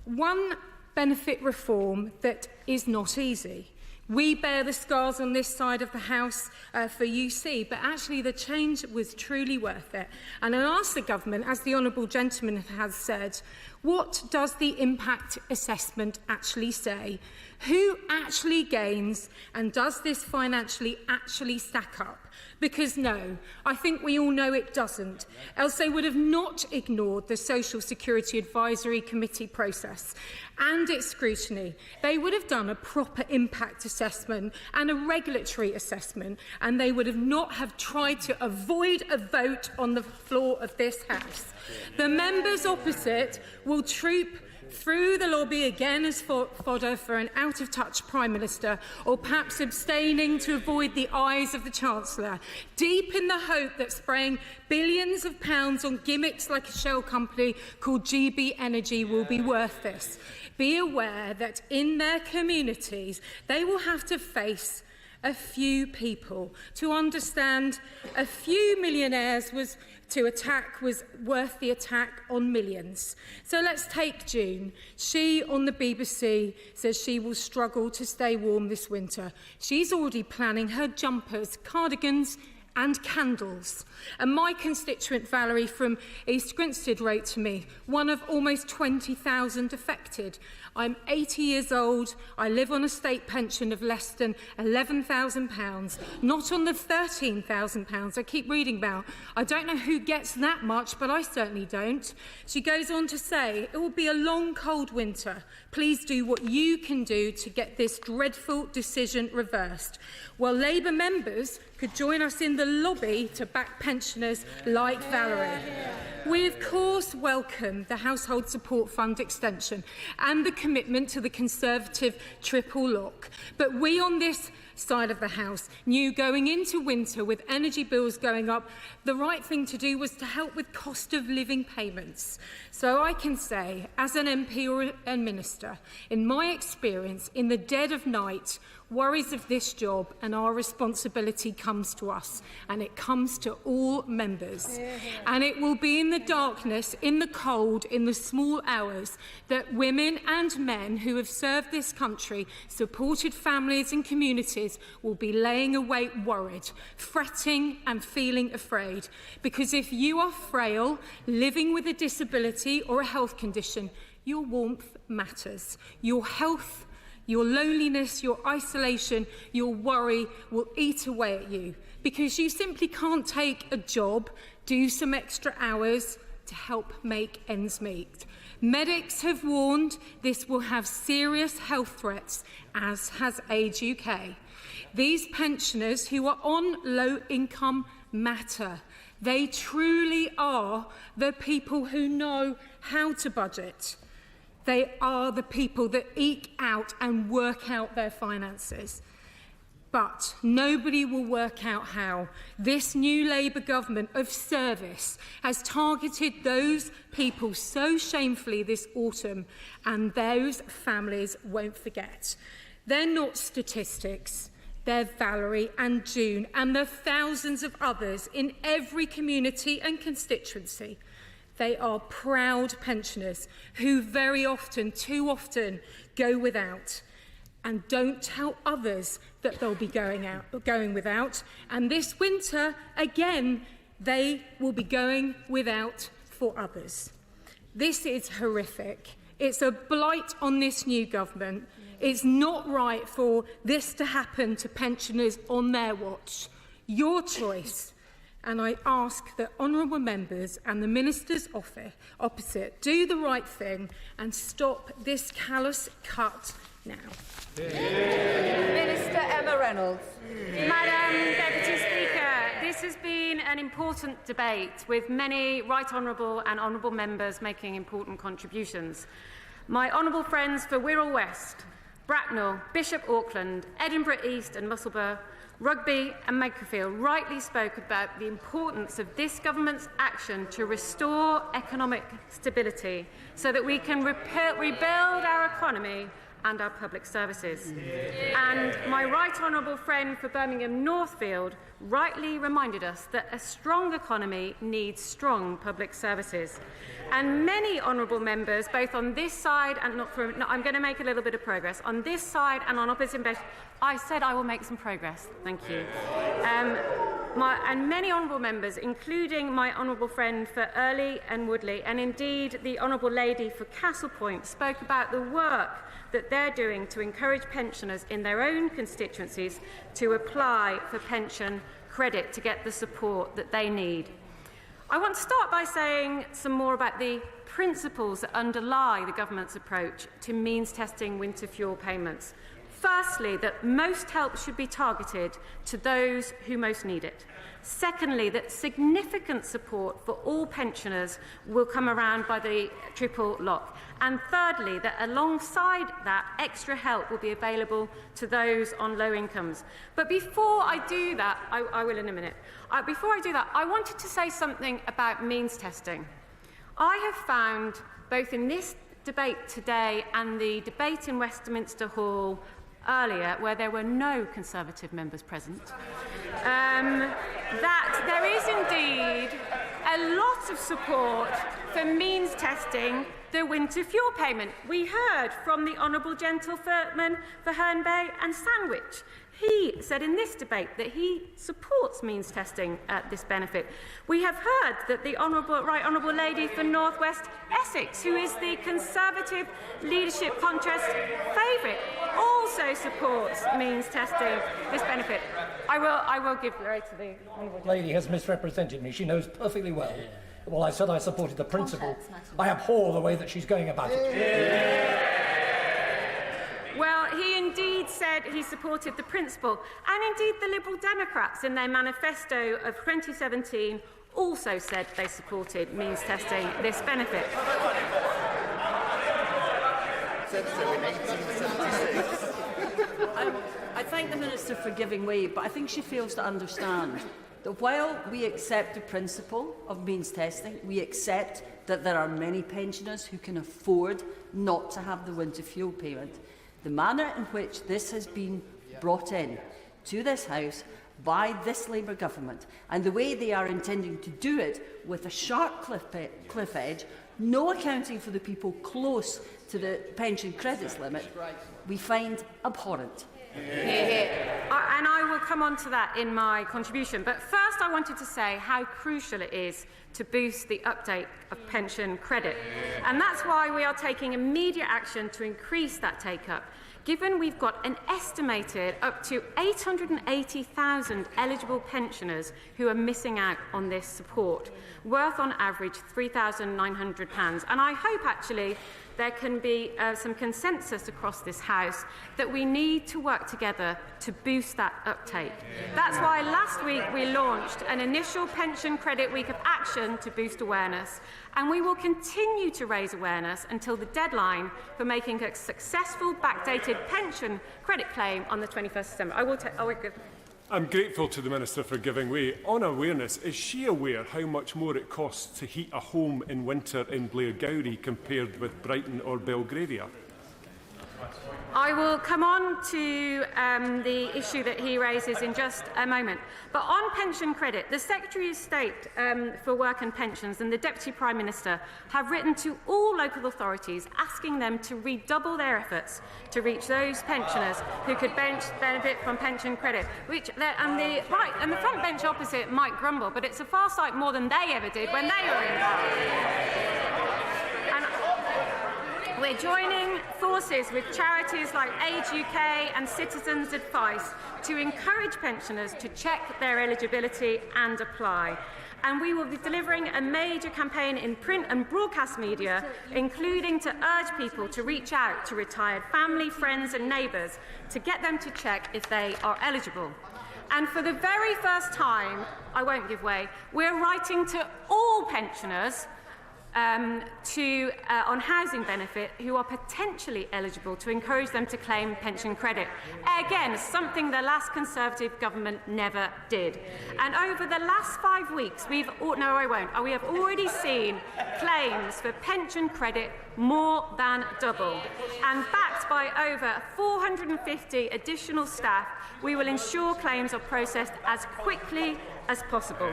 one benefit reform that is not easy. We bear the scars on this side of the House for UC, but actually the change was truly worth it. And I ask the government, as the honourable gentleman has said, what does the impact assessment actually say? Who actually gains, and does this financially actually stack up? Because no, I think we all know it doesn't, else they would have not ignored the Social Security Advisory Committee process and its scrutiny. They would have done a proper impact assessment and a regulatory assessment, and they would have not have tried to avoid a vote on the floor of this House. The members opposite will troop through the lobby again as fodder for an out-of-touch Prime Minister, or perhaps abstaining to avoid the eyes of the Chancellor, deep in the hope that spraying billions of pounds on gimmicks like a shell company called GB Energy will be worth this. Be aware that in their communities they will have to face a few people to understand a few millionaires was worth the attack on millions. So let's take June. She, on the BBC, says she will struggle to stay warm this winter. She's already planning her jumpers, cardigans and candles. And my constituent Valerie from East Grinstead wrote to me, one of almost 20,000 affected. I'm 80 years old, I live on a state pension of less than £11,000, not on the £13,000 I keep reading about. I don't know who gets that much, but I certainly don't. She goes on to say, it will be a long, cold winter. Please do what you can do to get this dreadful decision reversed. Well, Labour members could join us in the lobby to back pensioners like Valerie. We, of course, welcome the Household Support Fund extension and the commitment to the Conservative triple lock. But we on this side of the House knew going into winter with energy bills going up, the right thing to do was to help with cost of living payments. So I can say, as an MP or a minister, in my experience, in the dead of night, worries of this job and our responsibility comes to us, and it comes to all members. And it will be in the darkness, in the cold, in the small hours that women and men who have served this country, supported families and communities, will be laying awake worried, fretting and feeling afraid. Because if you are frail, living with a disability or a health condition, your warmth matters. Your health, Your loneliness, your isolation, your worry will eat away at you because you simply can't take a job, do some extra hours to help make ends meet. Medics have warned this will have serious health threats, as has Age UK. These pensioners who are on low income matter. They truly are the people who know how to budget. They are the people that eke out and work out their finances. But nobody will work out how. This new Labour government of service has targeted those people so shamefully this autumn, and those families won't forget. They're not statistics. They're Valerie and June and the thousands of others in every community and constituency. They are proud pensioners who very often, too often, go without. And don't tell others that they'll be going without. And this winter, again, they will be going without for others. This is horrific. It's a blight on this new government. It's not right for this to happen to pensioners on their watch. Your choice. And I ask that honourable members and the Minister's office opposite do the right thing and stop this callous cut now. Minister Emma Reynolds. Madam Deputy Speaker, this has been an important debate with many right honourable and honourable members making important contributions. My honourable friends for Wirral West, Bracknell, Bishop Auckland, Edinburgh East and Musselburgh, Rugby and Makerfield rightly spoke about the importance of this government's action to restore economic stability so that we can rebuild our economy and our public services. And my right honourable friend for Birmingham Northfield rightly reminded us that a strong economy needs strong public services. And many honourable members, both on this side and I'm going to make a little bit of progress, on this side and on opposite bench, I said I will make some progress. Thank you. And many honourable members, including my honourable friend for Earley and Woodley, and indeed the honourable lady for Castlepoint, spoke about the work that they're doing to encourage pensioners in their own constituencies to apply for pension credit to get the support that they need. I want to start by saying some more about the principles that underlie the government's approach to means testing winter fuel payments. Firstly, that most help should be targeted to those who most need it. Secondly, that significant support for all pensioners will come around by the triple lock. And thirdly, that alongside that, extra help will be available to those on low incomes. But before I do that, I will in a minute. Before I do that, I wanted to say something about means testing. I have found, both in this debate today and the debate in Westminster Hall earlier, where there were no Conservative members present, that there is indeed a lot of support for means testing the winter fuel payment. We heard from the honourable gentleman for Herne Bay and Sandwich. He said in this debate that he supports means testing this benefit. We have heard that the right honourable lady for North West Essex, who is the Conservative leadership contest favourite, also supports means testing this benefit. I will give the right to the honourable lady has misrepresented me. She knows perfectly well. Well, I said I supported the principle. I abhor the way that she's going about it. Well, he indeed said he supported the principle, and indeed the Liberal Democrats in their manifesto of 2017 also said they supported means testing this benefit. I thank the Minister for giving way, but I think she fails to understand that while we accept the principle of means testing, we accept that there are many pensioners who can afford not to have the winter fuel payment. The manner in which this has been brought in to this House by this Labour government and the way they are intending to do it with a sharp cliff edge, no accounting for the people close to the pension credits limit, we find abhorrent. And I will come on to that in my contribution. But first I wanted to say how crucial it is to boost the uptake of pension credit. And that's why we are taking immediate action to increase that take-up. given we've got an estimated up to 880,000 eligible pensioners who are missing out on this support, worth on average £3,900. And I hope actually there can be some consensus across this House that we need to work together to boost that uptake. That's why last week we launched an initial pension credit week of action to boost awareness, and we will continue to raise awareness until the deadline for making a successful backdated pension credit claim on the 21st of December. I'm grateful to the Minister for giving way. On awareness, is she aware how much more it costs to heat a home in winter in Blairgowrie compared with Brighton or Belgravia? I will come on to the issue that he raises in just a moment. But on pension credit, the Secretary of State for Work and Pensions and the Deputy Prime Minister have written to all local authorities asking them to redouble their efforts to reach those pensioners who could benefit from pension credit. And the front bench opposite might grumble, but it's a far sight more than they ever did when they were in power. We're joining forces with charities like Age UK and Citizens Advice to encourage pensioners to check their eligibility and apply. And we will be delivering a major campaign in print and broadcast media, including to urge people to reach out to retired family, friends and neighbours to get them to check if they are eligible. And for the very first time, I won't give way, we're writing to all pensioners on housing benefit who are potentially eligible to encourage them to claim pension credit. Again, something the last Conservative government never did. And over the last 5 weeks, we have already seen claims for pension credit more than double. And backed by over 450 additional staff, we will ensure claims are processed as quickly as possible.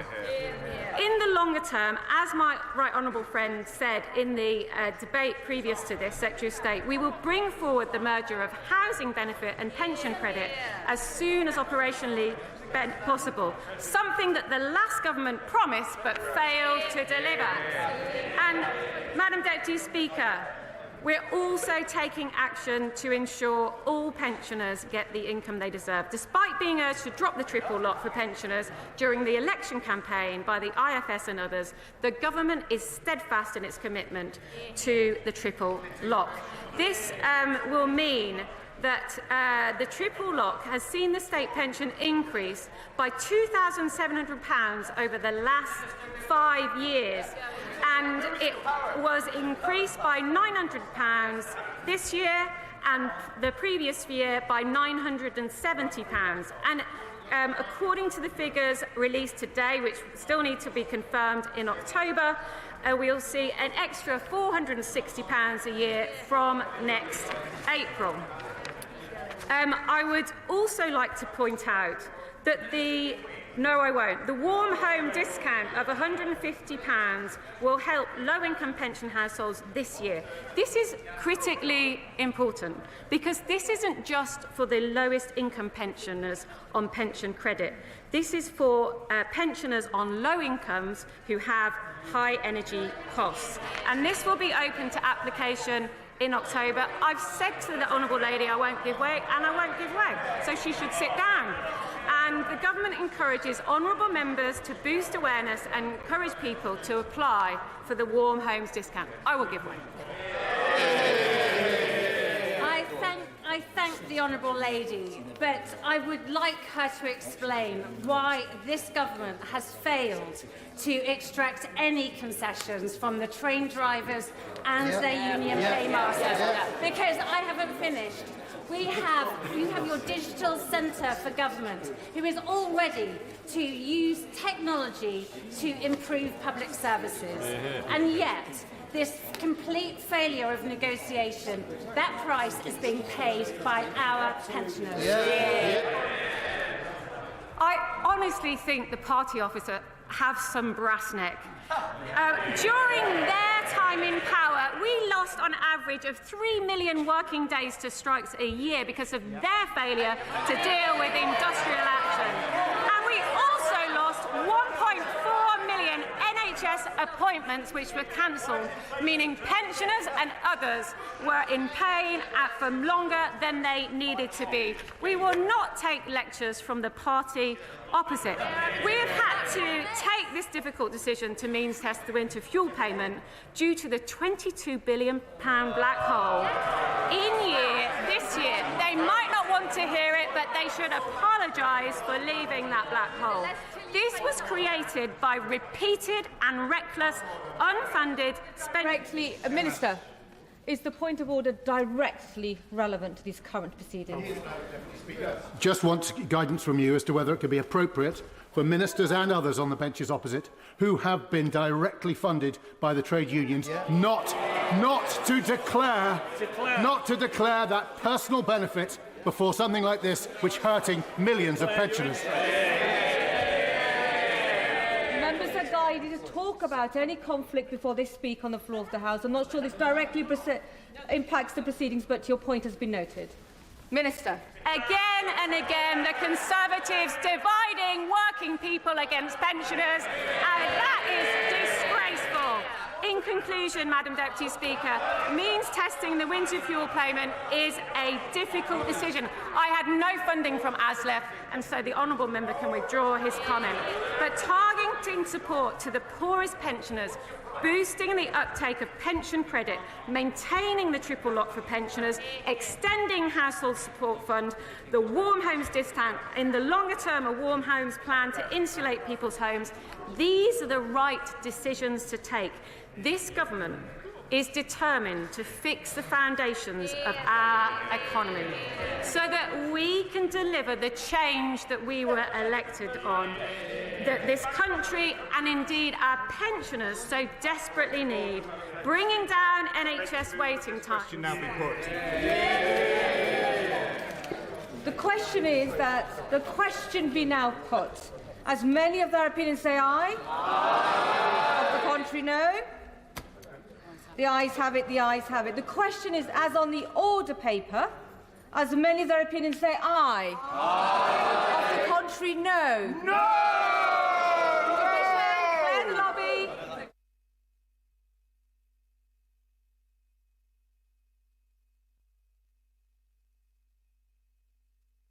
In the longer term, as my right honourable friend said in the debate previous to this, Secretary of State, we will bring forward the merger of housing benefit and pension credit as soon as operationally possible, something that the last government promised but failed to deliver. And, Madam Deputy Speaker, we're also taking action to ensure all pensioners get the income they deserve. Despite being urged to drop the triple lock for pensioners during the election campaign by the IFS and others, the government is steadfast in its commitment to the triple lock. This will mean that the triple lock has seen the state pension increase by £2,700 over the last 5 years, and it was increased by £900 this year and the previous year by £970. And according to the figures released today, which still need to be confirmed in October, we'll see an extra £460 a year from next April. I would also like to point out that the warm home discount of £150 will help low-income pension households this year. This is critically important because this isn't just for the lowest income pensioners on pension credit. This is for pensioners on low incomes who have high energy costs. And this will be open to application in October. I've said to the Honourable Lady I won't give way, and I won't give way, so she should sit down. And the government encourages honourable members to boost awareness and encourage people to apply for the warm homes discount. I will give way. I thank the Honourable Lady, but I would like her to explain why this government has failed to extract any concessions from the train drivers and their union paymasters. Because I haven't finished. You have your digital centre for government, who is all ready to use technology to improve public services. And yet, this complete failure of negotiation, that price is being paid by our pensioners. I honestly think the party officer have some brass neck. During their time in power, we lost on average of 3 million working days to strikes a year because of their failure to deal with industrial action. And we also lost 1.4 million NHS appointments which were cancelled, meaning pensioners and others were in pain for longer than they needed to be. We will not take lectures from the party opposite. We have had to take this difficult decision to means test the winter fuel payment due to the £22 billion black hole this year. They might not want to hear it, but they should apologise for leaving that black hole. This was created by repeated and reckless, unfunded spending. Minister, is the point of order directly relevant to these current proceedings? Just want guidance from you as to whether it could be appropriate for ministers and others on the benches opposite who have been directly funded by the trade unions not to declare that personal benefit before something like this, which hurting millions of pensioners. Members are guided to talk about any conflict before they speak on the floor of the House. I'm not sure this directly impacts the proceedings, but your point has been noted. Minister. Again and again, the Conservatives dividing working people against pensioners, and that is disgraceful. In conclusion, Madam Deputy Speaker, means testing the winter fuel payment is a difficult decision. I had no funding from ASLEF, and so the honourable member can withdraw his comment. But targeting support to the poorest pensioners, boosting the uptake of pension credit, maintaining the triple lock for pensioners, extending household support fund, the warm homes discount, in the longer term a warm homes plan to insulate people's homes. These are the right decisions to take. This government is determined to fix the foundations of our economy so that we can deliver the change that we were elected on, that this country and indeed our pensioners so desperately need, bringing down NHS waiting times. The question is that the question be now put. As many of their opinions say aye, of the contrary no. The ayes have it, the ayes have it. The question is, as on the order paper, as many of their opinions say aye. Of the contrary, no. No!